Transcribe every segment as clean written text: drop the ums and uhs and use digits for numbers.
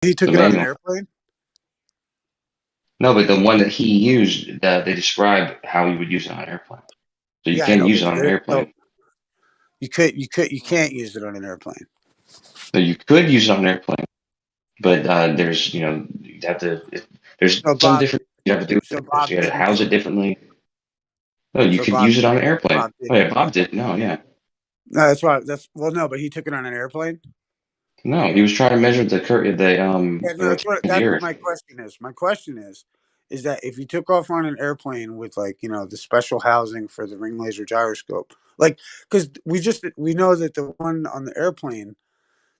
He took The it on an manual. airplane? No, but the one that he used, they describe how he would use it on an airplane. So you Yeah, I can know, use but it on an so airplane. you can't use it on an airplane. So you could use it on an airplane, but there's, you'd have to, there's So some Bob, different, you have to do it. so First. Bob You got to didn't house do it it. differently. No, you So could use it on an airplane. Bob Oh didn't yeah, do Bob it. did. No, yeah. No, that's why. Well, no, but he took it on an airplane. No, he was trying to measure Yeah, the no, rotation of the that's what Earth. my question is. My question is that if you took off on an airplane with the special housing for the ring laser gyroscope, because we know that the one on the airplane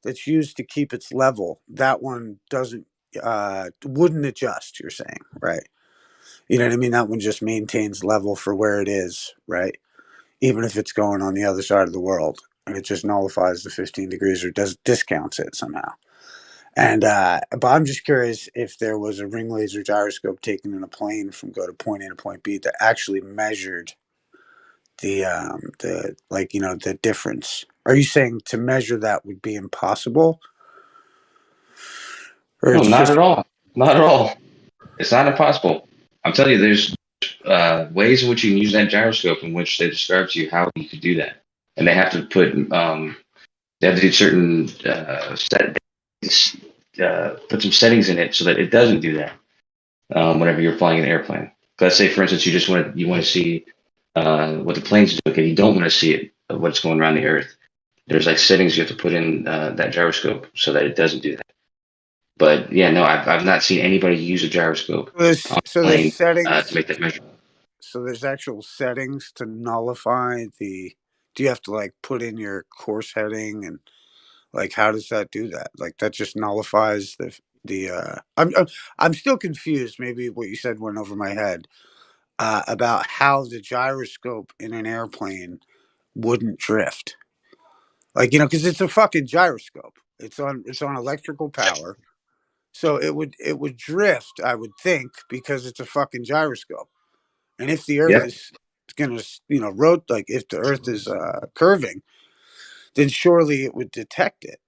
that's used to keep its level, that one doesn't wouldn't adjust. You're saying, right? You know what I mean? That one just maintains level for where it is, right? Even if it's going on the other side of the world, and it just nullifies the 15 degrees or discounts it somehow. And but I'm just curious if there was a ring laser gyroscope taken in a plane from go to point A to point B that actually measured the difference. Are you saying to measure that would be impossible, or No, it's not just at all. Not at all. It's not impossible. I'm telling you, there's ways in which you can use that gyroscope in which they describe to you how you could do that, and they have to they have to do certain put some settings in it so that it doesn't do that whenever you're flying an airplane. Let's say, for instance, you want to see what the plane's doing, and you don't want to see it what's going around the Earth. There's like settings you have to put in that gyroscope so that it doesn't do that. But yeah, no, I've not seen anybody use a gyroscope on a there's plane to settings. make that measurement. So there's actual settings to nullify the. Do you have to put in your course heading and how does that do that? Like that just nullifies the. I'm still confused. Maybe what you said went over my head about how the gyroscope in an airplane wouldn't drift. Because it's a fucking gyroscope. It's on electrical power, so it would drift. I would think because it's a fucking gyroscope. And if the Earth Yep. is gonna rotate, if the Earth is curving, then surely it would detect it.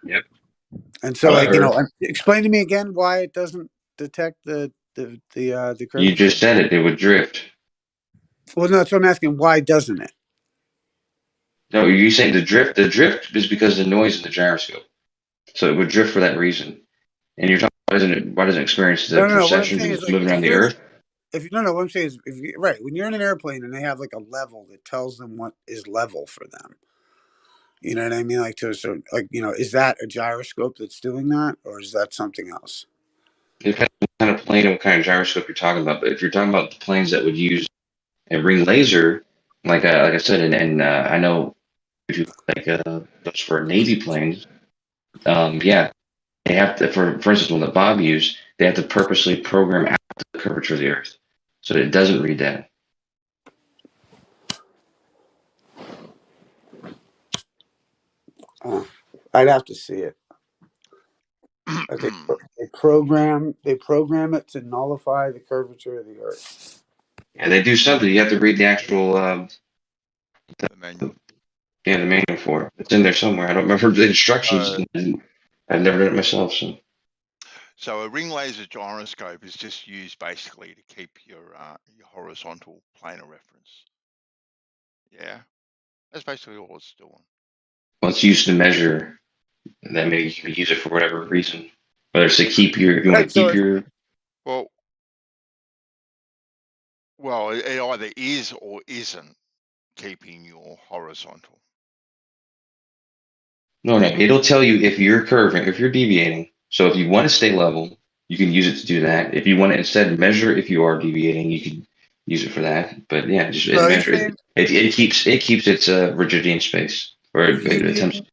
Yep. And so, However, explain to me again why it doesn't detect the you curvature. just said it would drift. Well, no, so I'm asking why doesn't it? No, you saying the drift? The drift is because of the noise in the gyroscope, so it would drift for that reason. And you're talking, why doesn't it experience the No, no, no. What I'm precessions saying when is it's moving around the Earth? if you no, no. What I'm saying is if you, right when you're in an airplane and they have a level that tells them what is level for them. You know what I mean? Like to a certain, is that a gyroscope that's doing that, or is that something else? It depends on what kind of plane and what kind of gyroscope you're talking about. But if you're talking about the planes that would use a ring laser, like I said, and I know if you those for Navy planes, yeah, they have to for instance one that Bob used, they have to purposely program out the curvature of the Earth so that it doesn't read that. Oh, I'd have to see it. They program it to nullify the curvature of the Earth. Yeah, they do something. You have to read the actual the manual. the manual for it. It's in there somewhere. I don't remember the instructions, and I've never done it myself. So a ring laser gyroscope is just used basically to keep your horizontal plane of reference. Yeah, that's basically all it's doing. Well, it's used to measure, and then maybe you could use it for whatever reason. Whether it's to keep your, if you want Right. to So keep your. Well, it either is or isn't keeping your horizontal. No, no, it'll tell you if you're curving, if you're deviating. So if you want to stay level, you can use it to do that. If you want to instead measure if you are deviating, you can use it for that. But yeah, just it are you measures. saying It keeps its rigidity in space, or if you it attempts. didn't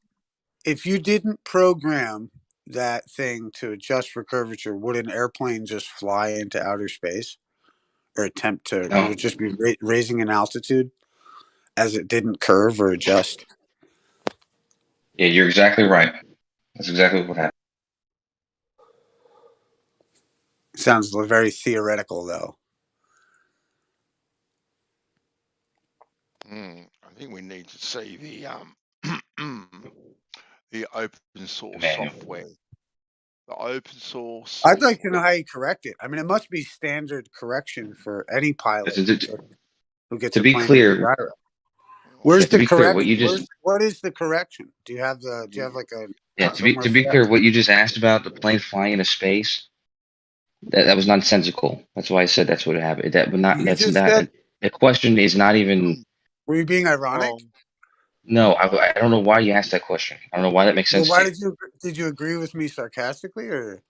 if you didn't program that thing to adjust for curvature, would an airplane just fly into outer space or attempt to? It No, would just be raising in altitude as it didn't curve or adjust. yeah, you're exactly right. That's exactly what happened. Sounds very theoretical, though. I think we need to see the the open The source manual. software the open source. I'd like to know how you correct it. I mean, it must be standard correction for any pilot who gets To a be plane with a clear, gyro. Where's to the be clear, correct? What is the correction? Do you have like a somewhere to for be that? clear, what you just asked about the plane flying into space, that was nonsensical. That's why I said that's what happened. That would not. You That's just not. said. The question is not even. Were you being ironic? No, I don't know why you asked that question. I don't know why that makes Well, sense why to you. did you agree with me sarcastically or?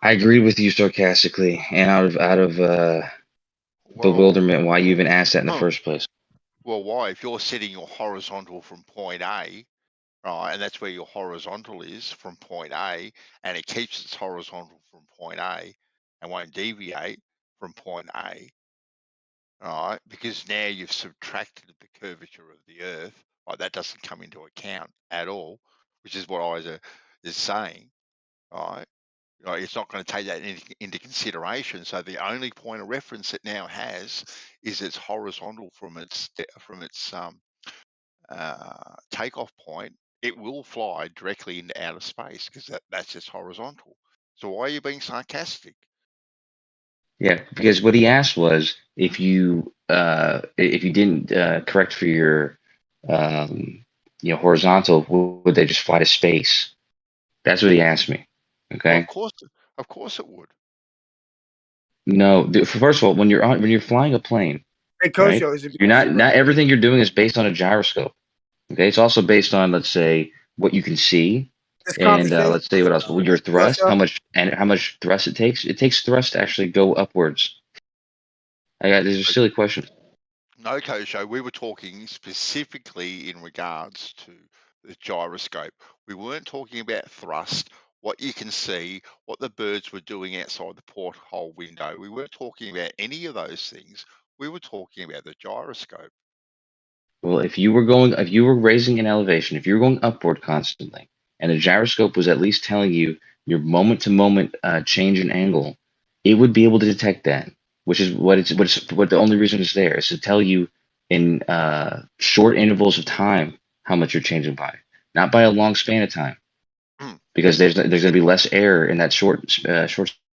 I agreed with you sarcastically and out of bewilderment why you even asked that in the first place. Well, why? If you're setting your horizontal from point A, right, and that's where your horizontal is from point A, and it keeps its horizontal from point A and won't deviate from point A, right? Because now you've subtracted the curvature of the Earth, like that doesn't come into account at all, which is what I was is saying, right? It's not going to take that into consideration. So the only point of reference it now has is its horizontal from its takeoff point. It will fly directly into outer space because that's its horizontal. So why are you being sarcastic? Yeah, because what he asked was if you didn't correct for your horizontal, would they just fly to space? That's what he asked me. Well, Okay. of course it would. No, first of all, when you're flying a plane, Hey, right? Kosho, is it You're because not everything you're doing is based on a gyroscope. Okay, it's also based on, let's say, what you can see, this and conversation? let's say what else? Your thrust, Kosho, how much thrust it takes. It takes thrust to actually go upwards. These are silly questions. No, Kosho, we were talking specifically in regards to the gyroscope. We weren't talking about thrust, what you can see, what the birds were doing outside the porthole window. We weren't talking about any of those things. We were talking about the gyroscope. Well, if you were raising an elevation, if you were going upward constantly, and the gyroscope was at least telling you your moment to moment change in angle, it would be able to detect that. Which is what the only reason it's there is to tell you in short intervals of time how much you're changing by, not by a long span of time, because there's going to be less error in that short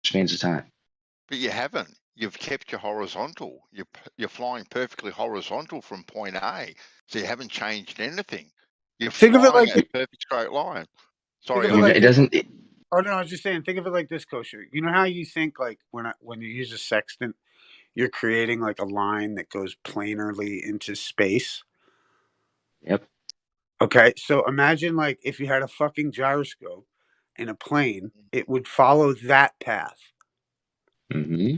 spans of time. But you haven't. You've kept your horizontal. You're flying perfectly horizontal from point A, so you haven't changed anything. You're think of it flying like a perfect straight line. think Sorry, of it like It this. doesn't. Oh no, I was just saying. Think of it like this, Kosho. You know how you think like when you use a sextant, you're creating like a line that goes planarly into space. Yep. Okay, so imagine like if you had a fucking gyroscope in a plane, it would follow that path. Hmm.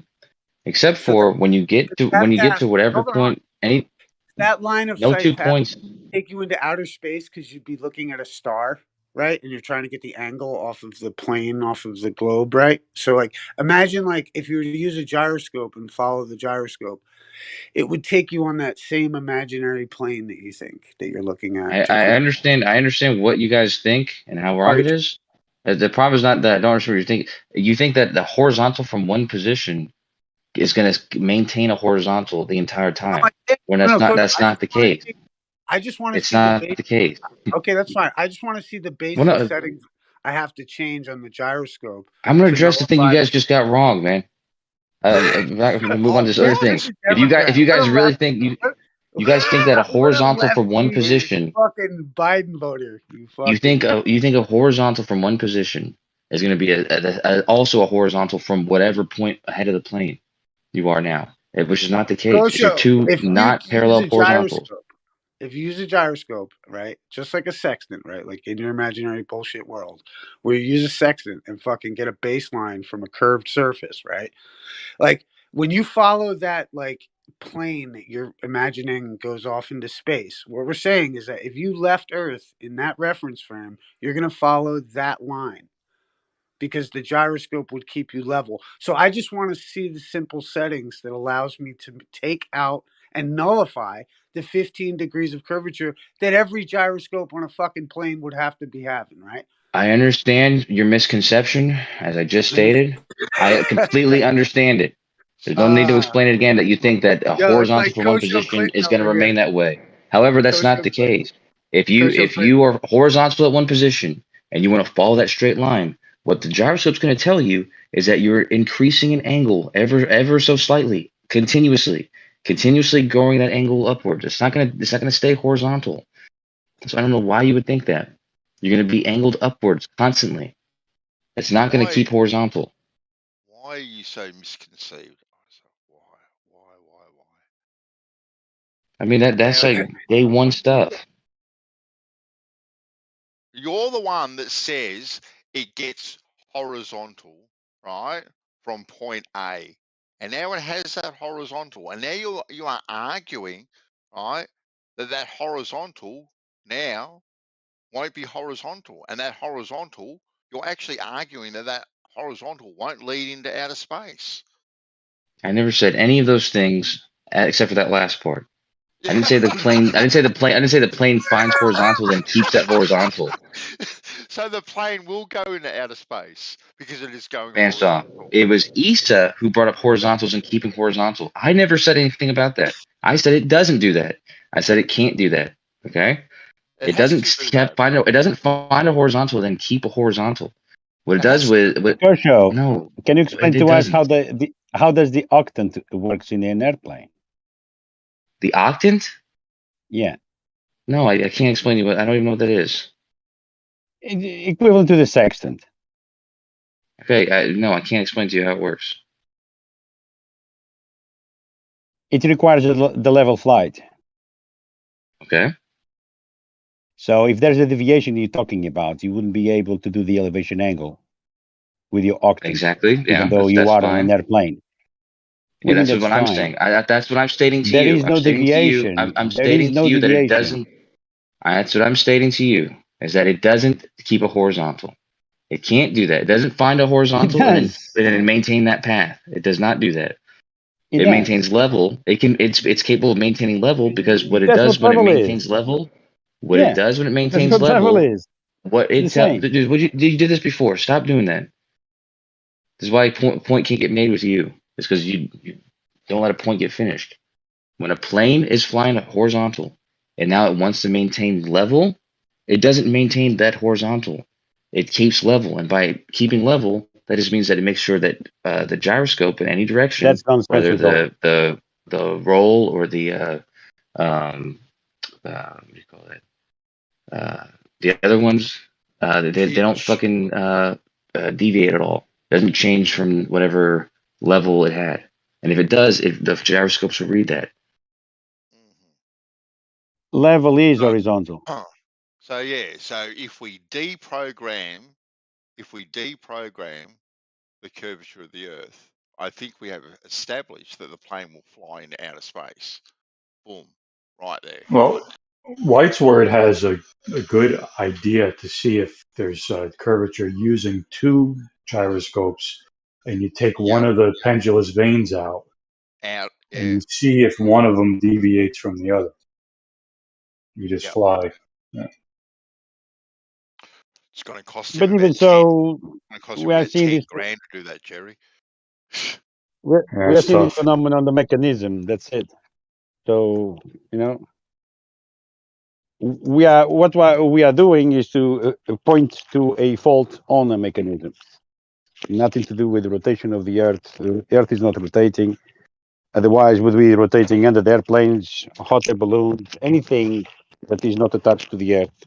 Except So for when you get that to whatever hold on, point, that line of no sight 2 path points. take you into outer space because you'd be looking at a star, right? And you're trying to get the angle off of the plane, off of the globe, right? So like imagine like if you were to use a gyroscope and follow the gyroscope, it would take you on that same imaginary plane that you think that you're looking at to I come. understand. I understand what you guys think and how wrong it is. The problem is not that I don't understand what you think. You think that the horizontal from one position is going to maintain a horizontal the entire time, when No, Coach, that's not the case. I just want to It's see the not base. the case. Okay, that's fine. I just want to see the Well, basic no, settings I have to change on the gyroscope I'm going to to address the thing you nullify. guys just got wrong, man. I'm not going to move on to this other You're thing. such a If Democrat. you What a guys really left. think What, you guys think that a what a horizontal for one lefty position, fucking Biden voter. you think a horizontal from one position is going to be also a horizontal from whatever point ahead of the plane you are now, which is not the case. These are Kosho, two if you not use parallel a horizontals. gyroscope, right, just like a sextant, right, like in your imaginary bullshit world, where you use a sextant and fucking get a baseline from a curved surface, right? Like when you follow that like plane that you're imagining goes off into space, what we're saying is that if you left Earth in that reference frame, you're gonna follow that line because the gyroscope would keep you level. So I just want to see the simple settings that allows me to take out and nullify the 15 degrees of curvature that every gyroscope on a fucking plane would have to be having, right? I understand your misconception, as I just stated. I completely understand it. There's no need to uh, explain it again that you think that a yo, it's horizontal like for one Kosho position Clinton is going to over here. remain that way. However, that's not Kosho, the case. Kosho If you Clinton. are horizontal at one position and you want to follow that straight line, What the gyroscope's going to tell you is that you're increasing an angle ever so slightly, continuously growing that angle upwards. It's not gonna stay horizontal. So I don't know why you would think that. You're gonna be angled upwards constantly. It's not gonna keep horizontal. Why are you so misconceived? Why? I mean that's like day one stuff. You're the one that says it gets horizontal, right, from point A, and now it has that horizontal, and now you are arguing, right, that horizontal now won't be horizontal, and that horizontal, you're actually arguing that horizontal won't lead into outer space. I never said any of those things except for that last part. I didn't say the plane. I didn't say the plane finds horizontals and keeps that horizontal. So the plane will go into outer space because it is going Bandsaw. horizontal. It was Issa who brought up horizontals and keeping horizontal. I never said anything about that. I said it doesn't do that. I said it can't do that. Okay. It doesn't find a horizontal then keep a horizontal. What it does with Kershaw, no. can you explain to us how how does the octant works in an airplane? The octant? Yeah. No, I can't explain to you. I don't even know what that is. Equivalent to the sextant. Okay, no, I can't explain to you how it works. It requires the level flight. Okay. So if there's a deviation you're talking about, you wouldn't be able to do the elevation angle with your octant. Exactly. Yeah. Even though you are on an airplane. Yeah, that's what I'm saying. That's what I'm stating to you. There is no deviation. I'm stating to you that it doesn't. That's what I'm stating to you, is that it doesn't keep a horizontal. It can't do that. It doesn't find a horizontal and then maintain that path. It does not do that. It maintains level. It's capable of maintaining level because what it does when it maintains level, you did this before. Stop doing that. This is why point can't get made with you. It's because you don't let a point get finished. When a plane is flying horizontal and now it wants to maintain level, it doesn't maintain that horizontal. It keeps level, and by keeping level, that just means that it makes sure that the gyroscope in any direction, whether the roll or the what do you call it? The other ones, they don't fucking deviate at all. It doesn't change from whatever level it had. And if it does, the gyroscopes will read that. Level is horizontal. So yeah, so if we deprogram the curvature of the Earth, I think we have established that the plane will fly into outer space. Boom, right there. Well, White's word has a good idea to see if there's curvature using two gyroscopes, and you take one of the pendulous vanes out, and you see if one of them deviates from the other. You just fly. Yeah. It's going to cost But even so, we are seeing this $10,000 to do that, Jerry. We are seeing this phenomenon on the mechanism. That's it. So what we are doing is to point to a fault on a mechanism. Nothing to do with the rotation of the Earth. The Earth is not rotating. Otherwise, would be rotating under the airplanes, hot air balloons, anything that is not attached to the Earth.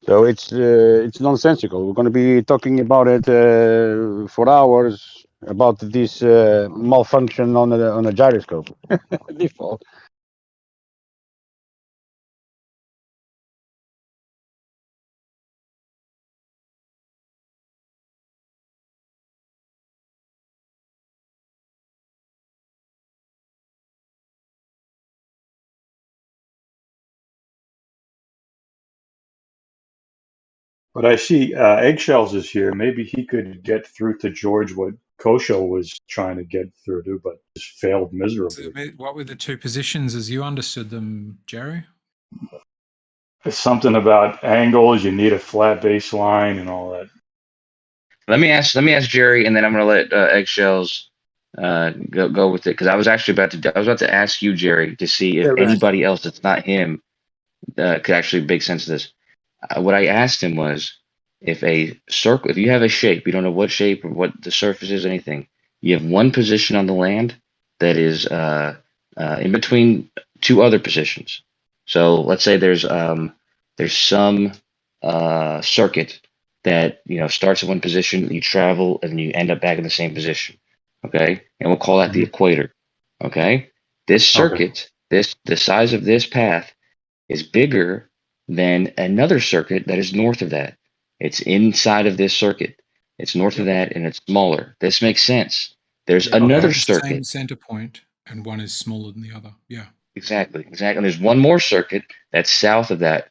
So it's nonsensical. We're going to be talking about it for hours about this malfunction on a gyroscope default. But I see Eggshells is here. Maybe he could get through to George what Kosho was trying to get through to, but just failed miserably. What were the two positions as you understood them, Jerry? It's something about angles. You need a flat baseline and all that. Let me ask Jerry, and then I'm gonna let Eggshells go with it, because I was about to ask you, Jerry, to see if anybody else that's not him could actually make sense of this. What I asked him was, if a circle, if you have a shape, you don't know what shape or what the surface is, anything, you have one position on the land that is in between two other positions. So let's say there's some circuit that starts at one position, you travel, and you end up back in the same position. Okay, and we'll call that the equator. Okay, this circuit, the size of this path is bigger than another circuit that is north of that. It's inside of this circuit. It's north of that, and it's smaller. This makes sense. There's another the circuit. same center point, and one is smaller than the other. Yeah. Exactly. And there's one more circuit that's south of that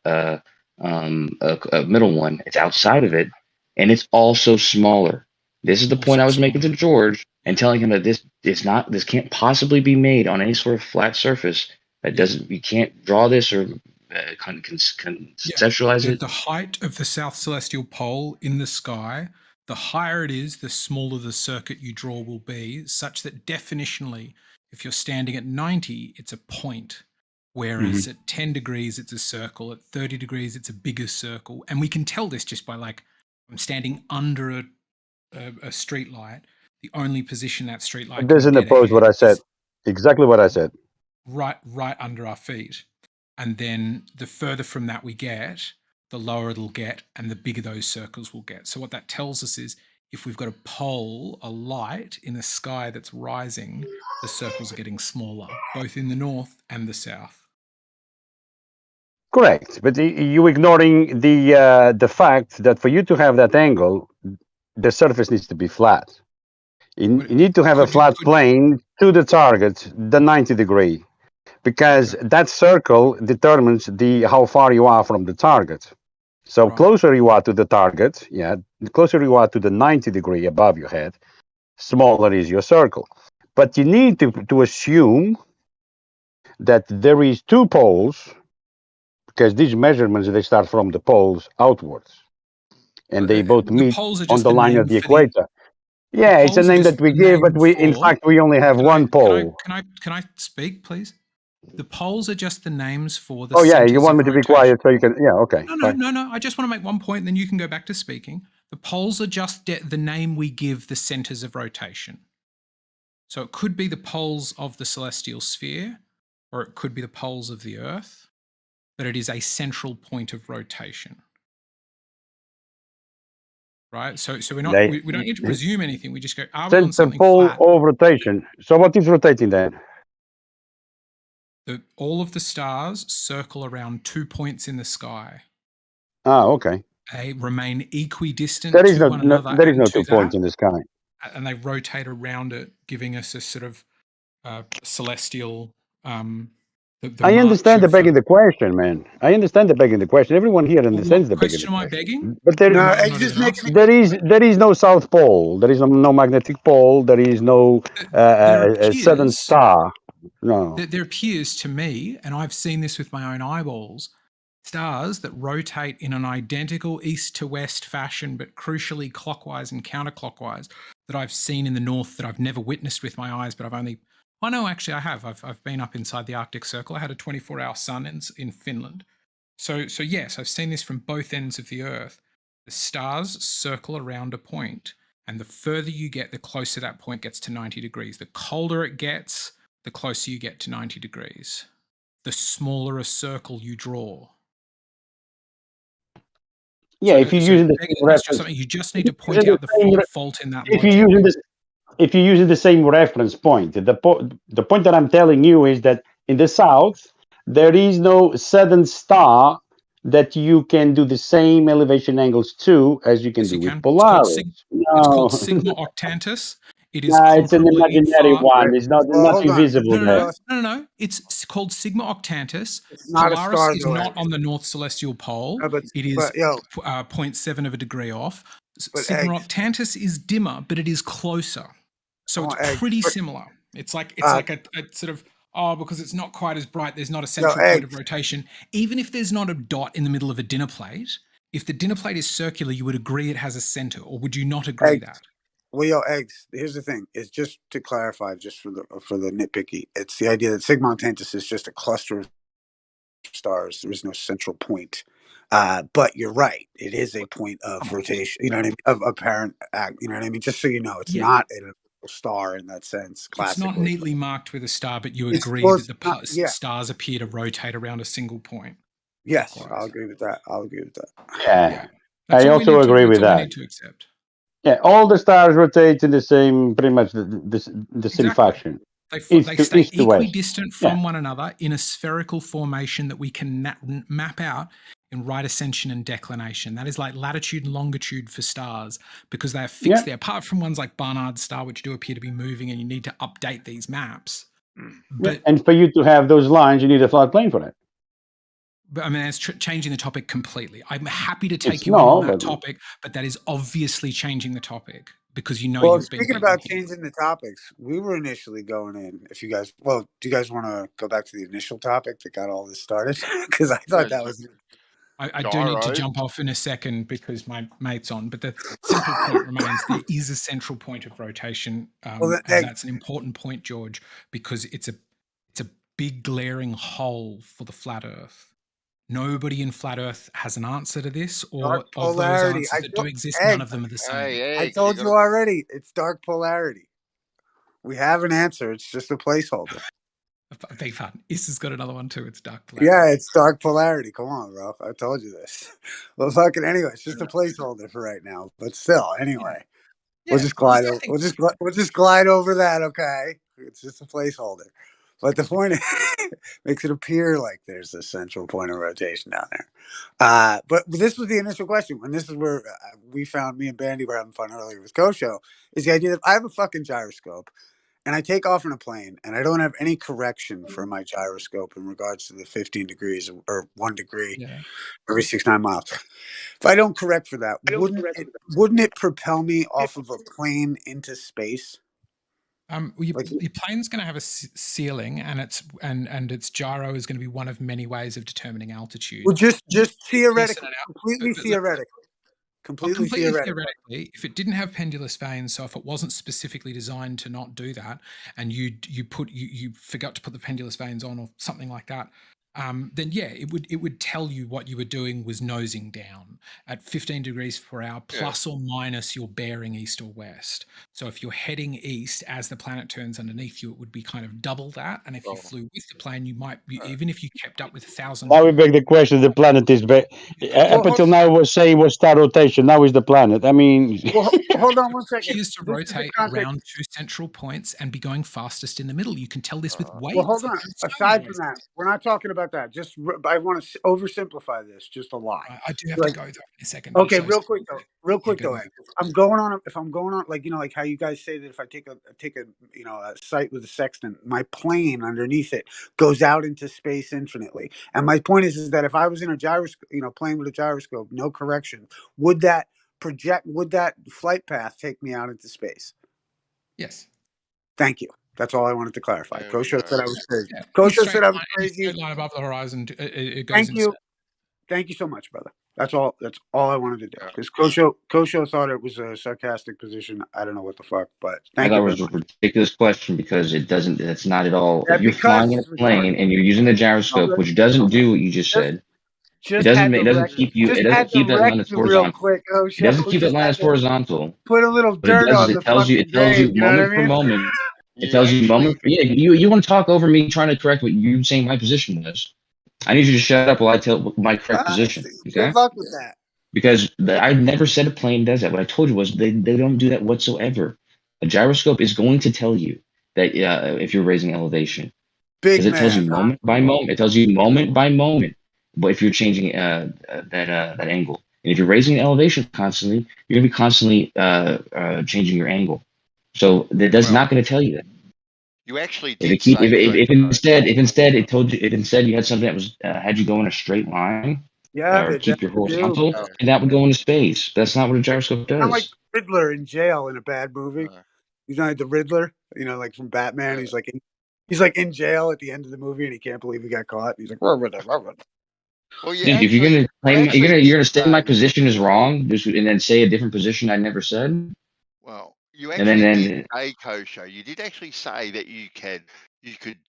middle one. It's outside of it, and it's also smaller. This is the point I was making to George and telling him that this can't possibly be made on any sort of flat surface. That doesn't. You can't draw this or conceptualize it. The height of the South Celestial Pole in the sky, the higher it is, the smaller the circuit you draw will be, such that definitionally, if you're standing at 90, it's a point. Whereas at 10 degrees, it's a circle. At 30 degrees, it's a bigger circle. And we can tell this just by, like, I'm standing under a street light. The only position that street light doesn't oppose what I said. Exactly what I said. Right under our feet. And then the further from that we get, the lower it'll get, and the bigger those circles will get. So what that tells us is if we've got a pole, a light in the sky that's rising, the circles are getting smaller, both in the north and the south. Correct, but you ignoring the fact that for you to have that angle, the surface needs to be flat. You need to have a flat plane to the target, the 90 degree. Because that circle determines how far you are from the target. So closer you are to the target, the closer you are to the 90 degree above your head, smaller is your circle. But you need to assume that there is two poles, because these measurements, they start from the poles outwards. And they both meet on the line of the equator. Yeah, it's a name that we give, but in fact, we only have one pole. Can I speak, please? The poles are just the names for the. Oh yeah, you want me to be quiet so you can? Yeah, okay. No. I just want to make one point, then you can go back to speaking. The poles are just the name we give the centers of rotation. So it could be the poles of the celestial sphere, or it could be the poles of the Earth, but it is a central point of rotation. Right. So we're not. We don't need to presume anything. We just go. Are we on something flat? Pole of rotation. So what is rotating then? All of the stars circle around 2 points in the sky. Okay. They remain equidistant to one another. There is no 2 points in the sky. And they rotate around it, giving us a sort of celestial... I understand the begging the question, man. I understand the begging the question. Everyone here understands the begging the question. What question am I begging? But there is no South Pole. There is no magnetic pole. There is no southern star. No. There appears to me, and I've seen this with my own eyeballs, stars that rotate in an identical east to west fashion, but crucially clockwise and counterclockwise, that I've seen in the north that I've never witnessed with my eyes, but I've only... Oh, no, actually I have. I've been up inside the Arctic Circle. I had a 24-hour sun in Finland. So yes, I've seen this from both ends of the Earth. The stars circle around a point, and the further you get, the closer that point gets to 90 degrees. The colder it gets, the closer you get to 90 degrees. The smaller a circle you draw. Yeah, if you're using the same reference, you just need to point out the fault in that logic. If you're using the same reference point, the point that I'm telling you is that in the south, there is no southern star that you can do the same elevation angles to as you can do with Polaris. It's called Sigma Octantis. It is it's an imaginary one. It's nothing visible there. No. It's called Sigma Octantis. It's not Polaris a star, is not on the North Celestial Pole. It is 0.7 of a degree off. Sigma Octantis is dimmer, but it is closer. So it's pretty similar. It's like a sort of, because it's not quite as bright, there's not a central point of rotation. Even if there's not a dot in the middle of a dinner plate, if the dinner plate is circular, you would agree it has a center, or would you not agree that? Well, eggs. Here's the thing. It's just to clarify, just for the nitpicky. It's the idea that Sigma Octantis is just a cluster of stars. There is no central point. But you're right; it is a point of rotation. You know what I mean? Of apparent act. You know what I mean? Just so you know, it's Yeah. not a star in that sense. It's not Classically, neatly marked with a star, but you It's agree supposed that the to not- yeah. stars appear to rotate around a single point. Yes, clockwise. I'll agree with that. I'll agree with that. Yeah, That's I all also agree with that's all we that. need to accept. Yeah, all the stars rotate in the same, pretty much the same Exactly. fashion. They East to stay west. equidistant from Yeah. one another in a spherical formation that we can map out in right ascension and declination. That is like latitude and longitude for stars, because they are fixed there. Apart from ones like Barnard's star, which do appear to be moving, and you need to update these maps. But and for you to have those lines, you need a flat plane for that. But I mean, it's changing the topic completely. I'm happy to take you in on that topic, but that is obviously changing the topic, because you know Well, you've been speaking beaten about here. changing the topics, we were initially going in. If you guys, do you guys want to go back to the initial topic that got all this started? Because I thought that was. I do need to jump off in a second because my mate's on, but the simple point remains: there is a central point of rotation, and that's an important point, George, because it's a big glaring hole for the flat Earth. Nobody in flat Earth has an answer to this, or of those answers that do exist, none of them are the same. I told you already. It's dark polarity. We have an answer. It's just a placeholder. I beg pardon. Issa's got another one too. It's dark polarity. Yeah, it's dark polarity. Come on, bro. I told you this. Well, fucking anyway, it's just a placeholder for right now. But still, anyway, we'll just glide over. We'll just glide over that. Okay, it's just a placeholder. But the point is, makes it appear like there's a central point of rotation down there. But this was the initial question. And this is where we found, me and Bandy were having fun earlier with Kosho, is the idea that I have a fucking gyroscope and I take off in a plane and I don't have any correction for my gyroscope in regards to the 15 degrees or 1 degree every 6-9 miles. If I don't correct for that, wouldn't it propel me off of a plane into space? Your plane's going to have a ceiling, and its gyro is going to be one of many ways of determining altitude. Well, just theoretically, completely theoretically. Completely theoretically, if it didn't have pendulous vanes, so if it wasn't specifically designed to not do that, and you forgot to put the pendulous vanes on or something like that, then yeah, it would tell you what you were doing was nosing down at 15 degrees per hour, plus or minus your bearing east or west. So if you're heading east as the planet turns underneath you, it would be kind of double that. And if you flew with the plane, you might be, even if you kept up with 1,000. Now we beg the question: the planet is up until now it was saying was star rotation. Now is the planet. I mean, hold on one second. It appears to rotate around 2 central points and be going fastest in the middle. You can tell this with weight. Well, hold on. Aside from that, we're not talking about that. Just I want to oversimplify this just a lot. I do have to go though in a second. Okay, real quick though. Ed. If I'm going on, like like how you guys say that if I take a a site with a sextant, my plane underneath it goes out into space infinitely. And my point is that if I was in a gyroscope, playing with a gyroscope, no correction, would that flight path take me out into space? Yes. Thank you. That's all I wanted to clarify. Kosho said I was crazy. Yeah. Kosho said I was crazy. Straight line above the horizon. It goes. Thank you. Thank you so much, brother. That's all I wanted to do. Because Kosho thought it was a sarcastic position. I don't know what the fuck, but thank you. I thought it was a ridiculous question because it doesn't. That's not at all. If you're flying in a plane and you're using the gyroscope, which doesn't do what you just said. It doesn't keep that line as horizontal. It doesn't keep that line as horizontal. Put a little dirt on the fucking it tells you moment for moment. It tells you moment. Yeah, you want to talk over me trying to correct what you're saying my position was. I need you to shut up while I tell my correct position. Okay? Good luck with that. Because I never said a plane does that. What I told you was they don't do that whatsoever. A gyroscope is going to tell you that if you're raising elevation. Because it tells you moment by moment. It tells you moment by moment. But if you're changing that angle, and if you're raising elevation constantly, you're going to be constantly changing your angle. So that's not going to tell you that. You actually did if instead you had something that was had you go in a straight line, or keep your horizontal, and that would go into space. That's not what a gyroscope does. I'm like the Riddler in jail in a bad movie. He's not like the Riddler, like from Batman. He's like in jail at the end of the movie, and he can't believe he got caught. He's like, well, dude, if you're gonna say my position is wrong, and then say a different position I never said. Well, you actually did say, Kosho, you did actually say that you could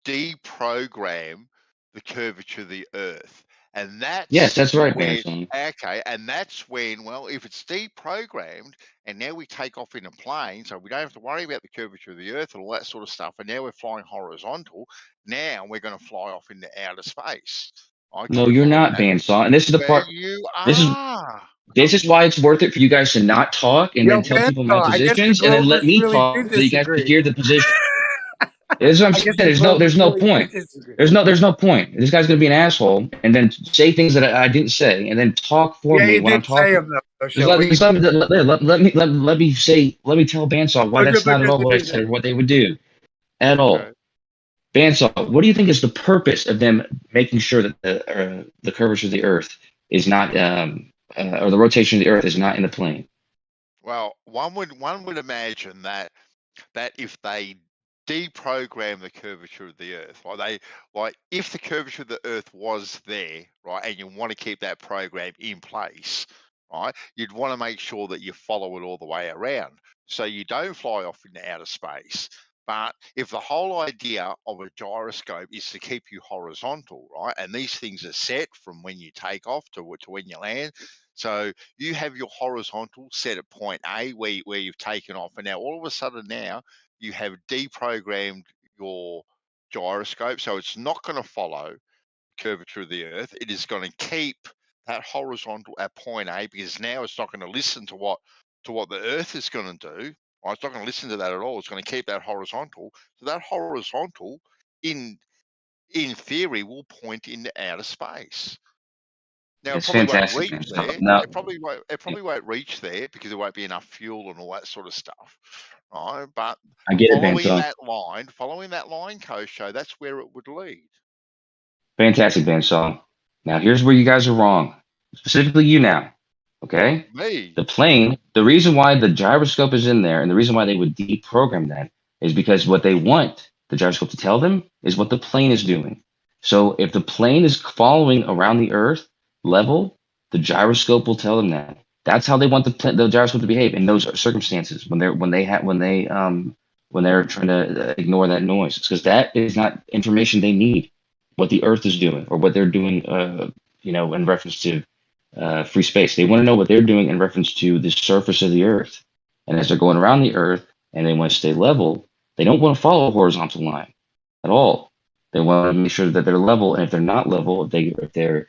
deprogram the curvature of the Earth, And that's Yes, that's right, where, Benson. okay, and that's when, well, if it's deprogrammed and now we take off in a plane, so we don't have to worry about the curvature of the Earth and all that sort of stuff, and now we're flying horizontal, now we're going to fly off into outer space. No, you're not, That, Bandsaw. And this is the where part. you This is are. this is why it's worth it for you guys to not talk and Yo, then tell people my Benzo, I guess the positions and then let Grovers me really do talk so you guys can disagree. hear the position. This is what I'm I saying. guess the There's Grovers no really do point. disagree. There's no point. This guy's gonna be an asshole and then say things that I didn't say and then talk for Yeah, me you when I'm did say talking. them though, Just show. But you let me say, let me tell Bandsaw why that's not at all what I said or what they would do at all. Okay. Bandsaw, what do you think is the purpose of them making sure that the curvature of the Earth is not, or the rotation of the Earth is not in the plane? Well, one would imagine that if they deprogram the curvature of the Earth, like if the curvature of the Earth was there, right, and you want to keep that program in place, right, you'd want to make sure that you follow it all the way around, so you don't fly off into outer space. But if the whole idea of a gyroscope is to keep you horizontal, right, and these things are set from when you take off to when you land, so you have your horizontal set at point A where you've taken off, and now all of a sudden now you have deprogrammed your gyroscope, so it's not going to follow curvature of the Earth. It is going to keep that horizontal at point A, because now it's not going to listen to what the Earth is going to do. Right? It's not going to listen to that at all. It's going to keep that horizontal. So that horizontal, in theory, will point into outer space. Now it It's probably won't fantastic, reach man. So, there. no, It probably won't reach there because there won't be enough fuel and all that sort of stuff. Right? But I get it, following Bandsaw. that line, Kosho, that's where it would lead. Fantastic, Bandsaw. Now, here's where you guys are wrong. Specifically you now, okay? Me. The plane, the reason why the gyroscope is in there and the reason why they would deprogram that is because what they want the gyroscope to tell them is what the plane is doing. So if the plane is following around the Earth level, the gyroscope will tell them that. That's how they want the gyroscope to behave in those circumstances when they're trying to ignore that noise. It's because that is not information they need. What the Earth is doing or what they're doing, in reference to free space. They want to know what they're doing in reference to the surface of the Earth. And as they're going around the Earth and they want to stay level, they don't want to follow a horizontal line at all. They want to make sure that they're level, and if they're not level, if they're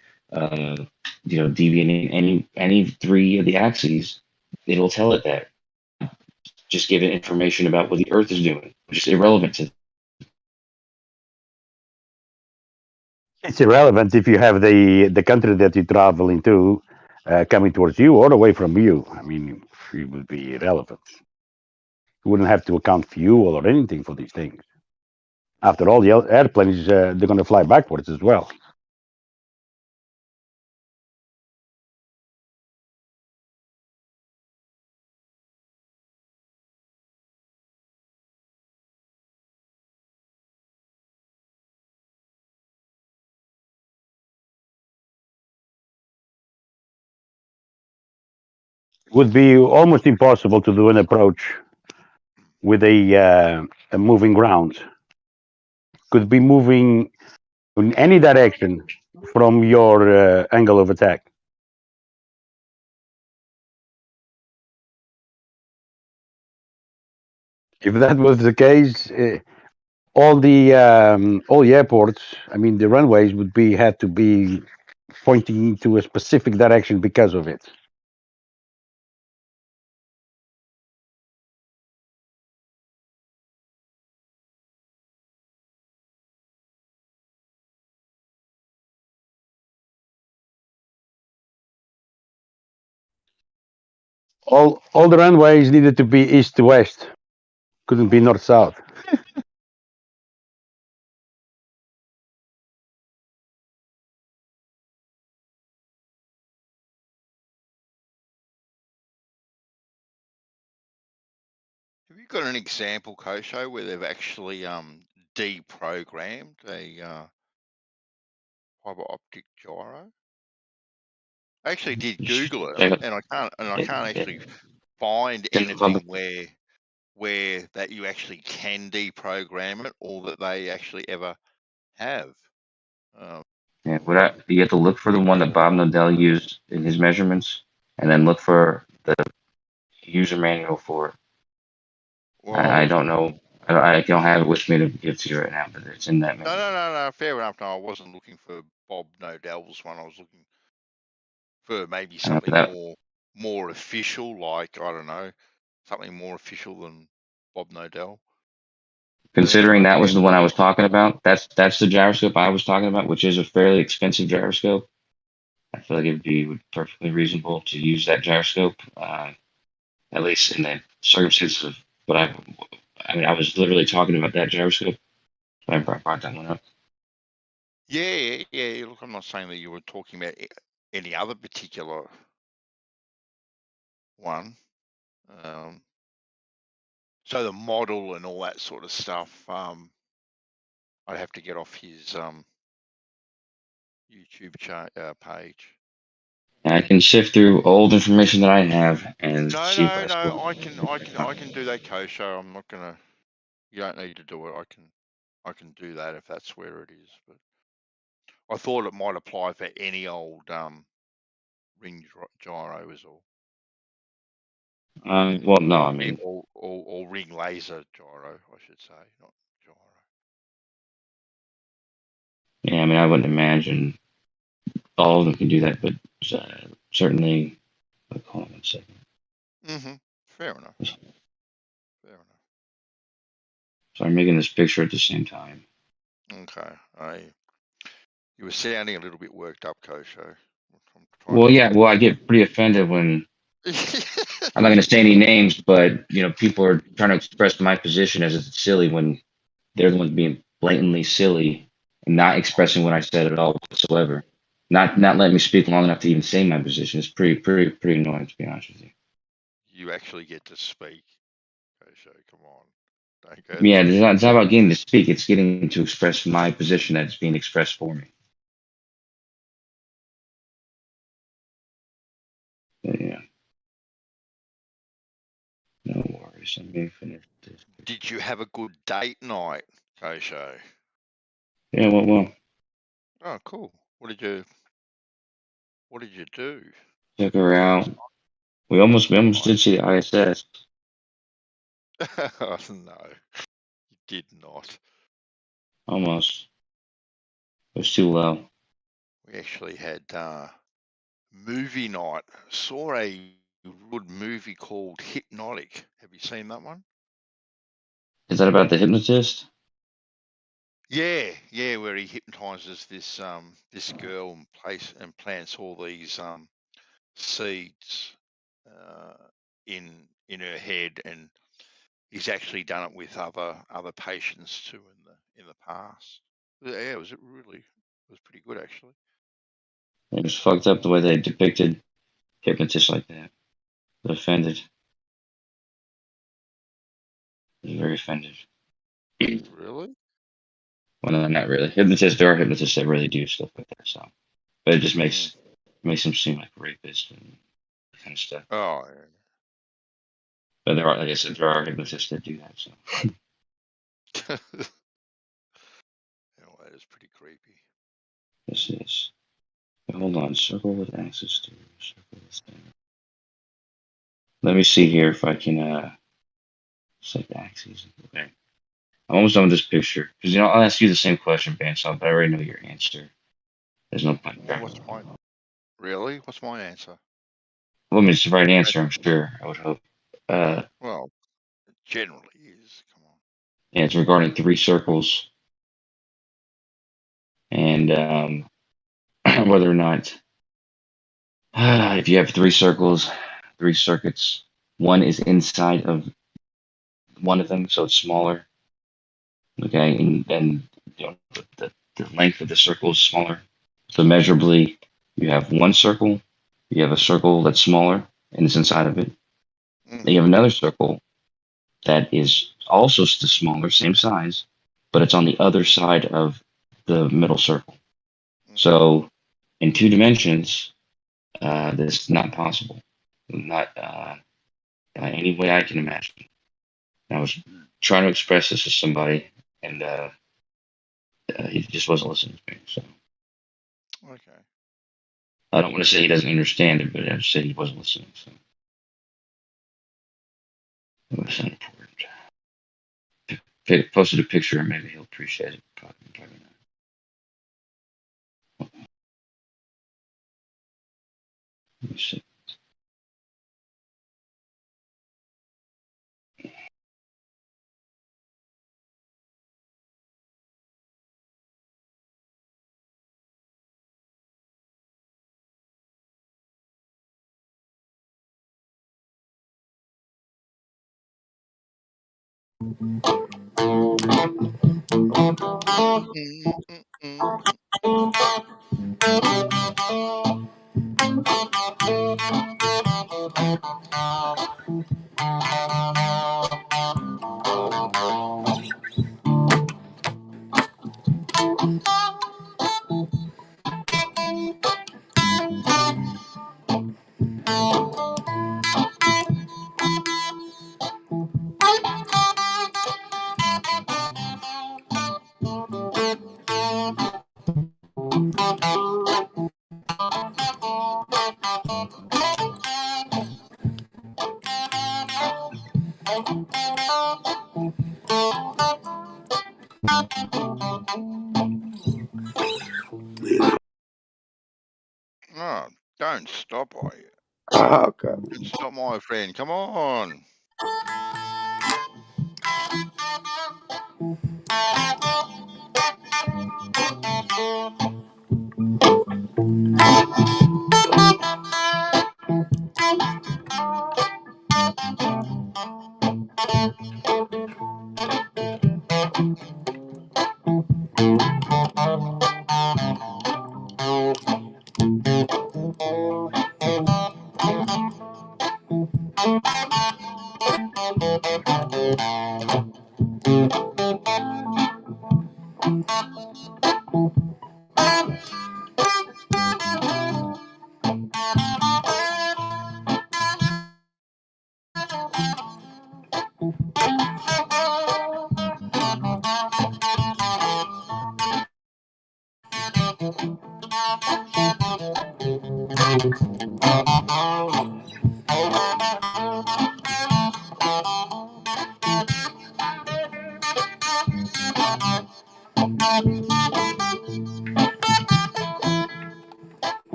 deviating any three of the axes, it'll tell it that. Just give it information about what the Earth is doing, which is irrelevant to. It's irrelevant if you have the country that you travel into coming towards you or away from you. I mean, it would be irrelevant. You wouldn't have to account fuel or anything for these things. After all, the airplanes, they're going to fly backwards as well. It would be almost impossible to do an approach with a moving ground. Could be moving in any direction from your angle of attack. If that was the case, all the airports, I mean, the runways would had to be pointing to a specific direction because of it. All the runways needed to be east to west. Couldn't be north south. Have you got an example, Kosho, where they've actually deprogrammed a fiber optic gyro? I actually did Google it, and I can't actually find anything where that you actually can deprogram it or that they actually ever have. Yeah, you have to look for the one that Bob Nodell used in his measurements, and then look for the user manual for it. I Well, don't know. I don't have it with me to give to you right now, but it's in that no, manual. no. Fair enough. No, I wasn't looking for Bob Nodell's one. I was looking for maybe something That more official, like I don't know, something more official than Bob Nodell. considering that was Yeah. the one I was talking about, that's the gyroscope I was talking about, which is a fairly expensive gyroscope. I feel like it'd be perfectly reasonable to use that gyroscope, at least in the circumstances of what I mean, I was literally talking about that gyroscope. I brought that one up. Yeah. Look, I'm not saying that you were talking about any other particular one. So the model and all that sort of stuff, I'd have to get off his YouTube page. I can sift through old information that I have and No, see if I I still. can do that, Kosho. I'm not gonna. You don't need to do it. I can do that if that's where it is. But I thought it might apply for any old ring gyro is all. Well, no, I mean, Or ring laser gyro, I should say, not gyro. yeah, I mean, I wouldn't imagine all of them can do that, but certainly. Hold on 1 second. Fair enough. So I'm making this picture at the same time. Okay. You were sounding a little bit worked up, Kosho. Well, yeah. Well, I get pretty offended when I'm not going to say any names, but people are trying to express my position as it's silly when they're the ones being blatantly silly and not expressing what I said at all whatsoever. Not letting me speak long enough to even say my position. It's pretty annoying, to be honest with you. You actually get to speak, Kosho. Come on. Don't go Yeah, there. it's not about getting to speak. It's getting to express my position that's being expressed for me. But, yeah. No worries. Let me finish this. Did you have a good date night, Kosho? Yeah, well. Oh, cool. What did you do? Took her out. We almost did see the ISS. Oh, no, you did not. Almost. It was too low. We actually had movie night. Saw a good movie called Hypnotic. Have you seen that one? Is that about the hypnotist? Yeah, where he hypnotizes this girl and plants all these seeds in her head, and he's actually done it with other patients too in the past. Yeah, it was pretty good actually. It was fucked up the way they depicted hypnotists like that. I was offended. I was very offended. Really? Well, no, not really. There are hypnotists that really do stuff like that. So, but it just makes them seem like rapists and that kind of stuff. Oh, yeah. But there are, like I said, there are hypnotists that do that. So. That is pretty creepy. This is. Hold on. Circle with access to. Circle this thing. Let me see here if I can. Select axes. Okay. I'm almost done with this picture because I'll ask you the same question, Bansal, but I already know your answer. There's no point. What's my answer? Well, I mean, it's the right answer, I'm sure. I would hope. Well, it generally is. Come on. Yeah, it's regarding 3 circles and whether or not if you have 3 circles, 3 circuits, one is inside of one of them, so it's smaller. Okay, and then the length of the circle is smaller. So measurably, you have 1 circle, you have a circle that's smaller and it's inside of it. Then you have another circle that is also smaller, same size, but it's on the other side of the middle circle. So in 2 dimensions, this is not possible. Not any way I can imagine. I was trying to express this to somebody, and he just wasn't listening to me. So Okay. I don't want to say he doesn't understand it, but I just said he wasn't listening. So it was important. Posted a picture, maybe he'll appreciate it. Probably not. Let me see. Oh, don't stop, are you? Okay. Don't stop, my friend. Come on.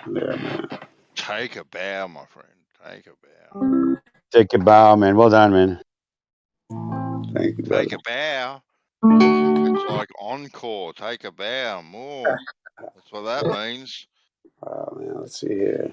Yeah, man. Take a bow, my friend. Take a bow. Take a bow, man. Well done, man. Thank you, brother. Take a bow. It's like encore. Take a bow. More. That's what that means. Oh, man. Let's see here.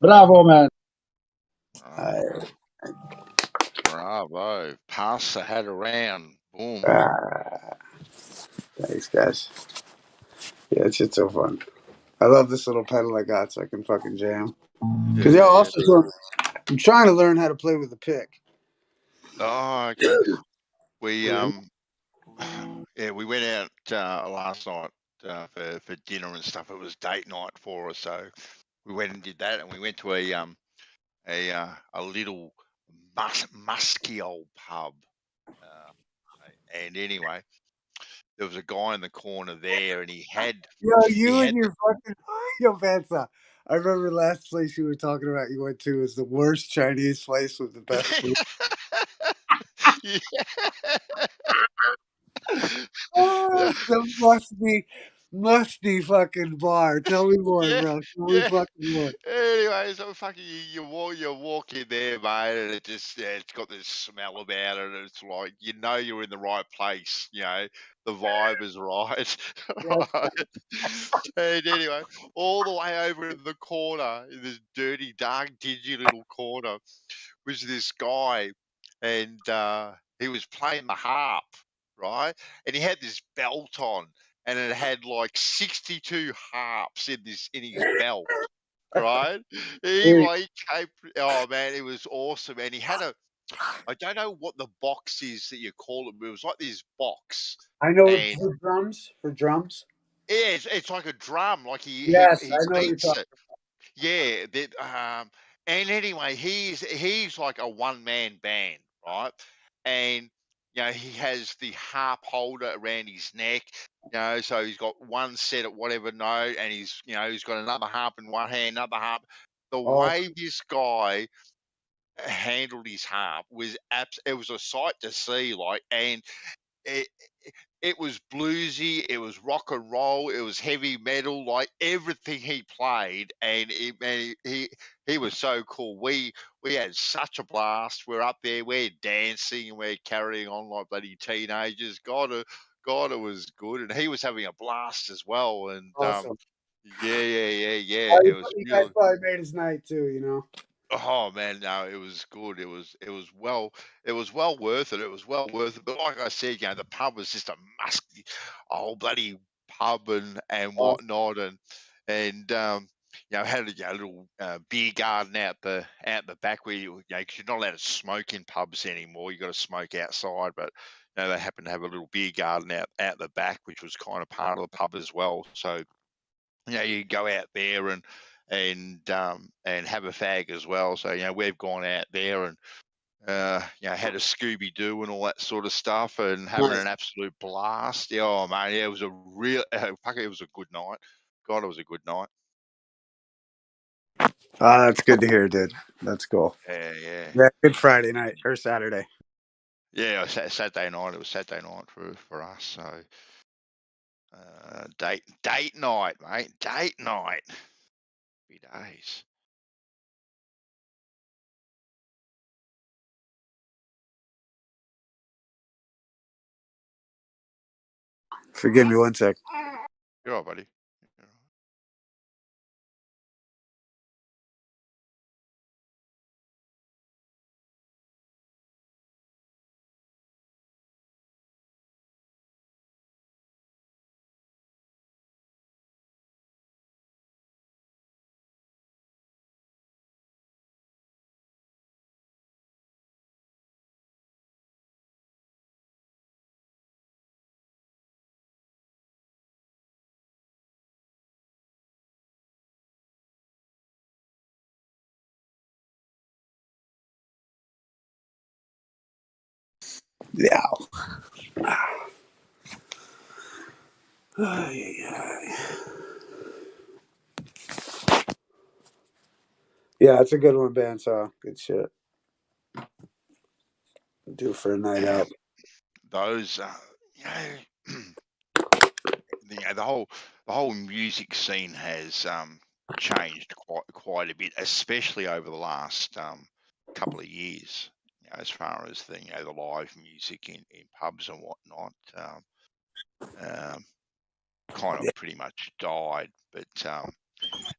Bravo, man. Bravo. Pass the hat around. Boom. Thanks, guys. Yeah, it's just so fun. I love this little pedal I got so I can fucking jam. Because I'm trying to learn how to play with the pick. Oh, okay. We Yeah. Yeah, we went out last night for dinner and stuff. It was date night for us, so we went and did that, and we went to a little musky old pub. And anyway, there was a guy in the corner there, and he had you and your fucking Vansa. I remember the last place you were talking about you went to was the worst Chinese place with the best food. Oh, the musty fucking bar. Tell me more, bro. Tell me fucking more. Anyway, so fucking you walk in there, mate, and it's got this smell about it. And it's like you're in the right place. The vibe is right. Right? And anyway, all the way over in the corner, in this dirty, dark, dingy little corner, was this guy, and he was playing the harp, right? And he had this belt on, and it had like 62 harps in his belt, right? He came, oh man, it was awesome. And he had I don't know what the box is that you call it, but it was like this box. I know And for drums. For drums. yeah, it's like a drum, like Yes, he I know what you're beats talking. it. Yeah, and anyway, he's like a one-man band, right? And he has the harp holder around his neck, so he's got one set at whatever note, and he's got another harp in one hand, another harp. The Oh, way this guy handled his harp was it was a sight to see, like, and it, it was bluesy, it was rock and roll, it was heavy metal, like everything he played, and he was so cool. We had such a blast. We're up there, we're dancing, and we're carrying on like bloody teenagers. God, it was good, and he was having a blast as well. And awesome. yeah, Oh, it was you guys really. probably made his night too. Oh man, no, it was good. It was well worth it. It was well worth it. But like I said, the pub was just a musky, old bloody pub and Awesome. whatnot, and had a little beer garden out the back where because you're not allowed to smoke in pubs anymore. You got to smoke outside, but they happen to have a little beer garden out the back, which was kind of part of the pub as well. So you go out there and have a fag as well. So we've gone out there and had a Scooby Doo and all that sort of stuff, and having Nice. an absolute blast. Yeah, oh man, yeah, it was a real it was a good night. God, it was a good night. That's good to hear, dude. That's cool. Yeah. Good Friday night or Saturday. Yeah, Saturday night. It was Saturday night for us. So date night, mate. Date night. Happy days. Forgive me 1 sec. You're all right, buddy. Yeah. Yeah, it's a good one, bandsaw. Good shit. Do for a night out. Those, the whole music scene has changed quite a bit, especially over the last couple of years. As far as the the live music in pubs and whatnot, kind of pretty much died. But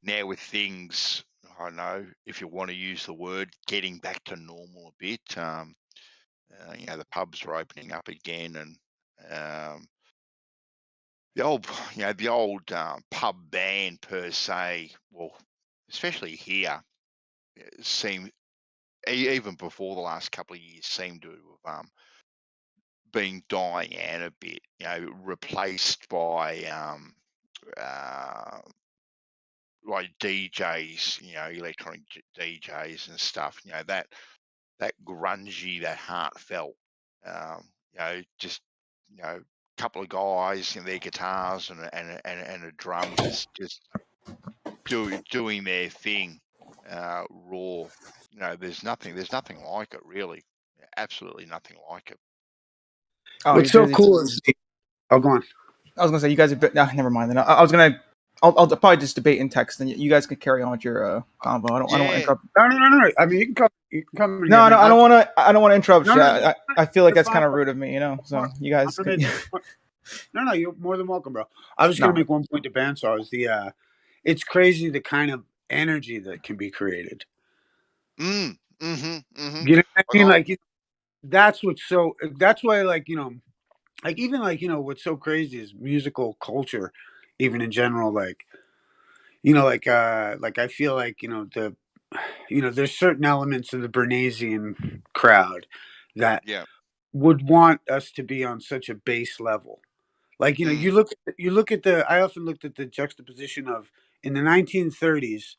now with things, I don't know if you want to use the word, getting back to normal a bit. The pubs are opening up again, and the old pub band per se. Well, especially here, seem even before the last couple of years seem to have been dying out a bit, replaced by like DJs, electronic DJs and stuff, that grungy, that heartfelt, just, a couple of guys and their guitars and a drum just doing their thing, raw. There's nothing like it, really. Absolutely nothing like it. Oh, What's so cool is go on. I was gonna say you guys are. No, never mind. Then I was gonna. I'll probably just debate in text, and you guys can carry on with your convo. I don't want to interrupt. No. I mean, you can come. No, I don't want to. I don't want to interrupt. No, I feel like that's kind of rude of me, So you guys. No, you're more than welcome, bro. I was gonna make one point to Bansar. It's crazy the kind of energy that can be created. You know what I mean? Like, that's why, like, even like, what's so crazy is musical culture, even in general, like, like I feel like, there's certain elements of the Bernaysian crowd that would want us to be on such a base level. Like, you look at I often looked at the juxtaposition of, in the 1930s,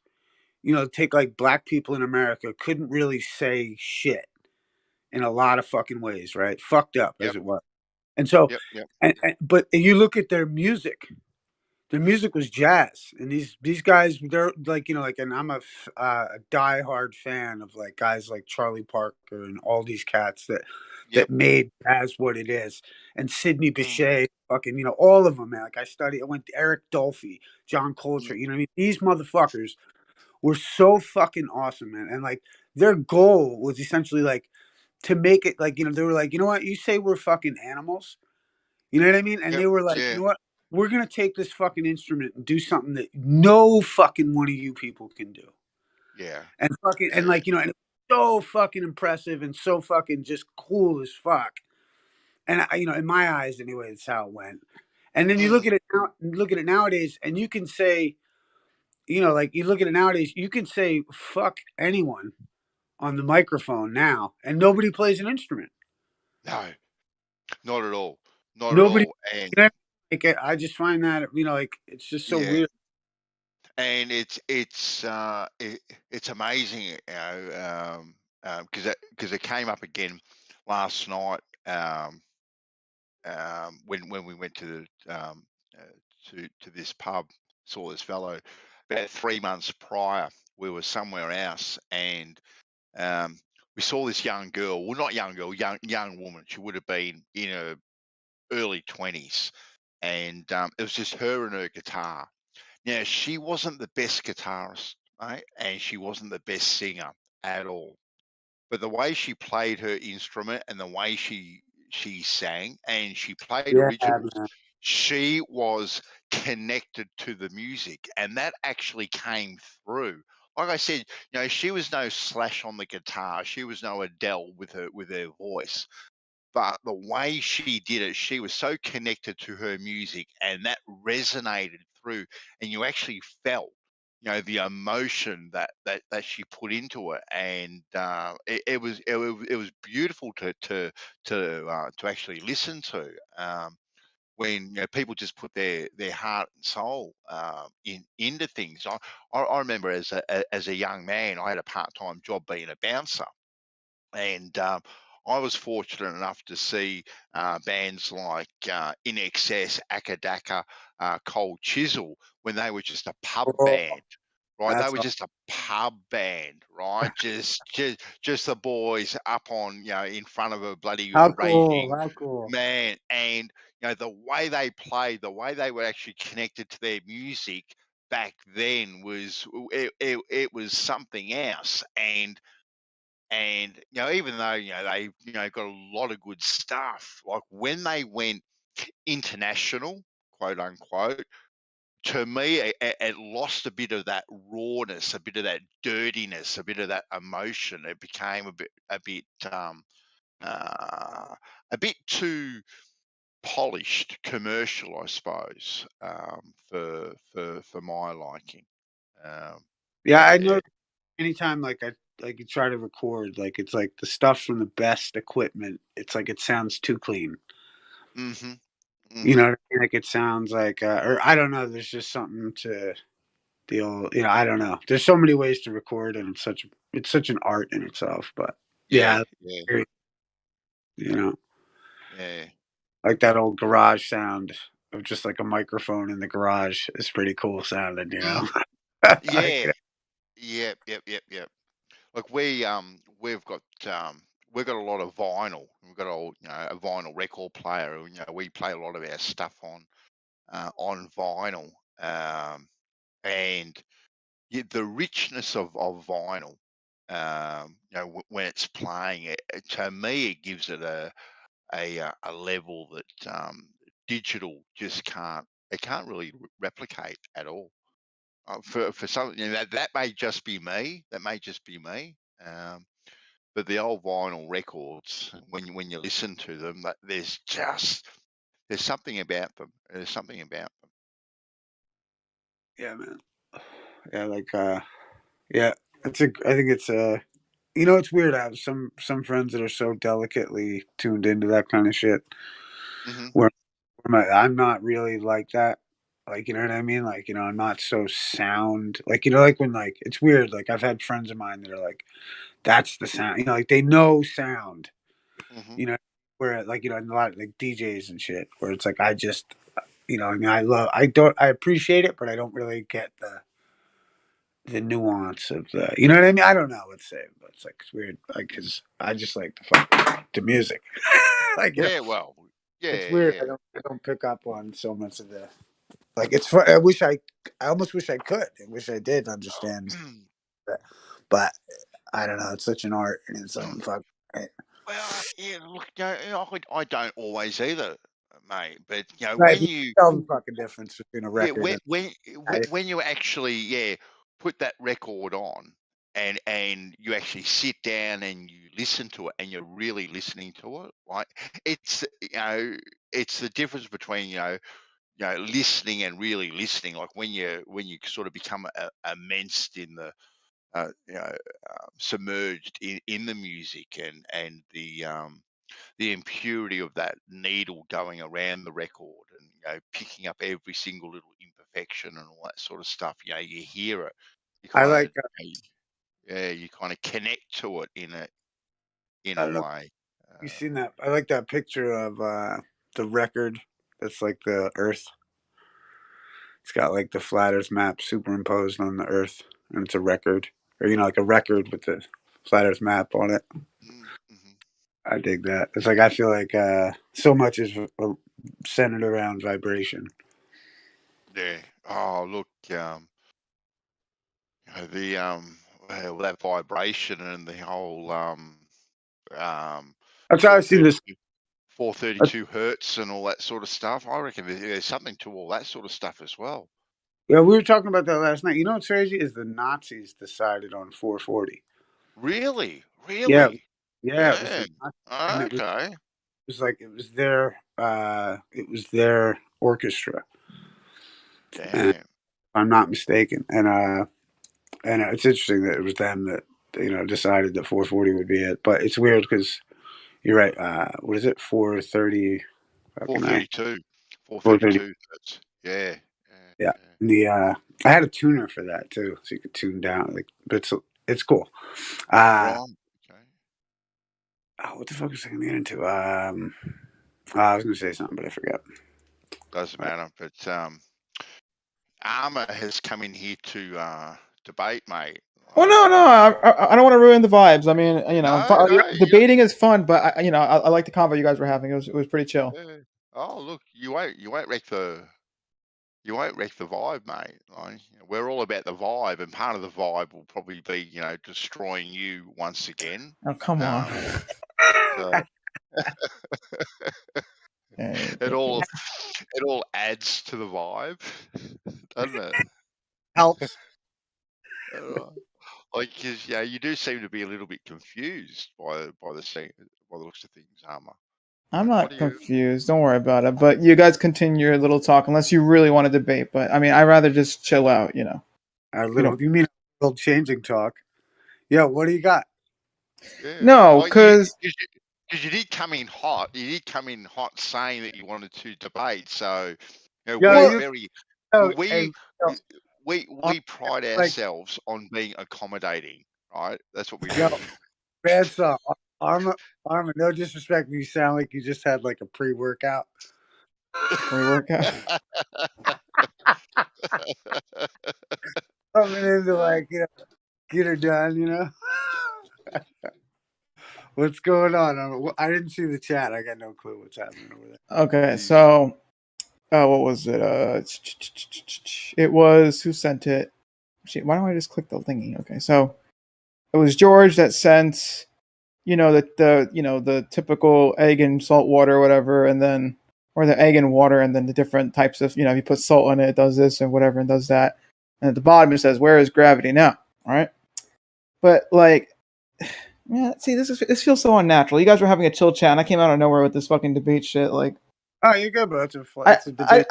take like black people in America couldn't really say shit in a lot of fucking ways, right? Fucked up as it was. And so, but you look at their music was jazz, and these guys, they're like, and I'm a diehard fan of like guys like Charlie Parker and all these cats that made jazz what it is, and Sidney Bechet, fucking, all of them, man. Like, I went to Eric Dolphy, John Coltrane, you know what I mean? These motherfuckers were so fucking awesome, man. And like, their goal was essentially like to make it like, they were like, you know what, you say we're fucking animals, you know what I mean? And they were like, you know what, we're gonna take this fucking instrument and do something that no fucking one of you people can do. And fucking and like, and it's so fucking impressive and so fucking just cool as fuck. And in my eyes anyway, that's how it went. And then you look at it nowadays, and you can say, like, you look at it nowadays, you can say fuck anyone on the microphone now, and nobody plays an instrument. No, not at all. Nobody. At all. And like, I just find that, like, it's just so weird. And it's amazing, because it came up again last night, when we went to this pub, saw this fellow. About 3 months prior, we were somewhere else, and we saw this young girl. Well, not young girl, young woman. She would have been in her early 20s, and it was just her and her guitar. Now, she wasn't the best guitarist, right? And she wasn't the best singer at all. But the way she played her instrument and the way she sang, and she played originals, she was connected to the music, and that actually came through. Like I said, she was no Slash on the guitar. She was no Adele with her voice. But the way she did it, she was so connected to her music, and that resonated through, and you actually felt, the emotion that she put into it, and it was beautiful to actually listen to, when people just put their heart and soul into things. I remember as a young man, I had a part-time job being a bouncer, and I was fortunate enough to see bands like In Excess, Akadaka, Cold Chisel, when they were just a pub band, right? They were just a pub band, right? just the boys up on, in front of a bloody raving man, and the way they played, the way they were actually connected to their music back then was it was something else. And even though they got a lot of good stuff, like when they went international, quote unquote, to me it lost a bit of that rawness, a bit of that dirtiness, a bit of that emotion. It became a bit too polished, commercial, I suppose, for my liking. I know. Anytime like you try to record, like, it's like the stuff from the best equipment, it's like it sounds too clean. Mm-hmm. You know what I mean? Like it sounds like, or I don't know. There's just something to the old. I don't know. There's so many ways to record, and it's such an art in itself. But Yeah. yeah, Yeah. you know, Yeah. like that old garage sound of just like a microphone in the garage is pretty cool sounding. Like, Yeah. Yep. Yep. Yep. Yep. Like we've got a lot of vinyl. We've got a vinyl record player. We play a lot of our stuff on vinyl. And the richness of vinyl, when it's playing it, to me, it gives it a level that digital just can't really replicate at all. For some, that may just be me. That may just be me. But the old vinyl records, when you listen to them, there's something about them. There's something about them. yeah, man. Yeah, like yeah. I think it's it's weird. I have some friends that are so delicately tuned into that kind of shit. Hmm. Where I'm not really like that. Like, you know what I mean? Like, I'm not so sound. Like, like when like it's weird. Like I've had friends of mine that are like, that's the sound. Like they know sound. Hmm. Where like and a lot of like DJs and shit. Where it's like I just I mean I appreciate it, but I don't really get the nuance of the. You know what I mean? I don't know what to say, but it's like it's weird. Like because I just like the music. Like Yeah. Well. it's Yeah. weird. Yeah. I don't pick up on so much of the. Like it's fun. I almost wish I could. I wish I did understand that, but I don't know. It's such an art in its own fucking right. Well, yeah. Look, I don't always either, mate. But Right, when you you tell the fucking difference between a yeah record and when you actually put that record on and you actually sit down and you listen to it and you're really listening to it, right? It's it's the difference between listening and really listening. Like when you sort of become immersed in the submerged in the music and the impurity of that needle going around the record and picking up every single little imperfection and all that sort of stuff. You hear it, you I kind of like. you kind of connect to it in I a don't know. way. You Uh, seen that? I like that picture of the record. That's like the Earth. It's got like the flat Earth map superimposed on the Earth, and it's a record, or like a record with the flat Earth map on it. mm-hmm. I dig that. It's like I feel like so much is centered around vibration. Yeah. Oh, look, the well, that vibration and the whole um That's how I see 430 this. 432 hertz and all that sort of stuff. I reckon there's something to all that sort of stuff as well. Yeah, we were talking about that last night. You know what's crazy is the Nazis decided on 440. Really? Yeah, Really? yeah, it was Yeah. the Nazis, and Okay. was like it was their orchestra, and if Damn. I'm not mistaken. And it's interesting that it was them that decided that 440 would be it. But it's weird because you're right. What is it? 430. Fucking I. 432. 430. 432. That's yeah. Yeah. Yeah. Yeah. And the I had a tuner for that too, so you could tune down. Like, but it's cool. Uh Right. Okay. what the fuck was I gonna get into? I was gonna say something, but I forgot. Doesn't matter. But Armour has come in here to debate, mate. Well, Like, no, I don't want to ruin the vibes. I mean, no, no, debating is fun, but I like the convo you guys were having. It was pretty chill. yeah. Oh, look, you won't wreck the vibe, mate. Like, we're all about the vibe, and part of the vibe will probably be, destroying you once again. Oh, come on. So Yeah, it all adds to the vibe, doesn't it? Helps. Like, 'cause, you do seem to be a little bit confused by the looks of things, Armour. I'm Like, what not do you? confused. Don't worry about it. But you guys continue your little talk unless you really want to debate. But I mean, I'd rather just chill out. A little. You mean a little changing talk? Yeah. What do you got? Yeah. No, Oh, you, because because you did come in hot. You did come in hot saying that you wanted to debate. So, Yo, we're you very know, we yo, we pride like ourselves on being accommodating. Right, that's what we yo, do. bad stuff. Arma, no disrespect, you sound like you just had like a pre-workout. Pre-workout. Coming into like, get her done, What's going on? I didn't see the chat. I got no clue what's happening over there. Okay, so what was it? It was who sent it? Shit, why don't I just click the thingy? Okay, so it was George that sent, the typical egg and salt water or whatever, and then or the egg and water, and then the different types of, if you put salt in it, it does this and whatever and does that. And at the bottom it says, "Where is gravity now?" All right, but like, man, see, this feels so unnatural. You guys were having a chill chat, and I came out of nowhere with this fucking debate shit. Like, Oh, you're good, bro. It's a debate.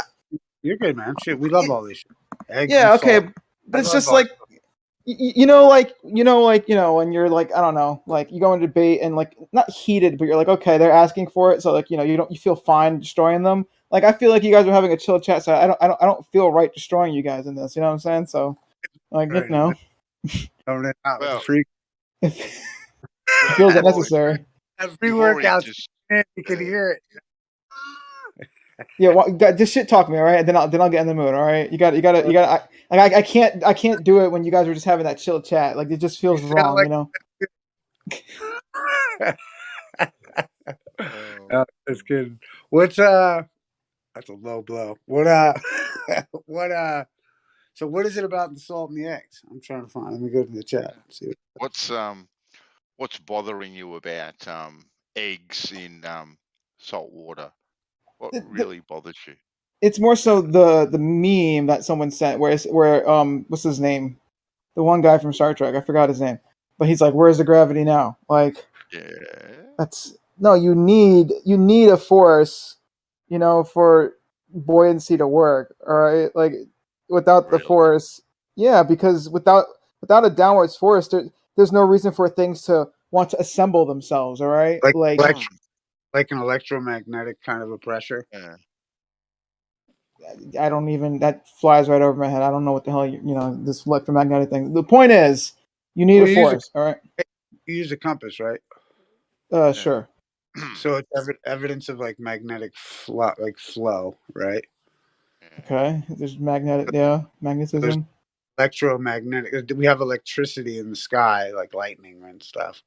You're good, man. Shit, we love all this shit. Eggs yeah, and okay, salt. but it's love just all like, when you're like, I don't know, like you go into debate and like not heated, but you're like, okay, they're asking for it, so like, you feel fine destroying them. Like, I feel like you guys were having a chill chat, so I don't feel right destroying you guys in this. You know what I'm saying? So, like, right. Coming in out with a Well, freak. it well, feels you've already- unnecessary. you've already Pre-workout. just- You can hear it. Yeah, well, just shit talk me, all right? And then I'll get in the mood, all right? You got. I can't do it when you guys were just having that chill chat. Like, it just feels You sound wrong, Oh, that's good. What's that's a low blow. What so what is it about the salt and the eggs? I'm trying to find. Let me go to the chat. See what's bothering you about eggs in salt water? What really bothers you? It's more so the meme that someone sent where what's his name? The one guy from Star Trek, I forgot his name. But he's like, "Where's the gravity now?" Like, Yeah. that's no, you need a force, for buoyancy to work, all right? Like, without the Really? force, yeah, because without a downwards force, there's no reason for things to want to assemble themselves, all right? Like, like an electromagnetic kind of a pressure. Yeah. I don't even, that flies right over my head. I don't know what the hell this electromagnetic thing. The point is, you need a force, all right? You use a compass, right? Sure. So it's evidence of like magnetic flow, right? Okay, there's magnetism. There's electromagnetic. We have electricity in the sky, like lightning and stuff.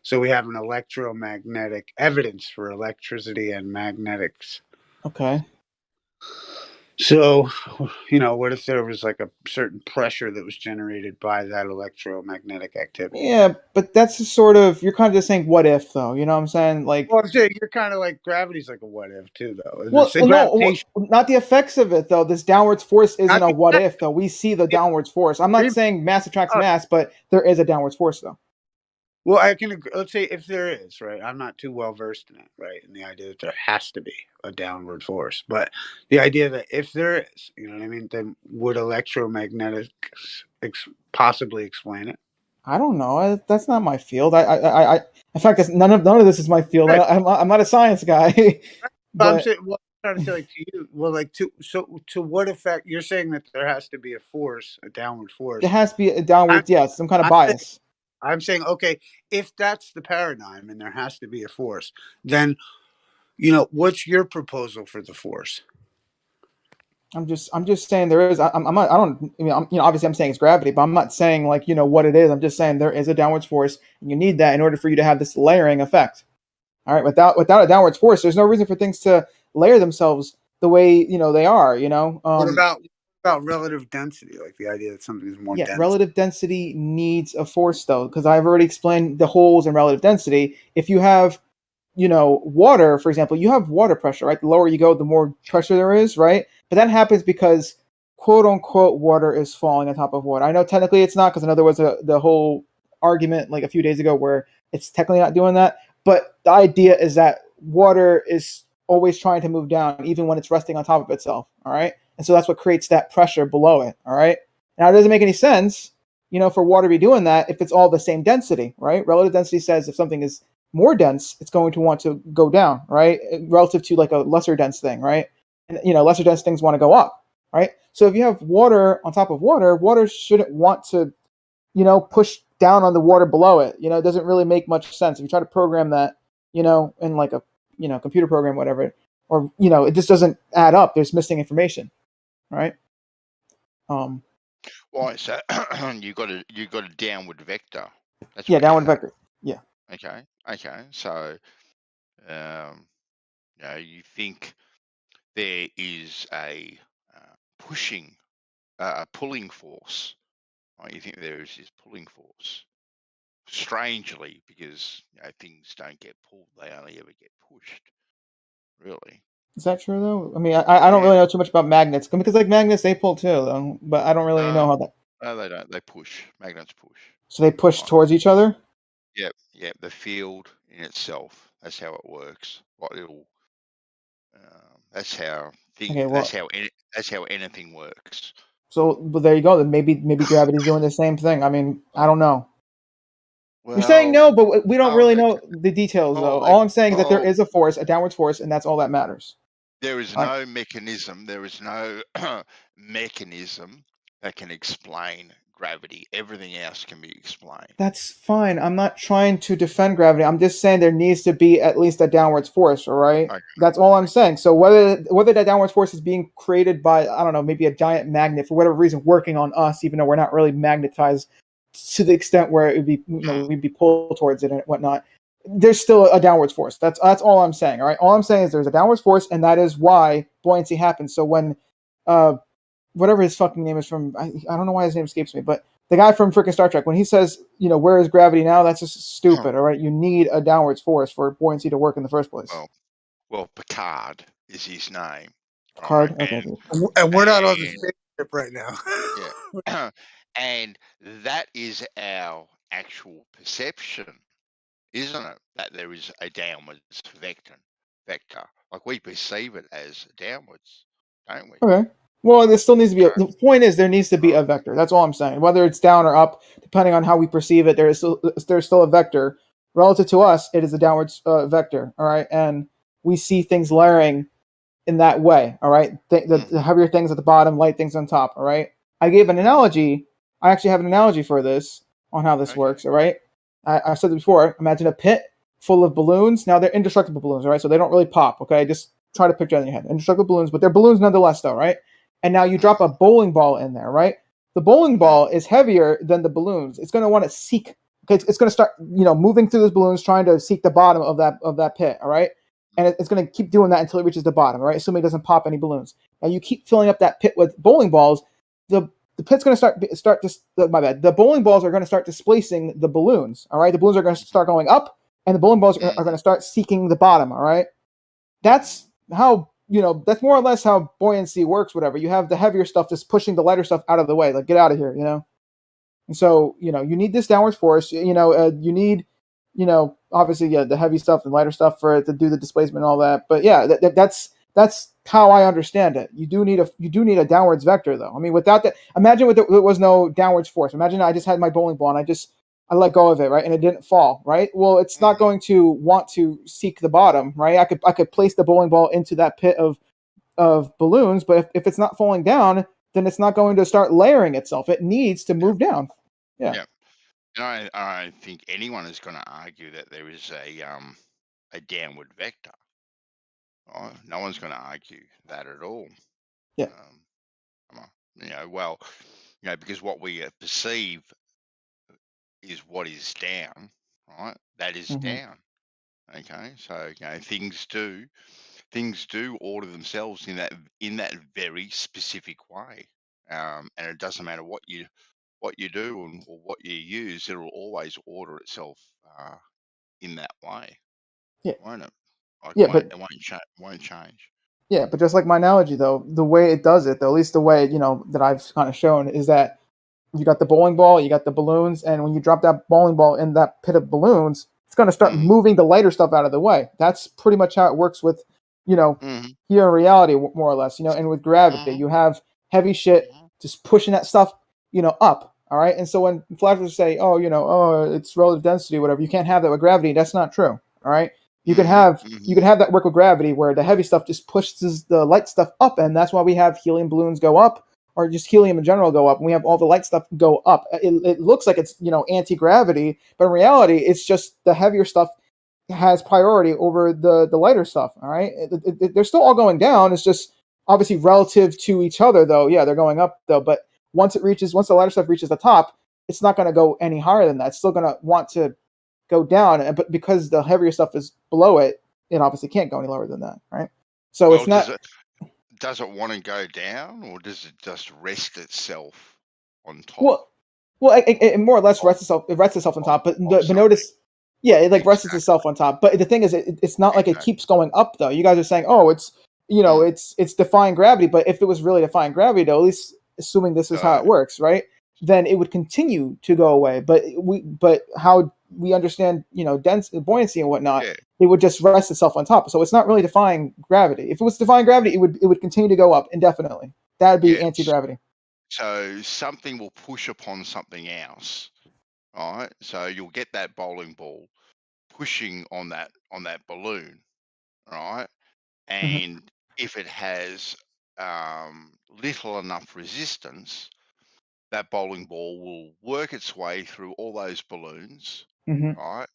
So we have an electromagnetic evidence for electricity and magnetics. Okay. So, what if there was like a certain pressure that was generated by that electromagnetic activity? Yeah, but that's just sort of, you're kind of just saying what if, though. You know what I'm saying? Like, well, I'm saying you're kind of like gravity's like a what if too, though. No, not the effects of it, though. This downwards force isn't a what if, though. We see the downwards force. I'm not saying mass attracts mass, but there is a downwards force, though. Well, I can agree. Let's say if there is, right? I'm not too well versed in it, right? And the idea that there has to be a downward force, but the idea that if there is, you know what I mean, then would electromagnetics possibly explain it? I don't know. That's not my field. In fact, none of this is my field. Right. I'm not a science guy. But I'm saying, I'm trying to say, like, to you, like, to what effect? You're saying that there has to be a force, a downward force. There has to be a downward, yes, some kind of bias. I'm saying, okay, if that's the paradigm and there has to be a force, then, what's your proposal for the force? I'm just saying there is. Obviously I'm saying it's gravity, but I'm not saying like, what it is. I'm just saying there is a downwards force, and you need that in order for you to have this layering effect. All right, without a downwards force, there's no reason for things to layer themselves the way they are. What about relative density? Like the idea that something is more dense. Relative density needs a force, though, because I've already explained the holes in relative density. If you have, water, for example, you have water pressure, right? The lower you go, the more pressure there is, right? But that happens because, quote unquote, water is falling on top of water. I know technically it's not, because I know there was the whole argument like a few days ago where it's technically not doing that. But the idea is that water is always trying to move down, even when it's resting on top of itself. All right. And so that's what creates that pressure below it. All right. Now, it doesn't make any sense, for water to be doing that if it's all the same density, right? Relative density says if something is more dense, it's going to want to go down, right? Relative to like a lesser dense thing, right? And lesser dense things want to go up, right? So if you have water on top of water, water shouldn't want to, push down on the water below it. It doesn't really make much sense. If you try to program that, in like a, computer program, whatever, or, it just doesn't add up. There's missing information, right? Why? So you got a downward vector. That's yeah, what downward vector. Yeah. Okay. So, you think there is a pulling force. Right? You think there is this pulling force. Strangely, because things don't get pulled; they only ever get pushed. Really. Is that true though? I mean, I don't really know too much about magnets because like magnets they pull too, though, but I don't really know how that. No, they don't. They push. Magnets push. So they push towards each other. Yep. The field in itself. That's how it works. What it'll. That's how things. Okay, well, that's how anything works. So, but there you go. Then maybe gravity's doing the same thing. I mean, I don't know. Well, You're saying no, but we don't really know the details, though. All I'm saying is that there is a force, a downwards force, and that's all that matters. There is no mechanism. There is no mechanism that can explain gravity. Everything else can be explained. That's fine. I'm not trying to defend gravity. I'm just saying there needs to be at least a downwards force, all right? Okay. That's all I'm saying. So whether that downwards force is being created by, I don't know, maybe a giant magnet for whatever reason working on us, even though we're not really magnetized to the extent where it would be, we'd be pulled towards it and whatnot. There's still a downwards force. That's all I'm saying. All right. All I'm saying is there's a downwards force, and that is why buoyancy happens. So when, whatever his fucking name is from, I don't know why his name escapes me, but the guy from freaking Star Trek, when he says, where is gravity now? That's just stupid. All right. You need a downwards force for buoyancy to work in the first place. Well, Picard is his name. Picard. Right? Okay. And we're not on the spaceship right now. Yeah. And that is our actual perception, isn't it? That there is a downwards vector. Like we perceive it as downwards, don't we? Okay. Well, there still needs to be the point is there needs to be a vector. That's all I'm saying. Whether it's down or up, depending on how we perceive it, there's still a vector. Relative to us, it is a downwards vector. All right. And we see things layering in that way. All right. The heavier things at the bottom, light things on top. All right. I gave an analogy. I actually have an analogy for this on how this works. All right. I said it before. Imagine a pit full of balloons. Now they're indestructible balloons. All right. So they don't really pop. Okay. Just try to picture that in your head. Indestructible balloons, but they're balloons nonetheless, though. Right. And now you drop a bowling ball in there. Right. The bowling ball is heavier than the balloons. It's going to want to seek. Okay. It's going to start, moving through those balloons, trying to seek the bottom of that pit. All right. And it's going to keep doing that until it reaches the bottom, right? Assuming it doesn't pop any balloons. Now you keep filling up that pit with bowling balls. The pit's going to the bowling balls are going to start displacing the balloons, all right? The balloons are going to start going up, and the bowling balls are going to start seeking the bottom, all right? That's how, that's more or less how buoyancy works, whatever. You have the heavier stuff just pushing the lighter stuff out of the way, like get out of here, And so, you need this downward force, you need, obviously, the heavy stuff and lighter stuff for it to do the displacement and all that. But yeah, that's how I understand it. You do need a downwards vector, though. I mean, without that, imagine there was no downwards force. Imagine I just had my bowling ball and I let go of it, right, and it didn't fall, right? Well, it's not going to want to seek the bottom, right? I could place the bowling ball into that pit of balloons, but if it's not falling down, then it's not going to start layering itself. It needs to move down. Yeah. And I don't think anyone is going to argue that there is a downward vector. Oh, no one's going to argue that at all. Yeah. Because what we perceive is what is down, right? That is down. Okay, so things do order themselves in that very specific way, and it doesn't matter what you do or what you use, it'll always order itself in that way. Yeah. Won't it? But it won't change. Yeah, but just like my analogy, though, the way it does it, though, at least the way, that I've kind of shown, is that you got the bowling ball, you got the balloons, and when you drop that bowling ball in that pit of balloons, it's going to start moving the lighter stuff out of the way. That's pretty much how it works with, here in reality, more or less, and with gravity, you have heavy shit just pushing that stuff, up, all All right. And so when philosophers say, oh, it's relative density, whatever, you can't have that with gravity. That's not true. All right. You can have that work with gravity where the heavy stuff just pushes the light stuff up, and that's why we have helium balloons go up, or just helium in general go up, and we have all the light stuff go up. It looks like it's anti-gravity, but in reality, it's just the heavier stuff has priority over the lighter stuff. All right. They're still all going down. It's just obviously relative to each other, though. Yeah, they're going up though, but once the lighter stuff reaches the top, it's not going to go any higher than that. It's still going to want to go down, but because the heavier stuff is below it, it obviously can't go any lower than that, right? So Well, it's not. does it want to go down, or does it just rest itself on top? Well, it more or less rests itself on top, but notice, yeah, it like rests itself on top. But the thing is, it's not like it keeps going up though. You guys are saying, oh, it's it's defying gravity, but if it was really defying gravity, though, at least assuming this is how it works, right? Then it would continue to go away. But how we understand, buoyancy and whatnot, it would just rest itself on top. So it's not really defying gravity. If it was defying gravity, it would continue to go up indefinitely. That would be anti-gravity. So something will push upon something else, right? So you'll get that bowling ball pushing on that balloon, right? And if it has little enough resistance, that bowling ball will work its way through all those balloons, right?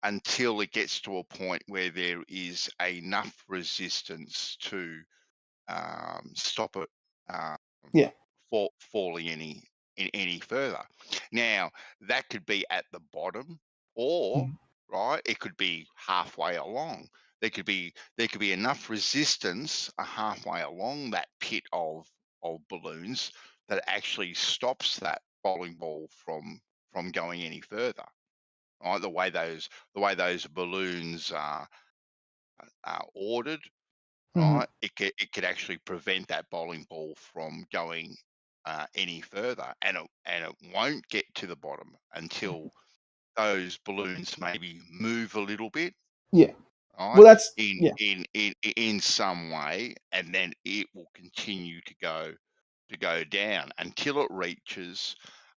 Until it gets to a point where there is enough resistance to stop it falling any further. Now that could be at the bottom, or right, it could be halfway along. There could be enough resistance halfway along that pit of balloons that actually stops that bowling ball from going any further. Right, the way those balloons are ordered, right? It could actually prevent that bowling ball from going any further, and it won't get to the bottom until those balloons maybe move a little bit. Yeah. Right? Well, that's in some way, and then it will continue to go down until it reaches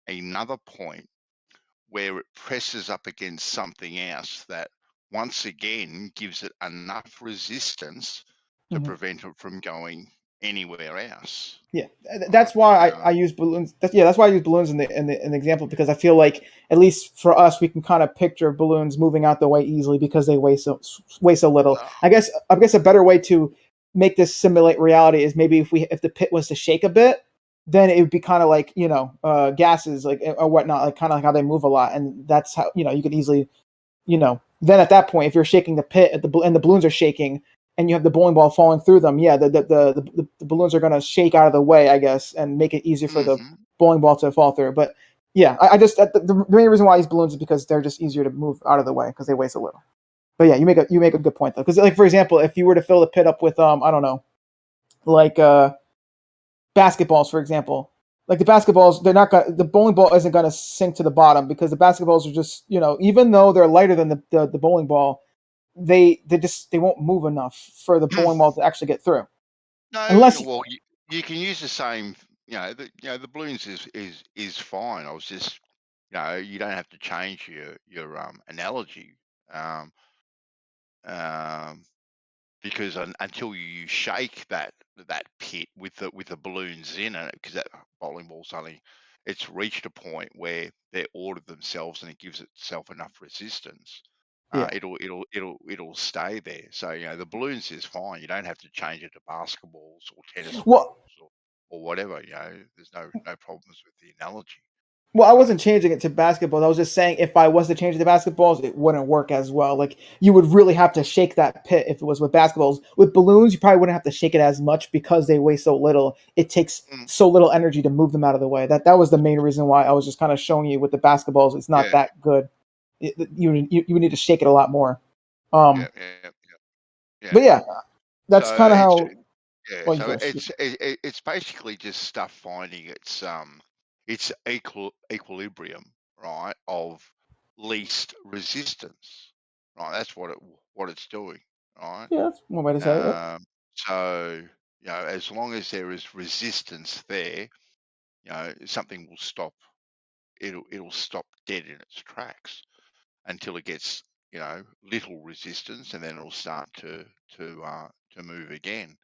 another point where it presses up against something else that once again gives it enough resistance to prevent it from going anywhere else. Yeah, that's why I use balloons. That's why I use balloons in the example, because I feel like at least for us, we can kind of picture balloons moving out the way easily because they weigh so little. I guess a better way to make this simulate reality is maybe if the pit was to shake a bit, then it would be kind of like gases like or whatnot, like kind of like how they move a lot, and that's how you could easily then at that point, if you're shaking the pit and the balloons are shaking, and you have the bowling ball falling through them, the balloons are going to shake out of the way, I guess, and make it easier for the bowling ball to fall through. But yeah, I just the main reason why I use balloons is because they're just easier to move out of the way because they weigh so little. But yeah, you make a good point though, because like for example, if you were to fill the pit up with I don't know, like basketballs, for example. Like the basketballs, the bowling ball isn't gonna sink to the bottom because the basketballs are just, even though they're lighter than the bowling ball, they won't move enough for the bowling ball to actually get through. No, unless you can use the same. The balloons is fine. I was just, you don't have to change your analogy, because until you shake that pit with the balloons in it, because that bowling ball's it's reached a point where they're ordered themselves and it gives itself enough resistance. It'll stay there. So the balloons is fine. You don't have to change it to basketballs or tennis balls or whatever. There's no problems with the analogy. Well, I wasn't changing it to basketballs. I was just saying if I was to change it to basketballs, it wouldn't work as well. Like you would really have to shake that pit if it was with basketballs. With balloons, you probably wouldn't have to shake it as much because they weigh so little. It takes so little energy to move them out of the way. That was the main reason why I was just kind of showing you with the basketballs. It's not that good. You would need to shake it a lot more. Yeah. But yeah, that's kind of how. Yeah, so it's basically just stuff finding its equilibrium, right, of least resistance, right? That's what it's doing, right? Yeah, that's one way to say it. So as long as there is resistance there, something will stop it'll stop dead in its tracks until it gets, you know, little resistance, and then it'll start to move again,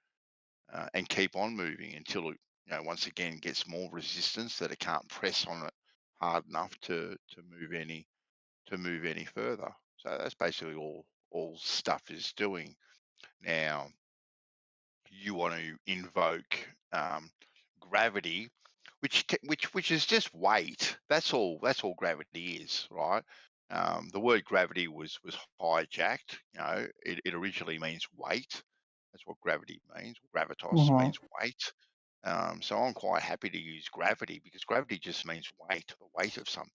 and keep on moving until it, you know, once again gets more resistance that it can't press on it hard enough to move any further. So that's basically all stuff is doing. Now, you want to invoke gravity, which is just weight. That's all gravity is, right? The word gravity was hijacked. You know, it originally means weight. That's what gravity means. Gravitas means weight. So I'm quite happy to use gravity, because gravity just means weight, the weight of something.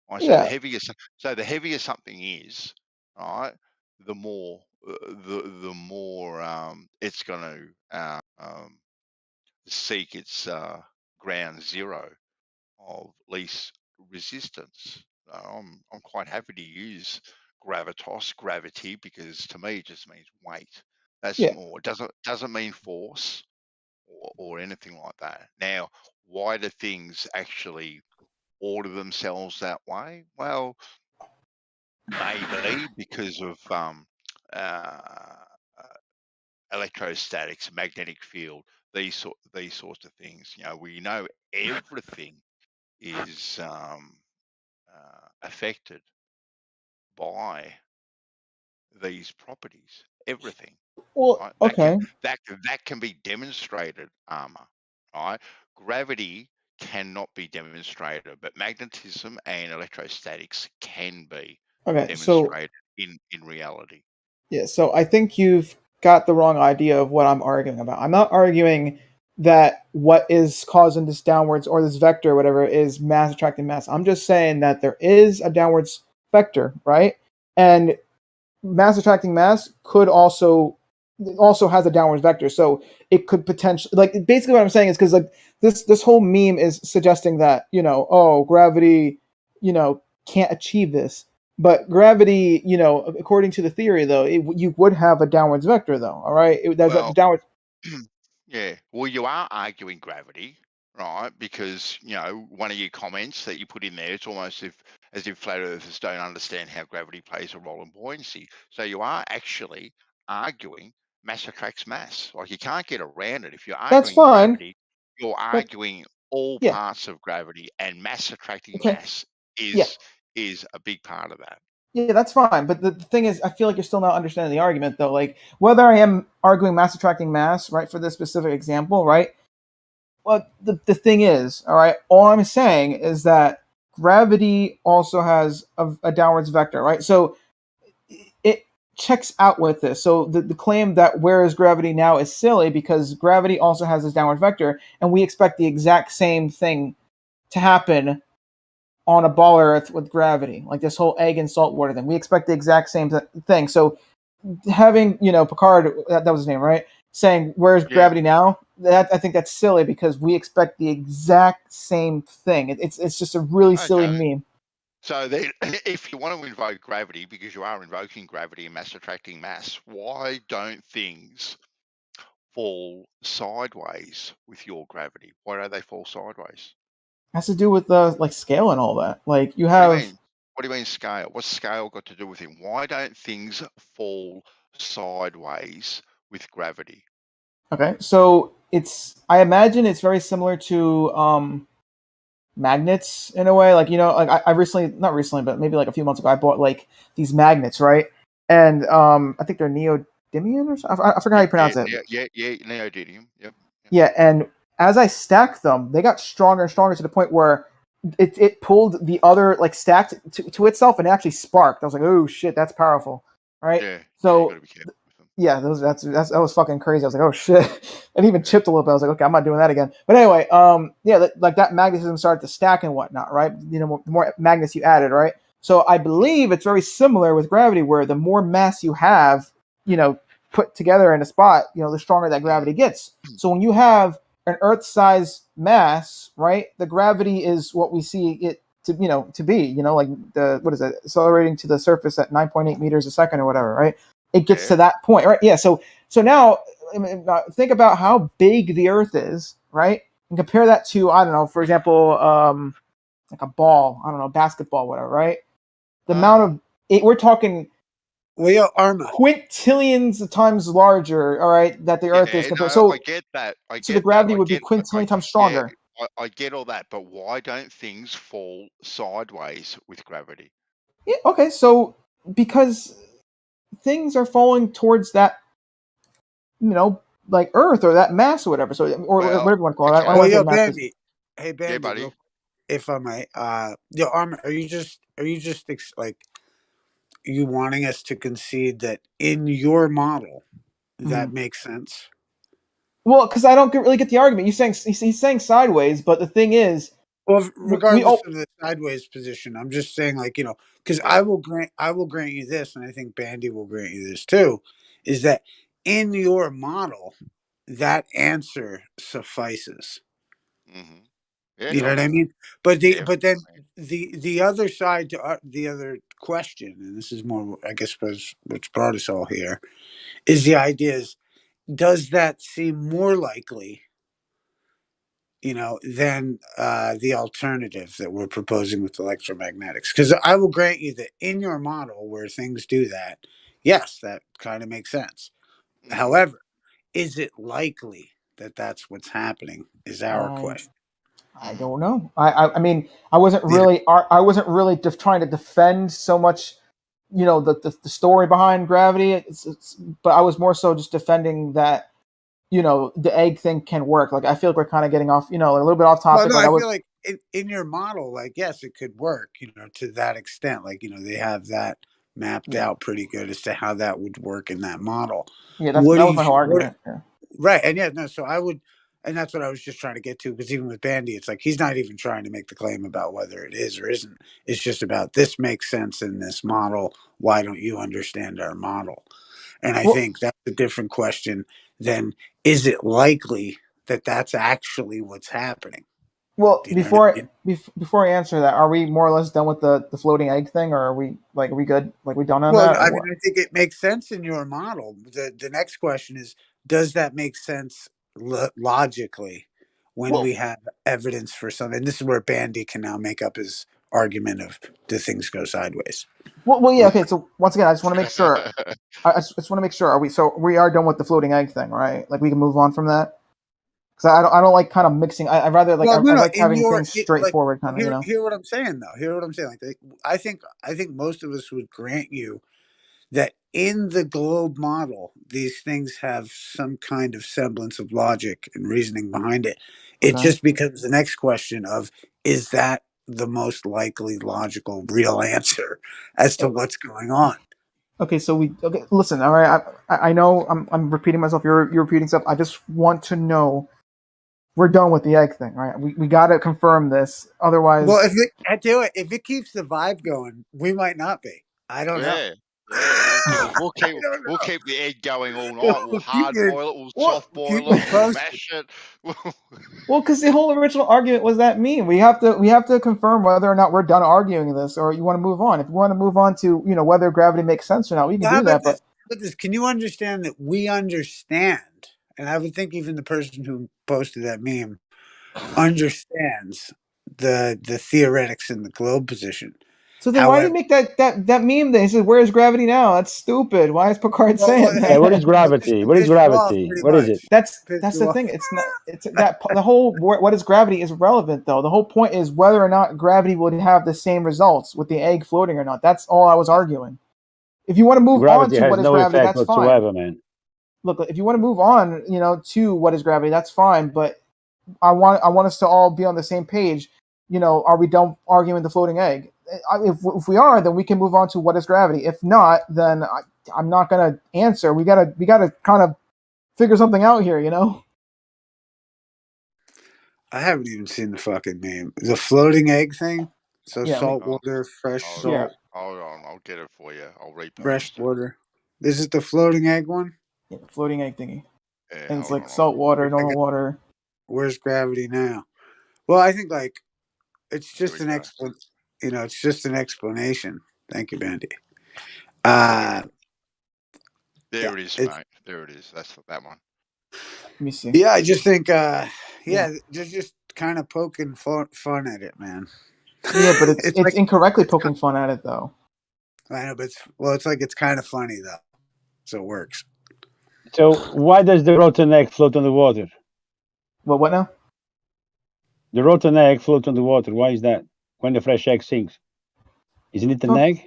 Right? So the heavier something is, right, the more the more it's going to seek its ground zero of least resistance. I'm quite happy to use gravity, because to me it just means weight. That's more. It doesn't mean force or anything like that. Now, why do things actually order themselves that way? Well, maybe because of electrostatics, magnetic field, these sorts of things. You know, we know everything is affected by these properties. Everything. Well, Right? okay. That can be demonstrated, armor. Right? Gravity cannot be demonstrated, but magnetism and electrostatics can be Okay, so demonstrated in reality. yeah, so I think you've got the wrong idea of what I'm arguing about. I'm not arguing that what is causing this downwards or this vector or whatever is mass attracting mass. I'm just saying that there is a downwards vector, right? And mass attracting mass could also has a downwards vector, so it could potentially, like, basically what I'm saying is, because like this whole meme is suggesting that, you know, oh, gravity, you know, can't achieve this, but gravity, you know, according to the theory though, you would have a downwards vector though. All right, there's a Well, downwards. yeah. Well, you are arguing gravity, right? Because, you know, one of your comments that you put in there, it's almost as if flat earthers don't understand how gravity plays a role in buoyancy. So you are actually arguing mass attracts mass. Like, you can't get around it. If you're That's arguing fine. gravity, you're That, arguing all yeah. parts of gravity, and mass attracting Okay. mass Yeah. is a big part of that. Yeah, that's fine. But the thing is, I feel like you're still not understanding the argument, though. Like, whether I am arguing mass attracting mass, right, for this specific example, right? Well, the thing is, all right, all I'm saying is that gravity also has a downwards vector, right? So it checks out with this. So the claim that where is gravity now is silly, because gravity also has this downward vector, and we expect the exact same thing to happen on a ball earth with gravity, like this whole egg and salt water thing. We expect the exact same thing. So having, you know, Picard, that was his name, right? Saying, where's gravity now? That, I think that's silly, because we expect the exact same thing. It's just a really silly meme. So then, if you want to invoke gravity, because you are invoking gravity and mass attracting mass, why don't things fall sideways with your gravity? Why don't they fall sideways? It has to do with like scale and all that. Like, you What do have. you mean? What do you mean scale? What's scale got to do with it? Why don't things fall sideways with gravity? Okay, so I imagine it's very similar to magnets in a way. Like, you know, like I recently, not recently, but maybe like a few months ago, I bought like these magnets, right? And I think they're neodymium or something. I forgot how you pronounce it. Yeah, neodymium. Yep. Yeah, and as I stacked them, they got stronger and stronger to the point where it pulled the other, like, stacked to itself, and it actually sparked. I was like, oh shit, that's powerful, right? Yeah. So you gotta be careful with them. yeah, that was fucking crazy. I was like, oh shit, and even chipped a little bit. I was like, okay, I'm not doing that again. But anyway, yeah, like that magnetism started to stack and whatnot, right? You know, the more magnets you added, right? So I believe it's very similar with gravity, where the more mass you have, you know, put together in a spot, you know, the stronger that gravity gets. So when you have an Earth-size mass, right, the gravity is what we see it to, you know, to be, you know, like what is it, accelerating to the surface at 9.8 meters a second or whatever, right? It gets to that point, right? Yeah. So now think about how big the Earth is, right? And compare that to, I don't know, for example, like a ball, I don't know, basketball, whatever, right? The amount of it, we're talking Well, yo, Arma. quintillions of times larger, all right, that the Earth is compared. So I get that. so the gravity would be quintillion times stronger. I get all that, but why don't things fall sideways with gravity? Yeah, okay, so because things are falling towards that, like Earth or that mass or whatever. So or whatever you want to call it. Okay. I don't Well, want to yo, say mass. Bandy. Hey, Bandy, Yeah, buddy. if I may, yo, Arma, are you just like you wanting us to concede that in your model that makes sense? Well, because I don't really get the argument. He's saying sideways, but the thing is, Well, we regardless of the sideways position, I'm just saying, like, because Yeah. I will grant you this, and I think Bandy will grant you this too, is that in your model, that answer suffices. Mm-hmm. Yeah, You know what I mean? But then the other side to the other question, and this is more, I guess, what's brought us all here, is the idea is, does that seem more likely, than the alternative that we're proposing with electromagnetics? Because I will grant you that in your model where things do that, yes, that kind of makes sense. Mm-hmm. However, is it likely that that's what's happening? Is our question. I don't know. I mean, I wasn't really trying to defend so much, the story behind gravity. But I was more so just defending that, the egg thing can work. Like, I feel like we're kind of getting off, a little bit off topic. Well, no, like, I feel like in your model, like, yes, it could work, to that extent. Like, they have that mapped out pretty good as to how that would work in that model. Yeah, that was my whole argument. Right. And yeah, no, so I would, and that's what I was just trying to get to, because even with Bandy, it's like he's not even trying to make the claim about whether it is or isn't. It's just about, this makes sense in this model. Why don't you understand our model? And I think that's a different question than, is it likely that that's actually what's happening? Well, before I answer that, are we more or less done with the floating egg thing, or are we good? Like, we done on that? I mean, I think it makes sense in your model. The next question is, does that make sense logically when we have evidence for something? And this is where Bandy can now make up his argument of, do things go sideways? Well, yeah. Okay. So once again, I just want to make sure. I just want to make sure. We are done with the floating egg thing, right? Like, we can move on from that. Because I don't like kind of mixing. I rather like, I like having things straightforward, kind of. Hear what I'm saying, though. Hear what I'm saying. Like, I think most of us would grant you that in the globe model, these things have some kind of semblance of logic and reasoning behind it. It just becomes the next question of, is that the most likely logical real answer as to what's going on? Okay, so listen. All right, I know I'm repeating myself. You're repeating stuff. I just want to know, we're done with the egg thing, right? We got to confirm this. Otherwise, well, if it keeps the vibe going, we might not be. I don't know. Yeah, we'll keep the egg going all night. We'll hard boil it. We'll soft boil it. We'll mash it. Well, because the whole original argument was that meme. We have to confirm whether or not we're done arguing this, or you want to move on. If you want to move on to whether gravity makes sense or not, we can do that. But can you understand that we understand? And I would think even the person who posted that meme understands the theoretics in the globe position. So then, why do you make that meme then? He says, "Where's gravity now?" That's stupid. Why is Picard saying that? Hey, what is gravity? What is gravity? What is it? That's the thing. It's not. It's that the whole what is gravity is relevant though. The whole point is whether or not gravity would have the same results with the egg floating or not. That's all I was arguing. If you want to move on to what is gravity, that's fine. Man. Look, if you want to move on, to what is gravity, that's fine. But I want us to all be on the same page. Are we done arguing the floating egg? If we are, then we can move on to what is gravity. If not, then I'm not gonna answer. We gotta kind of figure something out here, I haven't even seen the fucking name. The floating egg thing. So salt water, fresh salt. Hold on, I'll get it for you. I'll repost fresh water. This is the floating egg one. Yeah, the floating egg thingy. Yeah, and it's like salt water, normal water. Where's gravity now? Well, I think it's just an explanation. It's just an explanation. Thank you, Bandy. There it is, mate. There it is. That's that one. Let me see. Yeah, I just think, just kind of poking fun at it, man. Yeah, but it's like incorrectly poking fun at it though. I know, but it's kind of funny though, so it works. So why does the rotten egg float on the water? Well, what now? The rotten egg floats on the water. Why is that? When the fresh egg sinks, isn't it an egg?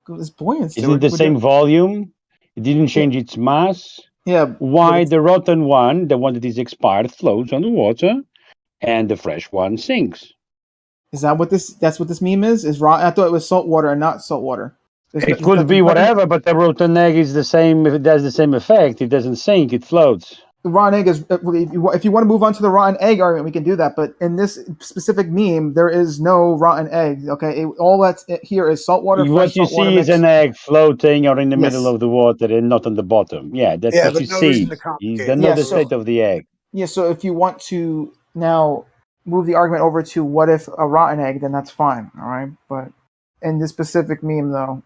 It's buoyancy. Isn't it the same volume? It didn't change its mass. Yeah. Why the rotten one, the one that is expired, floats on the water, and the fresh one sinks? Is that what this? That's what this meme is? Is raw? I thought it was salt water and not salt water. It could be whatever, but the rotten egg is the same. If it does the same effect, it doesn't sink; it floats. The rotten egg is. If you want to move on to the rotten egg argument, we can do that. But in this specific meme, there is no rotten egg. Okay, all that's here is salt water. What you see is an egg floating or in the middle of the water and not on the bottom. Yeah, that's what you see. You don't know the state of the egg. Yeah, so if you want to now move the argument over to what if a rotten egg, then that's fine. All right, but in this specific meme, though,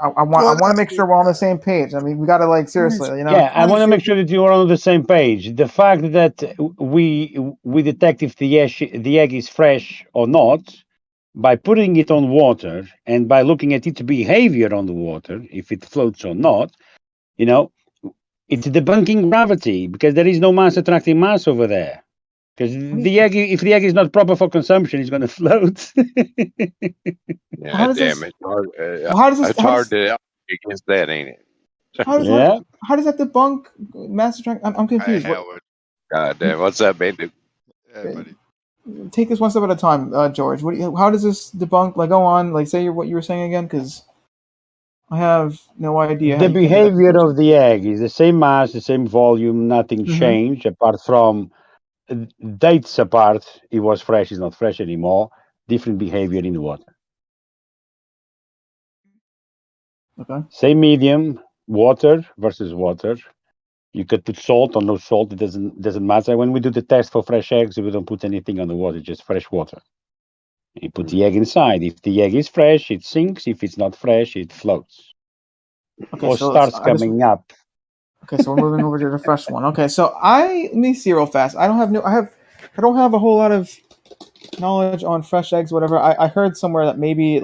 I want to make sure we're on the same page. I mean, we got to seriously, you know. Yeah, I want to make sure that you are on the same page. The fact that we detect if the egg is fresh or not by putting it on water and by looking at its behavior on the water, if it floats or not, you know, it's debunking gravity because there is no mass attracting mass over there. Because the egg, if the egg is not proper for consumption, it's going to float. Yeah, damn it. It's hard to argue against that, ain't it? How does that debunk mass attraction? I'm confused. God damn, what's that, man? Take this one step at a time, George. How does this debunk? Go on. Say what you were saying again, because I have no idea. The behavior of the egg is the same mass, the same volume, nothing changed apart from dates apart. It was fresh, it's not fresh anymore. Different behavior in the water. Okay. Same medium, water versus water. You could put salt or no salt. It doesn't matter. When we do the test for fresh eggs, we don't put anything on the water, just fresh water. You put the egg inside. If the egg is fresh, it sinks. If it's not fresh, it floats. Okay, or starts coming up. Okay, so we're moving over to the fresh one. Okay, so let me see real fast. I don't have a whole lot of knowledge on fresh eggs, whatever. I heard somewhere that maybe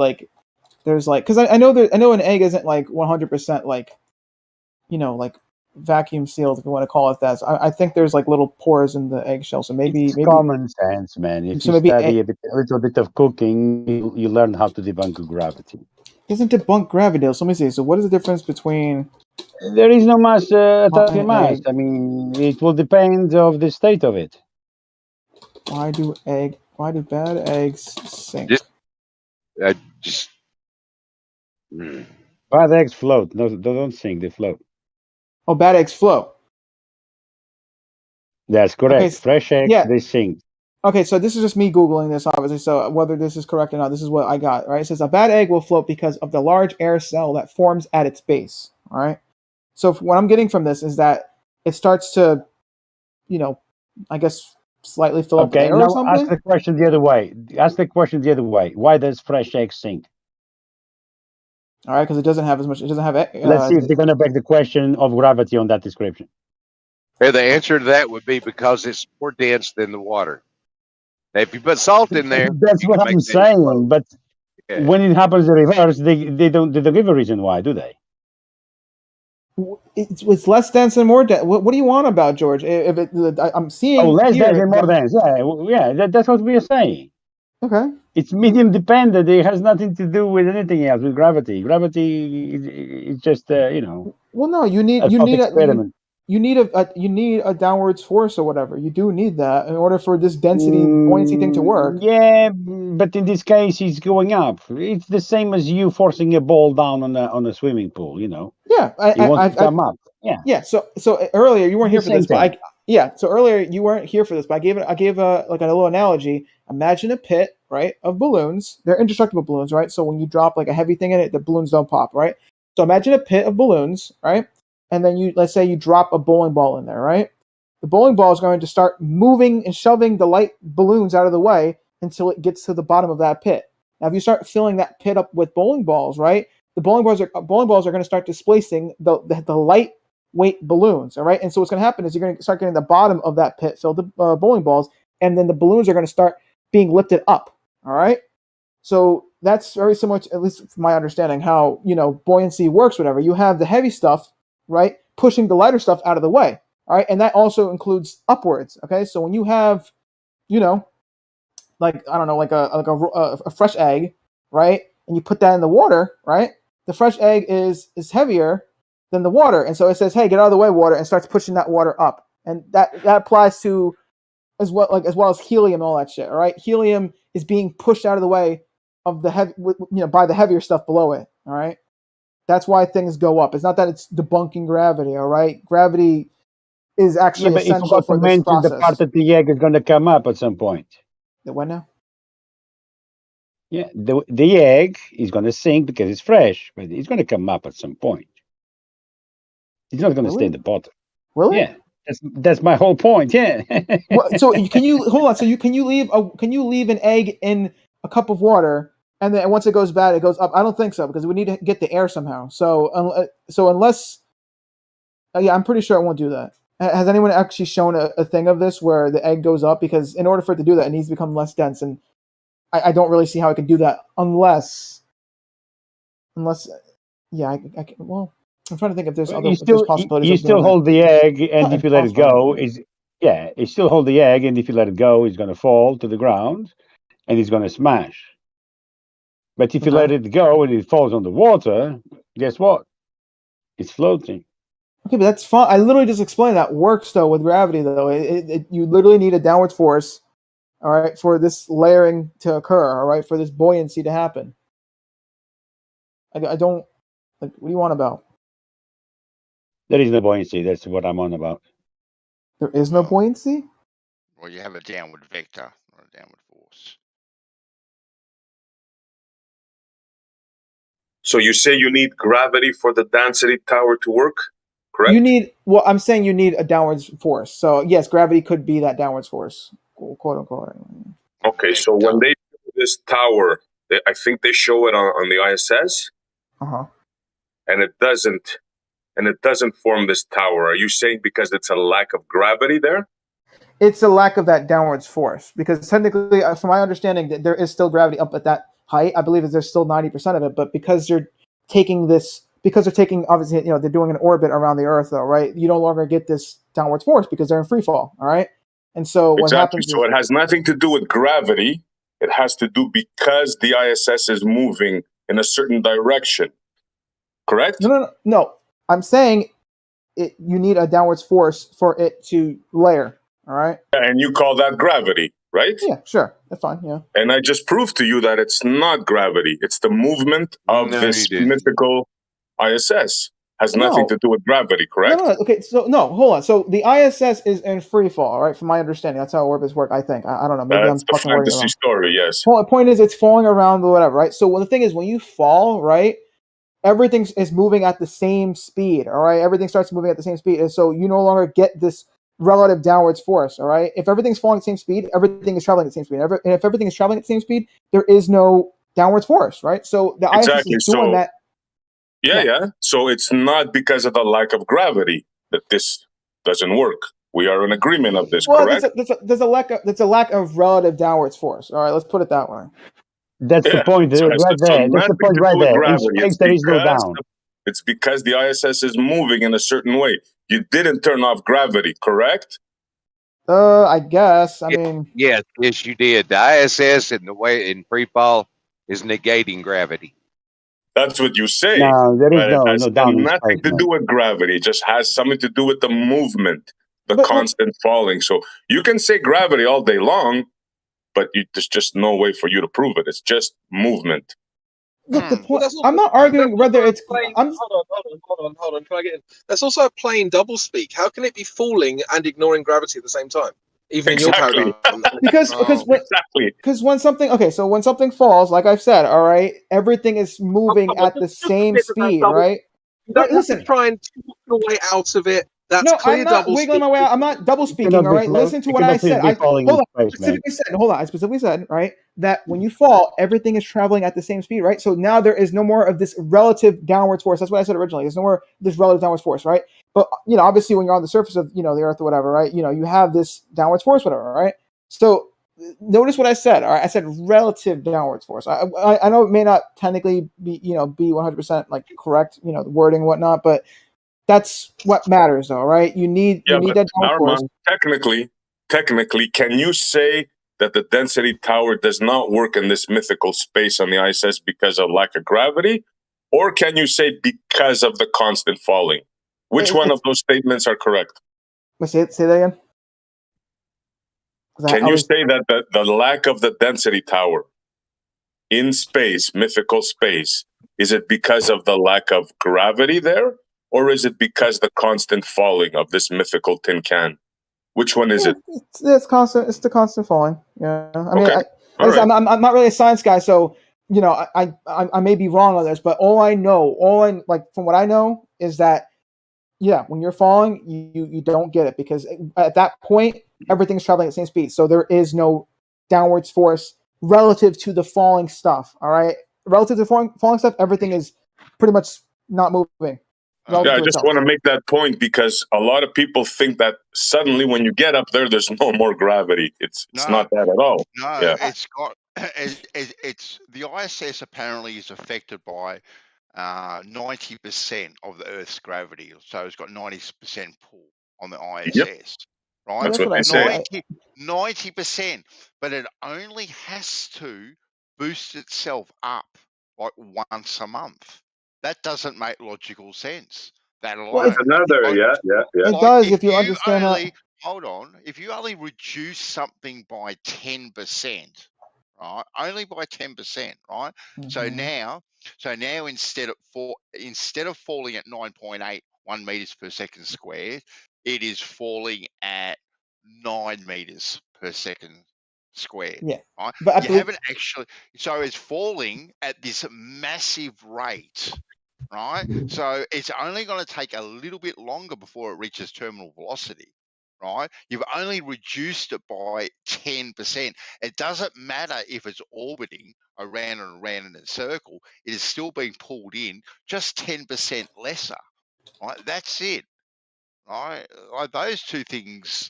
there's because I know an egg isn't 100% vacuum sealed, if you want to call it that. So I think there's little pores in the eggshell. So maybe common sense, man. If you study a little bit of cooking, you learn how to debunk gravity. Doesn't debunk gravity. So let me see. So what is the difference between? There is no mass attacking mass. I mean, it will depend of the state of it. Why do bad eggs sink? Bad eggs float. No, they don't sink. They float. Oh, bad eggs float. That's correct. Okay, fresh eggs, they sink. Okay, so this is just me Googling this, obviously. So whether this is correct or not, this is what I got, right? It says a bad egg will float because of the large air cell that forms at its base, all right? So what I'm getting from this is that it starts to, I guess, slightly fill up with air or something? Ask the question the other way. Why does fresh eggs sink? All right, because it doesn't have as much. It doesn't have. Let's see if they're going to beg the question of gravity on that description. Yeah, the answer to that would be because it's more dense than the water. Now, if you put salt in there, that's what I'm saying. But when it happens the reverse, they don't give a reason why, do they? It's less dense and more dense. What do you want about, George? I'm seeing. Less dense and more dense. Yeah, that's what we are saying. Okay. It's medium dependent. It has nothing to do with anything else, with gravity. Gravity is just, Well, no, you need a downwards force or whatever. You do need that in order for this density buoyancy thing to work. Yeah, but in this case, it's going up. It's the same as you forcing a ball down on a swimming pool. Yeah, it wants to come up. Yeah. Yeah. So earlier you weren't here for this, but so earlier you weren't here for this, but I gave a little analogy. Imagine a pit, right, of balloons. They're indestructible balloons, right? So when you drop a heavy thing in it, the balloons don't pop, right? So imagine a pit of balloons, right? And then let's say you drop a bowling ball in there, right? The bowling ball is going to start moving and shoving the light balloons out of the way until it gets to the bottom of that pit. Now, if you start filling that pit up with bowling balls, right? The bowling balls are going to start displacing the lightweight balloons, all right? And so what's going to happen is you're going to start getting the bottom of that pit filled with bowling balls, and then the balloons are going to start being lifted up, all right? So that's very similar, to, at least from my understanding, how buoyancy works. Whatever, you have the heavy stuff, right, pushing the lighter stuff out of the way. All right, and that also includes upwards. Okay, so when you have, like I don't know, like a fresh egg, right, and you put that in the water, right, the fresh egg is heavier than the water, and so it says, hey, get out of the way, water, and starts pushing that water up, and that applies to as well as helium and all that shit. All right, helium is being pushed out of the way of the heavy, by the heavier stuff below it. All right, that's why things go up. It's not that it's debunking gravity. All right, gravity is actually but you essential forgot for to this mention the process. part that the egg is going to come up at some point. The what now? Yeah, the egg is going to sink because it's fresh, but it's going to come up at some point. It's not going to stay at the bottom. Really? Yeah, that's my whole point. Yeah. So can you hold on? So can you leave an egg in a cup of water, and then once it goes bad, it goes up? I don't think so, because we need to get the air somehow. So unless, I'm pretty sure it won't do that. Has anyone actually shown a thing of this where the egg goes up? Because in order for it to do that, it needs to become less dense, and I don't really see how it could do that unless I can, well, I'm trying to think if there's other possibilities. You still hold the egg, and if you let it go, you still hold the egg, and if you let it go, it's going to fall to the ground, and it's going to smash. But if you let it go and it falls on the water, guess what? It's floating. Okay, but that's fine. I literally just explained that works though with gravity though. You literally need a downward force, all right, for this layering to occur, all right, for this buoyancy to happen. I don't like. What do you want about? There is no buoyancy. That's what I'm on about. There is no buoyancy? Well, you have a downward vector or a downward force. So you say you need gravity for the density tower to work, correct? I'm saying you need a downward force. So yes, gravity could be that downward force, quote unquote. Okay, so when they do this tower, I think they show it on the ISS. And it doesn't form this tower. Are you saying because it's a lack of gravity there? It's a lack of that downwards force, because technically, from my understanding, that there is still gravity up at that height. I believe there's still 90% of it, but because they're taking obviously, they're doing an orbit around the Earth, though, right? You no longer get this downwards force because they're in free fall, all right? And so what happens? So it has nothing to do with gravity. It has to do because the ISS is moving in a certain direction. Correct? No. I'm saying you need a downwards force for it to layer. All right. And you call that gravity, right? Yeah, sure. That's fine. Yeah. And I just proved to you that it's not gravity. It's the movement of this mythical ISS. Has nothing to do with gravity, correct? No. Okay. So hold on. So the ISS is in free fall, right? From my understanding, that's how orbits work. I think. I don't know. Maybe that's the fantasy story. Yes. The point is, it's falling around or whatever, right? So the thing is, when you fall, right, everything is moving at the same speed. All right. Everything starts moving at the same speed, and so you no longer get this relative downwards force. All right. If everything's falling at the same speed, everything is traveling at the same speed. And if everything is traveling at the same speed, there is no downwards force, right? So the ISS is doing that. Yeah. So it's not because of the lack of gravity that this doesn't work. We are in agreement of this, correct? There's a lack of relative downwards force. All right. Let's put it that way. That's the point right there. That's the point right there. In space, there is no down. It's because the ISS is moving in a certain way. You didn't turn off gravity, correct? I guess. I mean, yes, you did. The ISS and the way in free fall is negating gravity. That's what you say. No, there is no down. Nothing to do with gravity. It just has something to do with the movement, the constant falling. So you can say gravity all day long, but there's just no way for you to prove it. It's just movement. Look, the point. I'm not arguing whether it's. Hold on. Can I get in? That's also a plain doublespeak. How can it be falling and ignoring gravity at the same time? Even in your paradigm. Because when something falls, like I've said, all right, everything is moving at the same speed, right? Listen, try and talk your way out of it. That's I'm not wiggling my way out. I'm not double speaking. All right, listen to what I said. I specifically said, right, that when you fall, everything is traveling at the same speed, right? So now there is no more of this relative downwards force. That's what I said originally. There's no more this relative downwards force, right? But obviously, when you're on the surface of the Earth or whatever, right, you have this downwards force, whatever, right? So notice what I said. All right, I said relative downwards force. I know it may not technically be 100% like correct, the wording and whatnot, but that's what matters, though, right? You need that downward force. Technically, can you say that the density tower does not work in this mythical space on the ISS because of lack of gravity, or can you say because of the constant falling? Which one of those statements are correct? Let's say that again. Can you say that the lack of the density tower in space, mythical space, is it because of the lack of gravity there, or is it because the constant falling of this mythical tin can? Which one is it? It's constant. It's the constant falling. Yeah, I mean, okay. I'm not really a science guy, so I may be wrong on this, but all I know, from what I know, is that when you're falling, you don't get it because at that point everything's traveling at the same speed, so there is no downwards force relative to the falling stuff. All right, relative to the falling stuff, everything is pretty much not moving. Yeah, I just want to make that point because a lot of people think that suddenly when you get up there, there's no more gravity. It's not that at all. No, yeah. It's got it's the ISS apparently is affected by 90% of the Earth's gravity, so it's got 90% pull on the ISS. Yep. Right? That's what they say. 90%, but it only has to boost itself up like once a month. That doesn't make logical sense. That alone. Well, another, yeah. It does if you understand only, hold on. If you only reduce something by 10%, right? Only by 10%, right? Mm-hmm. So now instead of falling at 9.81 meters per second squared, it is falling at 9 meters per second squared. Yeah. Right? But you haven't actually, so it's falling at this massive rate, right? So it's only going to take a little bit longer before it reaches terminal velocity, right? You've only reduced it by 10%. It doesn't matter if it's orbiting around and around in a circle, it is still being pulled in just 10% lesser, right? That's it, right? Like those two things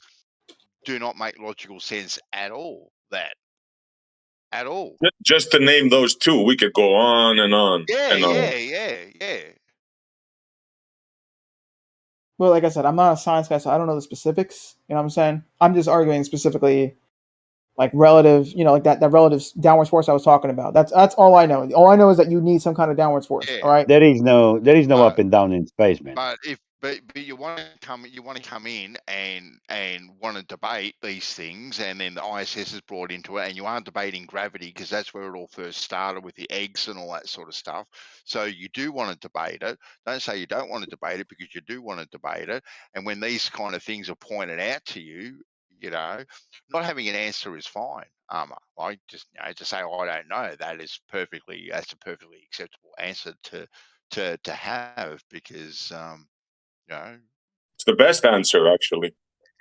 do not make logical sense at all. At all. Just to name those two, we could go on and on. Yeah. Well, like I said, I'm not a science guy, so I don't know the specifics. You know what I'm saying? I'm just arguing specifically, like relative, like that relative downwards force I was talking about. That's all I know. All I know is that you need some kind of downwards force. Yeah. All right. There is no up and down in space, man. But you want to come in and want to debate these things, and then the ISS is brought into it, and you aren't debating gravity because that's where it all first started with the eggs and all that sort of stuff. So you do want to debate it. Don't say you don't want to debate it because you do want to debate it. And when these kind of things are pointed out to you, not having an answer is fine. Like just say, oh, I don't know. That's a perfectly acceptable answer to have because it's the best answer actually.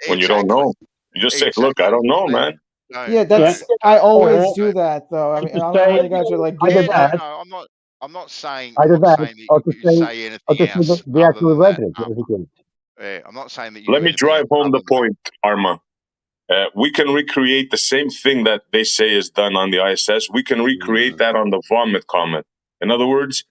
When you don't know, you just say, "Look, I don't know, man." I always do that though. I mean, I don't know how you guys are like. I'm not saying that you say anything else. The actual rhetoric. I'm not saying that you. Let me drive home the point, Arma. We can recreate the same thing that they say is done on the ISS. We can recreate that on the vomit comet. In other words,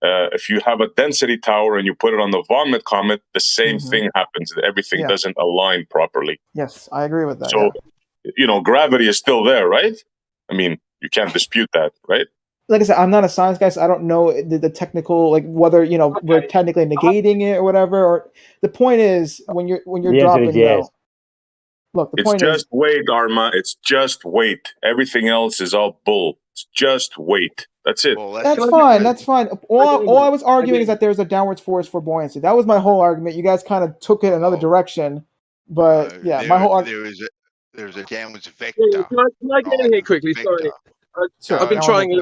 if you have a density tower and you put it on the vomit comet, the same thing happens. Everything doesn't align properly. Yes, I agree with that. So, gravity is still there, right? I mean, you can't dispute that, right? Like I said, I'm not a science guy, so I don't know the technical, like whether we're technically negating it or whatever. Or the point is, when you're dropping, though. Look, the point is, wait, Arma. It's just wait. Everything else is all bull. It's just wait. That's it. Well, that's fine. That's fine. All I was arguing is that there's a downwards force for buoyancy. That was my whole argument. You guys kind of took it another direction, but my whole argument. There's a downwards vector. Can I get in here quickly? Sorry. I've been trying.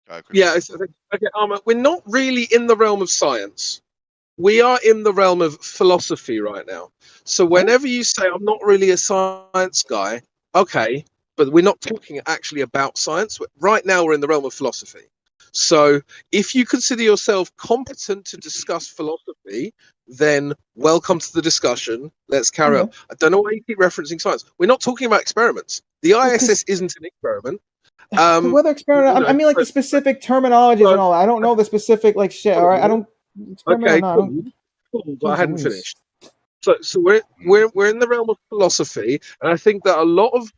Okay, Arma. We're not really in the realm of science. We are in the realm of philosophy right now. So whenever you say I'm not really a science guy, okay, but we're not talking actually about science. Right now we're in the realm of philosophy. So if you consider yourself competent to discuss philosophy, then welcome to the discussion. Let's carry on. I don't know why you keep referencing science. We're not talking about experiments. The ISS isn't an experiment. Whether experiment, I mean, like the specific terminologies and all that. I don't know the specific like shit. All right, I don't. Okay, cool. But I hadn't finished. So we're in the realm of philosophy, and I think that a lot of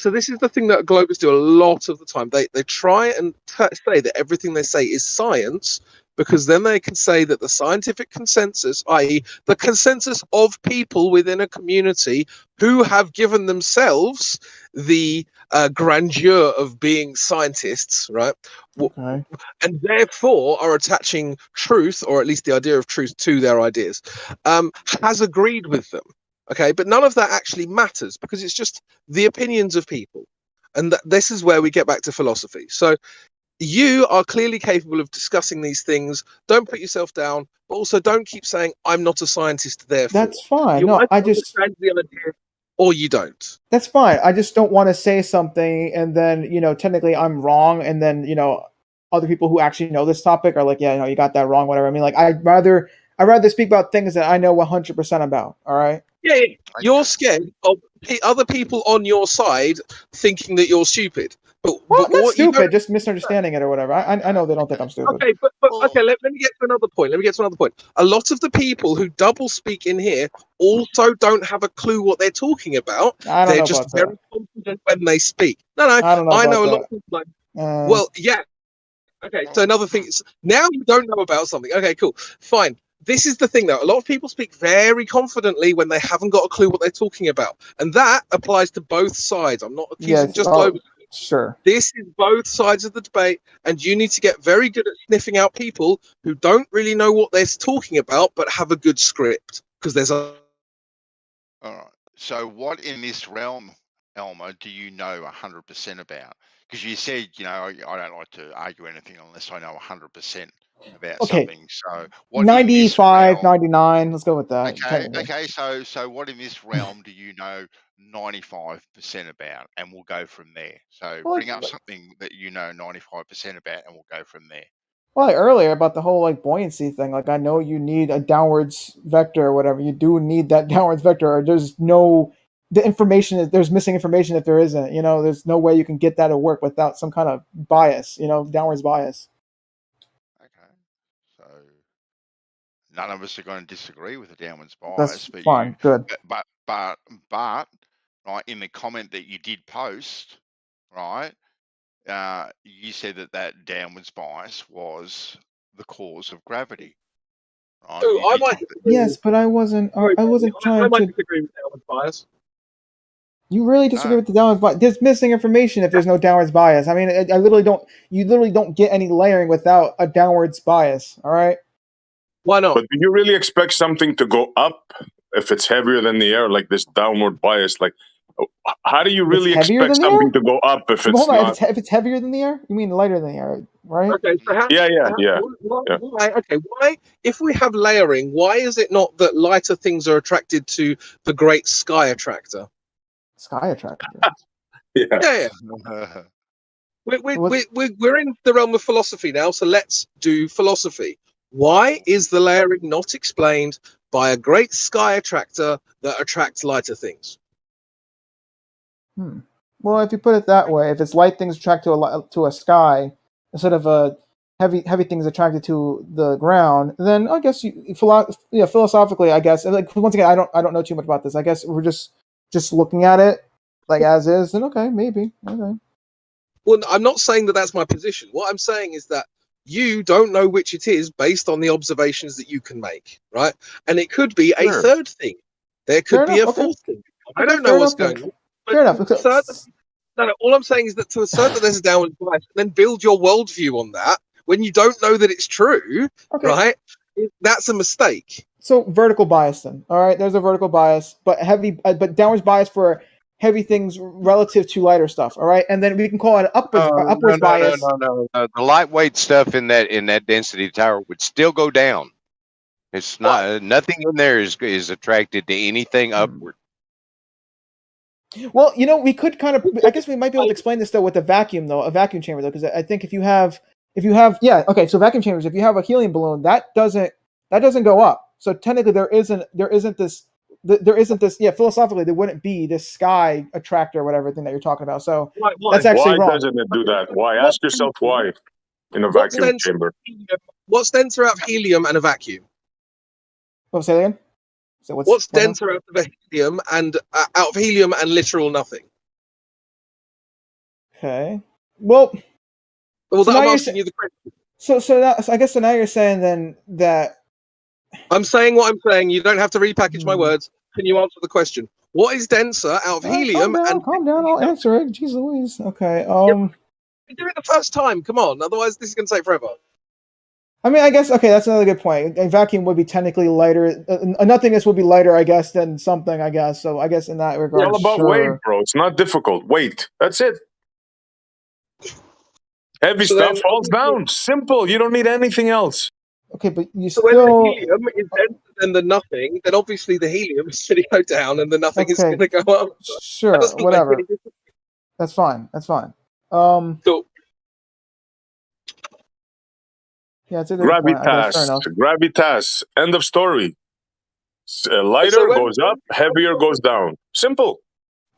this is the thing that Globers do a lot of the time. They try and say that everything they say is science, because then they can say that the scientific consensus, i.e. the consensus of people within a community who have given themselves the grandeur of being scientists, right? Okay. And therefore are attaching truth, or at least the idea of truth, to their ideas, has agreed with them. Okay, but none of that actually matters, because it's just the opinions of people. And this is where we get back to philosophy. So you are clearly capable of discussing these things. Don't put yourself down, but also don't keep saying, I'm not a scientist, therefore. That's fine. You No, I just... understand the idea, or you don't. That's fine. I just don't want to say something and then, technically I'm wrong. And then, other people who actually know this topic are like, yeah, you got that wrong, whatever. I mean, like, I'd rather speak about things that I know 100% about. All right. Yeah. You're scared of other people on your side thinking that you're stupid. But not stupid, just misunderstanding it or whatever. I know they don't think I'm stupid. Okay, but okay, let me get to another point. A lot of the people who double speak in here also don't have a clue what they're talking about. They're just very confident when they speak. No, I know a lot of people like, well, yeah. Okay, so another thing is, now you don't know about something. Okay, cool. Fine. This is the thing, though. A lot of people speak very confidently when they haven't got a clue what they're talking about. And that applies to both sides. I'm not accusing just Globers. Sure. This is both sides of the debate, and you need to get very good at sniffing out people who don't really know what they're talking about, but have a good script. Because there's a... All right. So what in this realm, Elmer, do you know 100% about? Because you said, I don't like to argue anything unless I know 100% about something. So what 95, 99, let's go with that. Okay. So what in this realm do you know 95% about? And we'll go from there. So bring up something that you know 95% about, and we'll go from there. Well, like earlier about the whole buoyancy thing, I know you need a downwards vector or whatever. You do need that downwards vector, or there's missing information if there isn't. There's no way you can get that to work without some kind of bias, downwards bias. None of us are going to disagree with the downwards bias. That's fine. Good. But right, in the comment that you did post, right, you said that downwards bias was the cause of gravity. Right? Yes, but I wasn't trying I might to disagree with downwards bias. You really disagree with the downwards bias? There's missing information if there's no downwards bias. I mean, you literally don't get any layering without a downwards bias. All right. Why not? But do you really expect something to go up if it's heavier than the air, like this downward bias? Like, how do you really expect something to go up if it's not? If it's heavier than the air, you mean lighter than the air, right? Okay, so yeah. Why, if we have layering, why is it not that lighter things are attracted to the great sky attractor? Sky attractor. Yeah. We're in the realm of philosophy now, so let's do philosophy. Why is the layering not explained by a great sky attractor that attracts lighter things? Well, if you put it that way, if it's light things attract to a sky instead of heavy things attracted to the ground, then I guess philosophically, I guess, once again, I don't know too much about this. I guess we're just looking at it as is, then okay, maybe. Okay. Well, I'm not saying that that's my position. What I'm saying is that you don't know which it is based on the observations that you can make, right? And it could be a third thing. There could be a fourth thing. I don't know what's going on. Fair enough. No, all I'm saying is that to assert that there's a downward bias, then build your worldview on that when you don't know that it's true, right? That's a mistake. So vertical bias then. All right, there's a vertical bias, but downwards bias for heavy things relative to lighter stuff. All right, and then we can call it upwards bias. No. The lightweight stuff in that density tower would still go down. It's not nothing in there is attracted to anything upward. Well, we could kind of. I guess we might be able to explain this though with a vacuum chamber though, because I think if you have so vacuum chambers, if you have a helium balloon, that doesn't go up. So technically, there isn't this. Yeah, philosophically, there wouldn't be this sky attractor or whatever thing that you're talking about. So that's actually Why wrong. doesn't it do that? Why? Ask yourself why in a vacuum chamber. What's denser out of helium and a vacuum? What, say that again? So what's denser out of helium and out of helium and literal nothing? Okay. Well, so I'm asking you the question. So I guess now you're saying then that I'm saying what I'm saying. You don't have to repackage my words. Can you answer the question? What is denser out of helium? Calm down. I'll answer it. Jeez Louise. Okay. You do it the first time. Come on. Otherwise, this is going to take forever. I mean, I guess, okay, that's another good point. A vacuum would be technically lighter. Nothingness would be lighter, I guess, than something, I guess. So I guess in that regard, It's all about weight, bro. It's not difficult. Weight. That's it. Heavy stuff falls down. Simple. You don't need anything else. Okay, but you so still... when the helium is denser than the nothing, then obviously the helium is going to go down and the nothing is going to go up. Sure, whatever. That's fine. That's fine. Cool. Yeah, it's a good point. Gravitas. End of story. Lighter goes up, heavier goes down. Simple.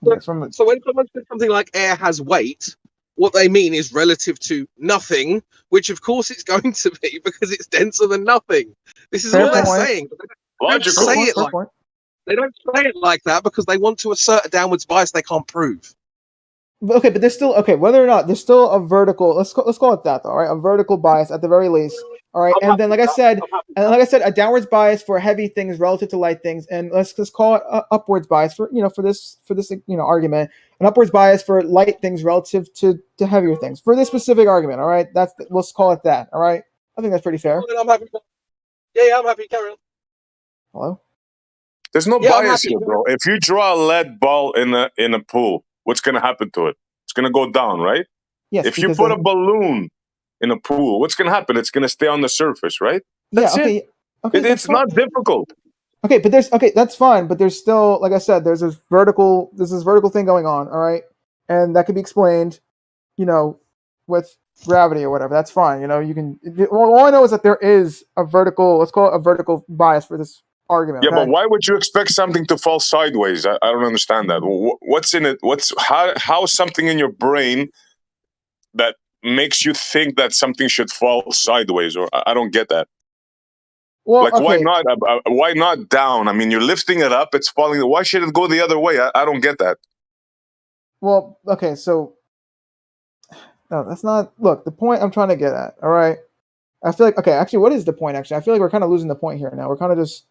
So when someone says something like air has weight, what they mean is relative to nothing, which of course it's going to be because it's denser than nothing. This is all they're saying. Logical. They don't say it like that because they want to assert a downwards bias they can't prove. Okay, but there's still whether or not there's still a vertical. Let's call it that though. All right, a vertical bias at the very least. All right, and then like I said, a downwards bias for heavy things relative to light things, and let's just call it upwards bias for this argument, an upwards bias for light things relative to heavier things for this specific argument. All right, let's call it that. All right, I think that's pretty fair. I'm happy. Yeah, I'm happy. Carry on. Hello. There's no bias here, bro. If you draw a lead ball in a pool, what's going to happen to it? It's going to go down, right? Yes. If you put a balloon in a pool, what's going to happen? It's going to stay on the surface, right? That's it. Okay, it's not difficult. Okay, but that's fine. But there's still, like I said, there's this vertical thing going on. All right, and that can be explained, with gravity or whatever. That's fine. You can. All I know is that there is a vertical. Let's call it a vertical bias for this argument. Yeah, okay? but why would you expect something to fall sideways? I don't understand that. What's in it? How something in your brain that makes you think that something should fall sideways? Or I don't get that. Well, why not? Why not down? I mean, you're lifting it up; it's falling. Why should it go the other way? I don't get that. Well, okay, so no, that's not. Look, the point I'm trying to get at. All right, I feel like actually, what is the point? Actually, I feel like we're kind of losing the point here now. We're kind of just.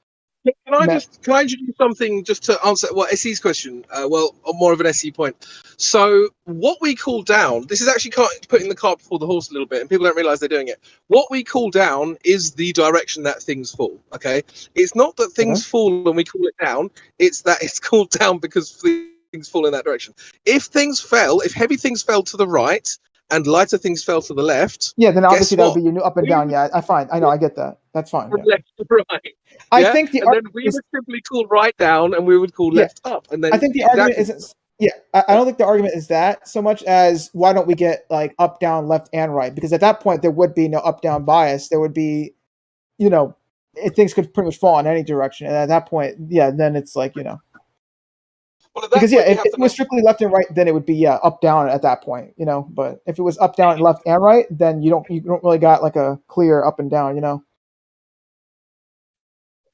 Can I introduce something just to answer SE's question? Well, more of an SE point. So what we call down, this is actually putting the cart before the horse a little bit, and people don't realize they're doing it. What we call down is the direction that things fall. Okay, it's not that things fall and we call it down. It's that it's called down because things fall in that direction. If heavy things fell to the right and lighter things fell to the left. Yeah, then obviously that would be your new up and down. Yeah, I know, I get that. That's fine. From left to right. I think then we would simply call right down and we would call left up. And then I think the argument isn't. Yeah, I don't think the argument is that so much as why don't we get like up, down, left, and right? Because at that point there would be no up, down bias. There would be, things could pretty much fall in any direction. And at that point, yeah, then it's like because if it was strictly left and right, then it would be up down at that point, But if it was up, down, and left and right, then you don't really got like a clear up and down,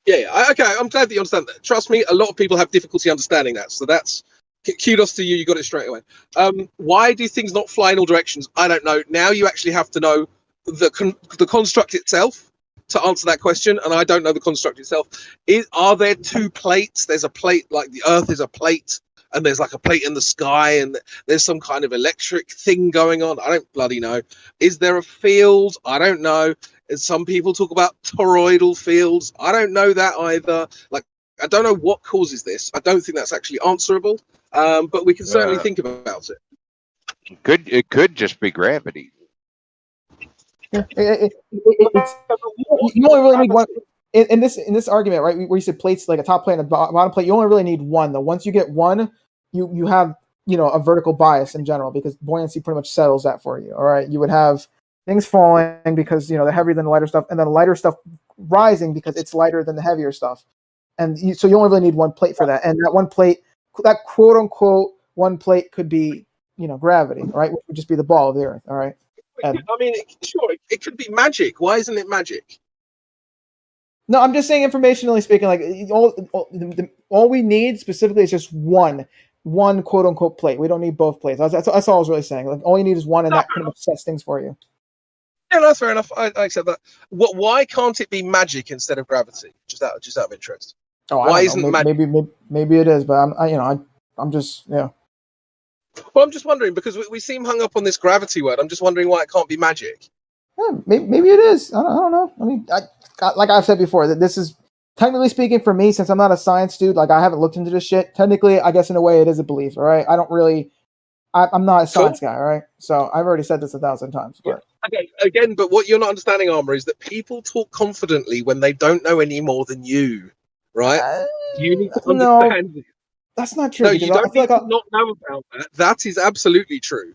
Yeah. Okay. I'm glad that you understand that. Trust me, a lot of people have difficulty understanding that. So that's kudos to you. You got it straight away. Why do things not fly in all directions? I don't know. Now you actually have to know the construct itself to answer that question, and I don't know the construct itself. Are there two plates? There's a plate, like the Earth is a plate, and there's like a plate in the sky, and there's some kind of electric thing going on. I don't bloody know. Is there a field? I don't know. And some people talk about toroidal fields. I don't know that either. Like, I don't know what causes this. I don't think that's actually answerable, but we can certainly think about it. It could just be gravity. You only really need one in this argument, right? Where you said plates, like a top plate and a bottom plate. You only really need one, though. Once you get one, you have a vertical bias in general because buoyancy pretty much settles that for you. All right, you would have things falling because they're heavier than the lighter stuff, and then the lighter stuff rising because it's lighter than the heavier stuff. And so you only really need one plate for that. And that one plate, that quote unquote one plate could be, gravity, right? Which would just be the ball of the Earth, all right? And, I mean, sure, it could be magic. Why isn't it magic? no, I'm just saying, informationally speaking, like all we need specifically is just one quote unquote plate. We don't need both plates. That's all I was really saying. Like all you need is one, and that pretty much sets things for you. Yeah, that's fair enough. I accept that. Why can't it be magic instead of gravity? Just out of interest. Oh, why isn't magic? Maybe it is, but I'm just Well, I'm just wondering because we seem hung up on this gravity word. I'm just wondering why it can't be magic. Yeah, maybe it is. I don't know. I mean, like I've said before, that this is technically speaking for me, since I'm not a science dude. Like I haven't looked into this shit. Technically, I guess in a way it is a belief. All right, I don't really. I'm not a science guy. All right, so I've already said this 1,000 times. But okay, again, but what you're not understanding, Armor, is that people talk confidently when they don't know any more than you. Right? You need to understand. No, that's not true. No, you don't need to not know about that. That is absolutely true.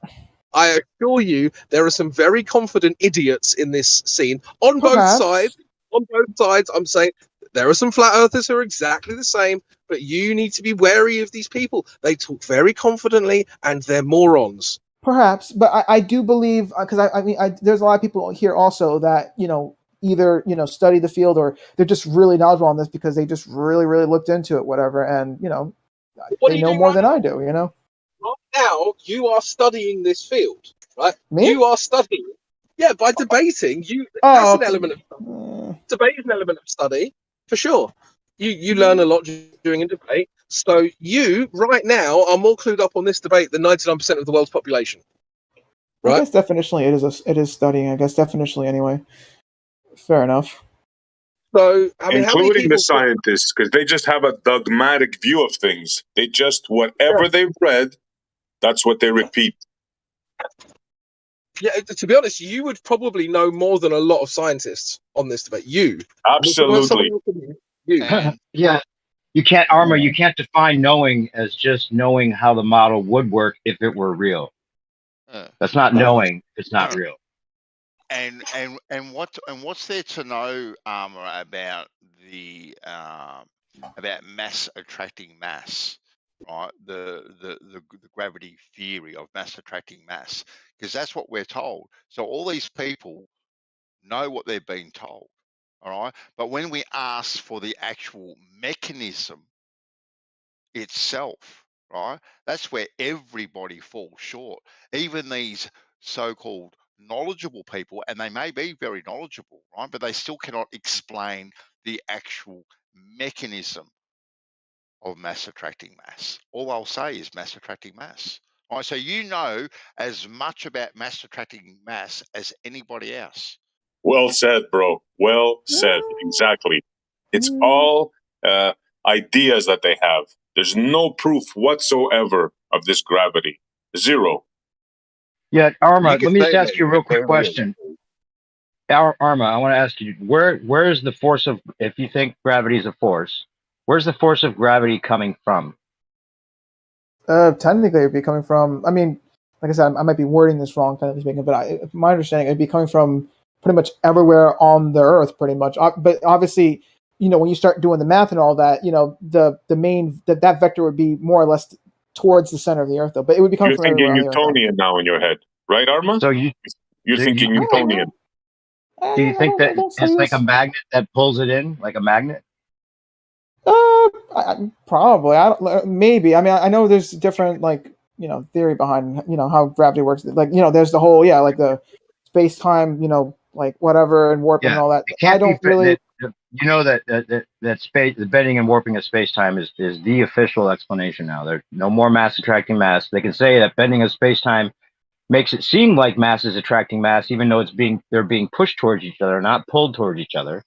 I assure you, there are some very confident idiots in this scene on both sides. On both sides, I'm saying there are some flat earthers who are exactly the same, but you need to be wary of these people. They talk very confidently, and they're morons. Perhaps, but I do believe, because I mean, there's a lot of people here also that either study the field or they're just really knowledgeable on this because they just really looked into it, whatever, and they know more than I do. Right now, you are studying this field, right? Me? You are studying. Yeah, by debating, that's an element of study. Debate is an element of study, for sure. You learn a lot during a debate. So you, right now, are more clued up on this debate than 99% of the world's population. Right? I guess definitionally it is studying. I guess definitionally anyway. Fair enough. So, I mean, including the scientists, because they just have a dogmatic view of things. They just, whatever they've read, that's what they repeat. Yeah, to be honest, you would probably know more than a lot of scientists on this debate. You. Absolutely. Yeah. You can't, Armor, you can't define knowing as just knowing how the model would work if it were real. That's not knowing, it's not real. And what's there to know, Armor, about the about mass attracting mass, right? The gravity theory of mass attracting mass, because that's what we're told. So all these people know what they're being told, all right? But when we ask for the actual mechanism itself, right, that's where everybody falls short. Even these so-called knowledgeable people, and they may be very knowledgeable, right, but they still cannot explain the actual mechanism of mass attracting mass. All I'll say is mass attracting mass. All right, so you know as much about mass attracting mass as anybody else. Well said, bro. Well said. Exactly. It's all ideas that they have. There's no proof whatsoever of this gravity. Zero. Yeah, Arma, let me just ask you a real quick question. Arma, I want to ask you, where is the force of, if you think gravity is a force, where's the force of gravity coming from? Technically, it'd be coming from, I mean, like I said, I might be wording this wrong, technically speaking, but my understanding, it'd be coming from pretty much everywhere on the Earth, pretty much. But obviously, when you start doing the math and all that, the main, that vector would be more or less towards the center of the Earth, though. But it would be coming from everywhere on the Earth. You're thinking Newtonian now in your head, right, Arma? So you're thinking Newtonian. Do you think that it's like a magnet that pulls it in, like a magnet? Probably. Maybe. I mean, I know there's different, theory behind, how gravity works. Like, there's the whole, like the space-time, like whatever, and warping and all that. I don't really. That space, the bending and warping of space-time is the official explanation now. There's no more mass attracting mass. They can say that bending of space-time makes it seem like mass is attracting mass, even though they're being pushed towards each other, not pulled towards each other,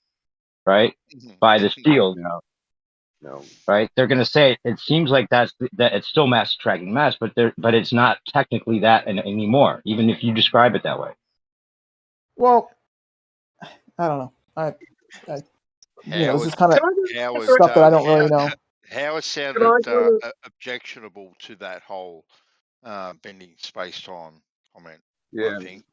right? By this field. No. Right? They're going to say it seems like that it's still mass attracting mass, but it's not technically that anymore, even if you describe it that way. Well, I don't know. This is kind of stuff that I don't really know. Howard sounded objectionable to that whole bending space-time comment. Yeah. I think.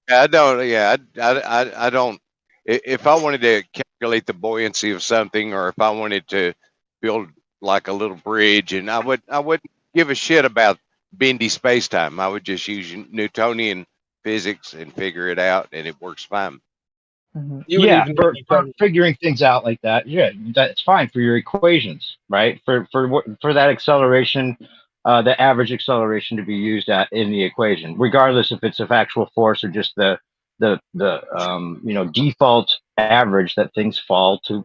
I don't. Yeah, I don't. If I wanted to calculate the buoyancy of something, or if I wanted to build like a little bridge, and I wouldn't give a shit about bendy space time. I would just use Newtonian physics and figure it out, and it works fine. You would Yeah, even for figuring things out like that, yeah, that's fine for your equations, right? For that acceleration, the average acceleration to be used in the equation, regardless if it's of actual force or just the default average that things fall to,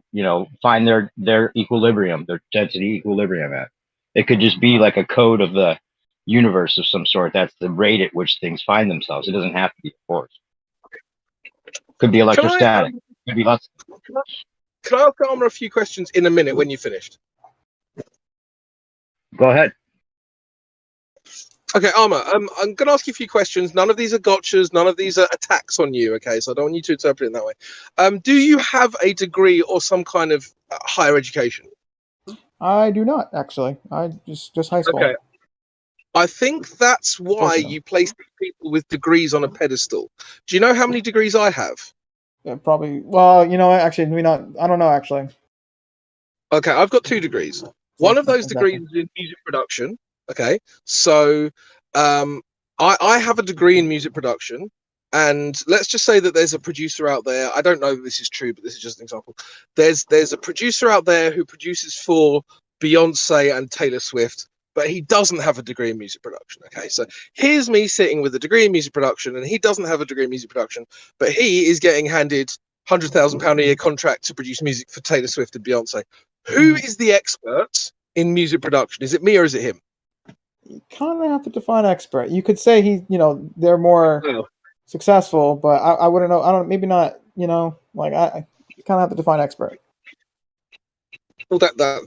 find their equilibrium, their density equilibrium at. It could just be like a code of the universe of some sort. That's the rate at which things find themselves. It doesn't have to be force. Could be electrostatic. Could be lots. Can I ask Armour a few questions in a minute when you finished? Go ahead. Okay, Armour, I'm going to ask you a few questions. None of these are gotchas. None of these are attacks on you, okay? So I don't want you to interpret it that way. Do you have a degree or some kind of higher education? I do not, actually. I just high school. Okay. I think that's why you place people with degrees on a pedestal. Do you know how many degrees I have? Yeah, probably. Well, actually, I don't know, actually. Okay, I've got 2 degrees. One of those degrees is in music production. Okay, so I have a degree in music production, and let's just say that there's a producer out there. I don't know if this is true, but this is just an example. There's a producer out there who produces for Beyonce and Taylor Swift, but he doesn't have a degree in music production. Okay, so here's me sitting with a degree in music production, and he doesn't have a degree in music production, but he is getting handed £100,000 a year contract to produce music for Taylor Swift and Beyonce. Who is the expert in music production? Is it me or is it him? You kind of have to define expert. You could say they're more successful, but I wouldn't know. I don't. Maybe not. I kind of have to define expert. Well,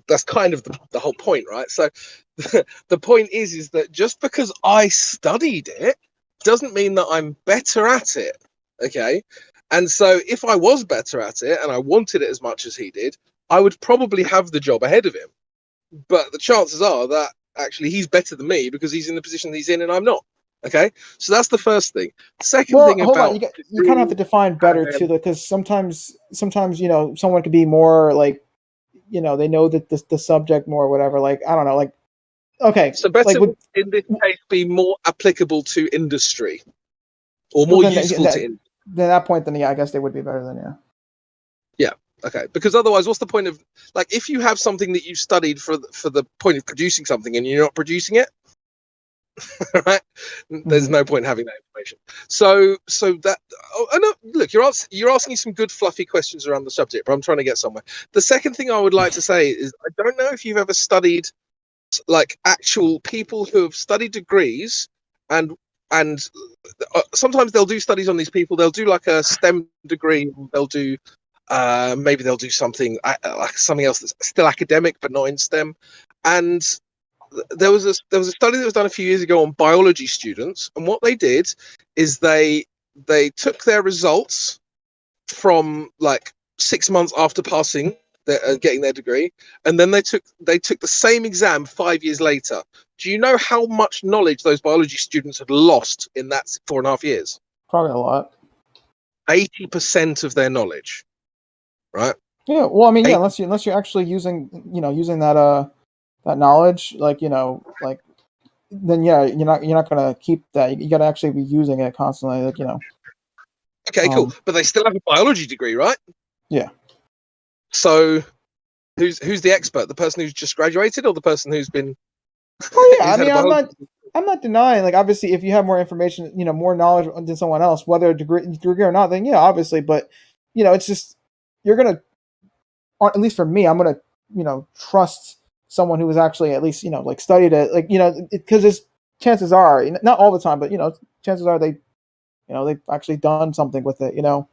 that's kind of the whole point, right? So the point is that just because I studied it doesn't mean that I'm better at it. Okay, and so if I was better at it and I wanted it as much as he did, I would probably have the job ahead of him. But the chances are that actually he's better than me because he's in the position he's in and I'm not. Okay, so that's the first thing. Second thing hold about on. You kind of have to define better too, because sometimes someone could be more like they know that the subject more or whatever. Like I don't know. Like okay, so better would in this case be more applicable to industry or more useful to industry. Then at that point, then yeah, I guess they would be better than you. Yeah. Okay. Because otherwise, what's the point of if you have something that you studied for the point of producing something and you're not producing it, right? There's no point in having that information. So that look, you're asking some good fluffy questions around the subject, but I'm trying to get somewhere. The second thing I would like to say is I don't know if you've ever studied actual people who have studied degrees and sometimes they'll do studies on these people. They'll do like a STEM degree. They'll do maybe they'll do something like something else that's still academic but not in STEM. And there was a study that was done a few years ago on biology students, and what they did is they took their results from 6 months after passing getting their degree, and then they took the same exam 5 years later. Do you know how much knowledge those biology students had lost in that 4.5 years? Probably a lot. 80% of their knowledge. Right. Yeah. Well, I mean, yeah. Unless you're actually using that knowledge, then yeah, you're not gonna keep that. You got to actually be using it constantly, Okay, cool. But they still have a biology degree, right? Yeah. So, who's the expert? The person who's just graduated, or the person who's been? Oh yeah. I mean, I'm not denying. Obviously, if you have more information, more knowledge than someone else, whether a degree or not, then yeah, obviously. But it's just. You're gonna, at least for me, I'm gonna, trust someone who has actually at least, studied it, because there's chances are, not all the time, but chances are they've actually done something with it, Well,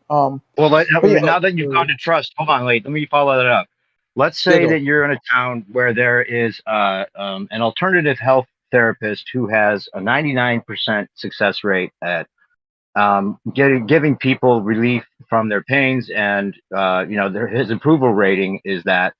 now that you've gone to trust, hold on, let me follow that up. Let's say that you're in a town where there is an alternative health therapist who has a 99% success rate at giving people relief from their pains, and his approval rating is that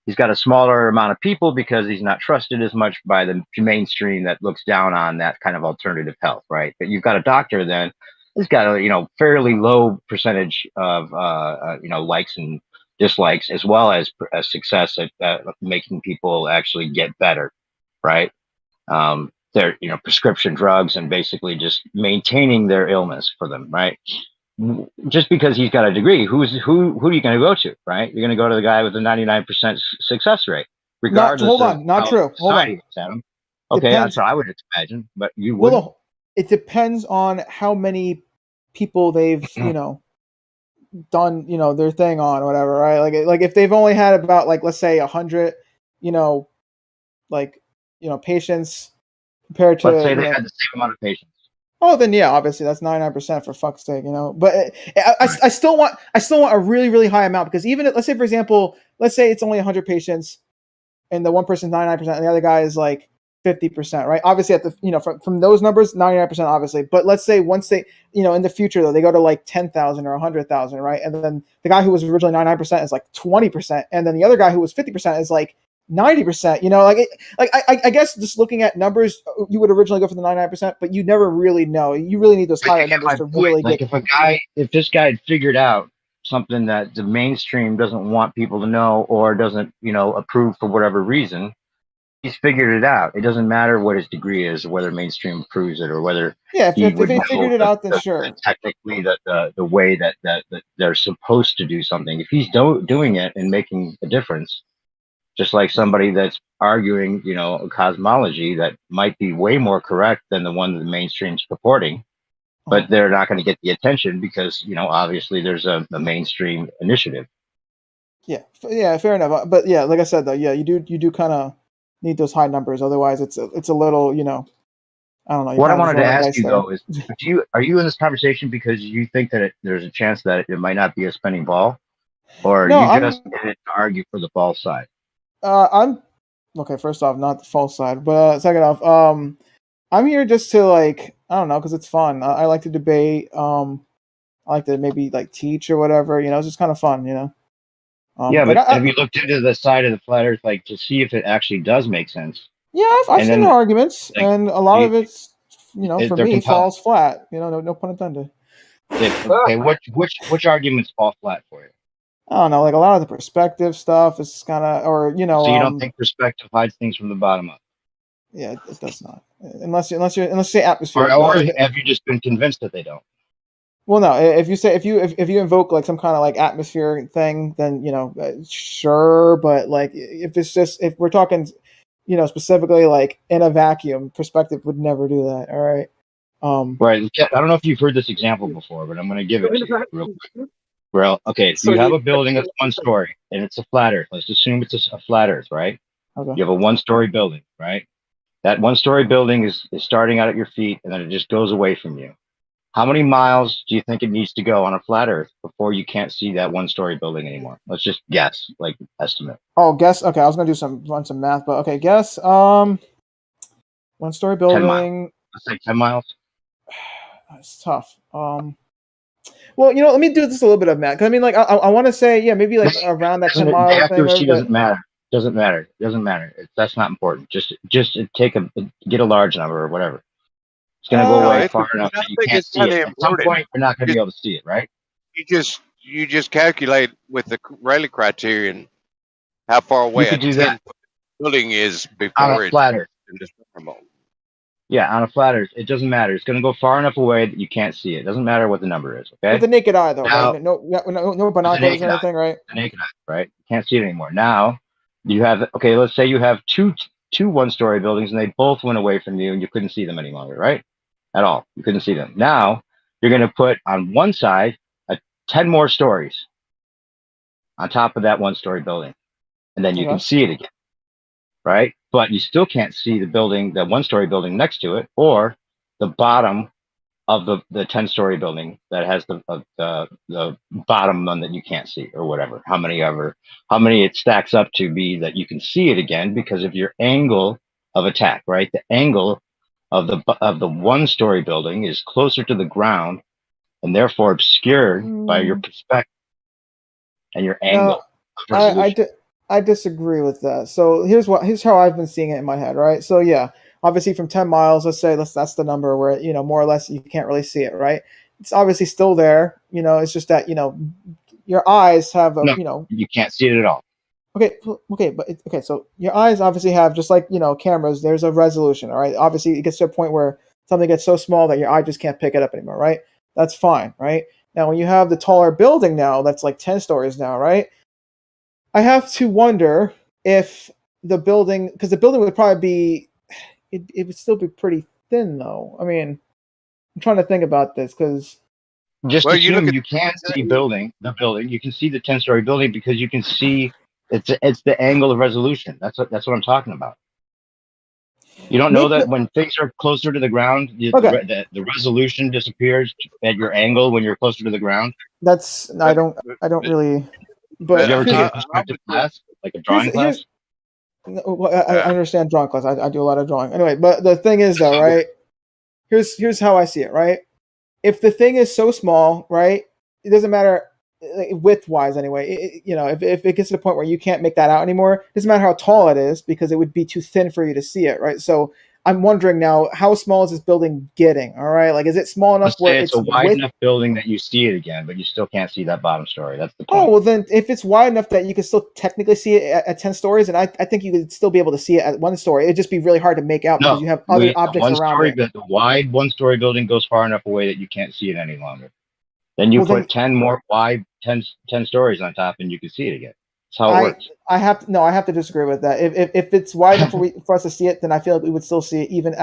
he's got a smaller amount of people because he's not trusted as much by the mainstream that looks down on that kind of alternative health, right? But you've got a doctor then who's got a fairly low percentage of likes and dislikes, as well as success at making people actually get better, right? Their prescription drugs and basically just maintaining their illness for them, right? Just because he's got a degree, who are you going to go to, right? You're going to go to the guy with a 99% success rate, regardless hold of on, not how true. Hold society on. looks at him. Okay, Depends. that's what I would imagine, but you wouldn't. Well, it depends on how many people they've done their thing on, whatever, right? Like if they've only had about, like, let's say 100 patients compared to, let's say they had the same amount of patients. Oh, then yeah, obviously that's 99% for fuck's sake, But I still want a really, really high amount, because even let's say, for example, let's say it's only 100 patients, and the one person's 99%, and the other guy is like 50%, right? Obviously, at the from those numbers, 99%, obviously. But let's say once they in the future, though, they go to like 10,000 or 100,000, right? And then the guy who was originally 99% is like 20%, and then the other guy who was 50% is like 90%. I guess just looking at numbers, you would originally go for the 99%, but you never really know. You really need those higher numbers to really like get. If this guy had figured out something that the mainstream doesn't want people to know, or doesn't approve for whatever reason, he's figured it out. It doesn't matter what his degree is, or whether mainstream approves it, or whether if he figured it out, then sure. Technically, the way that they're supposed to do something. If he's doing it and making a difference, just like somebody that's arguing, a cosmology that might be way more correct than the one that the mainstream's purporting, but they're not going to get the attention because, obviously there's a mainstream initiative. Yeah, fair enough. But yeah, like I said, though, yeah, you do kind of need those high numbers. Otherwise, it's a little, I don't know. What I wanted to ask you though is, are you in this conversation because you think that there's a chance that it might not be a spinning ball, or no, are you just in it to argue for the ball side? I'm okay. First off, not the false side, but second off, I'm here just to, like, I don't know, because it's fun. I like to debate. I like to maybe like teach or whatever. It's just kind of fun. Yeah, but have you looked into the side of the flat Earth, like, to see if it actually does make sense? Yeah, I've seen the arguments, and a lot of it's for me falls flat. No pun intended. Okay, which arguments fall flat for you? I don't know, like a lot of the perspective stuff is kind of, or So you don't think perspective hides things from the bottom up? Yeah, it does not, unless you say atmosphere. Or have you just been convinced that they don't? Well, no. If you invoke like some kind of like atmosphere thing, then sure. But like if we're talking, specifically like in a vacuum, perspective would never do that. All right. Right. I don't know if you've heard this example before, but I'm going to give it to you real quick. Well, okay. So you have a building that's one story and it's a flat Earth. Let's assume it's a flat Earth, right? Okay. You have a one-story building, right? That one-story building is starting out at your feet, and then it just goes away from you. How many miles do you think it needs to go on a flat Earth before you can't see that one-story building anymore? Let's just guess, like estimate. Oh, guess. Okay, I was gonna run some math, but okay, guess. One-story building. 10 miles. Let's say 10 miles. It's tough. Well, let me do just a little bit of math. 'Cause I mean, like, I want to say, yeah, maybe like around that 10 mile thing. Accuracy doesn't matter. Doesn't matter. That's not important. Just get a large number or whatever. It's going to go away far enough that you can't see it. At some point, you're not going to be able to see it, right? You just calculate with the Rayleigh criterion how far away a 10 building is before on a flat Earth. Indeterminable. Yeah, on a flat Earth, it doesn't matter. It's going to go far enough away that you can't see it. It doesn't matter what the number is. Okay. With the naked eye, though, now, right? No binoculars or anything, right? The naked eye, right? You can't see it anymore. Now you have let's say you have two one-story buildings and they both went away from you and you couldn't see them any longer, right? At all. You couldn't see them. Now you're going to put on one side 10 more stories on top of that one-story building, and then you can see it again, right? But you still can't see the building, the one-story building next to it, or the bottom of the 10-story building that has the bottom one that you can't see, or whatever. How many it stacks up to be that you can see it again because of your angle of attack, right? The angle of the one-story building is closer to the ground and therefore obscured by your perspective and your angle. I disagree with that. So here's how I've been seeing it in my head, right? So yeah, obviously from 10 miles, let's say that's the number where more or less you can't really see it, right? It's obviously still there. It's just that your eyes have a, No, you can't see it at all. Okay, but so your eyes obviously have, just like, cameras, there's a resolution, all right? Obviously, it gets to a point where something gets so small that your eye just can't pick it up anymore, right? That's fine, right? Now, when you have the taller building now, that's like 10 stories now, right? I have to wonder if the building, because the building would probably be, it would still be pretty thin, though. I mean, I'm trying to think about this, because... Just Well, you look assume at you can see the building. You can see the 10-story building because you can see it's the angle of resolution. That's what I'm talking about. You don't know that when things are closer to the ground, the resolution disappears at your angle when you're closer to the ground. I don't really. But did you ever take a perspective class, like a drawing class? I understand drawing class. I do a lot of drawing. Anyway, but the thing is, though, right? Here's how I see it, right? If the thing is so small, right, it doesn't matter, width-wise anyway. If it gets to the point where you can't make that out anymore, it doesn't matter how tall it is, because it would be too thin for you to see it, right? So I'm wondering now, how small is this building getting? All right, like, is it small enough where it's a wide enough building that you see it again, but you still can't see that bottom story? That's the point. Oh, well, then if it's wide enough that you can still technically see it at 10 stories, and I think you could still be able to see it at 1 story. It'd just be really hard to make out because you have other objects around it. The wide 1-story building goes far enough away that you can't see it any longer. Then you put 10 more wide 10 stories on top, and you can see it again. That's how it works. I have to disagree with that. If it's wide enough for us to see it, then I feel like we would still see it even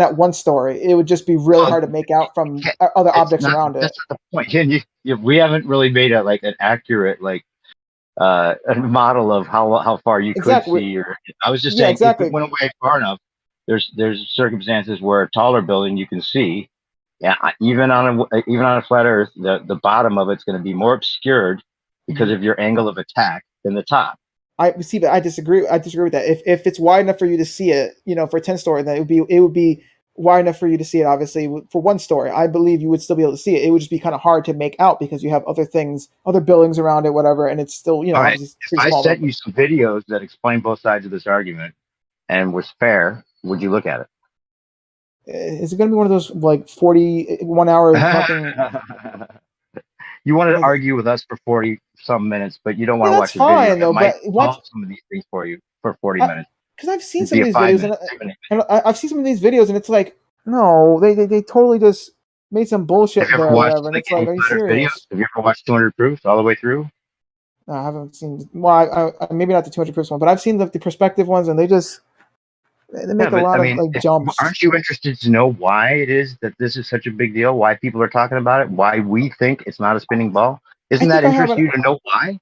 at 1 story. It would just be really hard to make out from other objects around it. That's not the point. We haven't really made an accurate a model of how far you could see. I was just saying, if it went away far enough, there's circumstances where a taller building you can see. Yeah, even on a flat Earth, the bottom of it's going to be more obscured because of your angle of attack than the top. I see, but I disagree. I disagree with that. If it's wide enough for you to see it, for a 10-story, then it would be wide enough for you to see it. Obviously, for 1 story, I believe you would still be able to see it. It would just be kind of hard to make out because you have other things, other buildings around it, whatever, and it's still, All right. If I sent you some videos that explain both sides of this argument and was fair, would you look at it? Is it going to be one of those 41 hour fucking? You want to argue with us for 40 some minutes, but you don't want to watch a video that might solve some of these things for you for 40 minutes. Because I've seen some of these videos, and I've seen some of these videos, and it's like, no, they totally just made some bullshit there, or whatever. And it's like, are you serious? Have you ever watched 200 Proofs all the way through? No, I haven't seen. Well, I maybe not the 200 Proofs one, but I've seen the perspective ones, and they make a lot of jumps. Aren't you interested to know why it is that this is such a big deal? Why people are talking about it? Why we think it's not a spinning ball? Isn't that interesting you to know why?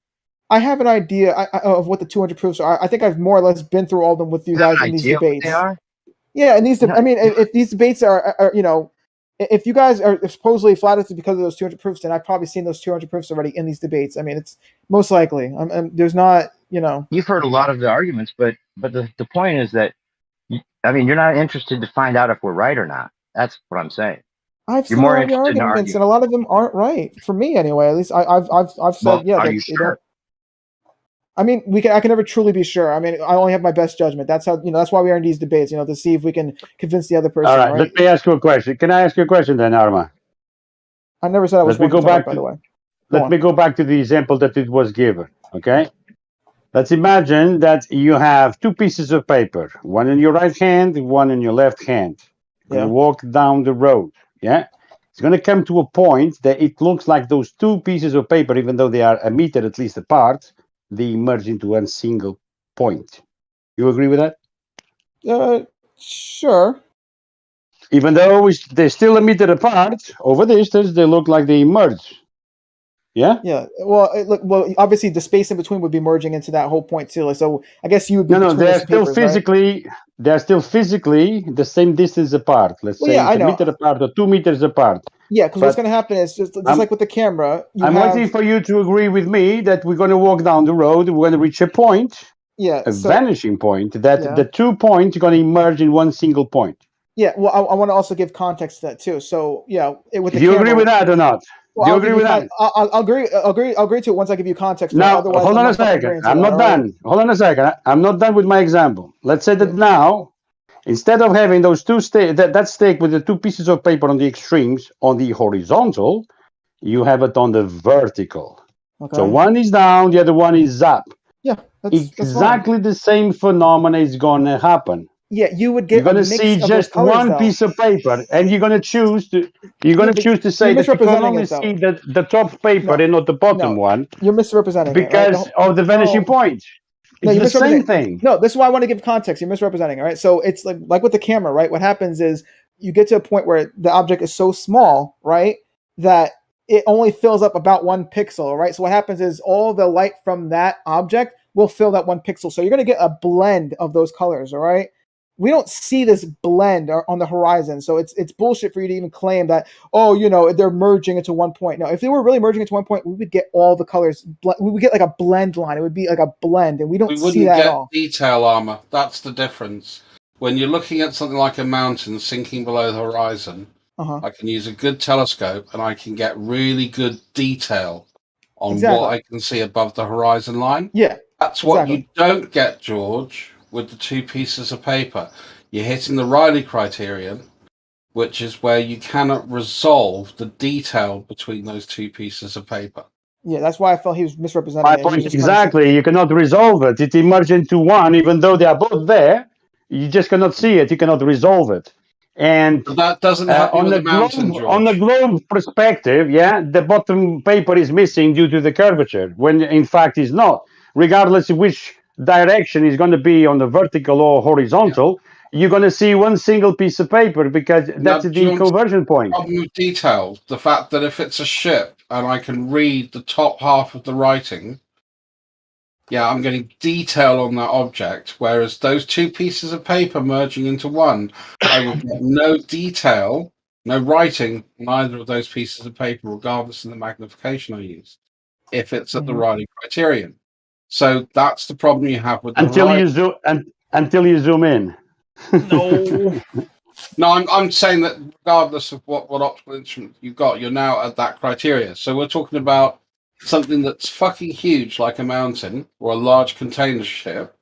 I have an idea of what the 200 proofs are. I think I've more or less been through all of them with you guys in these debates. What they are? Yeah, and I mean, if these debates are if you guys are supposedly flat earth because of those 200 proofs, then I've probably seen those 200 proofs already in these debates. I mean, it's most likely. There's not, You've heard a lot of the arguments, but the point is that, you're not interested to find out if we're right or not. That's what I'm saying. I've seen a lot of the arguments, and a lot of them aren't right for me anyway. At least I've said, yeah. Are you sure? I mean, I can never truly be sure. I mean, I only have my best judgment. That's how, that's why we are in these debates, to see if we can convince the other person. All right, let me ask you a question. Can I ask you a question then, Arma? I never said I was. By the way. Let me go back to the example that it was given. Okay. Let's imagine that you have 2 pieces of paper, one in your right hand, one in your left hand. You're going to walk down the road. Yeah. It's going to come to a point that it looks like those 2 pieces of paper, even though they are a meter at least apart, they merge into one single point. You agree with that? Sure. Even though they're still a meter apart, over the distance, they look like they merge. Yeah. Yeah. Well, obviously the space in between would be merging into that whole point too. So I guess you would be. No, they're still physically the same distance apart. Let's say a meter apart or 2 meters apart. Yeah, because what's going to happen is just like with the camera. Waiting for you to agree with me that we're going to walk down the road. We're going to reach a point. Yeah. Vanishing point. That the 2 points are going to emerge in one single point. Yeah. Well, I want to also give context to that too. So yeah, with the do you agree with that or not? Well, do you agree with that? I'll agree to it once I give you context. Now, hold on a second. I'm not done. Hold on a second. I'm not done with my example. Let's say that now, instead of having those 2 that stake with the 2 pieces of paper on the extremes on the horizontal, you have it on the vertical. Okay. So one is down, the other one is up. Yeah, exactly the same phenomena is going to happen. Yeah, you would get. You're going to see just one piece of paper, and you're going to choose to. You're going to choose to say that you can only see the top paper and not the bottom one. You're misrepresenting because it, right? of the vanishing point. It's the same thing. No, this is why I want to give context. You're misrepresenting, all right? So it's like with the camera, right? What happens is you get to a point where the object is so small, right, that it only fills up about 1 pixel, right? So what happens is all the light from that object will fill that 1 pixel. So you're going to get a blend of those colors, all right? We don't see this blend on the horizon. So it's bullshit for you to even claim that, oh, you know, they're merging into 1 point. No, if they were really merging into 1 point, we would get all the colors. We would get like a blend line. It would be like a blend, and we don't see that at all. Detail armor. That's the difference. When you're looking at something like a mountain sinking below the horizon, I can use a good telescope and I can get really good detail on what I can see above the horizon line. Yeah. That's what you don't get, George, with the 2 pieces of paper. You're hitting the Rayleigh criterion, which is where you cannot resolve the detail between those 2 pieces of paper. Yeah, that's why I felt he was misrepresenting My point exactly. You cannot resolve it. It emerges into one, even though they are both there. You just cannot see it. You cannot resolve it. And but that doesn't happen on the mountain, George. On the globe perspective, yeah, the bottom paper is missing due to the curvature, when in fact it's not. Regardless of which direction is going to be on the vertical or horizontal, you're going to see one single piece of paper because that's the conversion point. The problem with detail, the fact that if it's a ship and I can read the top half of the writing, I'm getting detail on that object, whereas those 2 pieces of paper merging into one, I will get no detail, no writing on either of those pieces of paper, regardless of the magnification I use, if it's at the Rayleigh criterion. So that's the problem you have with the until you zoom in. No. No, I'm saying that regardless of what optical instrument you've got, you're now at that criteria. So we're talking about something that's fucking huge, like a mountain or a large container ship.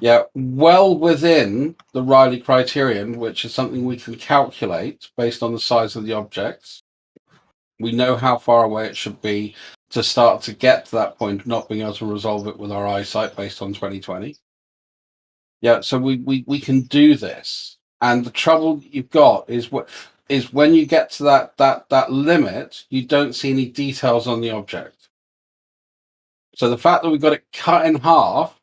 Yeah, well within the Rayleigh criterion, which is something we can calculate based on the size of the objects. We know how far away it should be to start to get to that point, not being able to resolve it with our eyesight based on 2020. Yeah, so we can do this. And the trouble that you've got is when you get to that limit, you don't see any details on the object. So the fact that we've got it cut in half,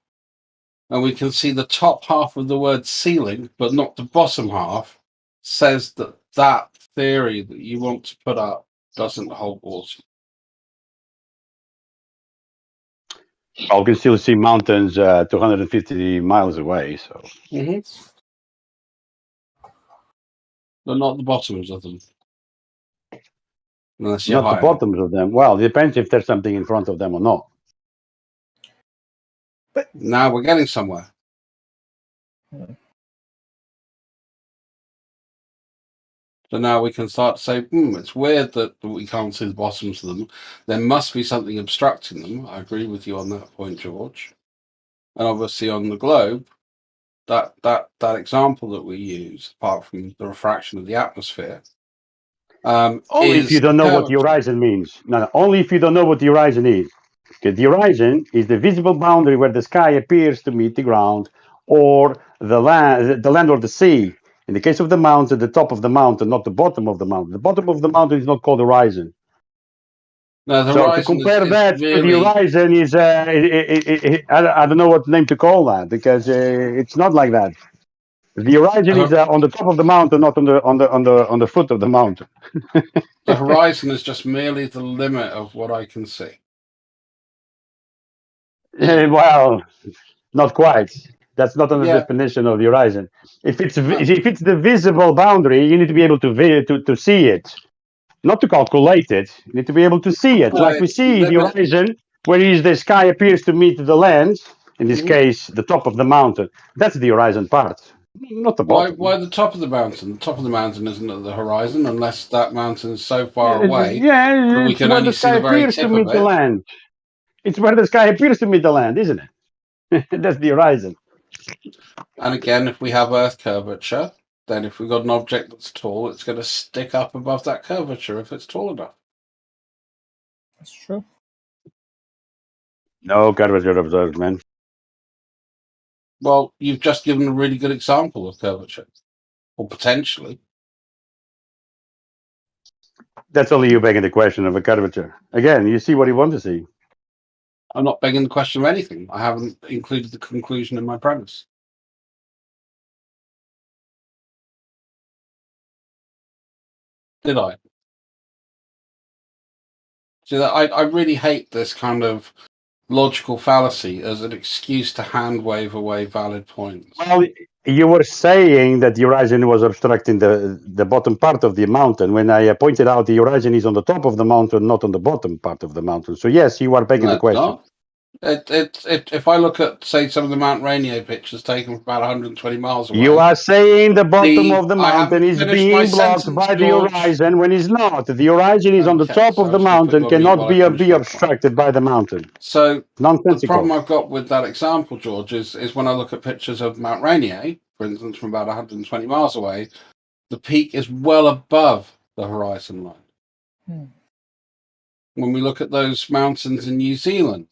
and we can see the top half of the word ceiling, but not the bottom half, says that theory that you want to put up doesn't hold water. I can still see mountains 250 miles away. So. But not the bottoms of them. Unless you're not the bottoms of them. Well, it depends if there's something in front of them or not. But now we're getting somewhere. So now we can start to say, it's weird that we can't see the bottoms of them. There must be something obstructing them. I agree with you on that point, George. And obviously on the globe, that example that we use, apart from the refraction of the atmosphere, only if you don't know what the horizon means. No, only if you don't know what the horizon is. Okay, the horizon is the visible boundary where the sky appears to meet the ground, or the land or the sea. In the case of the mountain, the top of the mountain, not the bottom of the mountain. The bottom of the mountain is not called horizon. No, the so horizon to compare that really... to the horizon is, I don't know what name to call that, because it's not like that. The horizon is on the top of the mountain, not on the foot of the mountain. The horizon is just merely the limit of what I can see. Well, not quite. That's not on the definition of the horizon. If it's the visible boundary, you need to be able to see it, not to calculate it. You need to be able to see it, like we see the horizon, where the sky appears to meet the land. In this case, the top of the mountain. That's the horizon part. Not the bottom. Why the top of the mountain? The top of the mountain isn't at the horizon unless that mountain is so far away that we can only see the very tip of it. The land. It's where the sky appears to meet the land, isn't it? That's the horizon. And again, if we have Earth curvature, then if we've got an object that's tall, it's going to stick up above that curvature if it's tall enough. That's true. No curvature observed, man. Well, you've just given a really good example of curvature, or potentially. That's only you begging the question of a curvature. Again, you see what you want to see. I'm not begging the question of anything. I haven't included the conclusion in my premise. Did I? See, I really hate this kind of logical fallacy as an excuse to hand wave away valid points. Well, you were saying that the horizon was obstructing the bottom part of the mountain when I pointed out the horizon is on the top of the mountain, not on the bottom part of the mountain. So yes, you are begging the question. Not. If I look at, say, some of the Mount Rainier pictures taken from about 120 miles away. You are saying the bottom of the mountain is being blocked by the horizon when it's not. The horizon is on the top of the mountain, cannot be obstructed by the mountain. So nonsensical. The problem I've got with that example, George, is when I look at pictures of Mount Rainier, for instance, from about 120 miles away, the peak is well above the horizon line. When we look at those mountains in New Zealand,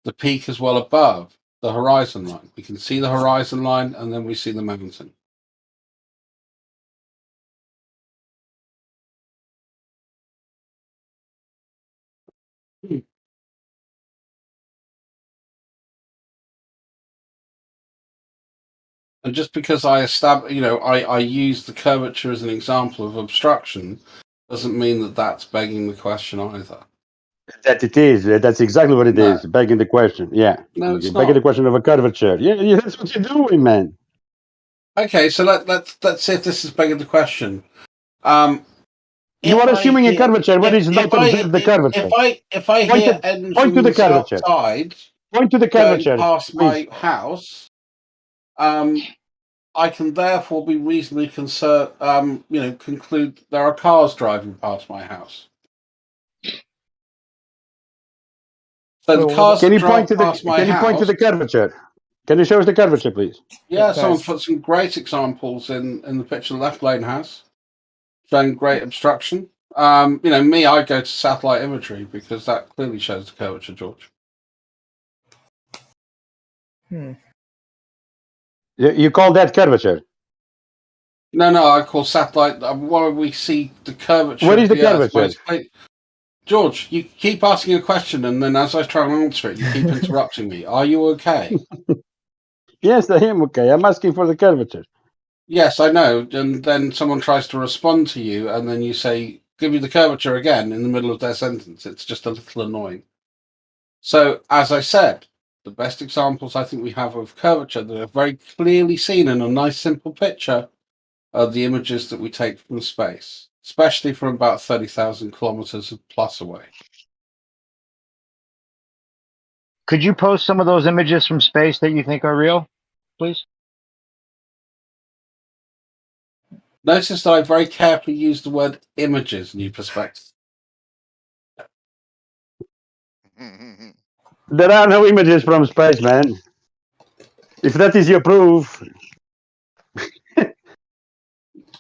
the peak is well above the horizon line. We can see the horizon line and then we see the mountain. And just because I use the curvature as an example of obstruction doesn't mean that that's begging the question either. That it is. That's exactly what it is. Begging the question. Yeah. No, it's begging not. the question of a curvature. Yeah, that's what you're doing, man. Okay, so let's see if this is begging the question. You are assuming a curvature, but it's not observed the curvature. If I hear engines point to the curvature. outside, point to the curvature going past my house, I can therefore be reasonably concerned. Conclude there are cars driving past my house. So the cars can you drive point to the past my Can you house, point to the curvature? Can you show us the curvature, please? Yeah, someone put some great examples in the picture the left lane has, showing great obstruction. Me, I go to satellite imagery because that clearly shows the curvature, George. You call that curvature? No, I call satellite. Where we see the curvature. What is the curvature? George, you keep asking a question, and then as I try and answer it, you keep interrupting me. Are you okay? Yes, I am okay. I'm asking for the curvature. Yes, I know. And then someone tries to respond to you, and then you say, give me the curvature again in the middle of their sentence. It's just a little annoying. So, as I said, the best examples I think we have of curvature that are very clearly seen in a nice simple picture are the images that we take from space, especially from about 30,000 kilometers plus away. Could you post some of those images from space that you think are real, please? Notice that I very carefully use the word images, new perspective. There are no images from space, man. If that is your proof.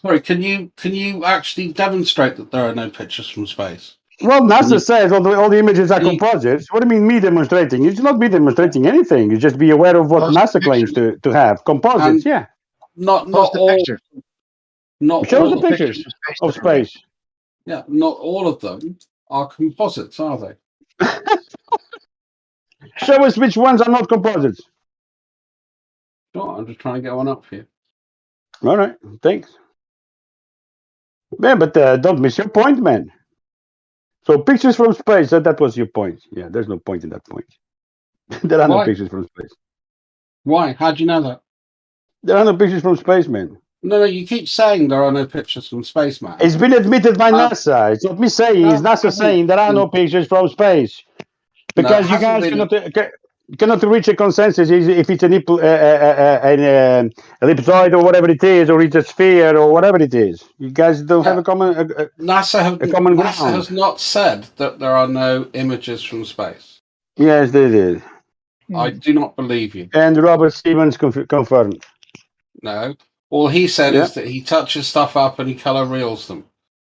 Sorry, can you actually demonstrate that there are no pictures from space? Well, NASA says all the images are composites. What do you mean me demonstrating? You should not be demonstrating anything. You just be aware of what NASA claims to have. Composites, yeah. Not all. Picture. Not show all the pictures of space. Yeah, not all of them are composites, are they? Show us which ones are not composites. Sure, I'm just trying to get one up here. All right, thanks. Man, but don't miss your point, man. So pictures from space, that was your point. Yeah, there's no point in that point. There are no pictures from space. Why? How do you know that? There are no pictures from space, man. No, you keep saying there are no pictures from space, man. It's been admitted by NASA. It's not me saying. It's NASA saying there are no pictures from space. Because you guys cannot reach a consensus if it's an ellipsoid or whatever it is, or it's a sphere or whatever it is. You guys don't have a common common ground. NASA has not said that there are no images from space. Yes, they did. I do not believe you. And Robert Stevens confirmed. No. All he said is that he touches stuff up and he color reels them.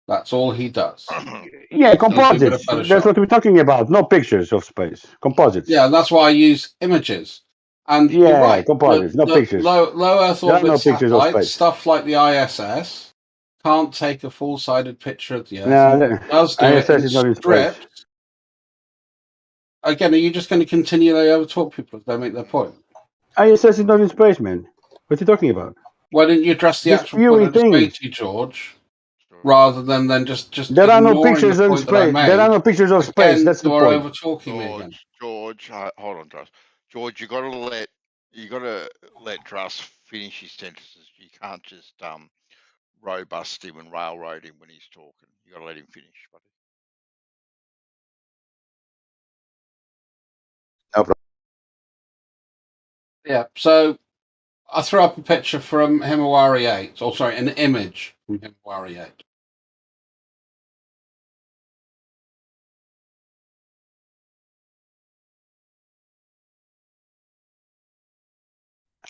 That's all he does. Yeah, A little bit of composites. That's Photoshop. what we're talking about. No pictures of space. Composites. Yeah, that's why I use images. And you're Yeah, right. composites, no The pictures. low Earth There are orbit no pictures of satellites, space. stuff like the ISS, can't take a full-sided picture of the Earth. No, And the it does do it ISS in is not in space. strips. Again, are you just going to continually over-talk people if they make their point? ISS is not in space, man. What are you talking about? Why didn't you address the Just actual point I viewing just made things. to you, George? Rather than just There are no ignoring the pictures of point that I space. There are made. no pictures of space. Again, That's the you're point. over-talking me again. George, hold on, Druss. George, you got to let Druss finish his sentences. You can't just robust him and railroad him when he's talking. You got to let him finish, buddy. No problem. Yeah, so I threw up a picture from Himawari 8, or sorry, an image from Himawari 8.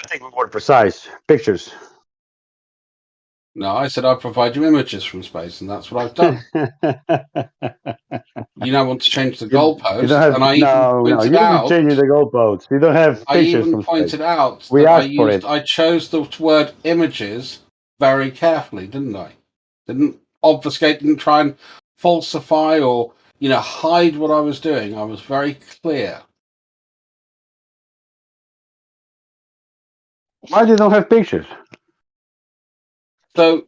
I think we were precise. Pictures. No, I said I'd provide you images from space, and that's what I've done. You now want to change the goalpost, You don't have, and I even no. pointed You're out. changing the goalposts. You don't have I pictures even from space. pointed out We that asked for it. I chose the word images very carefully, didn't I? Didn't obfuscate, didn't try and falsify or hide what I was doing. I was very clear. Why they don't have pictures? So,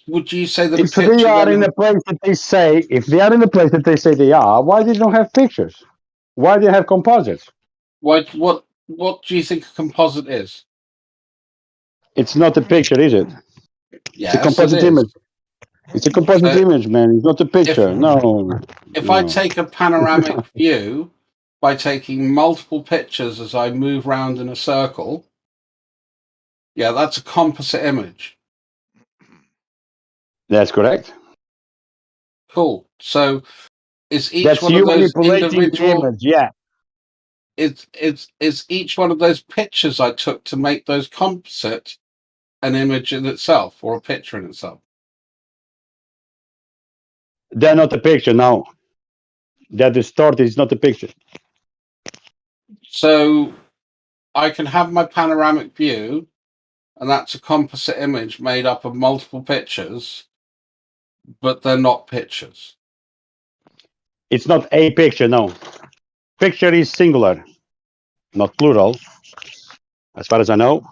would you say that If they are in the place that they say, if they are in the place that they say they are, why they don't have pictures? Why do you have composites? What do you think a composite is? It's not a picture, is it? Yes, it's a composite it is. image. It's a composite image, man. It's not a picture. If I take a panoramic view by taking multiple pictures as I move round in a circle, yeah, that's a composite image. That's correct. Cool. So is each That's one you of those manipulating the individual image, yeah. Is each one of those pictures I took to make those composite an image in itself or a picture in itself? They're not a picture, no. That distorted is not a picture. So I can have my panoramic view, and that's a composite image made up of multiple pictures, but they're not pictures. It's not a picture, no. Picture is singular, not plural, as far as I know.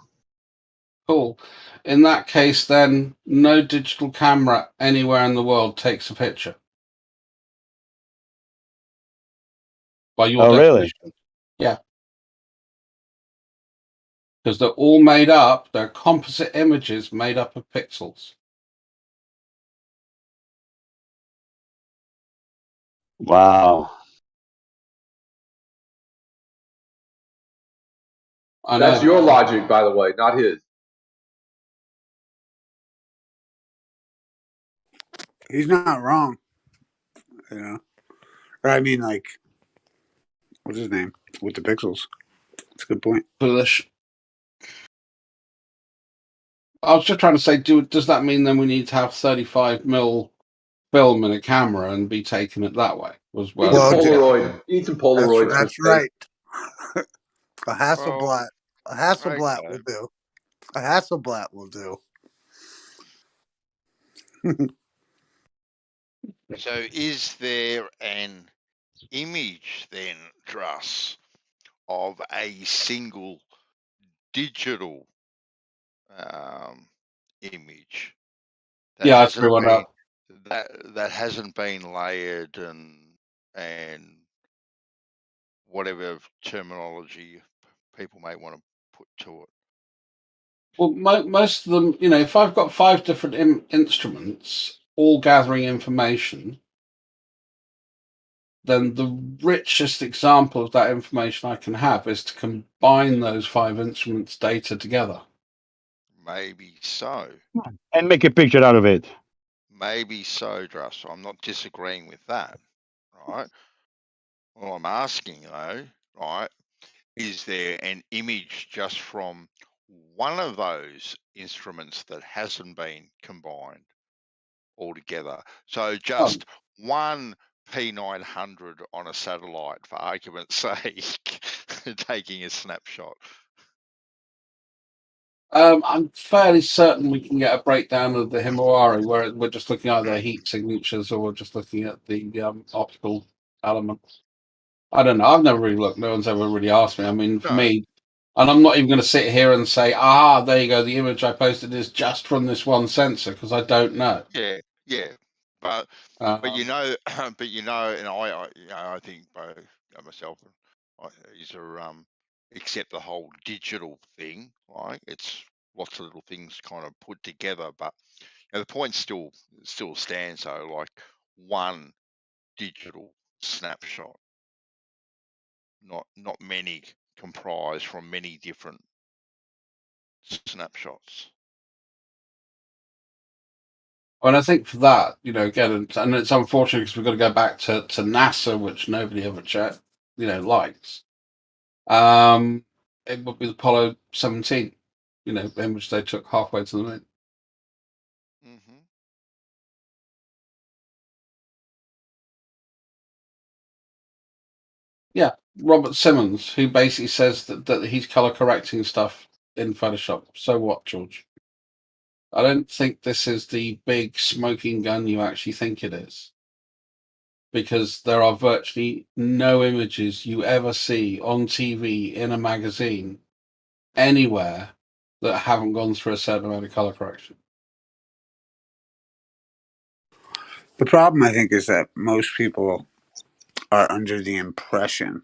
Cool. In that case, then, no digital camera anywhere in the world takes a picture. By your definition. Really? Yeah. Because they're all made up, they're composite images made up of pixels. Wow. I That's know. your logic, by the way, not his. He's not wrong. Or I mean, like, what's his name? With the pixels. That's a good point. Foolish. I was just trying to say, does that mean then we need to have 35 mil film in a camera and be taking it that way? Was Need some Polaroid. Need some Polaroids. That's right. A Hasselblad. A Hasselblad okay. will do. A Hasselblad will do. So is there an image then, Druss, of a single digital image that Yeah, I hasn't threw one been up. that hasn't been layered and whatever terminology people may want to put to it? Well, most of them, if I've got 5 different instruments all gathering information, then the richest example of that information I can have is to combine those 5 instruments' data together. Maybe so. And make a picture out of it. Maybe so, Druss. I'm not disagreeing with that, right? Well, I'm asking though, right? Is there an image just from one of those instruments that hasn't been combined? altogether. So just one P900 on a satellite, for argument's sake, taking a snapshot. I'm fairly certain we can get a breakdown of the Himawari where we're just looking at their heat signatures or we're just looking at the optical element. I don't know. I've never really looked. No one's ever really asked me. I mean, for me, and I'm not even going to sit here and say, there you go. The image I posted is just from this one sensor because I don't know. Yeah. But you know, but you know, and I think both myself and is accept the whole digital thing. Like it's lots of little things kind of put together, but the point still stands though. Like one digital snapshot, not many comprised from many different snapshots. And I think for that, again, and it's unfortunate because we've got to go back to NASA, which nobody ever likes. It would be the Apollo 17, in which they took halfway to the moon. Mm-hmm. Yeah, Robert Simmons, who basically says that he's color correcting stuff in Photoshop. So what, George? I don't think this is the big smoking gun you actually think it is. Because there are virtually no images you ever see on TV, in a magazine, anywhere that haven't gone through a certain amount of color correction. The problem, I think, is that most people are under the impression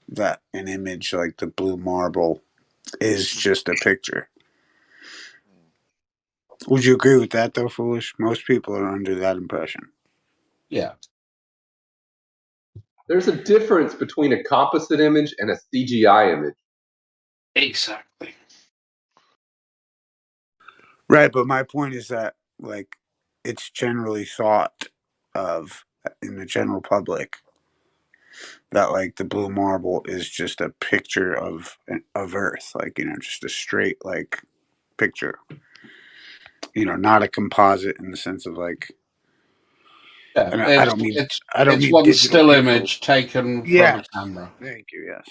that an image like the blue marble is just a picture. Would you agree with that, though, Foolish? Most people are under that impression. Yeah. There's a difference between a composite image and a CGI image. Exactly. Right, but my point is that, like, it's generally thought of in the general public that, like, the blue marble is just a picture of Earth, like, just a straight, like, picture. Not a composite in the sense of, like, Yeah, and I don't mean it's one still image taken from a camera. Thank you. Yes.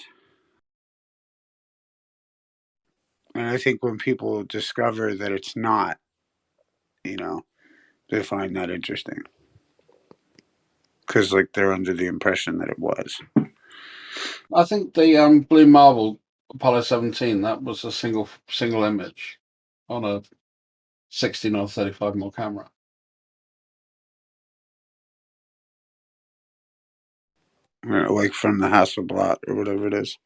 And I think when people discover that it's not, they find that interesting because, like, they're under the impression that it was. I think the blue marble Apollo 17, that was a single image on a 16 or 35mm camera. Like from the Hasselblad or whatever it is.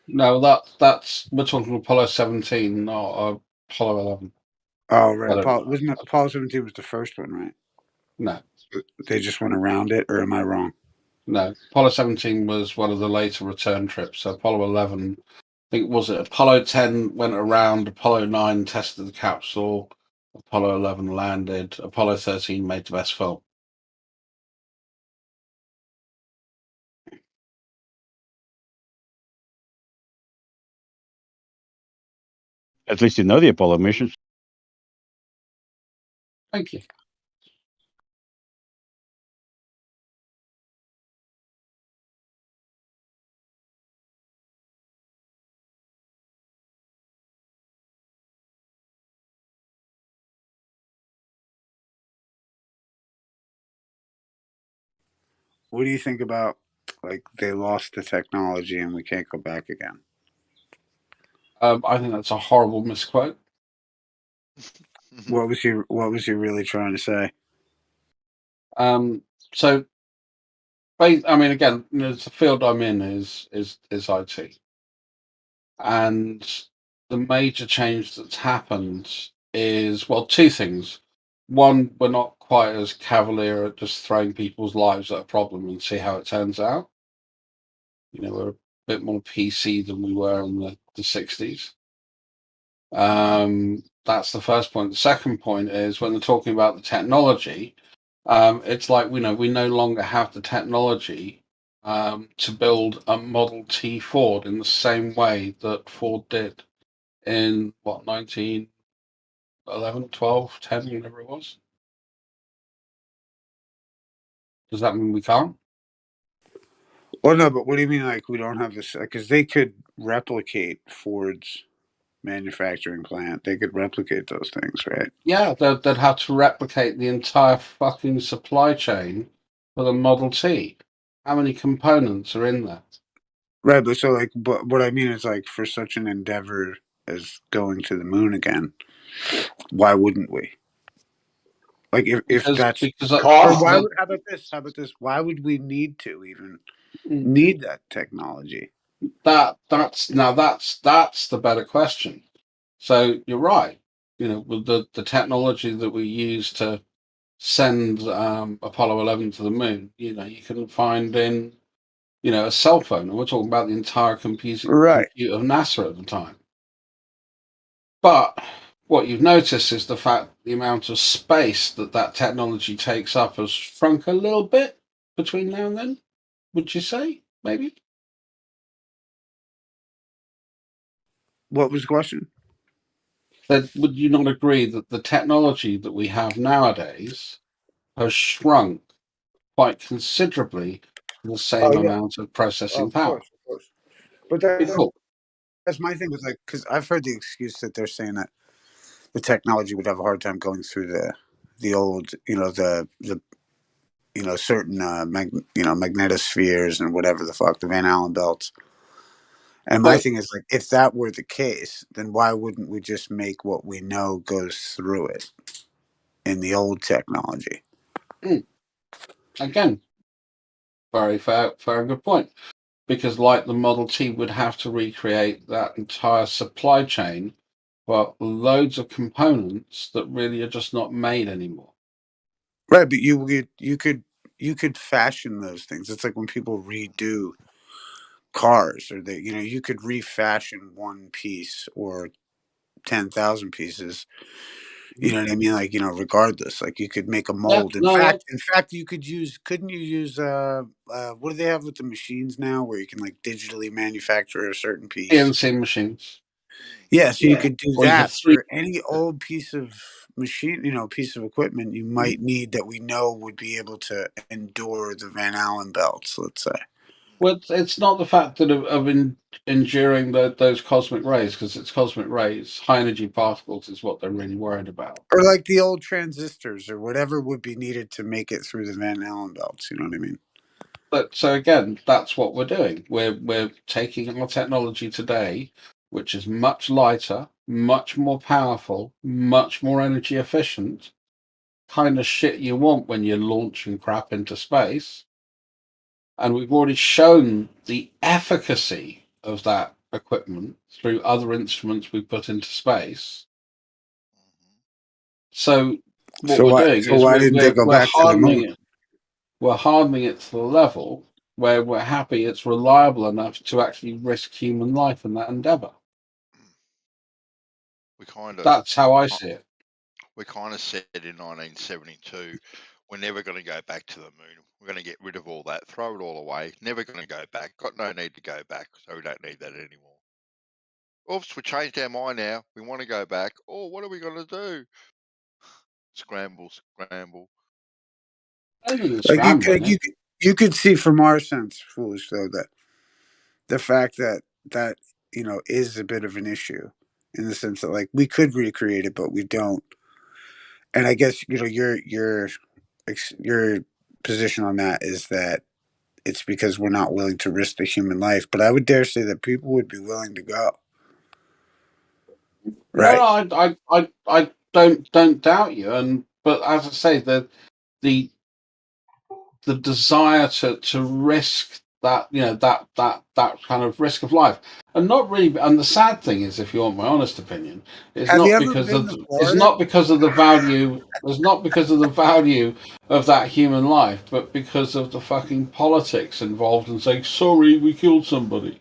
No, that's we're talking Apollo 17, not Apollo 11. Oh, right. Apollo 17 was the first one, right? No. They just went around it, or am I wrong? No. Apollo 17 was one of the later return trips. So Apollo 11, I think, was it Apollo 10 went around, Apollo 9 tested the capsule, Apollo 11 landed, Apollo 13 made the best film. At least you know the Apollo missions. Thank you. What do you think about, like, they lost the technology and we can't go back again? I think that's a horrible misquote. What was he really trying to say? So, I mean, again, the field I'm in is IT, and the major change that's happened is, well, two things. One, we're not quite as cavalier at just throwing people's lives at a problem and see how it turns out. We're a bit more PC than we were in the 60s. That's the first point. The second point is when they're talking about the technology, it's like, we no longer have the technology to build a Model T Ford in the same way that Ford did in 1911, 12, 10, whatever it was. Does that mean we can't? Well, no, but what do you mean? Like we don't have this? Because they could replicate Ford's manufacturing plant. They could replicate those things, right? Yeah, they'd have to replicate the entire fucking supply chain for the Model T. How many components are in there? Right, but so like, but what I mean is like, for such an endeavor as going to the moon again, why wouldn't we? Like, if that's or why would, how about this? How about this? Why would we need to even need that technology? That's the better question. So you're right. You know, with the technology that we use to send Apollo 11 to the moon, you know, you can find in, you know, a cell phone, and we're talking about the entire compute of NASA at the time. But what you've noticed is the fact the amount of space that technology takes up has shrunk a little bit between now and then. Would you say, maybe? What was the question? That would you not agree that the technology that we have nowadays has shrunk quite considerably for the same amount of processing power? Of course. But that's my thing with, like, because I've heard the excuse that they're saying that the technology would have a hard time going through the old, you know, the you know, certain magnetospheres and whatever the fuck, the Van Allen belts. And my thing is, like, if that were the case, then why wouldn't we just make what we know goes through it in the old technology? Again, very fair and good point. Because like the Model T would have to recreate that entire supply chain, but loads of components that really are just not made anymore. Right, but you could fashion those things. It's like when people redo cars, or they, you know, you could refashion one piece or 10,000 pieces. You know what I mean? Like, you know, regardless, like you could make a mold. In fact, you could use. Couldn't you use? What do they have with the machines now, where you can like digitally manufacture a certain piece? CNC machines. Yeah, so you could do that for any old piece of machine, you know, piece of equipment you might need that we know would be able to endure the Van Allen belts, let's say. Well, it's not the fact that of enduring those cosmic rays, because it's cosmic rays, high energy particles is what they're really worried about. Or like the old transistors or whatever would be needed to make it through the Van Allen belts, you know what I mean? But so again, that's what we're doing. We're taking our technology today, which is much lighter, much more powerful, much more energy efficient, kind of shit you want when you're launching crap into space. And we've already shown the efficacy of that equipment through other instruments we put into space. So what we're doing is why didn't they go back to the moon? We're hardening it to the level where we're happy it's reliable enough to actually risk human life in that endeavor. That's how I see it. We kind of said in 1972, we're never going to go back to the moon. We're going to get rid of all that, throw it all away. Never going to go back. Got no need to go back, so we don't need that anymore. Oops, we changed our mind now. We want to go back. Oh, what are we going to do? Scramble. Like you could see from our sense, foolish though, that the fact that you know is a bit of an issue in the sense that like we could recreate it, but we don't. And I guess, you know, your position on that is that it's because we're not willing to risk the human life. But I would dare say that people would be willing to go. Right. No, I don't doubt you, but as I say, the desire to risk that, you know, that kind of risk of life, and not really. And the sad thing is, if you want my honest opinion, it's not because of the value. It's not because of the value of that human life, but because of the fucking politics involved in saying sorry, we killed somebody.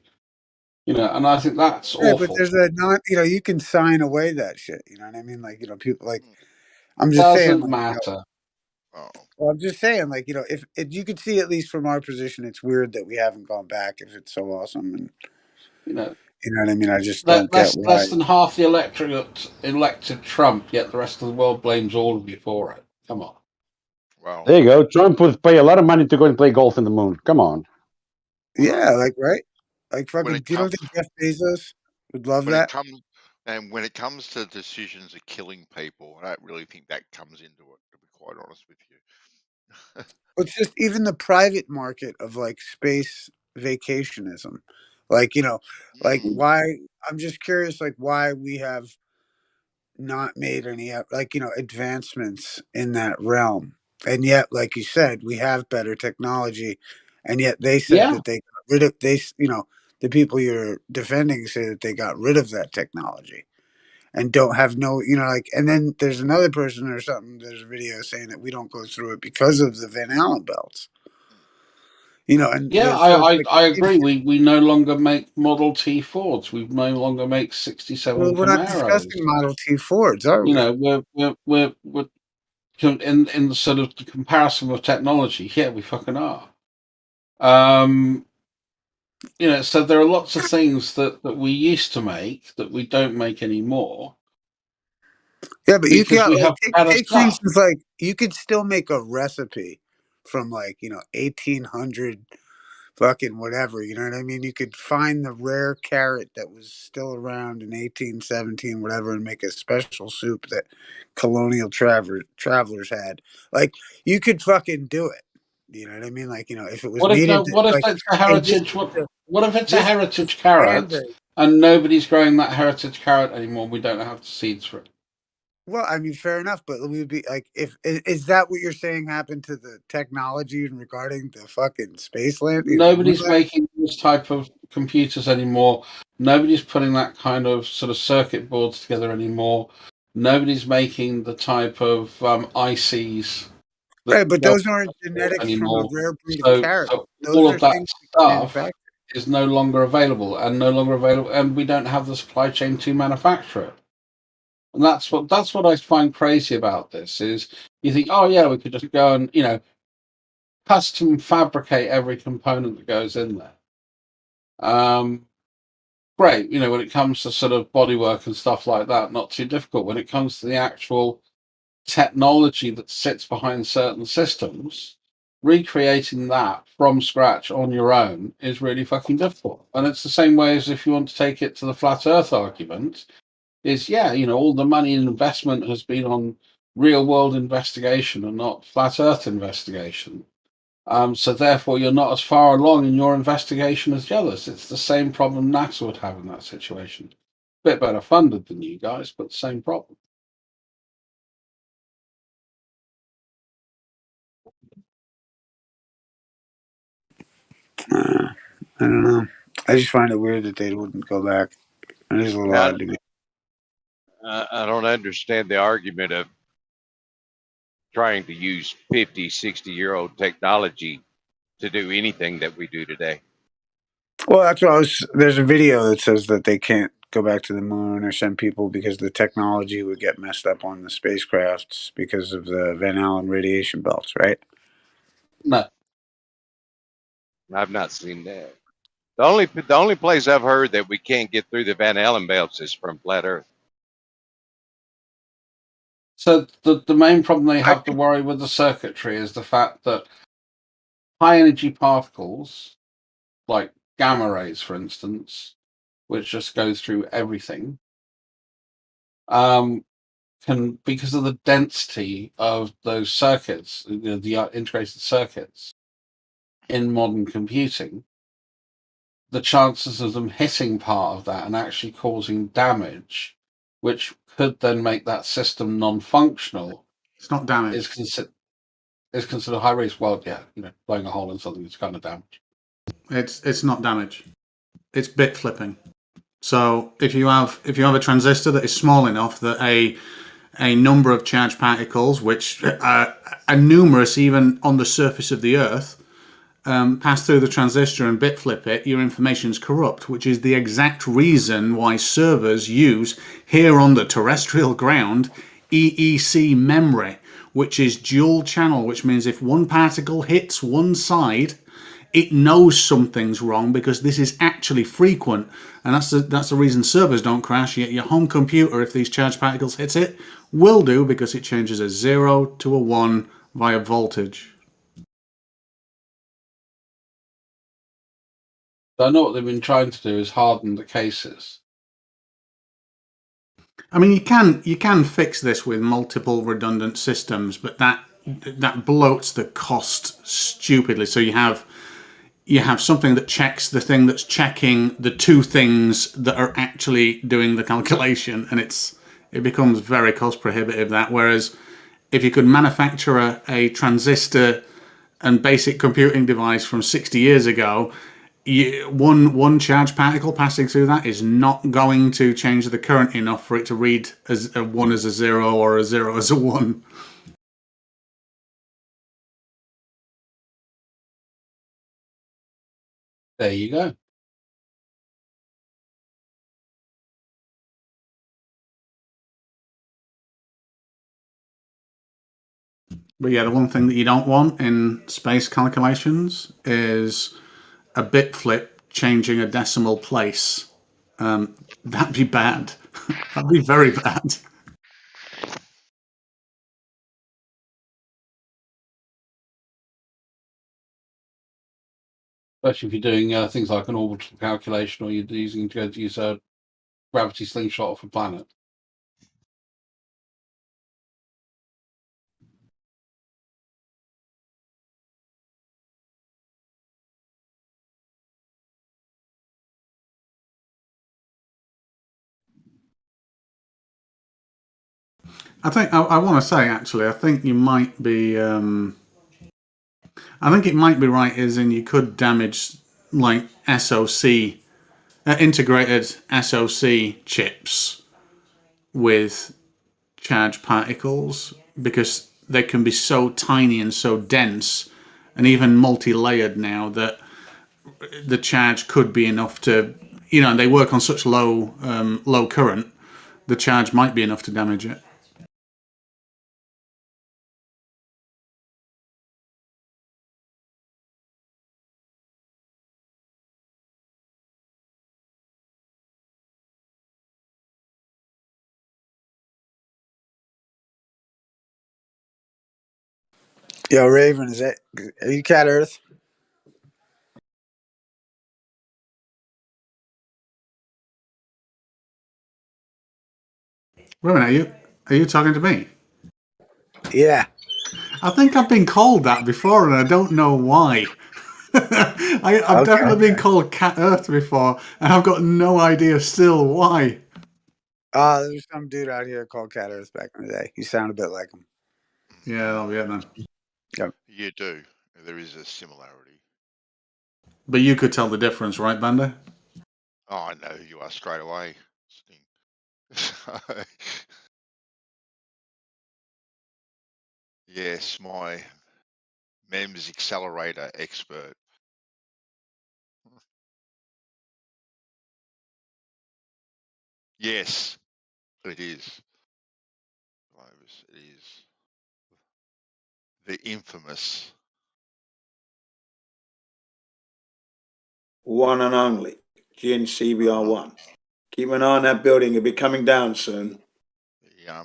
You know, and I think that's awful. But there's you know, you can sign away that shit. You know what I mean? Like, you know, people like, I'm just saying. Doesn't matter. You know, well, I'm just saying, like, you know, if you could see, at least from our position, it's weird that we haven't gone back. If it's so awesome, and you know what I mean. I just don't get why. Less than half the electorate elected Trump, yet the rest of the world blames all of you for it. Come on. Well, There you go. Trump would pay a lot of money to go and play golf in the moon. Come on. Yeah, like right, like when fucking. it Do you don't comes think Jeff Bezos would love when it that? comes when it comes to decisions of killing people, I don't really think that comes into it. To be quite honest with you. It's just even the private market of like space vacationism, like like why. I'm just curious, like why we have not made any like advancements in that realm, and yet, like you said, we have better technology, and yet they said Yeah. that they got rid of the people you're defending say that they got rid of that technology and don't have no like, and then there's another person or something, there's a video saying that we don't go through it because of the Van Allen belts, and Yeah, so it's like I agree. We no longer make Model T Fords. We no longer make well, '67 we're not Camaros. discussing Model T Fords, are You we? know, we're in the sort of the comparison of technology. Yeah, we fucking are. So there are lots of things that we used to make that we don't make anymore Yeah, but you because can we like have better take for stuff. instance, like you could still make a recipe from like 1800 fucking whatever. You know what I mean? You could find the rare carrot that was still around in 1817, whatever, and make a special soup that colonial travelers had. Like you could fucking do it. You know what I mean? Like if it was What if made no? into What if like, it's a hey, this heritage? is the What if it's a this heritage carrot cranberry. and nobody's growing that heritage carrot anymore? We don't have the seeds for it. Well, I mean, fair enough, but we would be like, if is that what you're saying happened to the technology regarding the fucking space land, moon Nobody's land? making this type of computers anymore. Nobody's putting that kind of sort of circuit boards together anymore. Nobody's making the type of ICs that Right, but go those aren't genetics from a anymore. rare breed of So, carrot. so Those all are of that things we can stuff manufacture. is no longer available, and we don't have the supply chain to manufacture it. And that's what I find crazy about this is you think, oh yeah, we could just go and custom fabricate every component that goes in there. Great, when it comes to sort of bodywork and stuff like that, not too difficult. When it comes to the actual technology that sits behind certain systems, recreating that from scratch on your own is really fucking difficult. And it's the same way as if you want to take it to the flat earth argument, is all the money and investment has been on real world investigation and not flat earth investigation. So therefore you're not as far along in your investigation as the others. It's the same problem NASA would have in that situation. Bit better funded than you guys, but same problem. I don't know. I just find it weird that they wouldn't go back. It is a little odd to me. I don't understand the argument of trying to use 50, 60-year-old technology to do anything that we do today. Well, that's what there's a video that says that they can't go back to the moon or send people because the technology would get messed up on the spacecrafts because of the Van Allen radiation belts, right? No. I've not seen that. The only place I've heard that we can't get through the Van Allen belts is from flat Earth. So the main problem they have to worry with the circuitry is the fact that high energy particles, like gamma rays, for instance, which just go through everything, can, because of the density of those circuits, the integrated circuits in modern computing, the chances of them hitting part of that and actually causing damage, which could then make that system non-functional, it's not damage. Is considered high risk. Well, yeah, blowing a hole in something is kind of damage. It's not damage. It's bit flipping. So if you have a transistor that is small enough that a number of charged particles, which are numerous even on the surface of the Earth, pass through the transistor and bit flip it, your information is corrupt, which is the exact reason why servers use, here on the terrestrial ground, EEC memory, which is dual channel, which means if one particle hits one side, it knows something's wrong because this is actually frequent, and that's the reason servers don't crash. Yet your home computer, if these charged particles hit it, will do because it changes a 0 to a 1 via voltage. I know what they've been trying to do is harden the cases. I mean, you can fix this with multiple redundant systems, but that bloats the cost stupidly. So you have something that checks the thing that's checking the two things that are actually doing the calculation, and it becomes very cost prohibitive. That whereas if you could manufacture a transistor and basic computing device from 60 years ago, one charge particle passing through that is not going to change the current enough for it to read as a 1 as a 0 or a 0 as a 1. There you go. But yeah, the one thing that you don't want in space calculations is a bit flip changing a decimal place. That'd be bad. That'd be very bad. Especially if you're doing things like an orbital calculation, or you're using to use a gravity slingshot off a planet. I think I want to say actually, I think you might be. I think it might be right, as in you could damage like SoC integrated SoC chips with charged particles because they can be so tiny and so dense, and even multi-layered now that the charge could be enough to, they work on such low current. The charge might be enough to damage it. Yo, Raven, are you Cat Earth? Wait a minute, are you talking to me? Yeah. I think I've been called that before, and I don't know why. I've definitely been called Cat Earth before, and I've got no idea still why. There's some dude out here called Cat Earth back in the day. You sound a bit like him. Yeah, that'll be it then. Yep. You do. There is a similarity. But you could tell the difference, right, Banda? Oh, I know who you are straight away. Yes, my MEMS accelerator expert. Yes, it is. It is the infamous one and only GNCBR1. Keep an eye on that building. It'll be coming down soon. Yeah,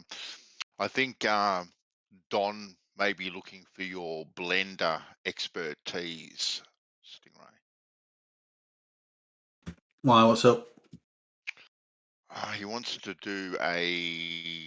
I think Don may be looking for your blender expertise, Stingray. Why? What's up? He wants to do a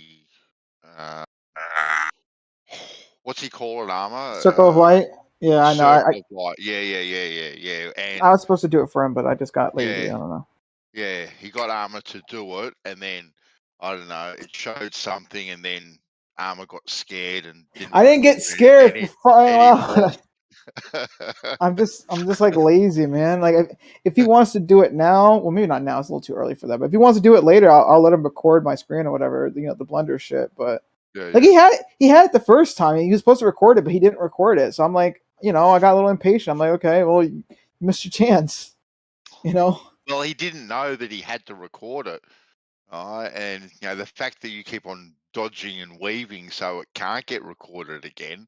what's he call it? Armor Circle of Light. Yeah, I know. Circle of Light. Yeah. And I was supposed to do it for him, but I just got lazy. Yeah. I don't know. Yeah, he got Armor to do it, and then I don't know. It showed something, and then Armor got scared and I didn't get scared for crying out. I'm just like lazy, man. Like if he wants to do it now, well, maybe not now. It's a little too early for that. But if he wants to do it later, I'll let him record my screen or whatever. The Blender shit. But like he had it the first time. He was supposed to record it, but he didn't record it. So I'm like, I got a little impatient. I'm like, okay, well, you missed your chance. Well, he didn't know that he had to record it, and the fact that you keep on dodging and weaving so it can't get recorded again,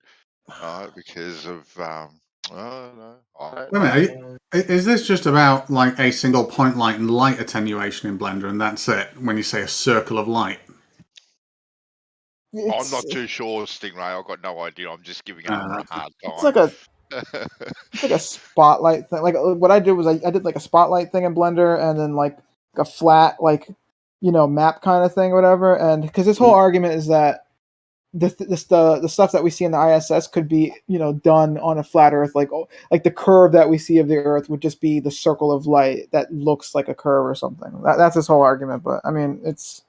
because of Wait a minute, is this just about like a single point light and light attenuation in Blender, and that's it? When you say a circle of light, I'm not too sure, Stingray. I've got no idea. I'm just giving Arthur a hard time. It's like a spotlight thing. Like what I did was I did like a spotlight thing in Blender, and then like a flat map kind of thing or whatever. And because this whole argument is that the stuff that we see in the ISS could be done on a flat Earth, like the curve that we see of the Earth would just be the circle of light that looks like a curve or something. That's this whole argument. But I mean, it's.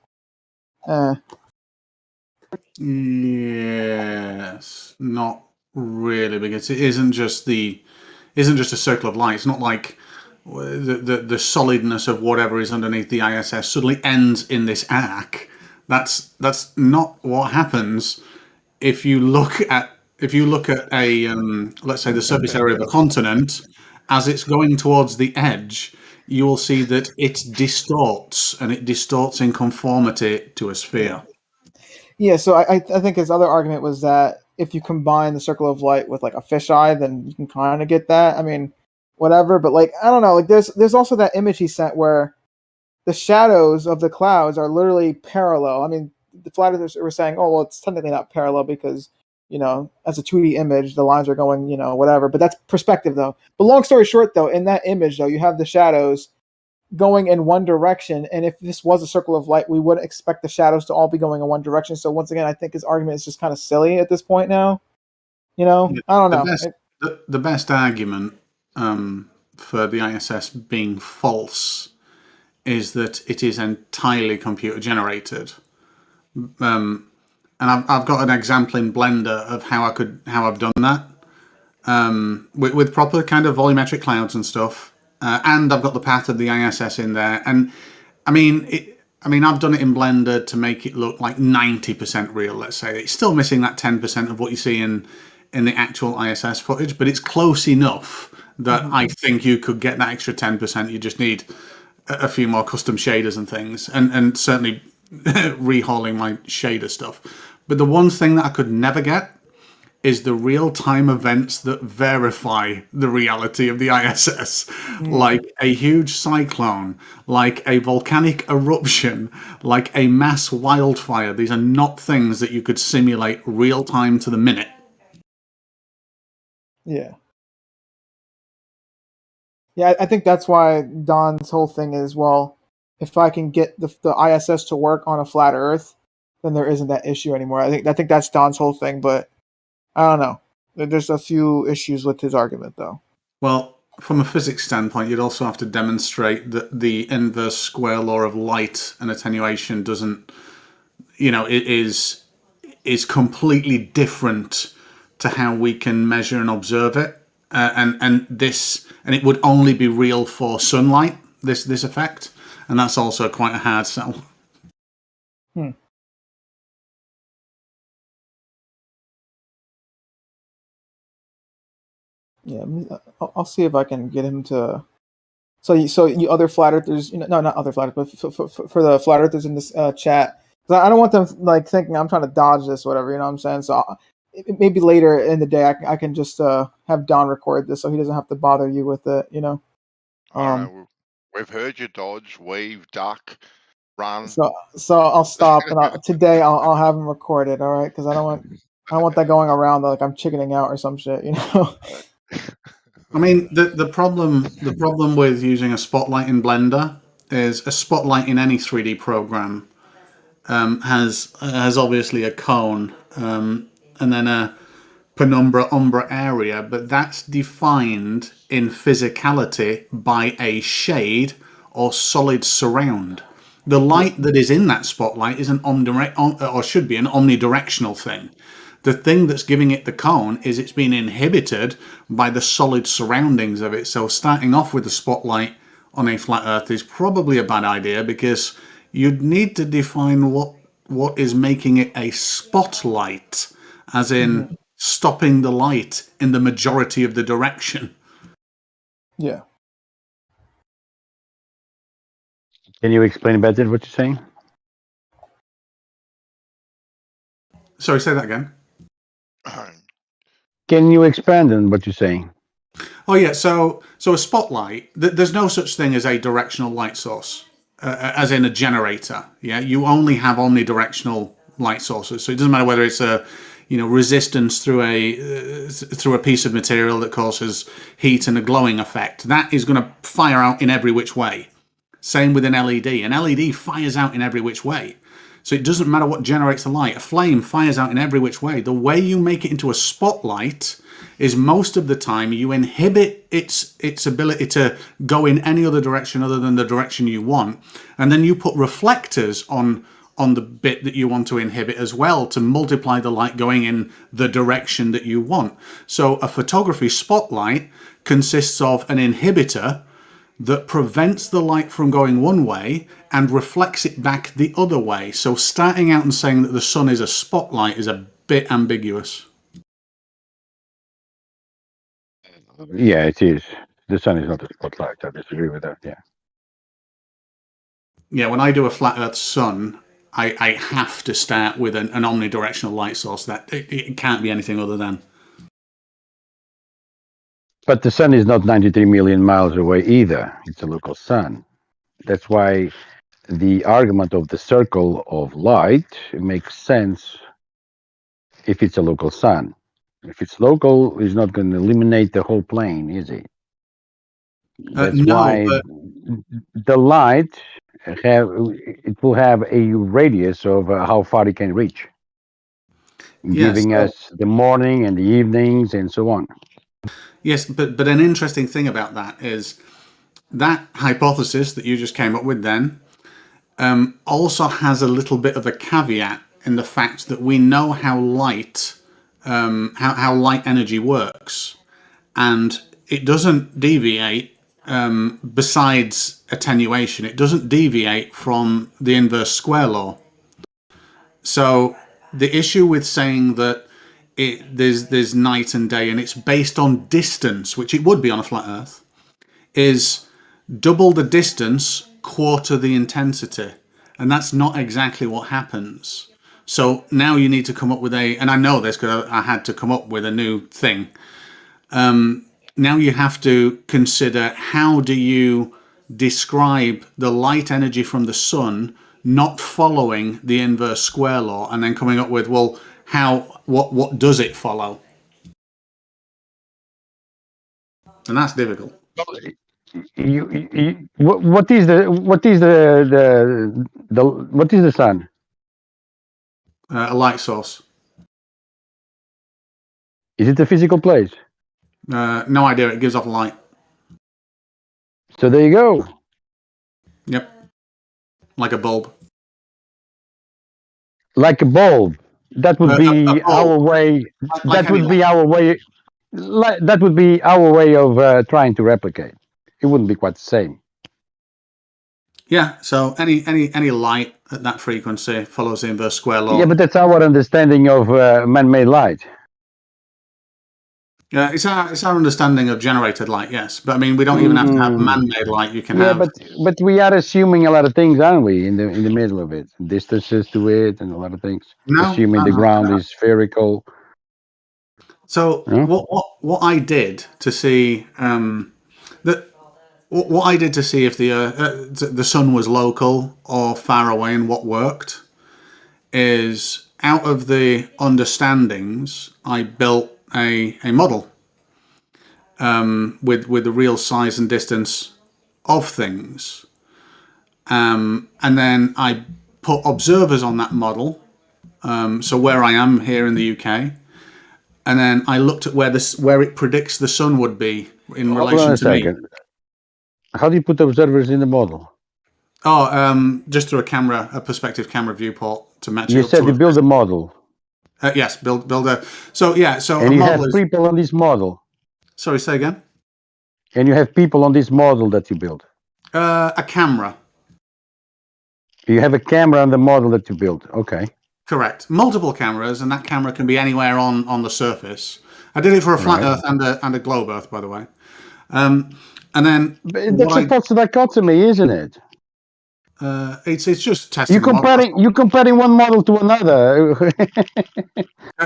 Yes, not really, because it isn't just a circle of light. It's not like the solidness of whatever is underneath the ISS suddenly ends in this arc. That's not what happens if you look at a let's say the surface area of a continent as it's going towards the edge. You will see that it distorts, and it distorts in conformity to a sphere. Yeah, so I think his other argument was that if you combine the circle of light with like a fisheye, then you can kind of get that. I mean, whatever, but like I don't know. Like there's also that image he sent where the shadows of the clouds are literally parallel. I mean, the flat earthers were saying, oh well, it's technically not parallel because as a 2D image, the lines are going whatever. But that's perspective though. But long story short though, in that image though, you have the shadows going in one direction, and if this was a circle of light, we wouldn't expect the shadows to all be going in one direction. So once again, I think his argument is just kind of silly at this point now. I don't know. The best argument for the ISS being false is that it is entirely computer generated. And I've got an example in Blender of how I've done that with proper kind of volumetric clouds and stuff. And I've got the path of the ISS in there, and I mean, I've done it in Blender to make it look like 90% real. Let's say it's still missing that 10% of what you see in the actual ISS footage, but it's close enough that I think you could get that extra 10%. You just need a few more custom shaders and things, and certainly rehauling my shader stuff. But the one thing that I could never get is the real-time events that verify the reality of the ISS, like a huge cyclone, like a volcanic eruption, like a mass wildfire. These are not things that you could simulate real-time to the minute. Yeah. Yeah, I think that's why Don's whole thing is, well, if I can get the ISS to work on a flat Earth, then there isn't that issue anymore. I think that's Don's whole thing, but I don't know. There's a few issues with his argument, though. Well, from a physics standpoint, you'd also have to demonstrate that the inverse square law of light and attenuation doesn't, it is completely different to how we can measure and observe it, and it would only be real for sunlight. This effect, and that's also quite a hard sell. Yeah, I'll see if I can get him to. So you other flat earthers, no, not other flat earthers, but for the flat earthers in this chat, because I don't want them like thinking I'm trying to dodge this, or whatever. You know what I'm saying? So maybe later in the day, I can just have Don record this, so he doesn't have to bother you with it. We've heard you dodge, weave, duck, run. So I'll stop, and today I'll have him record it. All right, because I don't want that going around like I'm chickening out or some shit. I mean, the problem with using a spotlight in Blender is a spotlight in any 3D program has obviously a cone and then a penumbra umbra area, but that's defined in physicality by a shade or solid surround. The light that is in that spotlight is should be an omnidirectional thing. The thing that's giving it the cone is it's been inhibited by the solid surroundings of it. So starting off with the spotlight on a flat Earth is probably a bad idea, because you'd need to define what is making it a spotlight, as in stopping the light in the majority of the direction. Yeah. Can you explain better what you're saying? Sorry, say that again. Can you expand on what you're saying? Oh yeah, so a spotlight, there's no such thing as a directional light source, as in a generator. Yeah, you only have omnidirectional light sources. So it doesn't matter whether it's a resistance through a piece of material that causes heat and a glowing effect. That is going to fire out in every which way. Same with an LED. An LED fires out in every which way. So it doesn't matter what generates the light. A flame fires out in every which way. The way you make it into a spotlight is most of the time you inhibit its ability to go in any other direction other than the direction you want. And then you put reflectors on the bit that you want to inhibit as well to multiply the light going in the direction that you want. So a photography spotlight consists of an inhibitor that prevents the light from going one way and reflects it back the other way. So starting out and saying that the sun is a spotlight is a bit ambiguous. Yeah, it is. The sun is not a spotlight. I disagree with that. Yeah. Yeah, when I do a flat Earth sun, I have to start with an omnidirectional light source. That it can't be anything other than. But the sun is not 93 million miles away either. It's a local sun. That's why the argument of the circle of light makes sense if it's a local sun. If it's local, it's not going to eliminate the whole plane, is it? That's why the light will have a radius of how far it can reach, giving us the morning and the evenings and so on. Yes, but an interesting thing about that is that hypothesis that you just came up with then also has a little bit of a caveat in the fact that we know how light how light energy works, and it doesn't deviate. Besides attenuation, it doesn't deviate from the inverse square law. So the issue with saying that there's night and day and it's based on distance, which it would be on a flat Earth, is double the distance, quarter the intensity, and that's not exactly what happens. So now you need to come up with and I know this because I had to come up with a new thing. Now you have to consider, how do you describe the light energy from the sun not following the inverse square law, and then coming up with, well, what does it follow? And that's difficult. What is the sun? A light source. Is it a physical place? No idea. It gives off light. So there you go. Yep. Like a bulb. Like a bulb. That would be our way. That would be our way. That would be our way of trying to replicate. It wouldn't be quite the same. Yeah. So any light at that frequency follows the inverse square law. Yeah, but that's our understanding of man-made light. Yeah, it's our understanding of generated light, yes. But I mean, we don't even have to have man-made light. You can have. But we are assuming a lot of things, aren't we? In the middle of it, distances to it, and a lot of things. Assuming the ground is spherical. So what I did to see what I did to see if the sun was local or far away and what worked is, out of the understandings, I built a model with the real size and distance of things, and then I put observers on that model, so where I am here in the UK, and then I looked at where it predicts the sun would be in relation to me. How do you put observers in the model? Just through a perspective camera viewport to match. You said you build a model. Yes, build a. So yeah, so and you have people on this model. Sorry, say again. And you have people on this model that you build. A camera. You have a camera on the model that you build. Okay. Correct. Multiple cameras, and that camera can be anywhere on the surface. I did it for a flat Earth and a globe Earth, by the way. And then that's a false dichotomy, isn't it? It's just testing. You comparing one model to another.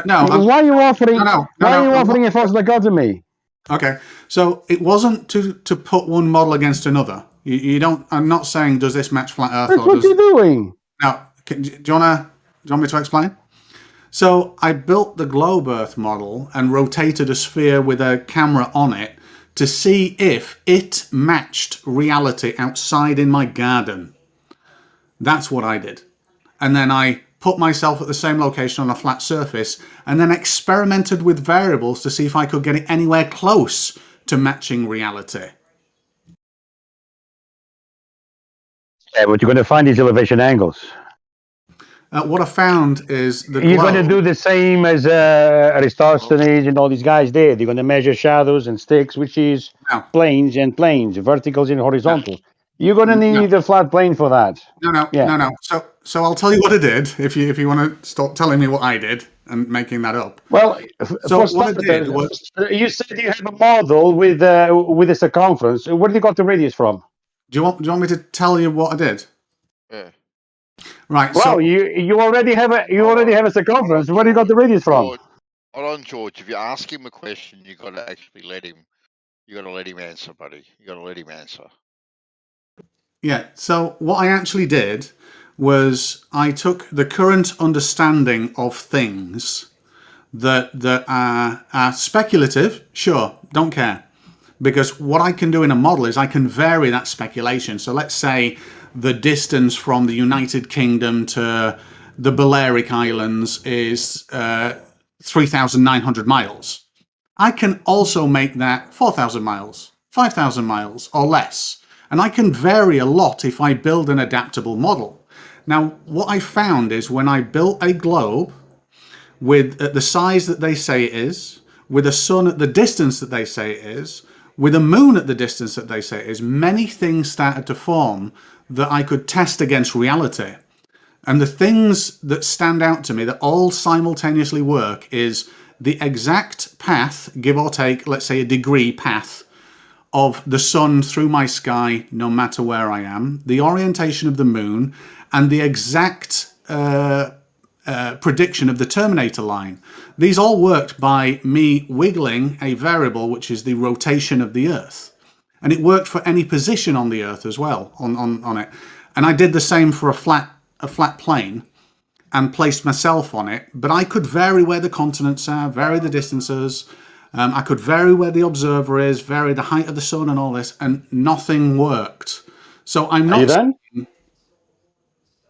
No. Why are you offering? Why are you offering a false dichotomy? Okay, so it wasn't to put one model against another. You don't. I'm not saying does this match flat Earth. That's what you're doing. Now, do you wanna you want me to explain? So I built the globe Earth model and rotated a sphere with a camera on it to see if it matched reality outside in my garden. That's what I did. And then I put myself at the same location on a flat surface and then experimented with variables to see if I could get it anywhere close to matching reality. Yeah, what you're going to find is elevation angles. What I found is the You're going to globe. do the same as Aristophanes and all these guys did. You're going to measure shadows and sticks, which is planes and planes, verticals and horizontals. You're going to need a flat plane for that. No. So I'll tell you what I did. If you want to stop telling me what I did and making that up. Well, so for what I did was, you said you have a model with a circumference. Where did you got the radius from? Do you want me to tell you what I did? Yeah. Right. Well, so you already have a circumference. Where do you got the radius from? Hold on, George. If you ask him a question, you got to actually let him. You got to let him answer, buddy. You got to let him answer. Yeah. So what I actually did was I took the current understanding of things that are speculative. Sure, don't care. Because what I can do in a model is I can vary that speculation. So let's say the distance from the United Kingdom to the Balearic Islands is 3,900 miles. I can also make that 4,000 miles, 5,000 miles or less. And I can vary a lot if I build an adaptable model. Now, what I found is when I built a globe with the size that they say it is, with a sun at the distance that they say it is, with a moon at the distance that they say it is, many things started to form that I could test against reality. And the things that stand out to me that all simultaneously work is the exact path, give or take, let's say a degree path, of the sun through my sky, no matter where I am, the orientation of the moon, and the exact prediction of the terminator line. These all worked by me wiggling a variable, which is the rotation of the Earth. And it worked for any position on the Earth as well, on it. And I did the same for a flat plane and placed myself on it, but I could vary where the continents are, vary the distances, I could vary where the observer is, vary the height of the sun and all this, and nothing worked. So I'm not... Are you done?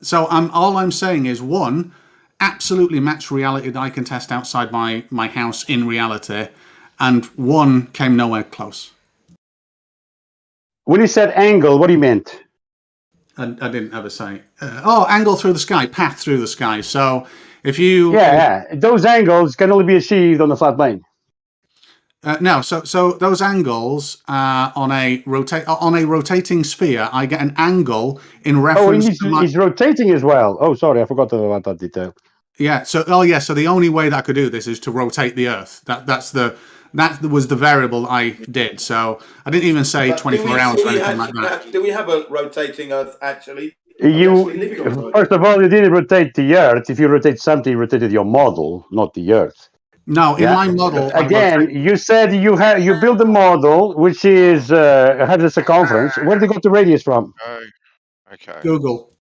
So all I'm saying is, one, absolutely matched reality that I can test outside my house in reality, and one came nowhere close. When you said angle, what do you meant? I didn't ever say. Angle through the sky, path through the sky. So if you... Yeah, those angles can only be achieved on a flat plane. No, so those angles on a rotating sphere, I get an angle in reference to my... he's rotating as well. Oh, sorry, I forgot about that detail. Yeah. So the only way that I could do this is to rotate the Earth. That was the variable I did. So I didn't even say 24 hours or anything like that. Do we have a rotating Earth actually? First of all, you didn't rotate the Earth. If you rotate something, you rotated your model, not the Earth. No, in my model. Again, you said you built a model which is has a circumference. Where did you got the radius from? Okay. Google.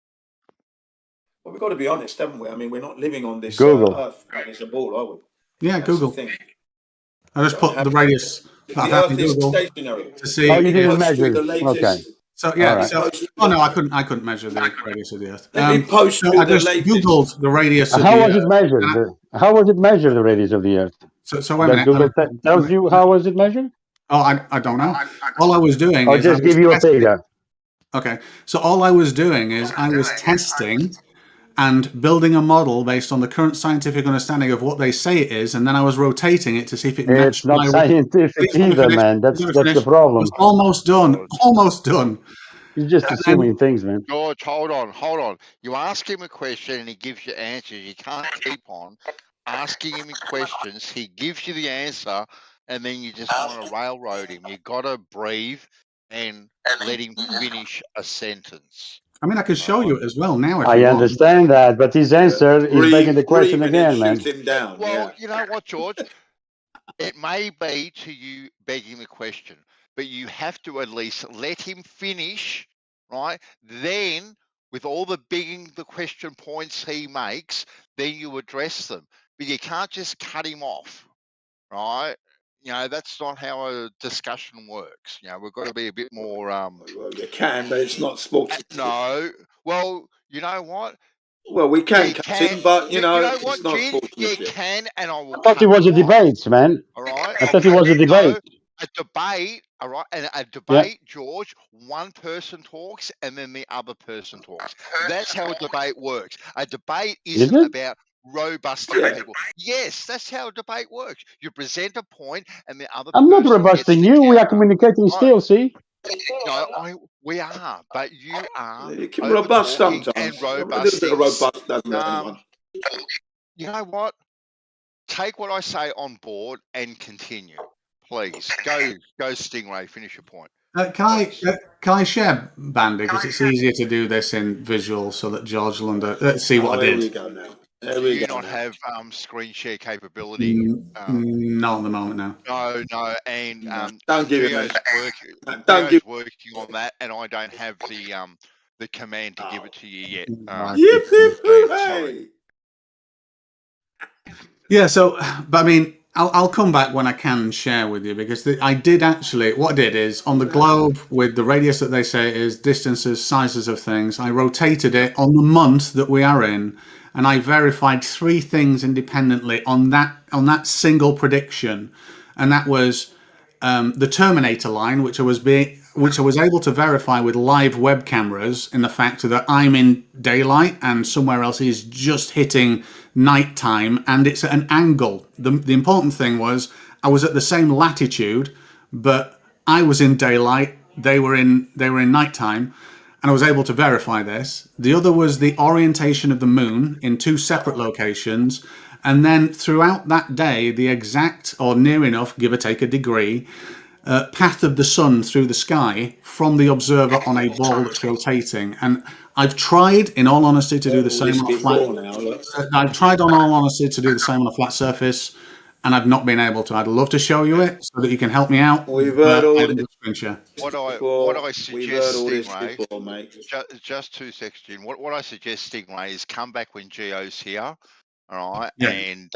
Well, we've got to be honest, haven't we? I mean, we're not living on this Earth as a ball, are we? Yeah, That's Google. I just put the radius. The Earth is stationary. To see. Oh, you didn't measure. Okay. So yeah. Right. So no, I couldn't measure the radius of the Earth. Let me post I just Googled the radius of the Earth. How was it measured? How was it measured, the radius of the Earth? So wait a minute. Google tells you how was it measured? Oh, I don't know. All I was doing I'll is just give you a figure. Okay. So all I was doing is I was testing and building a model based on the current scientific understanding of what they say it is, and then I was rotating it to see if it matched. It's not scientific either, man. That's the problem. It's almost done. Almost done. You're just assuming things, man. George, hold on. You ask him a question and he gives you answers. You can't keep on asking him questions. He gives you the answer, and then you just want to railroad him. You got to breathe and let him finish a sentence. I mean, I can show you it as well now. If I you want. understand that, but his answer is begging the question again, man. Shoot him down. Well, you know what, George? It may be to you begging the question, but you have to at least let him finish, right? Then with all the question points he makes, then you address them. But you can't just cut him off, right? You know, that's not how a discussion works. You know, we've got to be a bit more. Well, you can, but it's not sports. No. Well, you know what? Well, we can cut him, but you know, what, it's not Jen? You sportsmanship. can, and I will. I thought it was a debate, man. All right. I thought it was a debate. A debate, all right, and a debate, George, one person talks and then the other person talks. That's how a debate works. A debate isn't about robusting people. Yes, that's how a debate works. You present a point and the other I'm not person gets robusting the you. We are counter. communicating still, see? No, we are, but you are You can robust over-talking sometimes. and A little bit of robust doesn't hurt anyone. You know what? Take what I say on board and continue. Please go, Stingray. Finish your point. Can I share Bandy, because it's easier to do this in visual so that George will let's see what I did. There we go now. Do you not have screen share capability? Not at the moment, no. No, and don't give Geo's it. Don't give. working on that, and I don't have the command to give it to you yet. Yippee! Yeah, so, but I mean, I'll come back when I can share with you, because I did actually, what I did is, on the globe with the radius that they say is, distances, sizes of things, I rotated it on the month that we are in, and I verified 3 things independently on that single prediction, and that was the Terminator line, which I was able to verify with live web cameras, in the fact that I'm in daylight and somewhere else is just hitting nighttime, and it's at an angle. The important thing was I was at the same latitude, but I was in daylight, they were in nighttime, and I was able to verify this. The other was the orientation of the moon in 2 separate locations, and then throughout that day, the exact, or near enough, give or take a degree, path of the sun through the sky from the observer on a ball that's rotating. And I've tried, in all honesty, to do the same on a flat. I've tried, on all honesty, to do the same on a flat surface, and I've not been able to. I'd love to show you it so that you can help me out. We've heard all this What I suggest, Stingray, just 2 seconds, Jim. What I suggest, Stingray, is come back when Geo's here. All right, and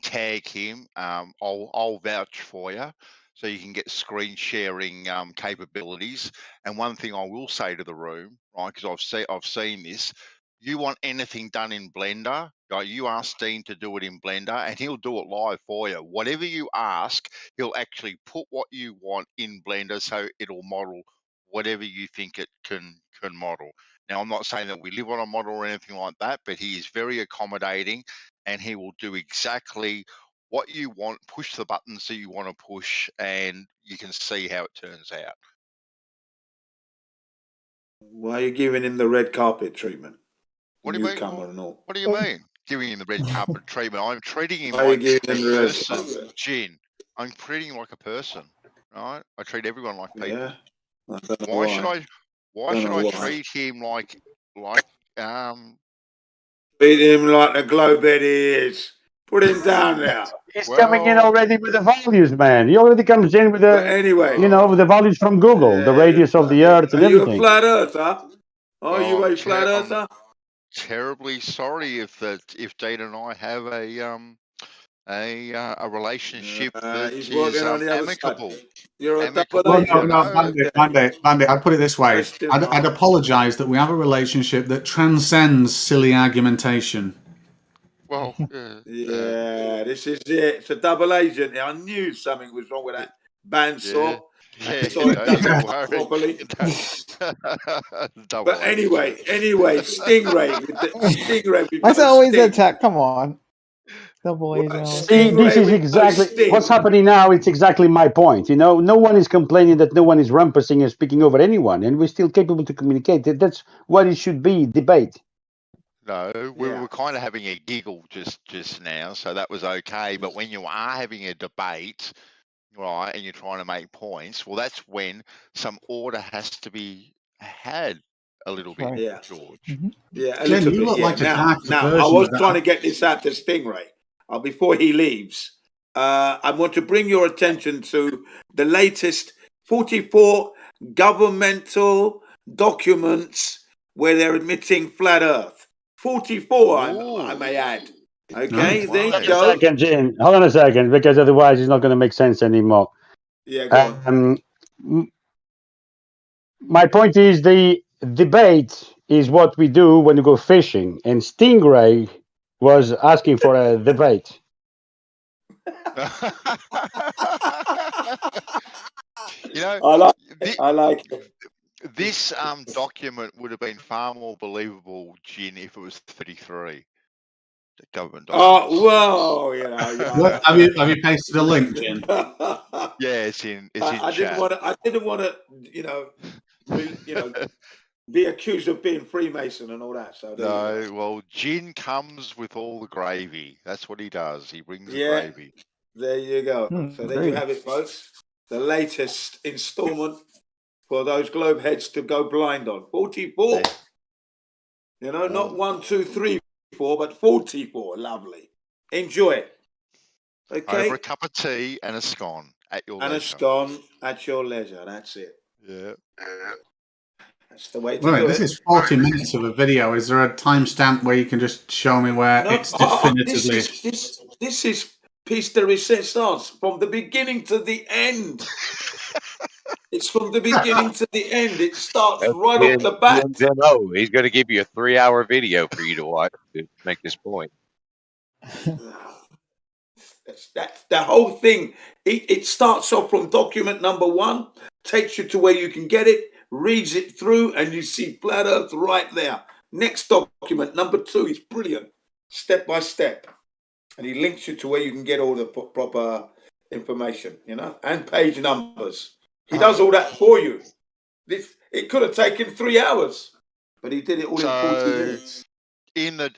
tag him. I'll vouch for you, so you can get screen sharing capabilities. And one thing I will say to the room, right, because I've seen this. You want anything done in Blender, right? You ask Dean to do it in Blender, and he'll do it live for you. Whatever you ask, he'll actually put what you want in Blender, so it'll model whatever you think it can model. Now, I'm not saying that we live on a model or anything like that, but he is very accommodating, and he will do exactly what you want, push the buttons that you want to push, and you can see how it turns out. Why are you giving him the red carpet treatment? What do you mean? And all. What do you mean? Giving him the red carpet treatment? I'm treating him Why are you like a giving him the red person, carpet? Jin. I'm treating him like a person, right? I treat everyone like people. Yeah. I don't know Why should I treat him like Treat him like the globe head he is. Put him down now. He's coming in already with the values, man. He already comes in with the, anyway, with the values from Google, the radius of the Earth and everything. Are you a flat earther? Are you a flat earther? Terribly sorry if Dean and I have a relationship that is amicable. You're a Bandy, I'd put it this way. I'd apologise that we have a relationship that transcends silly argumentation. Well, this is it. It's a double agent. I knew something was wrong with that bandsaw. Properly. But anyway, Stingray. That's always the attack. Come on. Double agent. See, this is exactly what's happening now. It's exactly my point. No one is complaining that no one is rumpusing and speaking over anyone, and we're still capable to communicate. That's what it should be, debate. No, we were kind of having a giggle just now, so that was okay. But when you are having a debate, right, and you're trying to make points, well, that's when some order has to be had a little bit, George. Mm-hmm. Yeah, a little bit. Now, I was trying to get this out to Stingray before he leaves. I want to bring your attention to the latest 44 governmental documents where they're admitting flat Earth. 44, I may add. Okay, there you go. Second, Jim. Hold on a second, because otherwise it's not going to make sense anymore. Yeah, go on. My point is the debate is what we do when you go fishing, and Stingray was asking for a debate. You know, I like it. This document would have been far more believable, Jin, if it was 33. The government document. Oh well, you know. Have you pasted a link, Jin? Yeah, it's in I chat. didn't want to, be accused of being Freemason and all that. So no, well, Jin comes with all the gravy. That's what he does. He brings the gravy. There you go. So there you have it, folks. The latest installment for those globe heads to go blind on. 44. Not 1, 2, 3, 4, but 44. Lovely. Enjoy it. Okay. Over a cup of tea and a scone at your leisure. And a scone at your leisure. That's it. Yeah. That's the way to do it. This is 40 minutes of a video. Is there a timestamp where you can just show me where it's definitively... This is piece de resistance from the beginning to the end. It's from the beginning to the end. It starts right off the bat. He's going to give you a 3-hour video for you to watch to make this point. That's the whole thing. It starts off from document number 1, takes you to where you can get it, reads it through, and you see flat Earth right there. Next document number 2 is brilliant, step by step, and he links you to where you can get all the proper information, and page numbers. He does all that for you. It could have taken 3 hours, but he did it all in 40 minutes. In the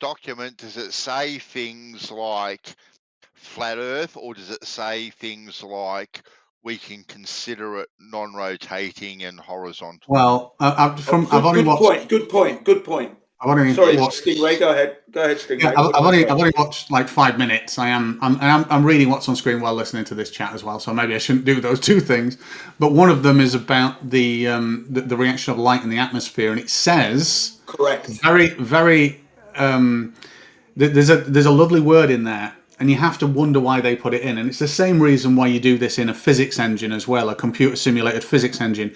document, does it say things like flat Earth, or does it say things like we can consider it non-rotating and horizontal? Well, I've only watched. Good point. Sorry, Stingray, go ahead, Stingray. Yeah, I've only watched like 5 minutes. I'm reading what's on screen while listening to this chat as well. So maybe I shouldn't do those 2 things. But one of them is about the reaction of light in the atmosphere, and it says correct. Very. There's a lovely word in there, and you have to wonder why they put it in. And it's the same reason why you do this in a physics engine as well, a computer simulated physics engine.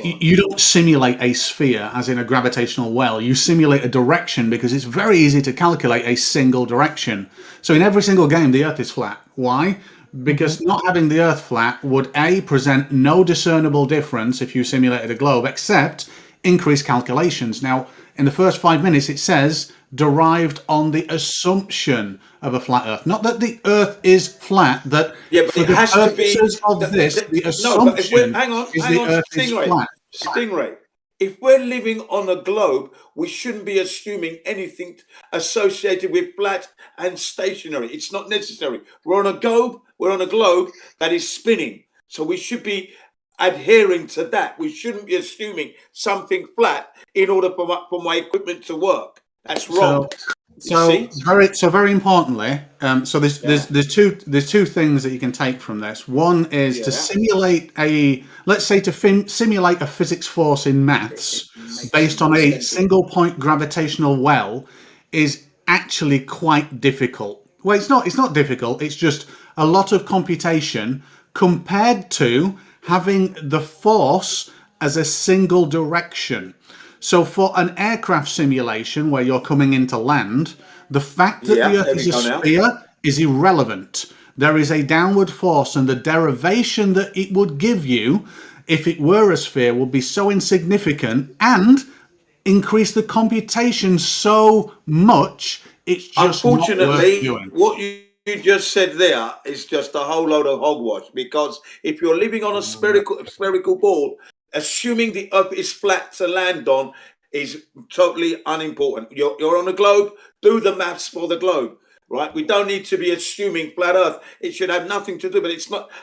You don't simulate a sphere as in a gravitational well. You simulate a direction because it's very easy to calculate a single direction. So in every single game, the Earth is flat. Why? Because not having the Earth flat would A, present no discernible difference if you simulated a globe, except increased calculations. Now, in the first 5 minutes, it says derived on the assumption of a flat Earth. Not that the Earth is flat, that but it has to be the assumption hang on, the Earth is flat. Stingray, if we're living on a globe, we shouldn't be assuming anything associated with flat and stationary. It's not necessary. We're on a globe that is spinning. So we should be adhering to that. We shouldn't be assuming something flat in order for my equipment to work. That's wrong. So very importantly, there's two things that you can take from this. One is to simulate simulate a physics force in maths based on a single point gravitational well is actually quite difficult. Well, it's not difficult. It's just a lot of computation compared to having the force as a single direction. So for an aircraft simulation where you're coming into land, the fact that the Earth is a sphere is irrelevant. There is a downward force, and the derivation that it would give you if it were a sphere would be so insignificant and increase the computation so much, it's just unfortunately not worth doing. What you just said there is just a whole load of hogwash, because if you're living on a spherical ball, assuming the Earth is flat to land on is totally unimportant. You're on a globe, do the maths for the globe, right? We don't need to be assuming flat Earth. It should have nothing to do, but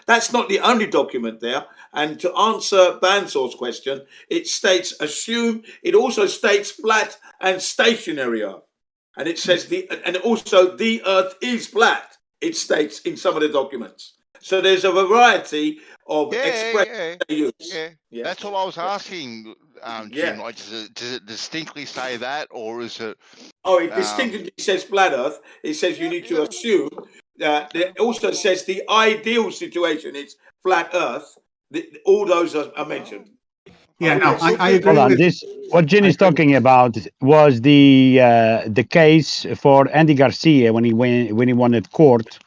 that's not the only document there. And to answer Bansor's question, it states assume, it also states flat and stationary Earth. And it says also the Earth is flat, it states in some of the documents. So there's a variety of Yeah, expressions they use. yeah. That's all I was asking, Jim. Like, does it distinctly say that, or is it? Oh, it distinctly says flat Earth. It says you need to assume that. It also says the ideal situation is flat Earth. All those are mentioned. Yeah, no, I agree. Hold on. This what Jin is talking about was the case for Andy Garcia when he won at court,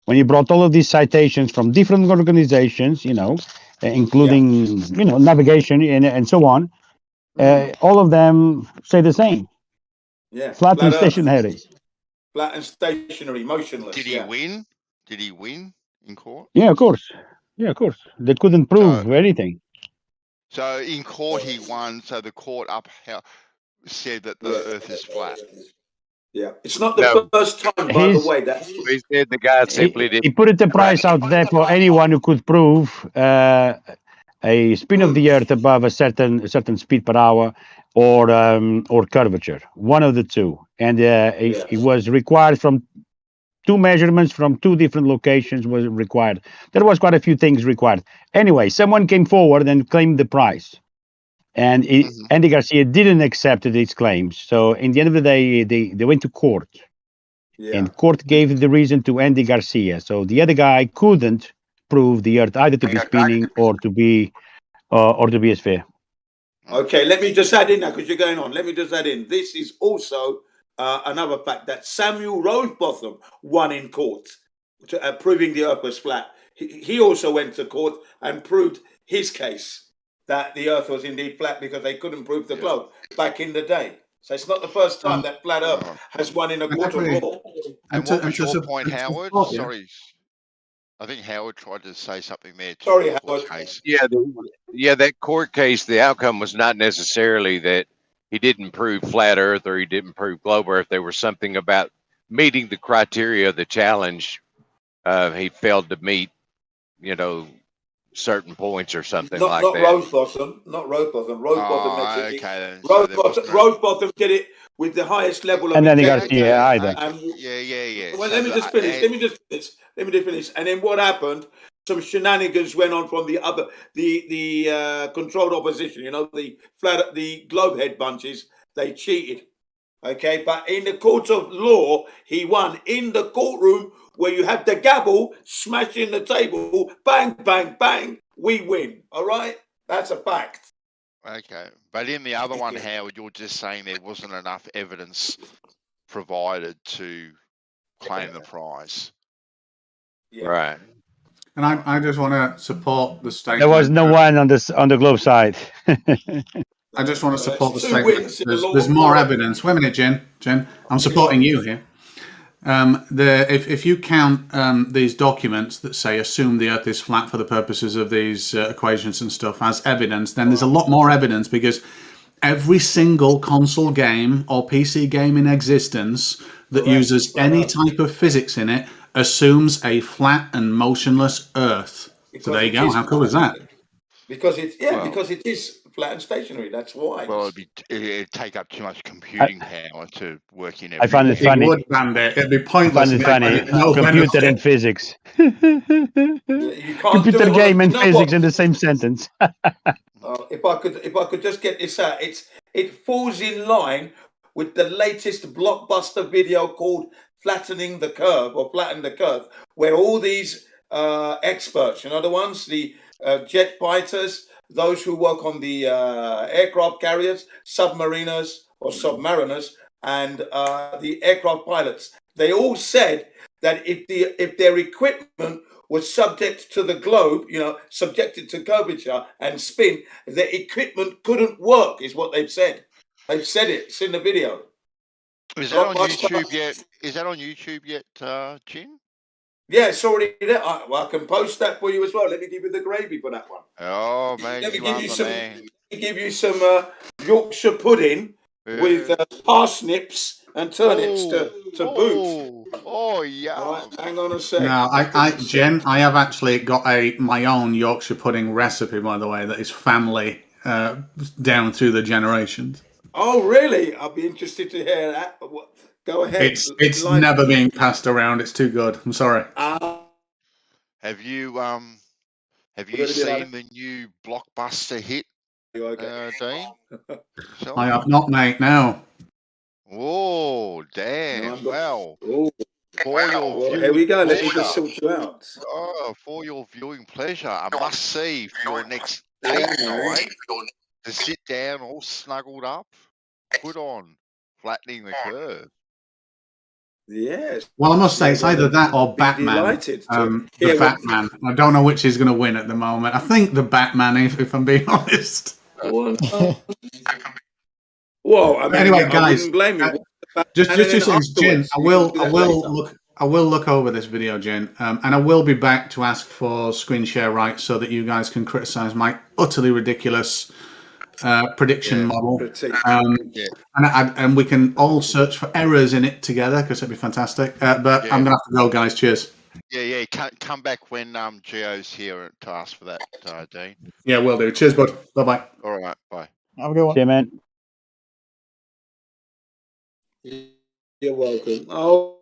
when he brought all of these citations from different organizations, including navigation and so on. All of them say the same. Yeah, flat and Earth. stationary. Flat and stationary, motionless. Did he win? Did he win in court? Yeah, of course. Yeah, of course. They couldn't prove anything. So in court he won. So the court said that the Earth is flat. Yeah, it's not the first time, by the way. That's he said the guy simply didn't. He put the price out there for anyone who could prove a spin of the Earth above a certain speed per hour or curvature, one of the two, and it was required from two measurements from two different locations was required. There was quite a few things required. Anyway, someone came forward and claimed the price. And Andy Garcia didn't accept these claims. So in the end of the day, they went to court. And court gave the reason to Andy Garcia. So the other guy couldn't prove the Earth either to be spinning or to be a sphere. Okay, let me just add in now because you're going on. Let me just add in. This is also another fact that Samuel Rosebotham won in court, proving the Earth was flat. He also went to court and proved his case that the Earth was indeed flat because they couldn't prove the globe back in the day. So it's not the first time that flat Earth has won in a court of law. And what was your point, Howard? Sorry. I think Howard tried to say something there too. Sorry, Howard. Case. Yeah, that court case, the outcome was not necessarily that he didn't prove flat Earth or he didn't prove globe Earth. There was something about meeting the criteria of the challenge. He failed to meet, certain points or something like that. Not Rosebotham. Rosebotham did it with the highest level of and then integrity. either. Well, let me just finish. And then what happened? Some shenanigans went on from the controlled opposition. The globe head bunches. They cheated. Okay, but in the court of law, he won in the courtroom where you have the gavel smashing the table, bang, bang, bang, we win. All right, that's a fact. Okay, but in the other one, Howard, you're just saying there wasn't enough evidence provided to claim the prize. Right. And I just want to support the statement. There was no one on the globe side. I just want to support the statement. There's more evidence. Wait a minute, Jen. I'm supporting you here. If you count these documents that say assume the Earth is flat for the purposes of these equations and stuff as evidence, then there's a lot more evidence because every single console game or PC game in existence that uses any type of physics in it assumes a flat and motionless Earth. So there you go. How cool is that? Because it is flat and stationary. That's why. Well, it'd take up too much computing power to work in. I find it funny. It would, Bandit. It'd be pointless. I find it funny. Computer and physics. Computer game and physics in the same sentence. If I could just get this out, it falls in line with the latest blockbuster video called "Flattening the Curve" or "Flatten the Curve," where all these experts, the ones, the jet fighters, those who work on the aircraft carriers, submariners, and the aircraft pilots, they all said that if their equipment was subject to the globe, subjected to curvature and spin, their equipment couldn't work, is what they've said. They've said it. It's in the video. Is that on YouTube yet? Is that on YouTube yet, Jim? Yeah, it's already there. I can post that for you as well. Let me give you the gravy for that one. Oh, man, Let me give you some Yorkshire pudding with parsnips and turnips to boot. Oh, yeah. All right, hang on a sec. Now, Jen, I have actually got my own Yorkshire pudding recipe, by the way, that is family down through the generations. Oh, really? I'll be interested to hear that. Go ahead. It's never being passed around. It's too good. I'm sorry. Have you We're gonna be seen like- the new blockbuster hit, Dean? Yourself? I have not, mate. No. Oh, damn! Wow. Oh, For your well, viewing here we go. Let me pleasure. just sort you out. Oh, for your viewing pleasure, a must see for your next date night. To sit down all snuggled up, put on Flattening the Curve. Yes. Well, I must say it's either that or Be Batman. delighted to The hear what- Batman. I don't know which is going to win at the moment. I think the Batman, if I'm being honest. Well, I mean, Anyway, I guys, wouldn't blame you. just And then 2 seconds, Jen. afterwards, you can do that later. I will look over this video, Jen, and I will be back to ask for screen share rights so that you guys can criticize my utterly ridiculous prediction model. And we can all search for errors in it together because it'd be fantastic. But I'm gonna have to go, guys. Cheers. Yeah. Come back when Geo's here to ask for that, Dean. Yeah, will do. Cheers, bud. Bye bye. All right, bye. Have a good one. See you, man. You're welcome. Oh,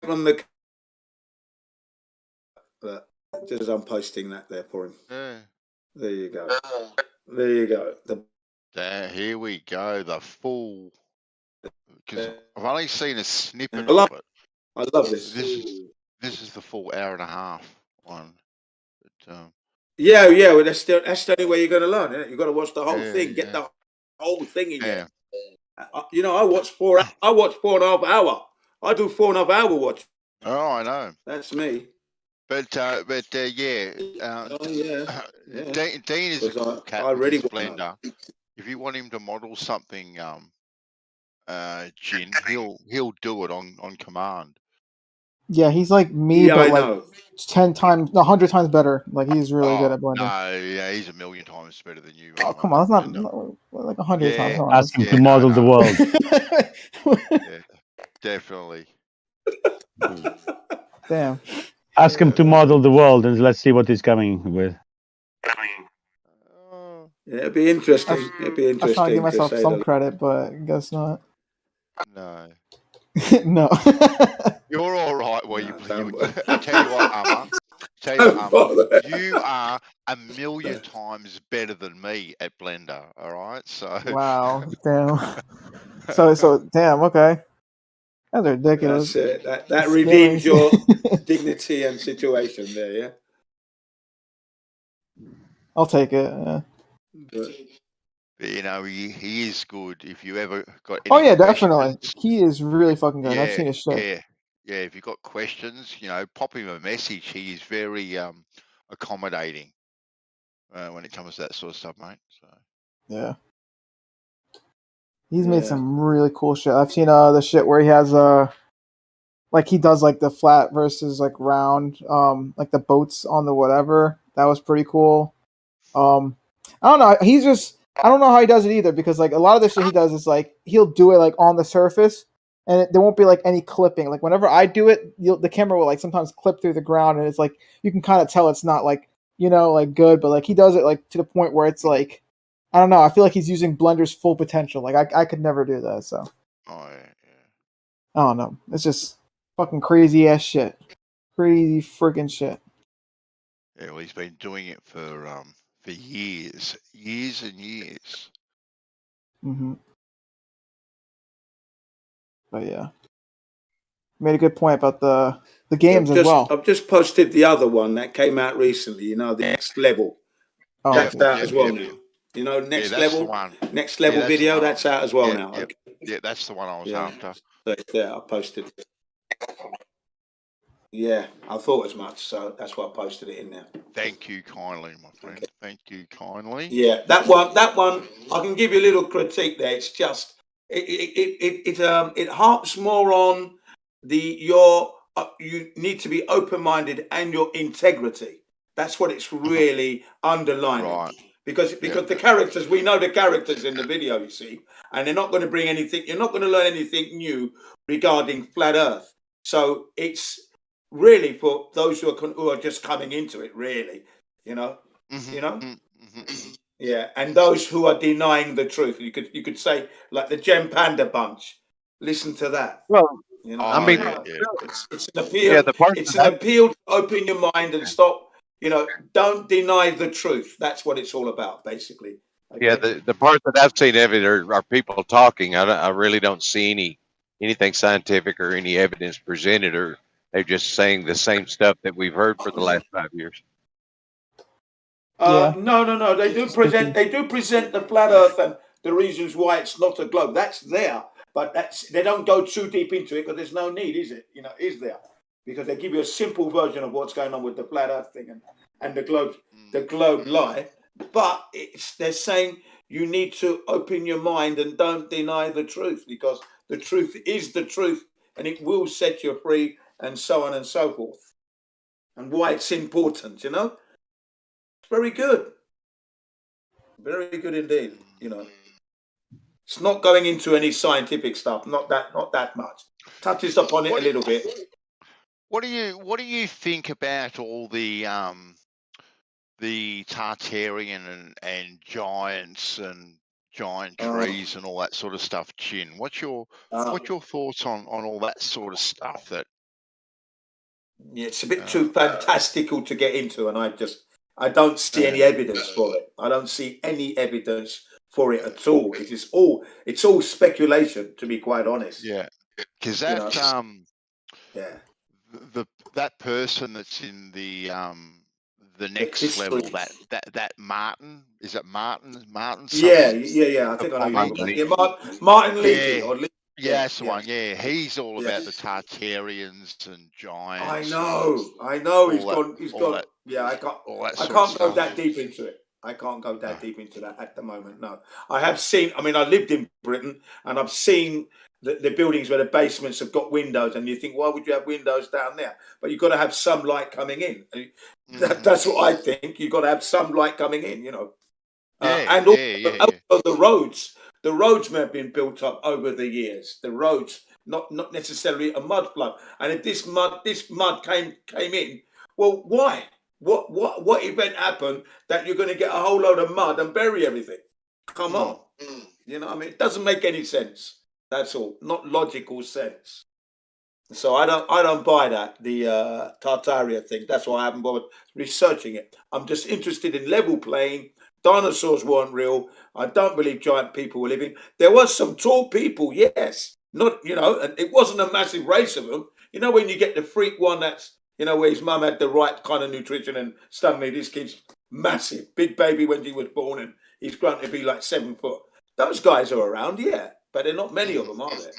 from the just as I'm posting that there for him. Yeah. There you go. There you go. Here we go. The full. Because I've only seen a snippet I love of it. I love this. This is the full hour and a half one. But, Yeah. Well, that's the only way you're going to learn. Isn't it? You've got to watch the whole thing. Get the whole thing in there. You know, I watch 4.5 hours. I do 4.5 hour watch. Oh, I know. That's me. But yeah. Dean is a cool cat with his blender. If you want him to model something, Jin, he'll do it on command. Yeah, he's like me, Yeah, but I like know. 10 times, 100 times better. Like he's really good at blending. No, yeah, he's a million times better than you. Oh, come on, that's not like 100 times. Come on. Ask him to model the world. Yeah, definitely. Damn. Ask him to model the world, and let's see what he's coming with. Yeah, it'd be interesting. It'd be I was trying to interesting. give myself say some the- credit, but I guess not. No. No. You're all right where you play. I tell you what, Amma. You are a million times better than me at Blender. All right, so. Wow. Damn. So damn. Okay. That's ridiculous. That's it. That redeems your dignity and situation there. Yeah. I'll take it. Yeah. But, you know, he is good. If you ever got any Oh yeah, questions, definitely. He is really fucking good. I've seen his shit. Yeah. If you've got questions, you know, pop him a message. He is very accommodating when it comes to that sort of stuff, mate. So. Yeah. He's made some really cool shit. I've seen the shit where he has like he does like the flat versus like round, like the boats on the whatever. That was pretty cool. I don't know. I don't know how he does it either, because like a lot of the shit he does is like he'll do it like on the surface, and there won't be like any clipping. Like whenever I do it, the camera will like sometimes clip through the ground, and it's like you can kind of tell it's not like, you know, like good, but like he does it like to the point where it's like, I don't know. I feel like he's using Blender's full potential. Like I could never do that. So Oh yeah. I don't know. It's just fucking crazy ass shit. Crazy freaking shit. Yeah, well, he's been doing it for years and years. Mm-hmm. But yeah, made a good point about the games as well. I've just posted the other one that came out recently. You know, the next level. Oh, that's okay. out as well now. You know, next level video. That's out as well now. Okay. Yeah, that's the one I was after. So yeah, I posted. Yeah, I thought as much, so that's why I posted it in there. Thank you kindly, my friend. Okay. Thank you kindly. Yeah, that one, I can give you a little critique there. It's just it harps more on you need to be open-minded and your integrity. That's what it's really underlining. Right. Because the characters, we know the characters in the video, you see, and they're not going to bring anything. You're not going to learn anything new regarding flat Earth. So it's really for those who are just coming into it, really, you know, yeah, and those who are denying the truth. You could say like the Gem Panda bunch. Listen to that. Well, You know, I mean, it's an appeal. yeah, the part It's that an appeal to open your mind and stop. You know, don't deny the truth. That's what it's all about, basically. Okay? yeah, the part that I've seen of it are people talking. I really don't see anything scientific or any evidence presented, or they're just saying the same stuff that we've heard for the last 5 years. No. They do present. They do present the flat Earth and the reasons why it's not a globe. That's there, but they don't go too deep into it because there's no need, is it? You know, is there? Because they give you a simple version of what's going on with the flat Earth thing and the globe lie. But they're saying you need to open your mind and don't deny the truth, because the truth is the truth and it will set you free, and so on and so forth. And why it's important, you know? Very good. Very good indeed. You know, it's not going into any scientific stuff. Not that much. Touches upon it a little bit. What do you think about all the Tartarian and giants and giant trees and all that sort of stuff, Chin? What's your thoughts on all that sort of stuff? That It's a bit too fantastical to get into, and I don't see any evidence for it. I don't see any evidence for it at all. It's all speculation, to be quite honest. Yeah, because that that person that's in the next level, that Martin, is it Martin? Yeah. I think I know you. Yeah, Martin Leakey. Yeah, that's the one. Yeah, he's all about the Tartarians and giants. I know. He's gone. Yeah, I can't go that deep into it. I can't go that deep into that at the moment. No, I have seen. I mean, I lived in Britain, and I've seen the buildings where the basements have got windows, and you think, why would you have windows down there? But you've got to have some light coming in. That's what I think. You've got to have some light coming in. You know, and also the roads. The roads may have been built up over the years. The roads, not necessarily a mud flood. And if this mud came in, well, why? What event happened that you're going to get a whole load of mud and bury everything? Come on, you know what I mean? It doesn't make any sense. That's all, not logical sense. So I don't buy that, the Tartaria thing. That's why I haven't bothered researching it. I'm just interested in level playing. Dinosaurs weren't real. I don't believe giant people were living. There was some tall people, yes. Not, you know, and it wasn't a massive race of them. You know, when you get the freak one that's, you know, where his mum had the right kind of nutrition and suddenly this kid's massive, big baby when he was born and he's grown to be like 7 foot. Those guys are around, yeah, but there are not many of them, are there?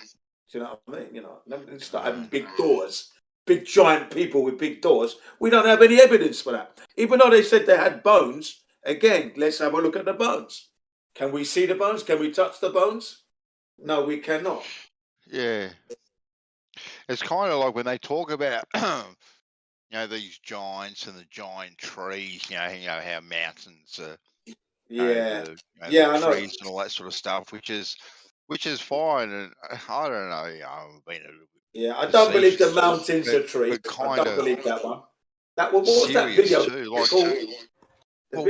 Do you know what I mean? You know, they start having big doors, big giant people with big doors. We don't have any evidence for that. Even though they said they had bones, again, let's have a look at the bones. Can we see the bones? Can we touch the bones? No, we cannot. Yeah. It's kind of like when they talk about, you know, these giants and the giant trees, you know how mountains are, the trees and all that sort of stuff, which is fine. And I don't know, I've been a little bit I don't believe the mountains are trees. I don't believe that one. What was that video? Too, like, well,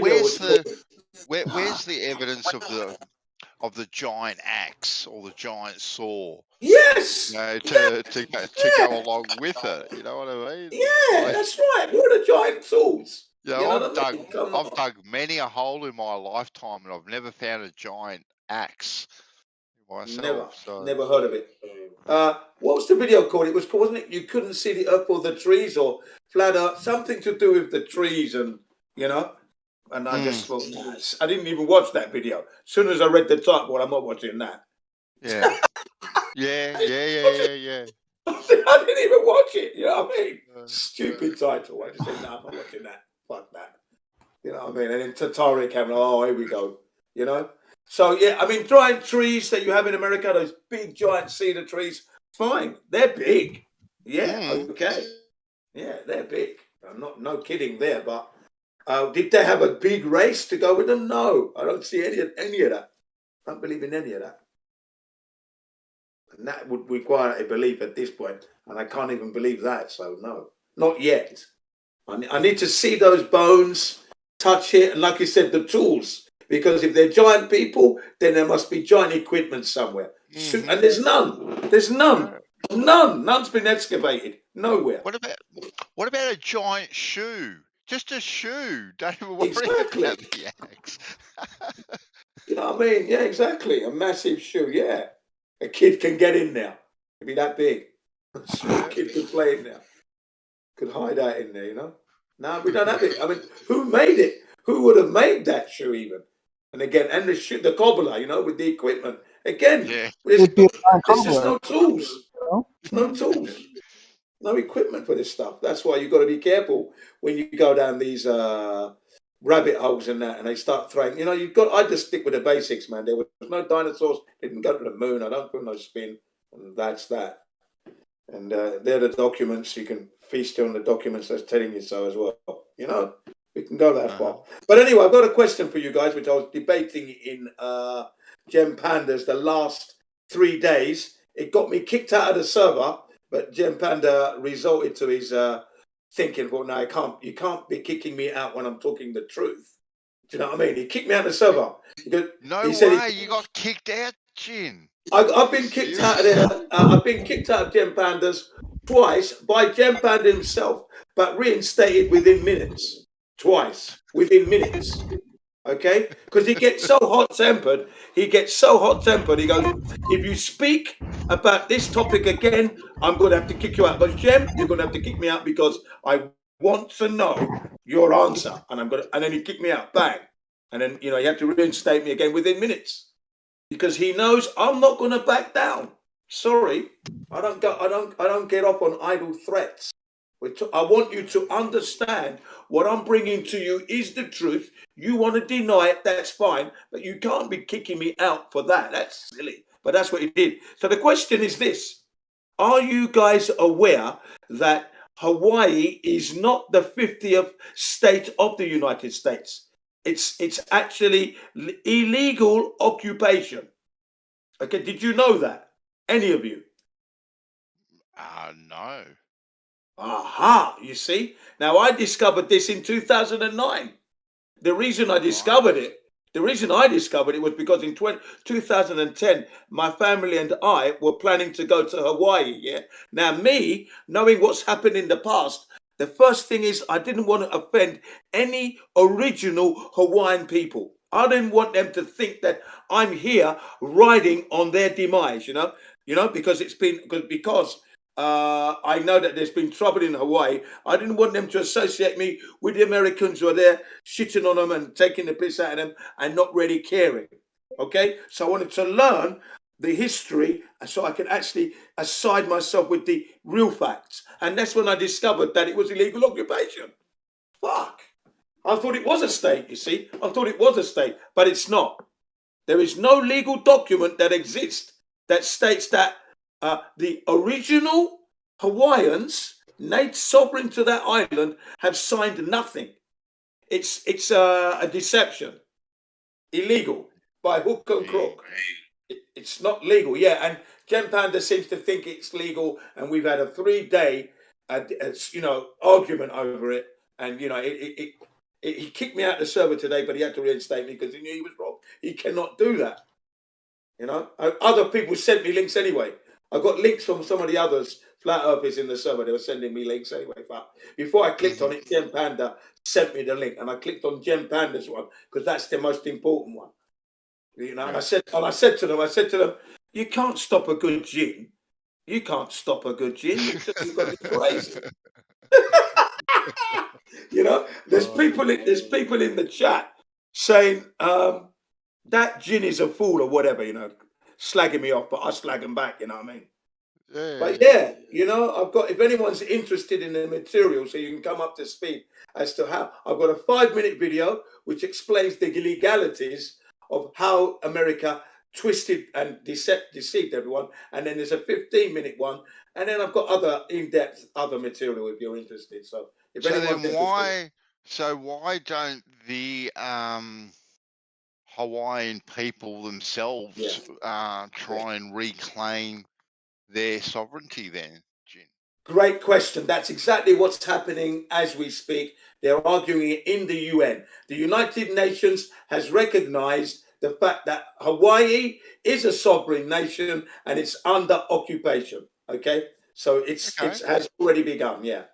where's the evidence of the giant axe or the giant saw? Yes. You know, to go along with it. You know what I mean? Yeah, that's right. What are giant tools? Yeah, you know, I've dug many a hole in my lifetime, and I've never found a giant axe myself. Never heard of it. What was the video called? It was called, wasn't it? You couldn't see the earth or the trees, or flat earth, something to do with the trees, and you know. And I just thought, I didn't even watch that video. As soon as I read the title, well, I'm not watching that. Yeah. yeah. I didn't even watch it. You know what I mean? Stupid title. I just said, no, I'm not watching that. Fuck that. You know what I mean? And then Tatari came, oh, here we go. You know? So, yeah, I mean, giant trees that you have in America, those big giant cedar trees, fine. They're big. Yeah, okay. Yeah, they're big. I'm no kidding there, but did they have a big race to go with them? No, I don't see any of that. I don't believe in any of that. And that would require a belief at this point, and I can't even believe that, so no, not yet. I need to see those bones, touch it, and like you said, the tools, because if they're giant people, then there must be giant equipment somewhere. And there's none. None's been excavated. Nowhere. What about a giant shoe? Just a shoe. Don't even worry Exactly. about the axe. You know what I mean? Yeah, exactly. A massive shoe. Yeah, a kid can get in there. It'd be that big. A small kid could play in there. Could hide out in there. You know. No, we don't have it. I mean, who made it? Who would have made that shoe even? And again, and the shoe, the cobbler. You know, with the equipment. Again, there's just no tools. No tools. No equipment for this stuff. That's why you've got to be careful when you go down these rabbit holes and that, and they start throwing. You know, I just stick with the basics, man. There was no dinosaurs. Didn't go to the moon. I don't put no spin, and that's that. And they're the documents. You can feast on the documents that's telling you so as well. You know, we can go that far. But anyway, I've got a question for you guys, which I was debating in Gem Pandas the last 3 days. It got me kicked out of the server. But Gem Panda resorted to his thinking, well, no, you can't be kicking me out when I'm talking the truth. Do you know what I mean? He kicked me out of the server. You got kicked out, Jin. I've been kicked out of there. I've been kicked out of Gem Pandas twice by Gem Panda himself, but reinstated within minutes. Twice, within minutes. Okay? Because he gets so hot-tempered. He goes, if you speak about this topic again, I'm going to have to kick you out. But Gem, you're going to have to kick me out because I want to know your answer. And then he kicked me out. Bang. And then, you have to reinstate me again within minutes. Because he knows I'm not going to back down. Sorry. I don't get off on idle threats. I want you to understand what I'm bringing to you is the truth. You want to deny it, that's fine, but you can't be kicking me out for that. That's silly. But that's what he did. So the question is this. Are you guys aware that Hawaii is not the 50th state of the United States? It's actually illegal occupation. Okay, did you know that? Any of you? No. Aha, you see? Now, I discovered this in 2009. The reason I discovered it was because in 2010, my family and I were planning to go to Hawaii, yeah? Now, me, knowing what's happened in the past, the first thing is I didn't want to offend any original Hawaiian people. I didn't want them to think that I'm here riding on their demise, because I know that there's been trouble in Hawaii. I didn't want them to associate me with the Americans who are there shitting on them and taking the piss out of them and not really caring. Okay? So I wanted to learn the history so I can actually aside myself with the real facts. And that's when I discovered that it was illegal occupation. Fuck. I thought it was a state, you see. I thought it was a state, but it's not. There is no legal document that exists that states that the original Hawaiians, native sovereign to that island, have signed nothing. It's a deception, illegal by hook and crook. It's not legal, yeah. And Gem Panda seems to think it's legal, and we've had a 3-day, argument over it. And he kicked me out of the server today, but he had to reinstate me because he knew he was wrong. He cannot do that. Other people sent me links anyway. I got links from some of the others. Flat Earthers in the server, they were sending me links anyway. But before I clicked on it, Gem Panda sent me the link, and I clicked on Gem Panda's one because that's the most important one. And I said to them, you can't stop a good gin. You can't stop a good gin. You've got to be crazy. There's people in the chat saying that gin is a fool or whatever, slagging me off, but I slag them back, you know what I mean? Yeah. But yeah, I've got, if anyone's interested in the material, so you can come up to speed as to how, I've got a 5-minute video which explains the legalities of how America twisted and deceived everyone, and then there's a 15-minute one, and then I've got other in-depth other material if you're interested. So if anyone's interested. So why don't the Hawaiian people themselves try and reclaim their sovereignty then, Jin? Great question. That's exactly what's happening as we speak. They're arguing it in the UN. The United Nations has recognized the fact that Hawaii is a sovereign nation and it's under occupation. Okay, so it has already begun. Yeah.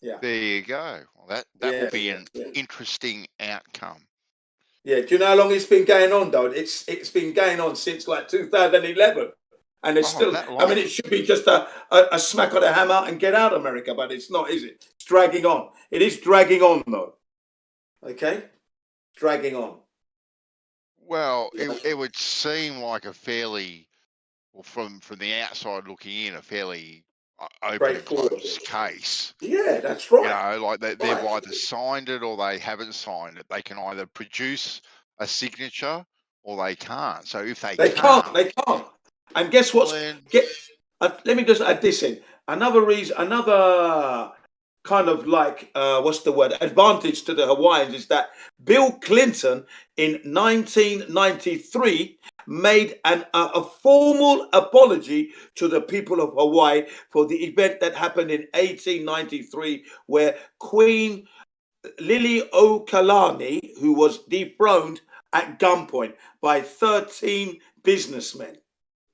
There you go. Well, that will be an interesting outcome. Yeah. Do you know how long it's been going on, though? It's been going on since like 2011. And it's still, I mean, it should be just a smack of the hammer and get out of America, but it's not, is it? It's dragging on. It is dragging on, though. Okay? Dragging on. Well, it would seem like a fairly, well, from the outside looking in, a fairly open and closed case. Yeah, that's right. You know, like they've either signed it or they haven't signed it. They can either produce a signature or they can't. So if they can't. They can't. And guess what's... let me just add this in. Another kind of like, what's the word, advantage to the Hawaiians is that Bill Clinton in 1993 made a formal apology to the people of Hawaii for the event that happened in 1893 where Queen Liliuokalani, who was dethroned at gunpoint by 13 businessmen.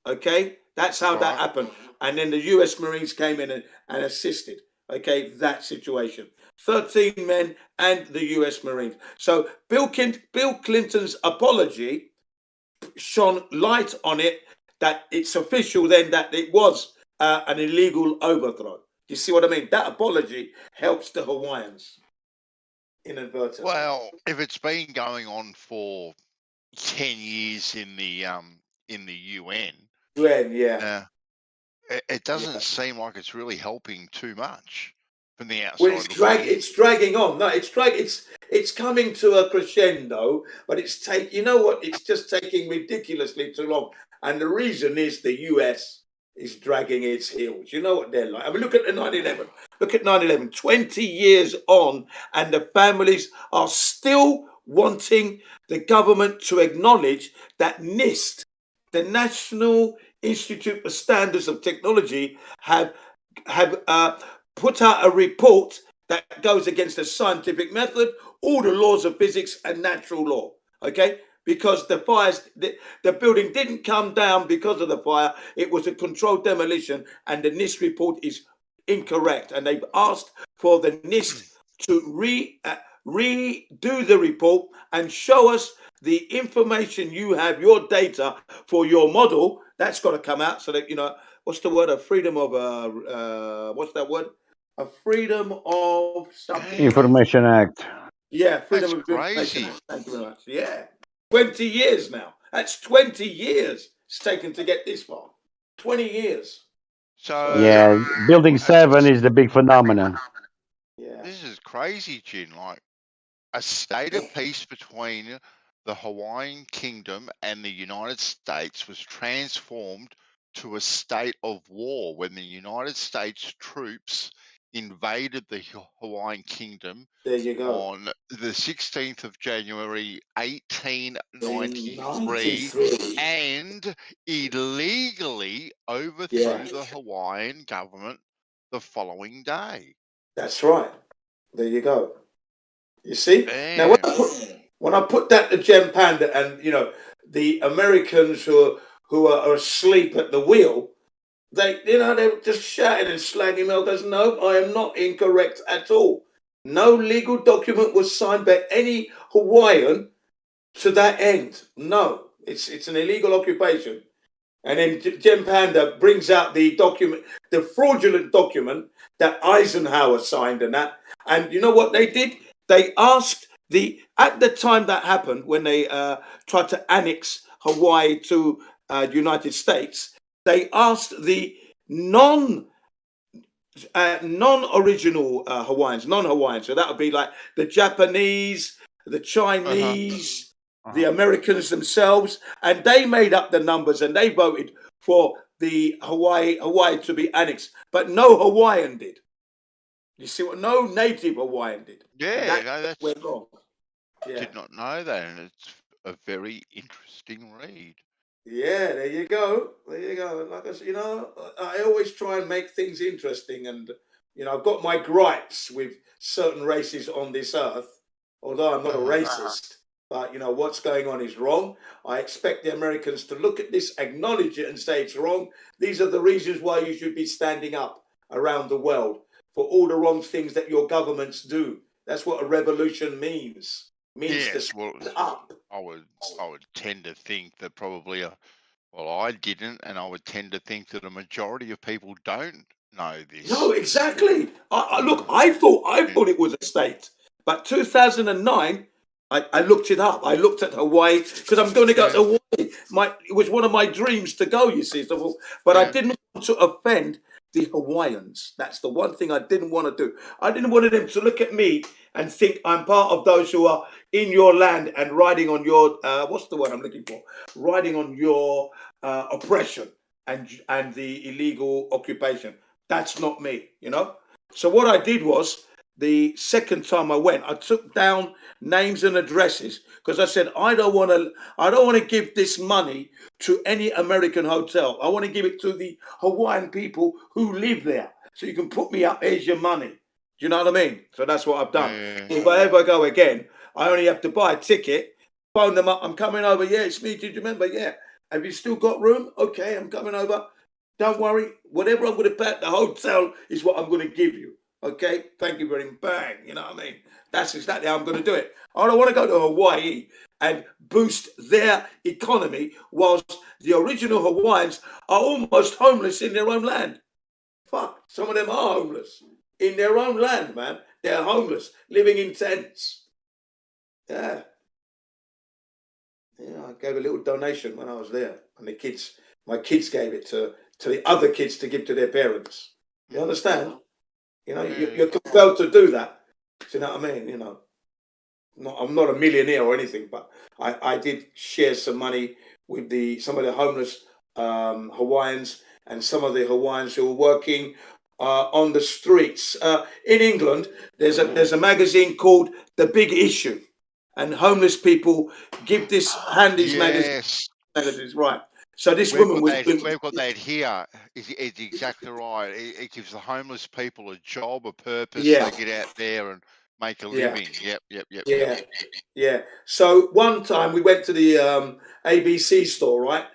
Okay? That's how that happened. And then the US Marines came in and assisted. Okay, that situation. 13 men and the US Marines. So Bill Clinton's apology shone light on it that it's official then that it was an illegal overthrow. You see what I mean? That apology helps the Hawaiians inadvertently. Well, if it's been going on for 10 years in the UN, yeah. It doesn't seem like it's really helping too much from the outside. Well, it's dragging on. No, it's coming to a crescendo, but you know what? It's just taking ridiculously too long. And the reason is the US is dragging its heels. You know what they're like. I mean, look at the 9/11. Look at 9/11. 20 years on, and the families are still wanting the government to acknowledge that NIST, the National Institute for Standards of Technology, have put out a report that goes against the scientific method, all the laws of physics and natural law. Okay, because the fires, the building didn't come down because of the fire. It was a controlled demolition, and the NIST report is incorrect. And they've asked for the NIST to redo the report and show us the information you have, your data for your model. That's got to come out so that, you know, what's the word? A freedom of, what's that word? A freedom of something. Information Act. Yeah, freedom of information. Thank you very much. Yeah. 20 years now. That's 20 years it's taken to get this far. 20 years. So yeah, Building 7 is the big phenomenon. Yeah. This is crazy, Jin. Like a state of peace between the Hawaiian Kingdom and the United States was transformed to a state of war when the United States troops invaded the Hawaiian Kingdom on the 16th of January 1893 and illegally overthrew the Hawaiian government the following day. That's right. There you go. You see? Now, when I put that to Gem Panda and, you know, the Americans who are asleep at the wheel, they're just shouting and slagging me. Goes, no, I am not incorrect at all. No legal document was signed by any Hawaiian to that end. No, it's an illegal occupation. And then Gem Panda brings out the document, the fraudulent document that Eisenhower signed and that. And you know what they did? They asked at the time that happened, when they tried to annex Hawaii to the United States, they asked the non-original Hawaiians, non-Hawaiians. So that would be like the Japanese, the Chinese, the Americans themselves, and they made up the numbers and they voted for the Hawaii to be annexed, but no Hawaiian did. You see what? No native Hawaiian did. Yeah, that went wrong. Yeah. Did not know that, and it's a very interesting read. Yeah, there you go. There you go. Like I said, you know, I always try and make things interesting, and you know, I've got my gripes with certain races on this earth. Although I'm not a racist, but you know what's going on is wrong. I expect the Americans to look at this, acknowledge it, and say it's wrong. These are the reasons why you should be standing up around the world for all the wrong things that your governments do. That's what a revolution means. Means to stand up. I would tend to think that probably well, I didn't, and I would tend to think that a majority of people don't know this. No, exactly. Look, I thought it was a state, but 2009, I looked it up. I looked at Hawaii because I'm going to go to Hawaii. It was one of my dreams to go. You see, but I didn't want to offend the Hawaiians. That's the one thing I didn't want to do. I didn't want them to look at me and think I'm part of those who are in your land and riding on your what's the word I'm looking for? Riding on your oppression and the illegal occupation. That's not me, you know. So what I did was, the second time I went, I took down names and addresses because I said I don't want to give this money to any American hotel. I want to give it to the Hawaiian people who live there. So you can put me up. Here's your money. Do you know what I mean? So that's what I've done. If I ever go again, I only have to buy a ticket, phone them up. I'm coming over. Yeah, it's me. Did you remember? Yeah. Have you still got room? Okay, I'm coming over. Don't worry. Whatever I'm going to pay at the hotel is what I'm going to give you. Okay, thank you very much. Bang, you know what I mean? That's exactly how I'm going to do it. I don't want to go to Hawaii and boost their economy whilst the original Hawaiians are almost homeless in their own land. Fuck, some of them are homeless in their own land, man. They're homeless, living in tents. Yeah. Yeah, I gave a little donation when I was there, and my kids gave it to the other kids to give to their parents. You understand? You know, you're compelled to do that. Do you know what I mean? You know, I'm not a millionaire or anything, but I did share some money with some of the homeless Hawaiians and some of the Hawaiians who were working on the streets. In England, there's a magazine called The Big Issue, and homeless people give hand these magazines, right? So this woman was. We've got that here. It's exactly right. It gives the homeless people a job, a purpose. Yeah. They get out there and make a living. Yep. Yeah. So one time we went to the ABC store, right,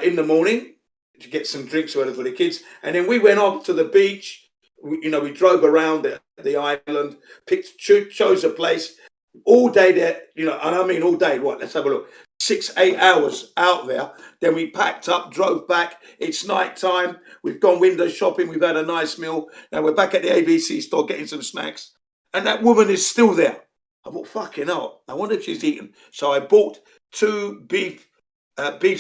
in the morning to get some drinks or whatever for the kids, and then we went off to the beach. We drove around the island, chose a place all day there. You know, and I mean all day. What? Let's have a look. 6-8 hours out there. Then we packed up, drove back. It's night time. We've gone window shopping. We've had a nice meal. Now we're back at the ABC store getting some snacks. And that woman is still there. I thought, fucking hell, I wonder if she's eaten. So I bought 2 beef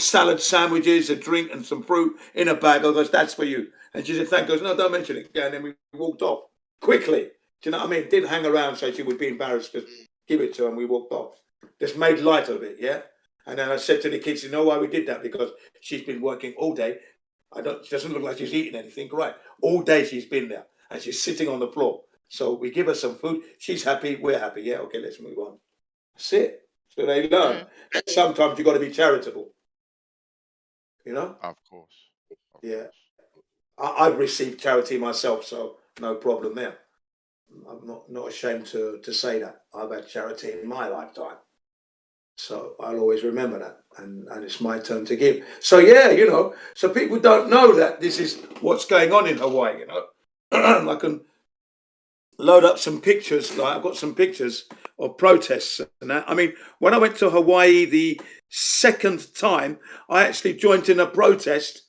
salad sandwiches, a drink and some fruit in a bag. I goes, that's for you. And she said, thank you. I goes, no, don't mention it. Yeah, and then we walked off quickly. Do you know what I mean? Didn't hang around so she would be embarrassed. Just give it to her and we walked off. Just made light of it, yeah? And then I said to the kids, you know why we did that? Because she's been working all day. She doesn't look like she's eating anything. Right. All day she's been there. And she's sitting on the floor. So we give her some food. She's happy. We're happy. Yeah, okay, let's move on. That's it. So they learn. And sometimes you've got to be charitable. You know? Of course. Yeah. I've received charity myself, so no problem there. I'm not ashamed to say that. I've had charity in my lifetime. So I'll always remember that, and it's my turn to give. So yeah, so people don't know that this is what's going on in Hawaii. I can load up some pictures. Like I've got some pictures of protests and that. I mean, when I went to Hawaii the second time, I actually joined in a protest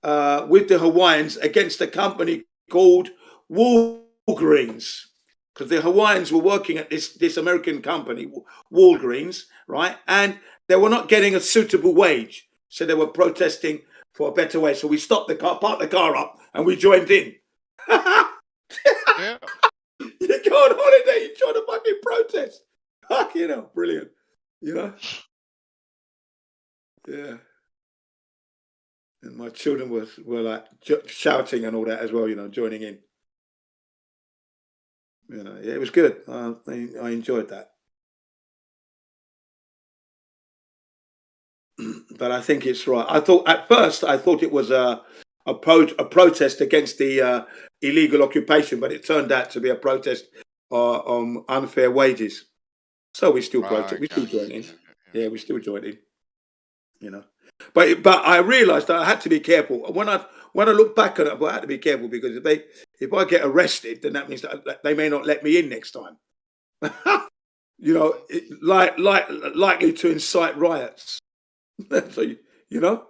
with the Hawaiians against a company called Walgreens. Because the Hawaiians were working at this American company, Walgreens, right? And they were not getting a suitable wage. So they were protesting for a better wage. So we stopped the car, parked the car up, and we joined in. Yeah. You go on holiday, you try to fucking protest. Brilliant. Yeah. And my children were like shouting and all that as well, joining in. It was good. I enjoyed that. But I think it's right. At first I thought it was a protest against the illegal occupation, but it turned out to be a protest on unfair wages. So we still protest. We still join in. Yeah, we're still joining. You know, but I realised that I had to be careful when I look back on it. I had to be careful because if I get arrested, then that means that they may not let me in next time. You know, likely to incite riots. So you know,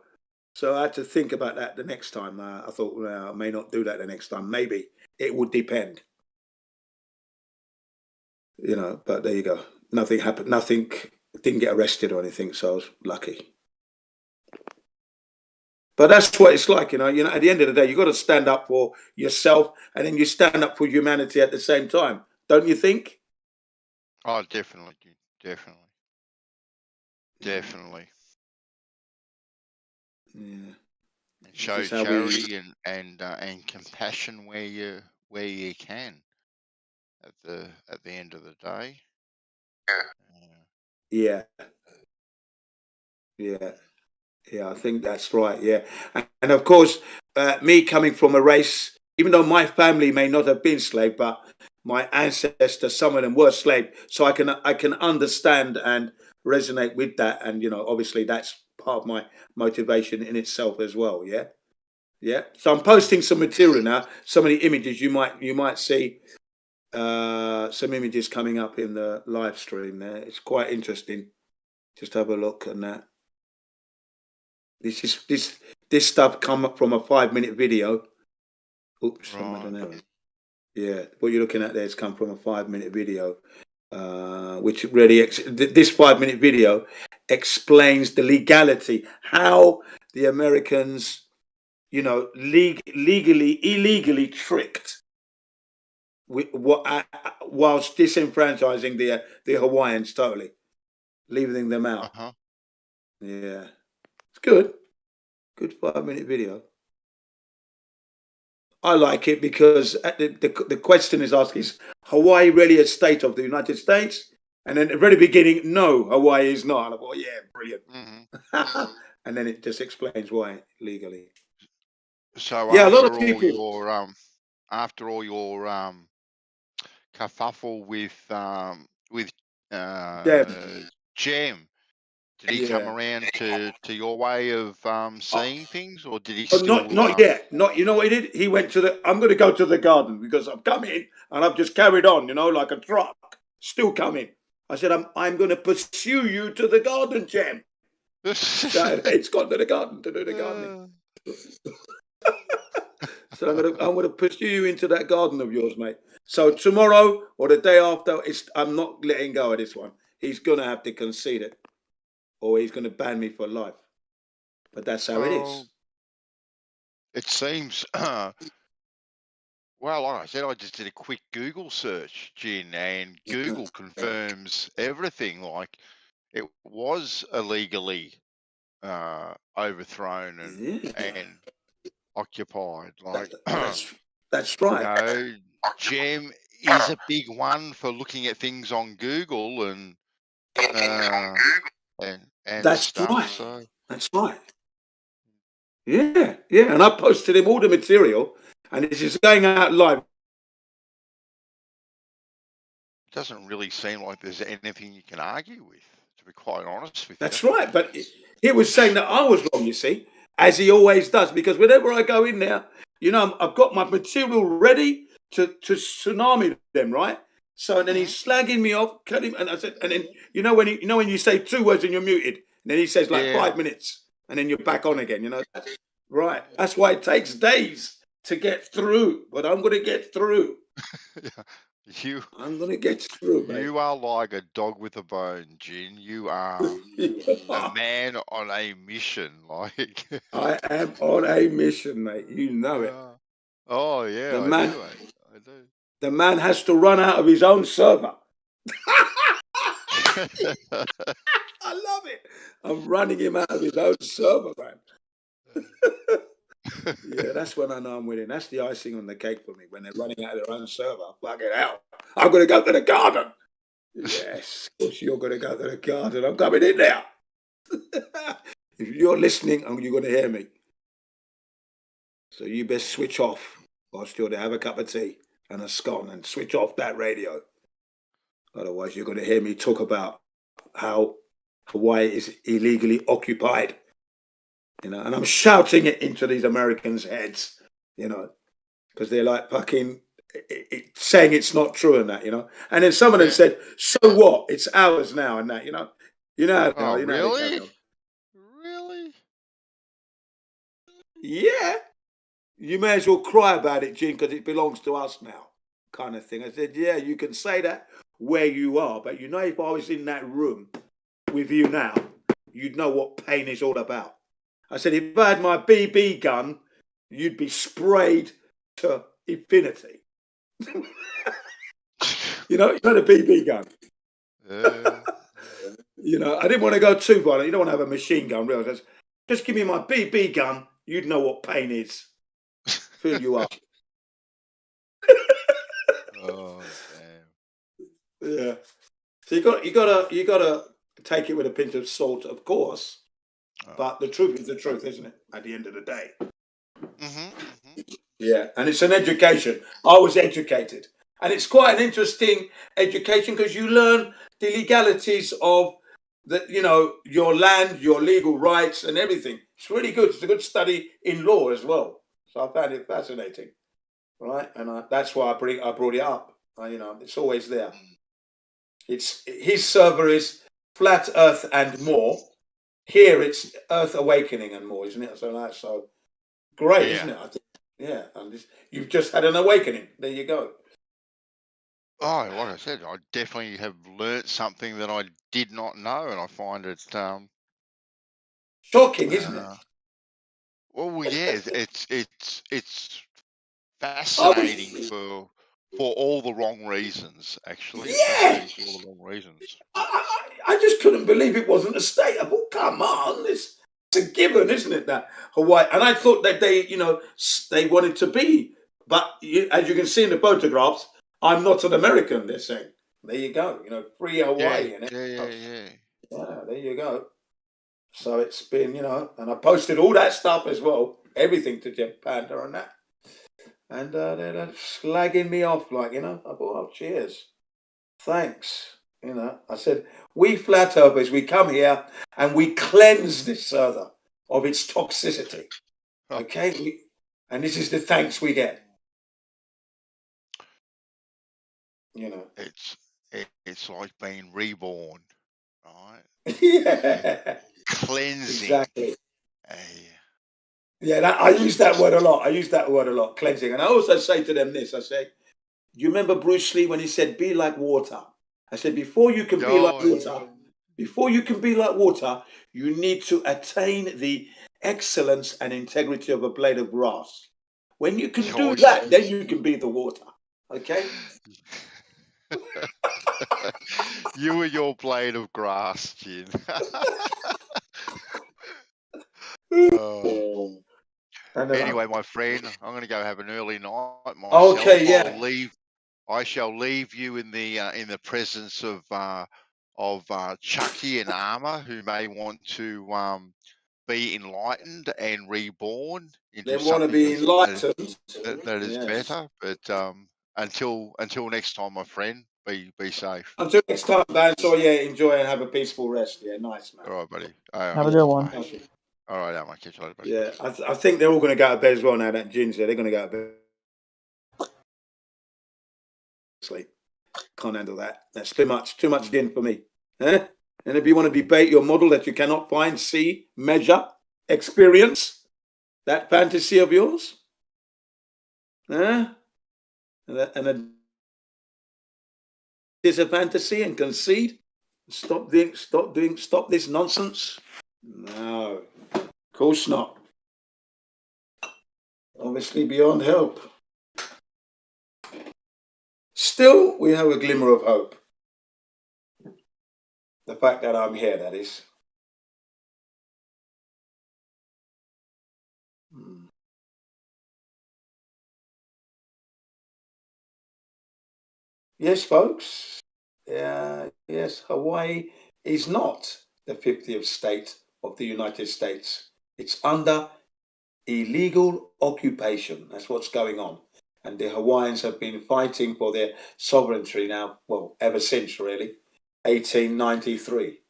so I had to think about that the next time. I thought, well, I may not do that the next time. Maybe it would depend. You know, but there you go. Nothing happened. Nothing. Didn't get arrested or anything, so I was lucky. But that's what it's like, you know. At the end of the day, you got to stand up for yourself, and then you stand up for humanity at the same time, don't you think? Oh, definitely, definitely. Yeah. And show charity and compassion where you can. At the end of the day. Yeah. Yeah. Yeah, I think that's right. Yeah, and of course, me coming from a race, even though my family may not have been slave, but my ancestors, some of them were slave, so I can understand and resonate with that, and obviously that's part of my motivation in itself as well. Yeah, yeah. So I'm posting some material now. Some of the images you might see. Some images coming up in the live stream there. It's quite interesting. Just have a look at that. This stuff come up from a 5-minute video. Oops, I don't know. Yeah, what you're looking at there has come from a 5-minute video, which really this 5-minute video explains the legality, how the Americans, illegally tricked whilst disenfranchising the Hawaiians totally, leaving them out. Yeah, it's good. Good 5-minute video. I like it because the question is asked, is Hawaii really a state of the United States? And then at the very beginning, no, Hawaii is not. And I thought, yeah, brilliant. And then it just explains why legally. So yeah, after a lot of all people. your kerfuffle with Jem, did he come around to your way of seeing things, or did he still? Not yet. You know what he did? He went to I'm going to go to the garden because I've come in and I've just carried on, like a truck, still coming. I said, I'm going to pursue you to the garden, Jem. Saturday, it's gone to the garden to do the gardening. So I'm going to pursue you into that garden of yours, mate. So tomorrow or the day after, I'm not letting go of this one. He's going to have to concede it, or he's going to ban me for life. But that's how it is. It seems. Well, like I said, I just did a quick Google search, Gin, and Google confirms everything. Like it was illegally overthrown and occupied. Like that's right. Jem is a big one for looking at things on Google and that's stuff. Right. So that's right. Yeah, and I posted him all the material, and it's just going out live. It doesn't really seem like there's anything you can argue with, to be quite honest with you. That's right, but he was saying that I was wrong, you see, as he always does, because whenever I go in there, I've got my material ready to tsunami them, right? So and then he's slagging me off, cutting, and I said, and then when you say 2 words and you're muted, and then he says 5 minutes, and then you're back on again, right? That's why it takes days to get through, but I'm going to get through. I'm going to get through, mate. You are like a dog with a bone, Gin. You are a man on a mission. Like I am on a mission, mate. You know it. Oh yeah, I do. The man has to run out of his own server. I love it. I'm running him out of his own server, man. Yeah, that's when I know I'm winning. That's the icing on the cake for me, when they're running out of their own server. Fuck it out. I'm going to go to the garden. Yes, of course you're going to go to the garden. I'm coming in there. If you're listening, you're going to hear me. So you best switch off whilst you're there. Have a cup of tea and a scone and switch off that radio. Otherwise, you're going to hear me talk about how Hawaii is illegally occupied. You know, and I'm shouting it into these Americans' heads, you know, because they're like fucking saying it's not true and that, you know. And then some of them said, "So what? It's ours now," and that, you know. You know how they are, you know how they carry on. Really? Yeah. You may as well cry about it, Gene, because it belongs to us now, kind of thing. I said, yeah, you can say that where you are, but you know, if I was in that room with you now, you'd know what pain is all about. I said, if I had my BB gun, you'd be sprayed to infinity. You know the BB gun. You know, I didn't want to go too violent. You don't want to have a machine gun, really. Just give me my BB gun, you'd know what pain is. Fill you up. Oh damn. Yeah. So you gotta take it with a pinch of salt, of course. But the truth is the truth, isn't it? At the end of the day. Yeah, and it's an education. I was educated, and it's quite an interesting education because you learn the legalities of your land, your legal rights, and everything. It's really good. It's a good study in law as well. So I found it fascinating, right? And that's why I brought it up. It's always there. It's his server is Flat Earth and more. Here it's Earth Awakening and more, isn't it? So great, isn't it? I think, yeah, and you've just had an awakening. There you go. Oh, like I said, I definitely have learnt something that I did not know, and I find it shocking, isn't it? Well, yeah, it's fascinating for all the wrong reasons. Actually, it's fascinating for all the wrong reasons. I just couldn't believe it wasn't a state. I thought, come on, it's a given, isn't it? That Hawaii, and I thought that they wanted to be, but as you can see in the photographs, I'm not an American. They're saying, there you go, free Hawaii, and yeah. There you go. So it's been, and I posted all that stuff as well, everything to Jeff Panda and that, and they're slagging me off, like, I thought, oh, cheers, thanks. I said, we flat earthers, we come here and we cleanse this server of its toxicity. Okay? And this is the thanks we get. It's like being reborn, right? Yeah. Cleansing. Exactly. Yeah, I use that word a lot. Cleansing. And I also say to them this, I say, do you remember Bruce Lee when he said, be like water? I said, before you can be like water, you need to attain the excellence and integrity of a blade of grass. When you can do that, then you can be the water. Okay? You and your blade of grass, Jin. Anyway, my friend, I'm going to go have an early night myself. Okay, yeah. I shall leave you in the presence of Chucky and Armour, who may want to be enlightened and reborn into they want to be enlightened. That is better. But until next time, my friend, be safe. Until next time, man. So yeah, enjoy and have a peaceful rest. Yeah, nice, man. All right, buddy. Have a good one. All right, I'll catch you later, buddy. Yeah, I think they're all going to go to bed as well now that Gin's there. They're going to go to bed. Sleep. Can't handle that. That's too much gin for me. And if you want to debate your model that you cannot find, see, measure, experience, that fantasy of yours, and is a fantasy and concede. Stop this nonsense. No, of course not. Obviously beyond help. Still, we have a glimmer of hope. The fact that I'm here, that is. Yes, folks. Yes, Hawaii is not the 50th state of the United States. It's under illegal occupation. That's what's going on. And the Hawaiians have been fighting for their sovereignty now, well, ever since really, 1893.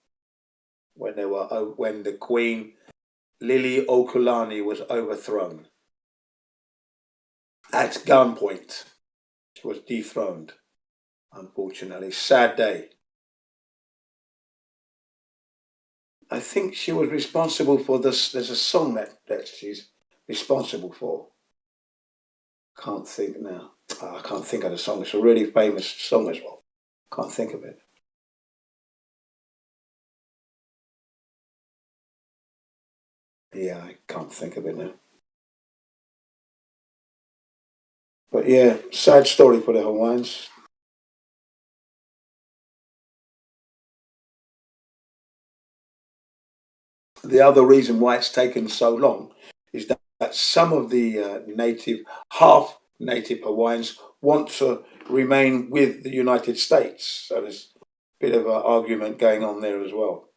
when when the Queen Lily Okulani was overthrown at gunpoint. She was dethroned, unfortunately. Sad day. I think she was responsible for this. There's a song that she's responsible for. Can't think now. I can't think of the song. It's a really famous song as well. Can't think of it. Yeah, I can't think of it now. But yeah, sad story for the Hawaiians. The other reason why it's taken so long is that some of the half native Hawaiians want to remain with the United States. So there's a bit of an argument going on there as well.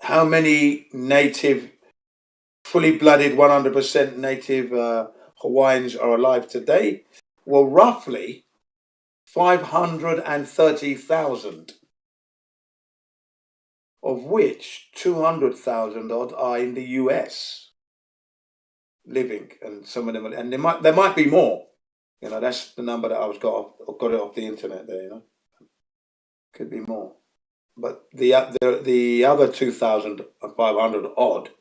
How many native, fully blooded, 100% native Hawaiians are alive today? Well, roughly 530,000. Of which 200,000 odd are in the US living, and some of them, and there might be more. You know, that's the number that I got it off the internet there. You know, could be more, but the other 2,500 odd,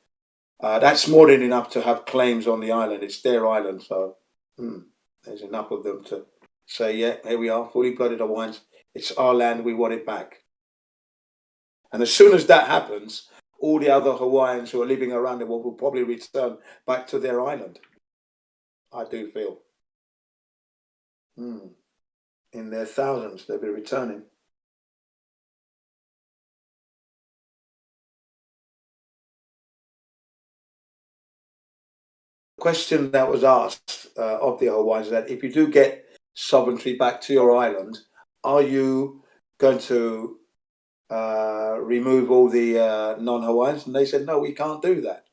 that's more than enough to have claims on the island. It's their island, so there's enough of them to say, yeah, here we are, fully blooded Hawaiians. It's our land. We want it back. And as soon as that happens, all the other Hawaiians who are living around the world will probably return back to their island. I do feel. In their thousands, they'll be returning. The question that was asked of the Hawaiians is that if you do get sovereignty back to your island, are you going to remove all the non-Hawaiians? And they said, no, we can't do that.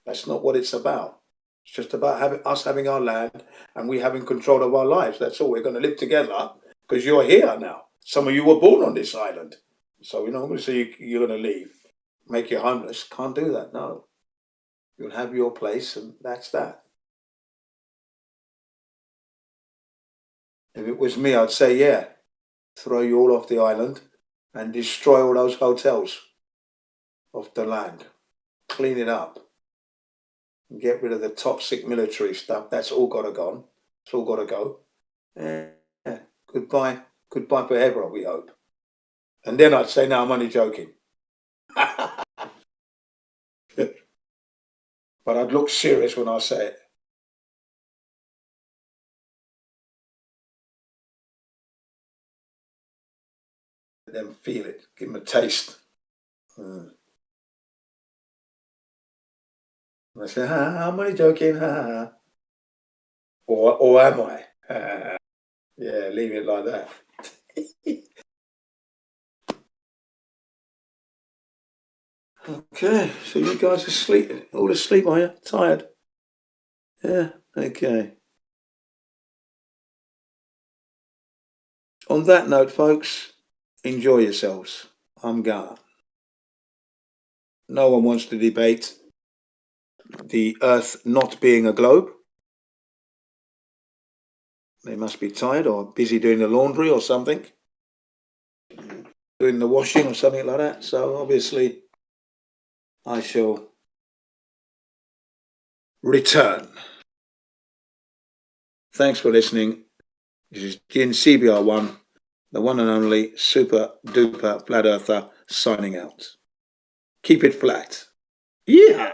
That's not what it's about. It's just about us having our land and we having control of our lives. That's all. We're going to live together because you're here now. Some of you were born on this island. So, you know, so you're going to leave, make you homeless. Can't do that, no. You'll have your place and that's that. If it was me, I'd say, yeah, throw you all off the island and destroy all those hotels off the land. Clean it up. And get rid of the toxic military stuff. That's all got to go. It's all got to go. Yeah. Goodbye forever, we hope. And then I'd say, no, I'm only joking. But I'd look serious when I say it. Let them feel it. Give them a taste. I say, I'm only joking. Or am I? Yeah, leave it like that. Okay, so you guys are asleep, all asleep, are you? Tired? Yeah, okay. On that note, folks, enjoy yourselves. I'm gone. No one wants to debate the Earth not being a globe. They must be tired or busy doing the laundry or something, doing the washing or something like that. So obviously, I shall return. Thanks for listening. This is Jin CBR1, the one and only super duper flat earther, signing out. Keep it flat. Yeah.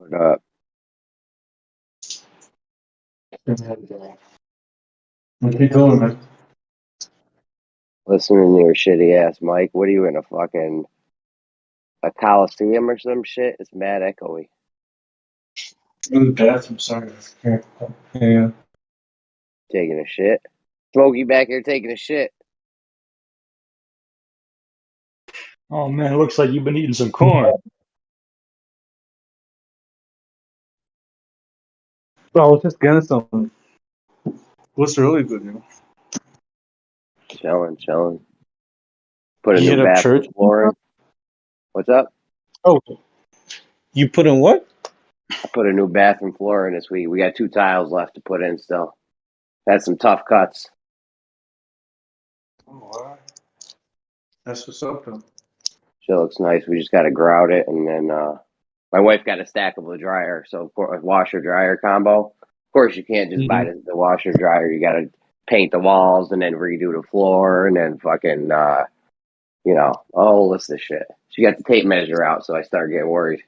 What up? What you doing, man? Listening to your shitty ass mic. What are you in a coliseum or some shit? It's mad echoey. In the bathroom, sorry. Yeah. Taking a shit. Smokey back here taking a shit. Oh man, it looks like you've been eating some corn. Bro, I was just getting some. What's really good, you know? Chilling. Put a You new hit up bathroom church? floor in. What's up? Oh, you put in what? I put a new bathroom floor in this week. We got 2 tiles left to put in still. Had some tough cuts. Oh, wow. That's what's up, though. Shit looks nice. We just got to grout it, and then my wife got a stackable dryer, so of course, a washer dryer combo. Of course, you can't just buy the washer dryer. You got to paint the walls and then redo the floor, and then fucking a whole list of shit. She got the tape measure out, so I started getting worried.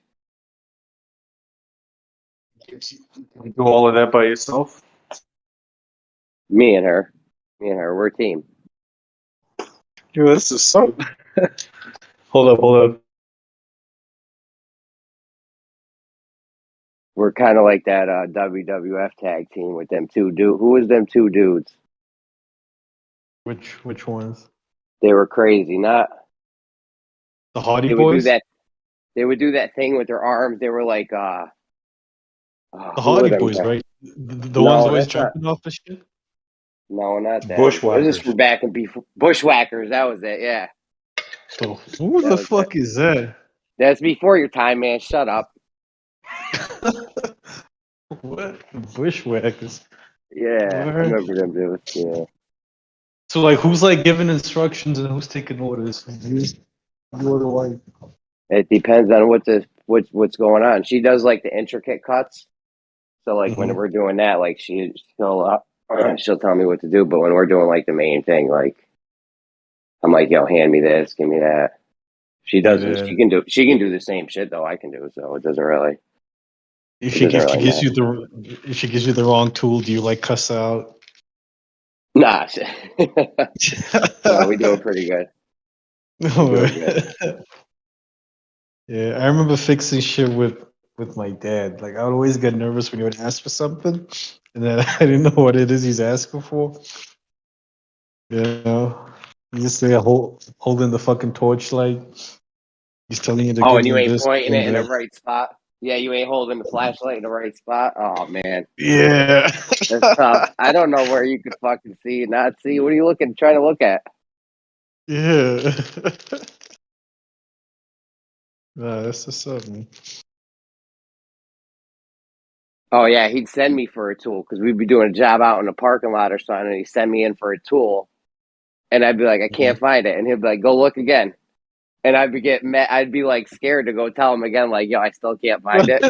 You do all of that by yourself? Me and her, we're a team. Yo, this is so. Hold up. We're kind of like that WWF tag team with them 2 dudes. Who was them 2 dudes? Which ones? They were crazy, not The Hardy they would do Boys? that. They would do that thing with their arms. They were like, The who were Hardy them Boys, guys? right? The ones No, always that's not. jumping off the shit? No, not them. This is Bushwhackers. from back in before Bushwhackers. That was it. Yeah. So, who That the was fuck is that? That's before your time, man. Shut up. What? Bushwhackers? Yeah, I Word. remember them dudes. Yeah. So, like, who's like giving instructions and who's taking orders? You or the wife? It depends on what's going on. She does like the intricate cuts. So like when we're doing that, like she'll tell me what to do. But when we're doing like the main thing, like I'm like, yo, hand me this, give me that. She doesn't. Yeah. She can do the same shit though I can do. So it doesn't really. If It she doesn't if she really gives matter. you the wrong tool, do you like cuss out? Nah. No, we doing pretty good. We're doing good. Yeah, I remember fixing shit with my dad. Like, I would always get nervous when he would ask for something, and then I didn't know what it is he's asking for. You know, he's just there holding the fucking torchlight. He's telling you to Oh, go and you do ain't this, pointing do it in the that. right spot. Yeah, you ain't holding the flashlight in the right spot. Oh man, Yeah. that's tough. I don't know where you could fucking see and not see. What are you trying to look at? Yeah. Nah, that's what's up, man. Oh yeah, he'd send me for a tool because we'd be doing a job out in the parking lot or something, and he'd send me in for a tool, and I'd be like, I can't find it, and he'd be like, go look again, and I'd be getting mad. I'd be like scared to go tell him again, like, yo, I still can't find it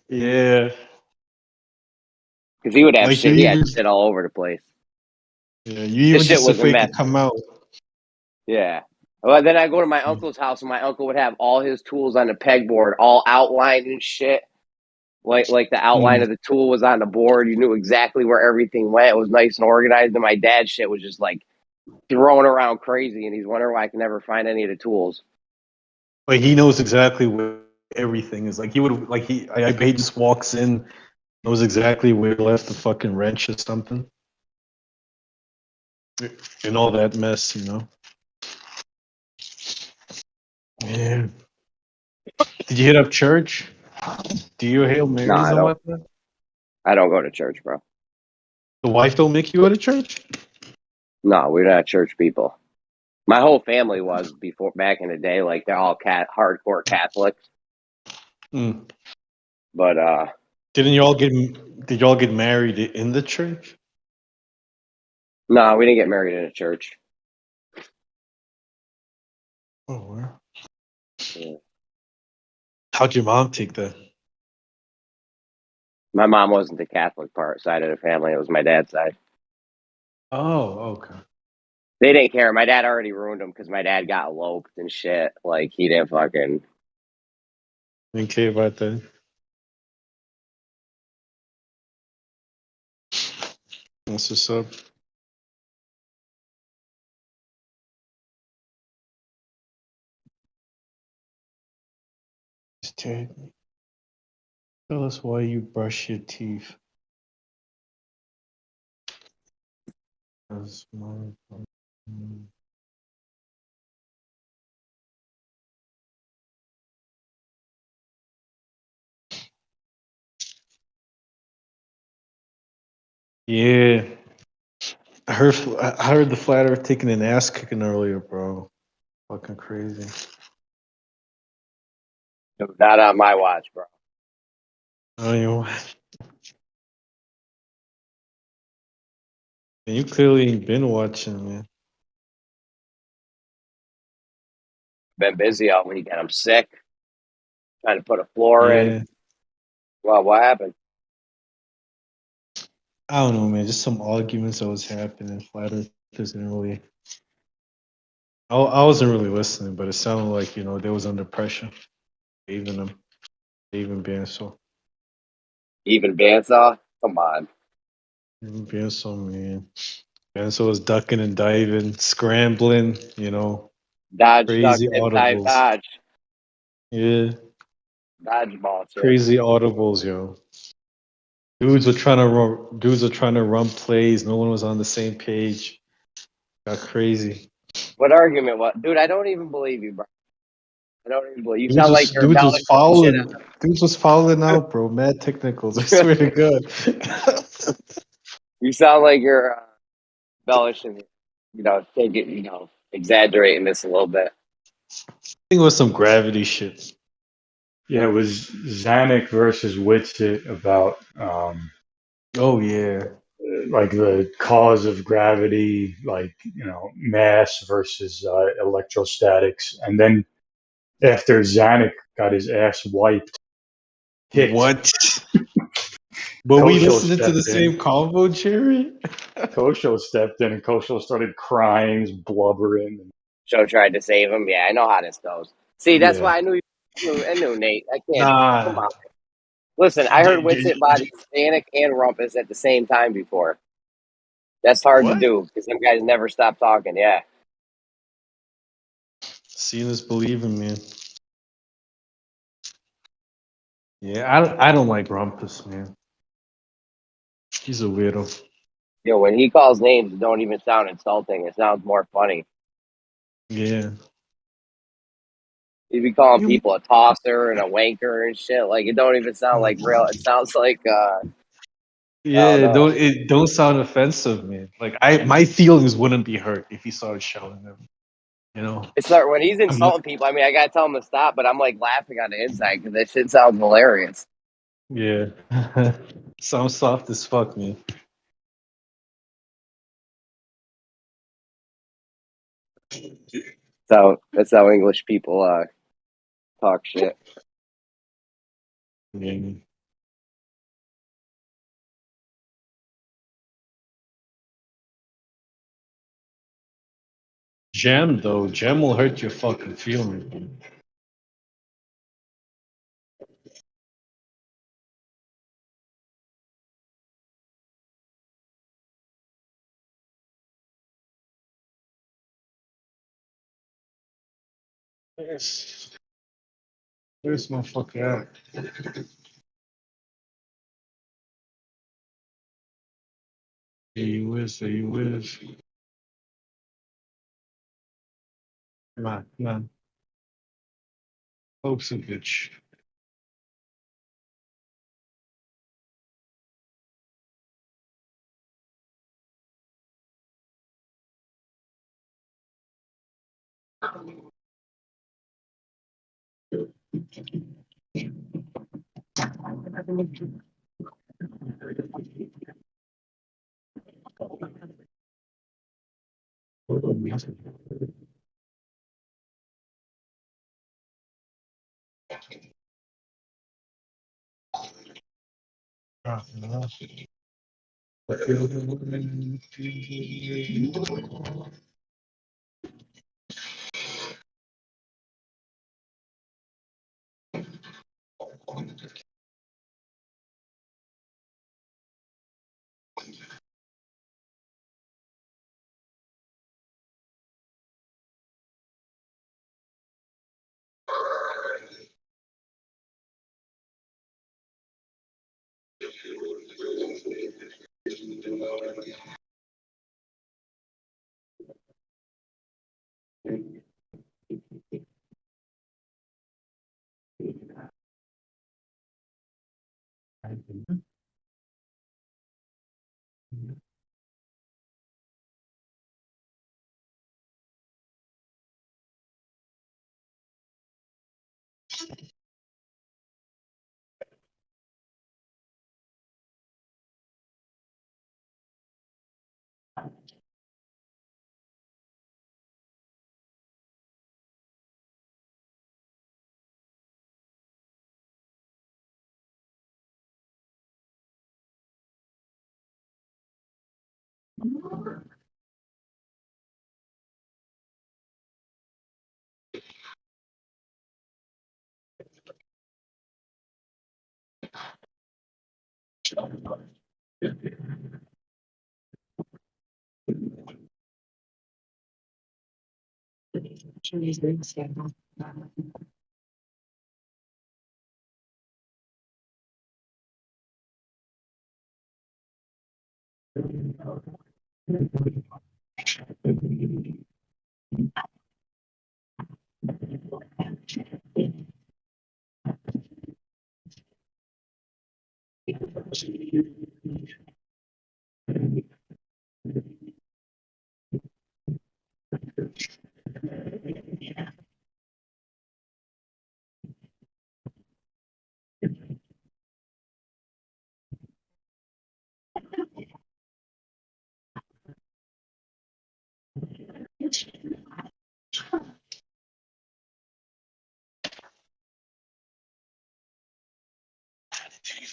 Yeah. because he would have Like you shit. He had even shit all over the place. yeah, you His even shit just to was a fake mess. it come out. Yeah. Well, then I go to my uncle's house, and my uncle would have all his tools on the pegboard, all outlined and shit. Like the outline of the tool was on the board. You knew exactly where everything went. It was nice and organized. And my dad's shit was just like throwing around crazy, and he's wondering why I can never find any of the tools. Like he knows exactly where everything is. Like he would like I bet he just walks in, knows exactly where he left the fucking wrench or something. And all that mess, you know. Yeah. Did you hit up church? Do you Hail No, Marys I and don't. whatnot? I don't go to church, bro. The wife don't make you go to church? No, we're not church people. My whole family was before back in the day. Like they're all hardcore Catholics. But did you all get married in the church? no, we didn't get married in a church. Oh, wow. Yeah. How'd your mom take that? My mom wasn't the Catholic side of the family. It was my dad's side. Oh, okay. They didn't care. My dad already ruined them because my dad got eloped and shit. Like he didn't fucking. Okay about that. What's what's up? Ted, tell us why you brush your teeth. That's yeah, I heard the flat Earth taking an ass kicking earlier, bro. Fucking crazy. Not on my watch, bro. Oh, you clearly ain't been watching, man. Been busy all weekend. I'm sick. Trying to put a floor in. Yeah, Well, what happened? I don't know, man. Just some arguments that was happening. Flat Earth isn't really. I wasn't really listening, but it sounded like they was under pressure. Even being so. Even bandsaw? Come on. Even being so, man. And so was ducking and diving, scrambling, Dodge, duck, crazy dip, dive, audibles. dodge. Yeah, Dodgeball shit. crazy audibles, yo. Dudes were trying to run plays. No one was on the same page. Got crazy. What argument? What, dude? I don't even believe you, bro. I don't even believe you. Dudes Sound like was you're dudes was embellishing the shit fouling. Dudes was fouling out, bro. Mad technicals. I swear to God. You sound like you're embellishing. Take it. Exaggerating this a little bit. I think it was some gravity shit. Yeah, it was Zanuck versus Witsit about Oh yeah. like the cause of gravity, like mass versus electrostatics, and then after Zanuck got his ass wiped, kicked, What? But we Kosho listening to the stepped in. same convo, Jerry? Kosho stepped in, and Kosho started crying, blubbering. Joe tried to save him. Yeah, I know how this goes. See, that's Yeah. why I knew Nate. I can't. Come Nah. on. Listen, I heard Witsit body Zanuck and Rumpus at the same time before. That's hard to What? do because them guys never stop talking. Yeah. Seeing is believing, man. Yeah, I don't like Rumpus, man. He's a weirdo. When he calls names, it don't even sound insulting. It sounds more funny. Yeah. He'd be calling You- people a tosser and a wanker and shit. Like, it don't even sound like real. It sounds like, I don't Yeah, know. it don't sound offensive, man. Like my feelings wouldn't be hurt if he started shouting them. It's not when he's I'm not, insulting people. I mean, I gotta tell him to stop, but I'm like laughing on the inside because that shit sounds hilarious. yeah. Sounds soft as fuck, man. So that's how English people talk shit. Yeah. Jam will hurt your fucking feelings, man. Yes. Where's my fucking at? There you is, there you is. Come on. Close a bitch.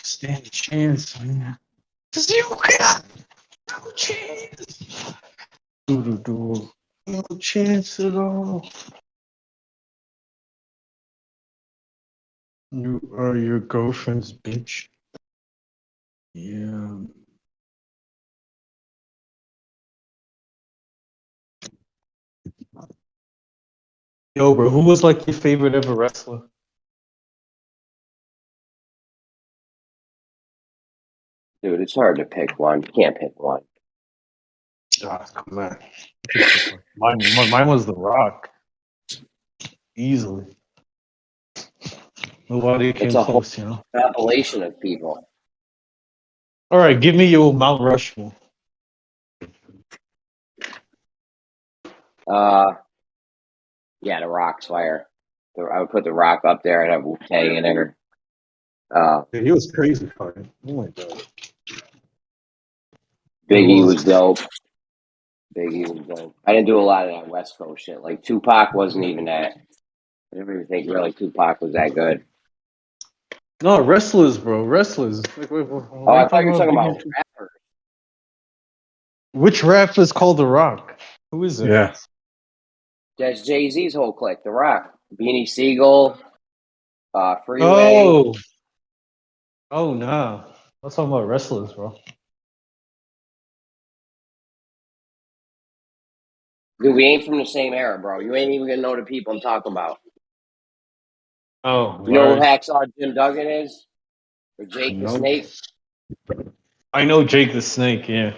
Stand a chance, man. 'Cause you got no chance. Do. No chance at all. You are your girlfriend's bitch. Yeah. Yo, bro, who was like your favorite ever wrestler? Dude, it's hard to pick one. You can't pick one. Ah, come on. Mine was The Rock. Easily. Nobody came It's a whole close, you know. compilation of people. All right, give me your Mount Rushmore. Yeah, the Rock's fire. I would put the Rock up there and have Wu-Tang in it. Dude, he was crazy fucking. Oh my god. Biggie was dope. I didn't do a lot of that West Coast shit. Like Tupac wasn't even that. I didn't even think really Tupac was that good. No, wrestlers, bro. Wrestlers. Like, wait, Oh, I thought you were talking about rappers. Which rapper is called The Rock? Who is it? Yeah. That's Jay-Z's whole clique, The Rock. Beanie Siegel, Freeway. Oh, nah. I'm talking about wrestlers, bro. Dude, we ain't from the same era, bro. You ain't even gonna know the people I'm talking about. Oh, You know who Hacksaw Jim Duggan is? Or Jake the Nope. Snake? I know Jake the Snake, yeah.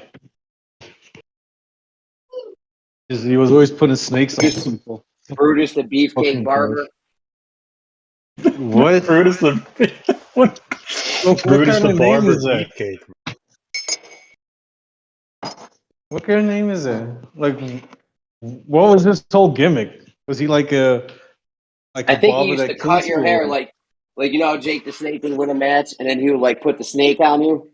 He was always putting snakes on people. Brutus the Beefcake Fucking Barber. What? Brutus the what? What Brutus kind the of name Barber is that? Beefcake. What kind of name is that? Like, what was his whole gimmick? Was he like a I think he barber used that to cut kills your you? hair Or? like you know how Jake the Snake would win a match and then he would like put the snake on you?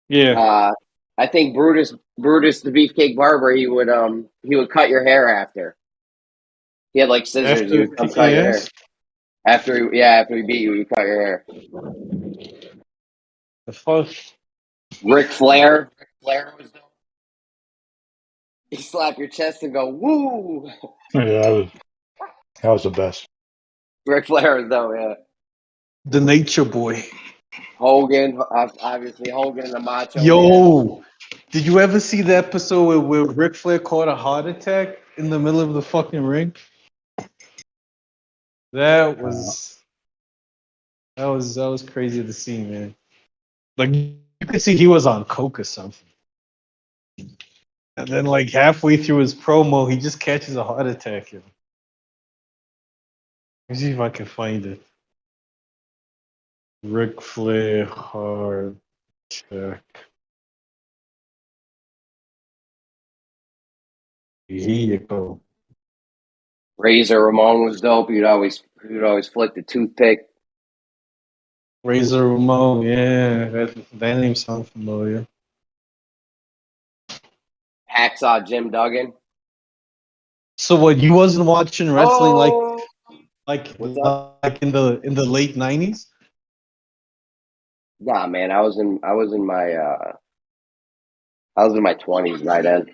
Yeah. I think Brutus the Beefcake Barber, he would cut your hair after. He had like scissors, he After would come kicking cut your your hair. ass? After he beat you, he'd cut your hair. The fuck? Ric Flair was dope. He slap your chest and go, woo! Yeah, that was the best. Ric Flair was dope, yeah. The Nature Boy. Hogan, obviously Hogan the Macho Man. Yo, did you ever see the episode where Ric Flair caught a heart attack in the middle of the fucking ring? That was crazy to see, man. Like you could see he was on coke or something. And then like halfway through his promo, he just catches a heart attack. Let me see if I can find it. Ric Flair heart attack. Here you go. Razor Ramon was dope. He'd always flick the toothpick. Razor Ramon, yeah, that name sounds familiar. Hacksaw Jim Duggan. So what? You wasn't watching wrestling Oh, like what's up? like in the late '90s? Nah, man, I was in my 20s by then.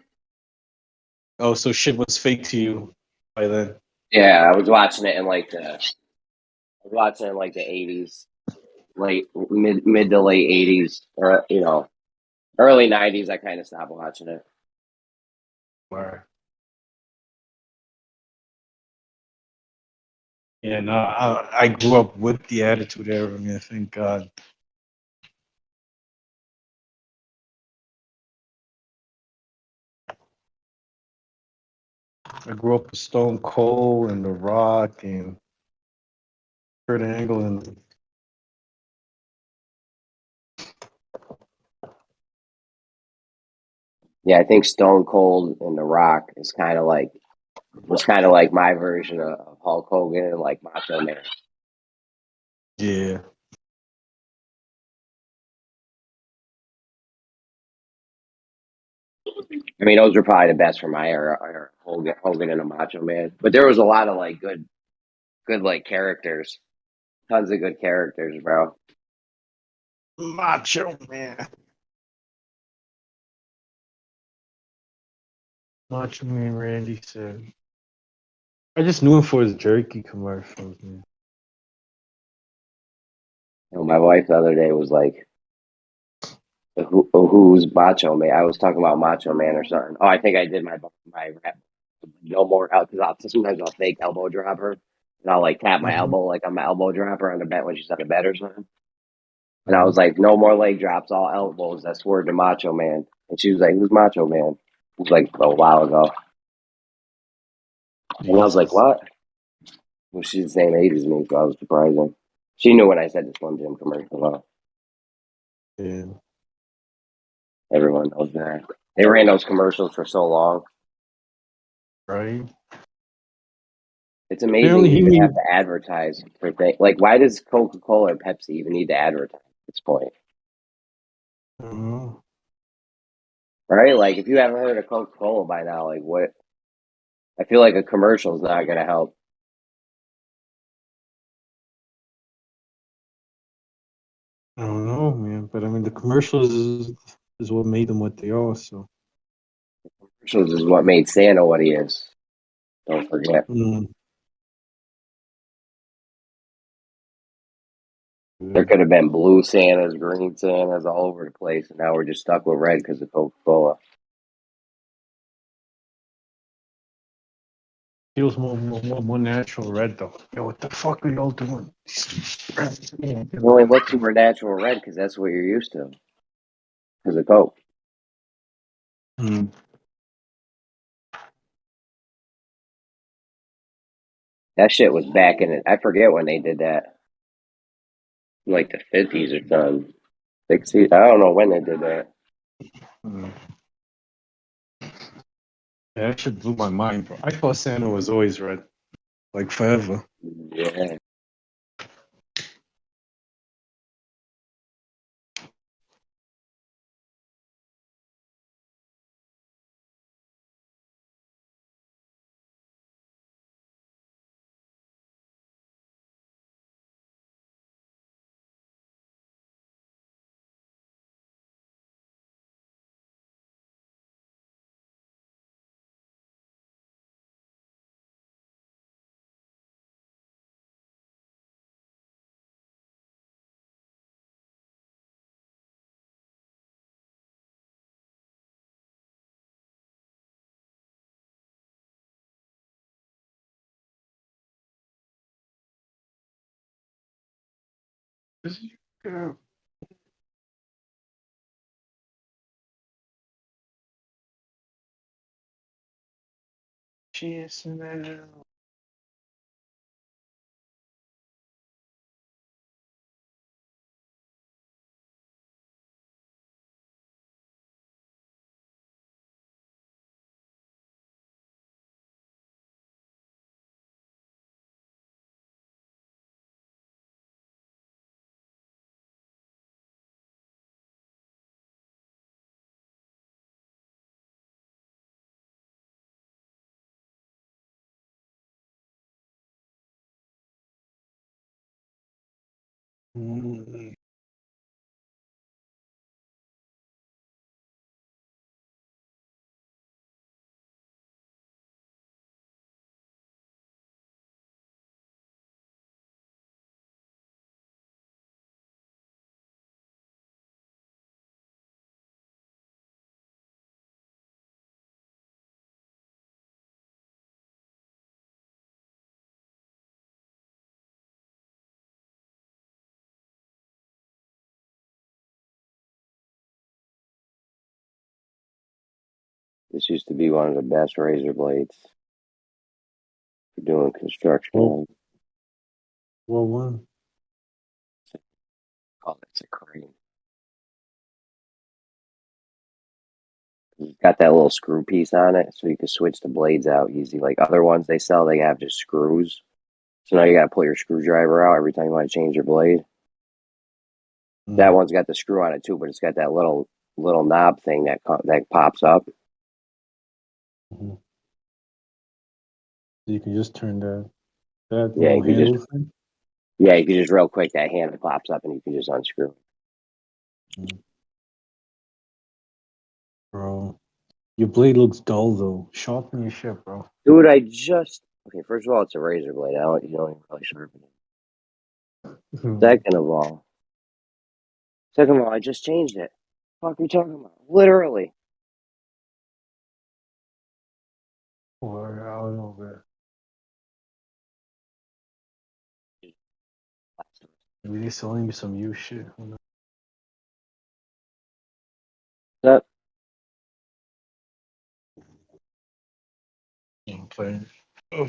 Oh, so shit was fake to you by then. Yeah, I was watching it in the 80s, mid to late 80s, or early 90s. I kind of stopped watching it. Where? Yeah, no, I grew up with the Attitude Era, man. Thank God. I grew up with Stone Cold and The Rock and Kurt Angle and Yeah, I think Stone Cold and The Rock was kind of like my version of Hulk Hogan and like Macho Man. yeah. I mean, those were probably the best from my era, Hogan and a Macho Man. But there was a lot of like good like characters, tons of good characters, bro. Macho Man. Macho Man Randy said. I just knew him for his jerky commercials, man. My wife the other day was like, "Who's Macho Man?" I was talking about Macho Man or something. Oh, I think I did my rap. No more out because sometimes I'll fake elbow drop her, and I'll like tap my elbow like I'm an elbow dropper on the bet when she's on a bet or something. And I was like, "No more leg drops, all elbows." That's word to Macho Man. And she was like, "Who's Macho Man?" It was like a while ago. And I was like, "What?" Well, she's the same age as me, so I was surprising. She knew when I said the Slim Jim commercial. Well, Yeah. everyone knows that. They ran those commercials for so long. Right. It's amazing Apparently to he even have made. to advertise for things. Like, why does Coca-Cola or Pepsi even need to advertise at this point? Right? Like, if you haven't heard of Coca-Cola by now, like, what? I feel like a commercial is not going to help. I don't know, man. But I mean, the commercials is what made them what they are. So. Commercials is what made Santa what he is. Don't forget. There could have been blue Santas, green Santas all over the place, and now we're just stuck with red because of Coca-Cola. Feels more natural red though. Yo, what the fuck are y'all doing? You only look super natural red because that's what you're used to. Because of Coke. That shit was back in it. I forget when they did that. Like the 50s or something. 60s. I don't know when they did that. Yeah, that shit blew my mind, bro. I thought Santa was always red, like forever. Yeah. GSNL. Mm. This used to be one of the best razor blades for doing construction. Well, one. Oh, it's a crane. It's got that little screw piece on it, so you can switch the blades out easy. Like other ones they sell, they have just screws. So now you got to pull your screwdriver out every time you want to change your blade. That one's got the screw on it too, but it's got that little knob thing that pops up. Mm-hmm. You can just turn that Yeah, little you can handle just thing. yeah, you can just real quick that handle pops up and you can just unscrew. Bro, your blade looks dull though. Sharpen your shit, bro. Dude, okay. First of all, it's a razor blade. You don't even really sharpen it. Second of all, I just changed it. What the fuck are you talking about? Literally. Or I don't know, man. Maybe they're selling me some used shit. Who knows? That I'm playing. What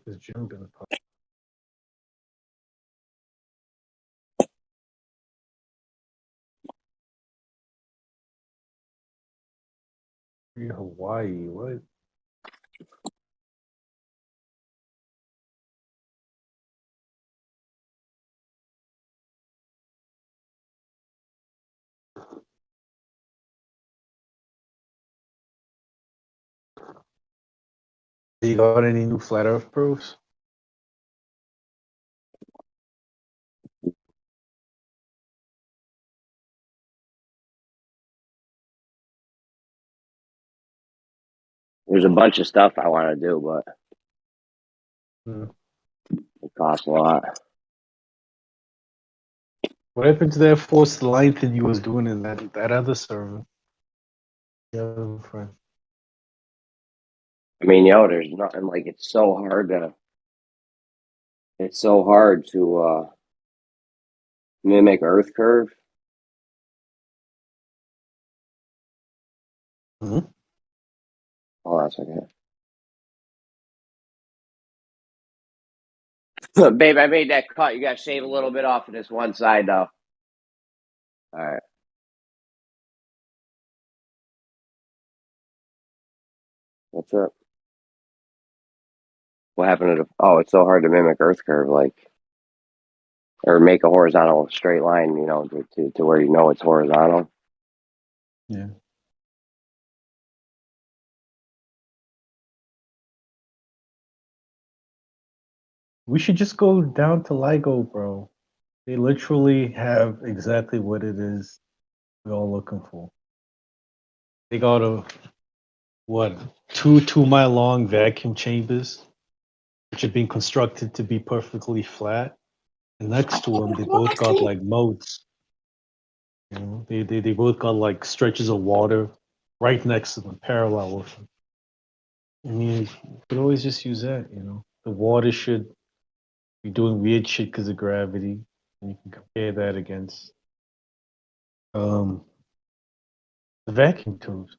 is Jim gonna pop? Hawaii, what? You got any new flat earth proofs? there's a bunch of stuff I want to do, but it costs a lot. What happened to that forced light that you was doing in that other server? Yeah, friend. I mean, there's nothing like it's so hard to mimic Earth curve. Mm-hmm. Hold on a second. Babe, I made that cut. You got to shave a little bit off of this one side, though. All right. What's up? What happened to the... Oh, it's so hard to mimic Earth curve, or make a horizontal straight line, to where it's horizontal. Yeah. We should just go down to LIGO, bro. They literally have exactly what it is we're all looking for. They got two 2-mile long vacuum chambers, which have been constructed to be perfectly flat. And next to them, they both got like moats. They both got like stretches of water right next to them, parallel with them. I mean, you could always just use that, the water should be doing weird shit because of gravity, and you can compare that against the vacuum tubes.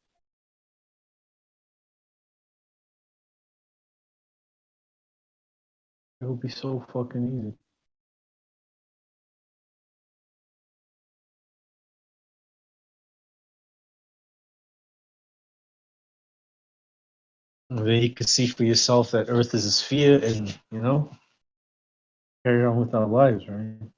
It would be so fucking easy. And then you can see for yourself that Earth is a sphere, and carry on with our lives, right?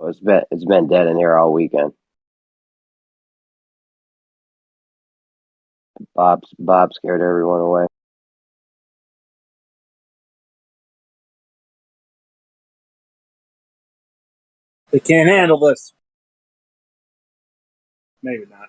Oh, it's been dead in here all weekend. Bob scared everyone away. They can't handle this. Maybe not.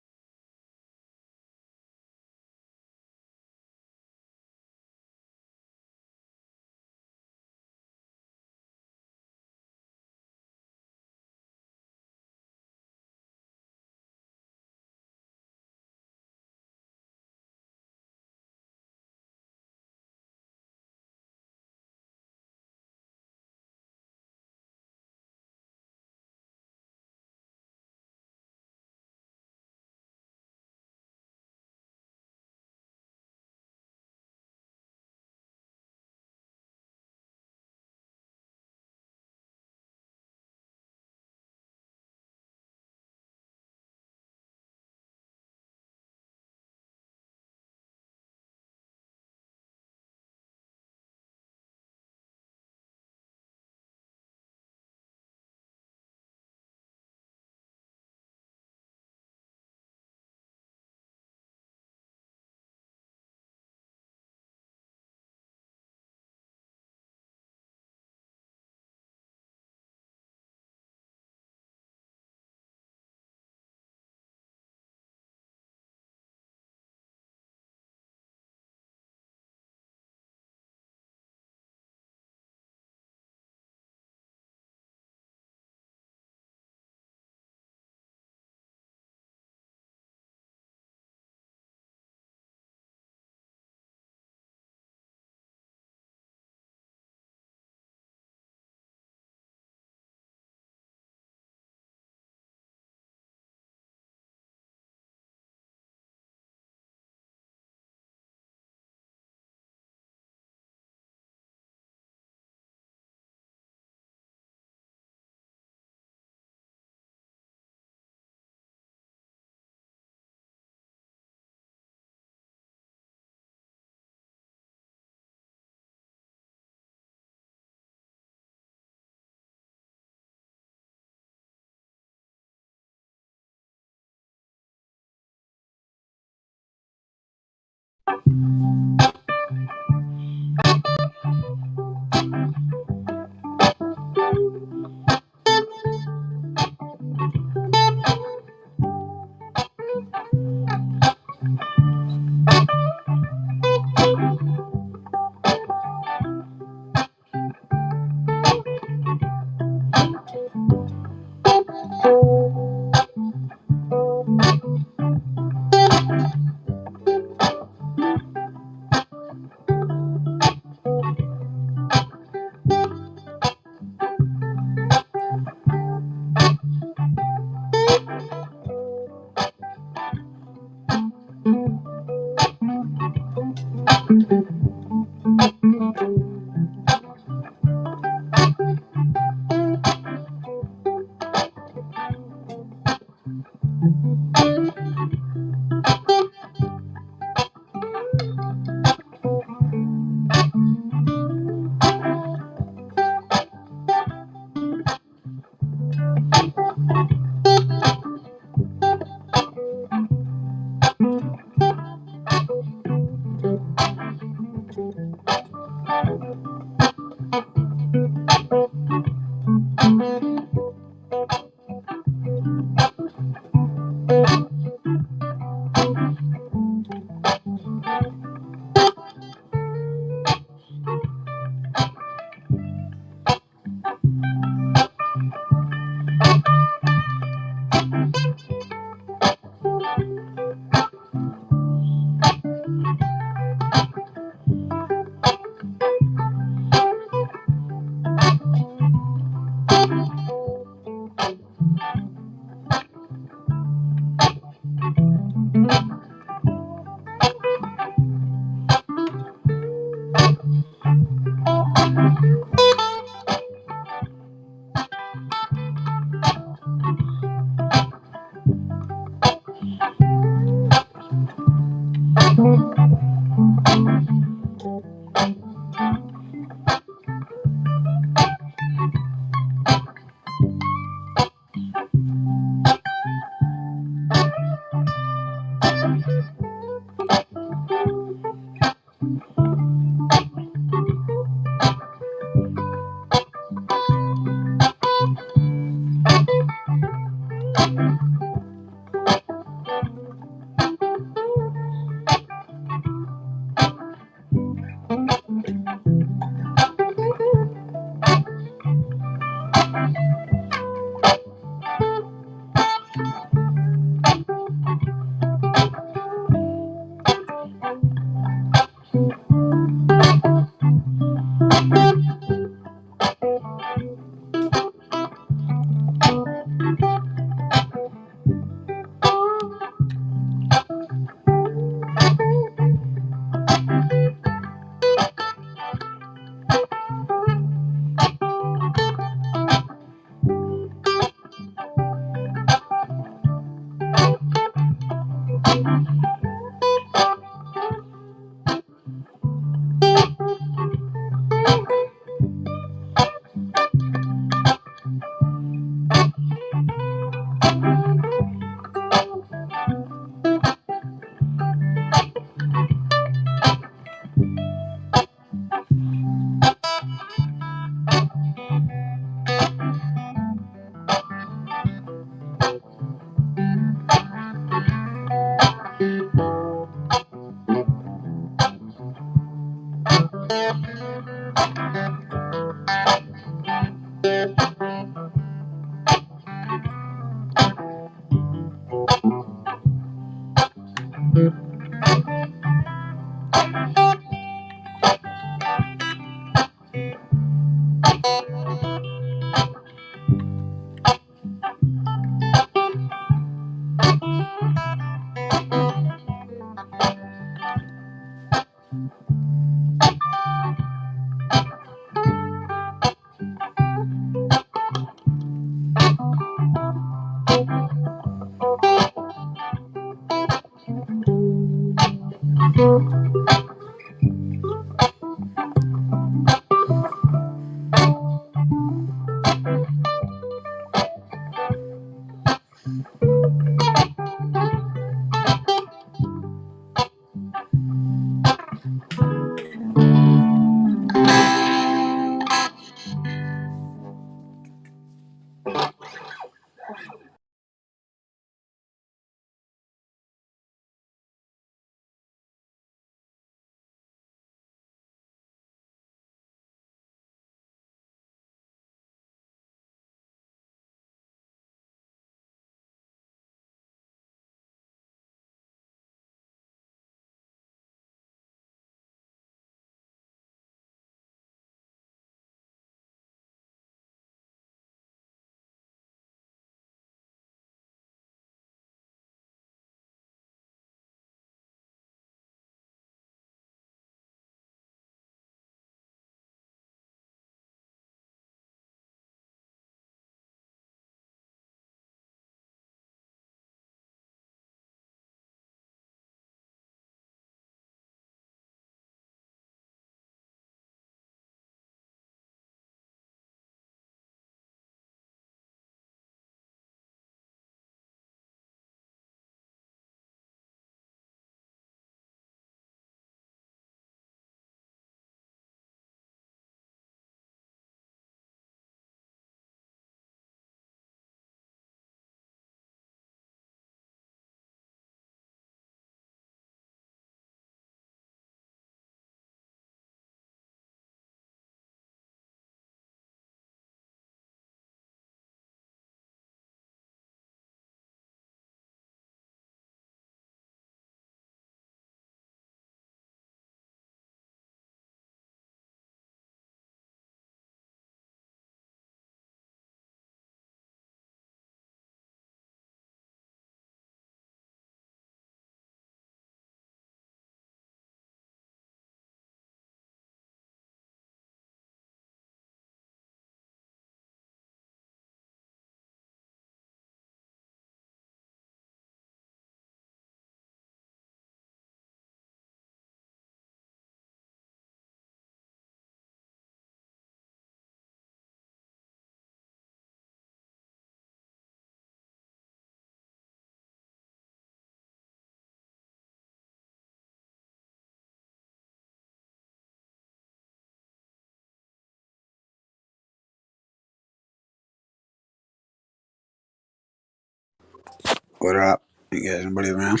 What up? You got anybody around?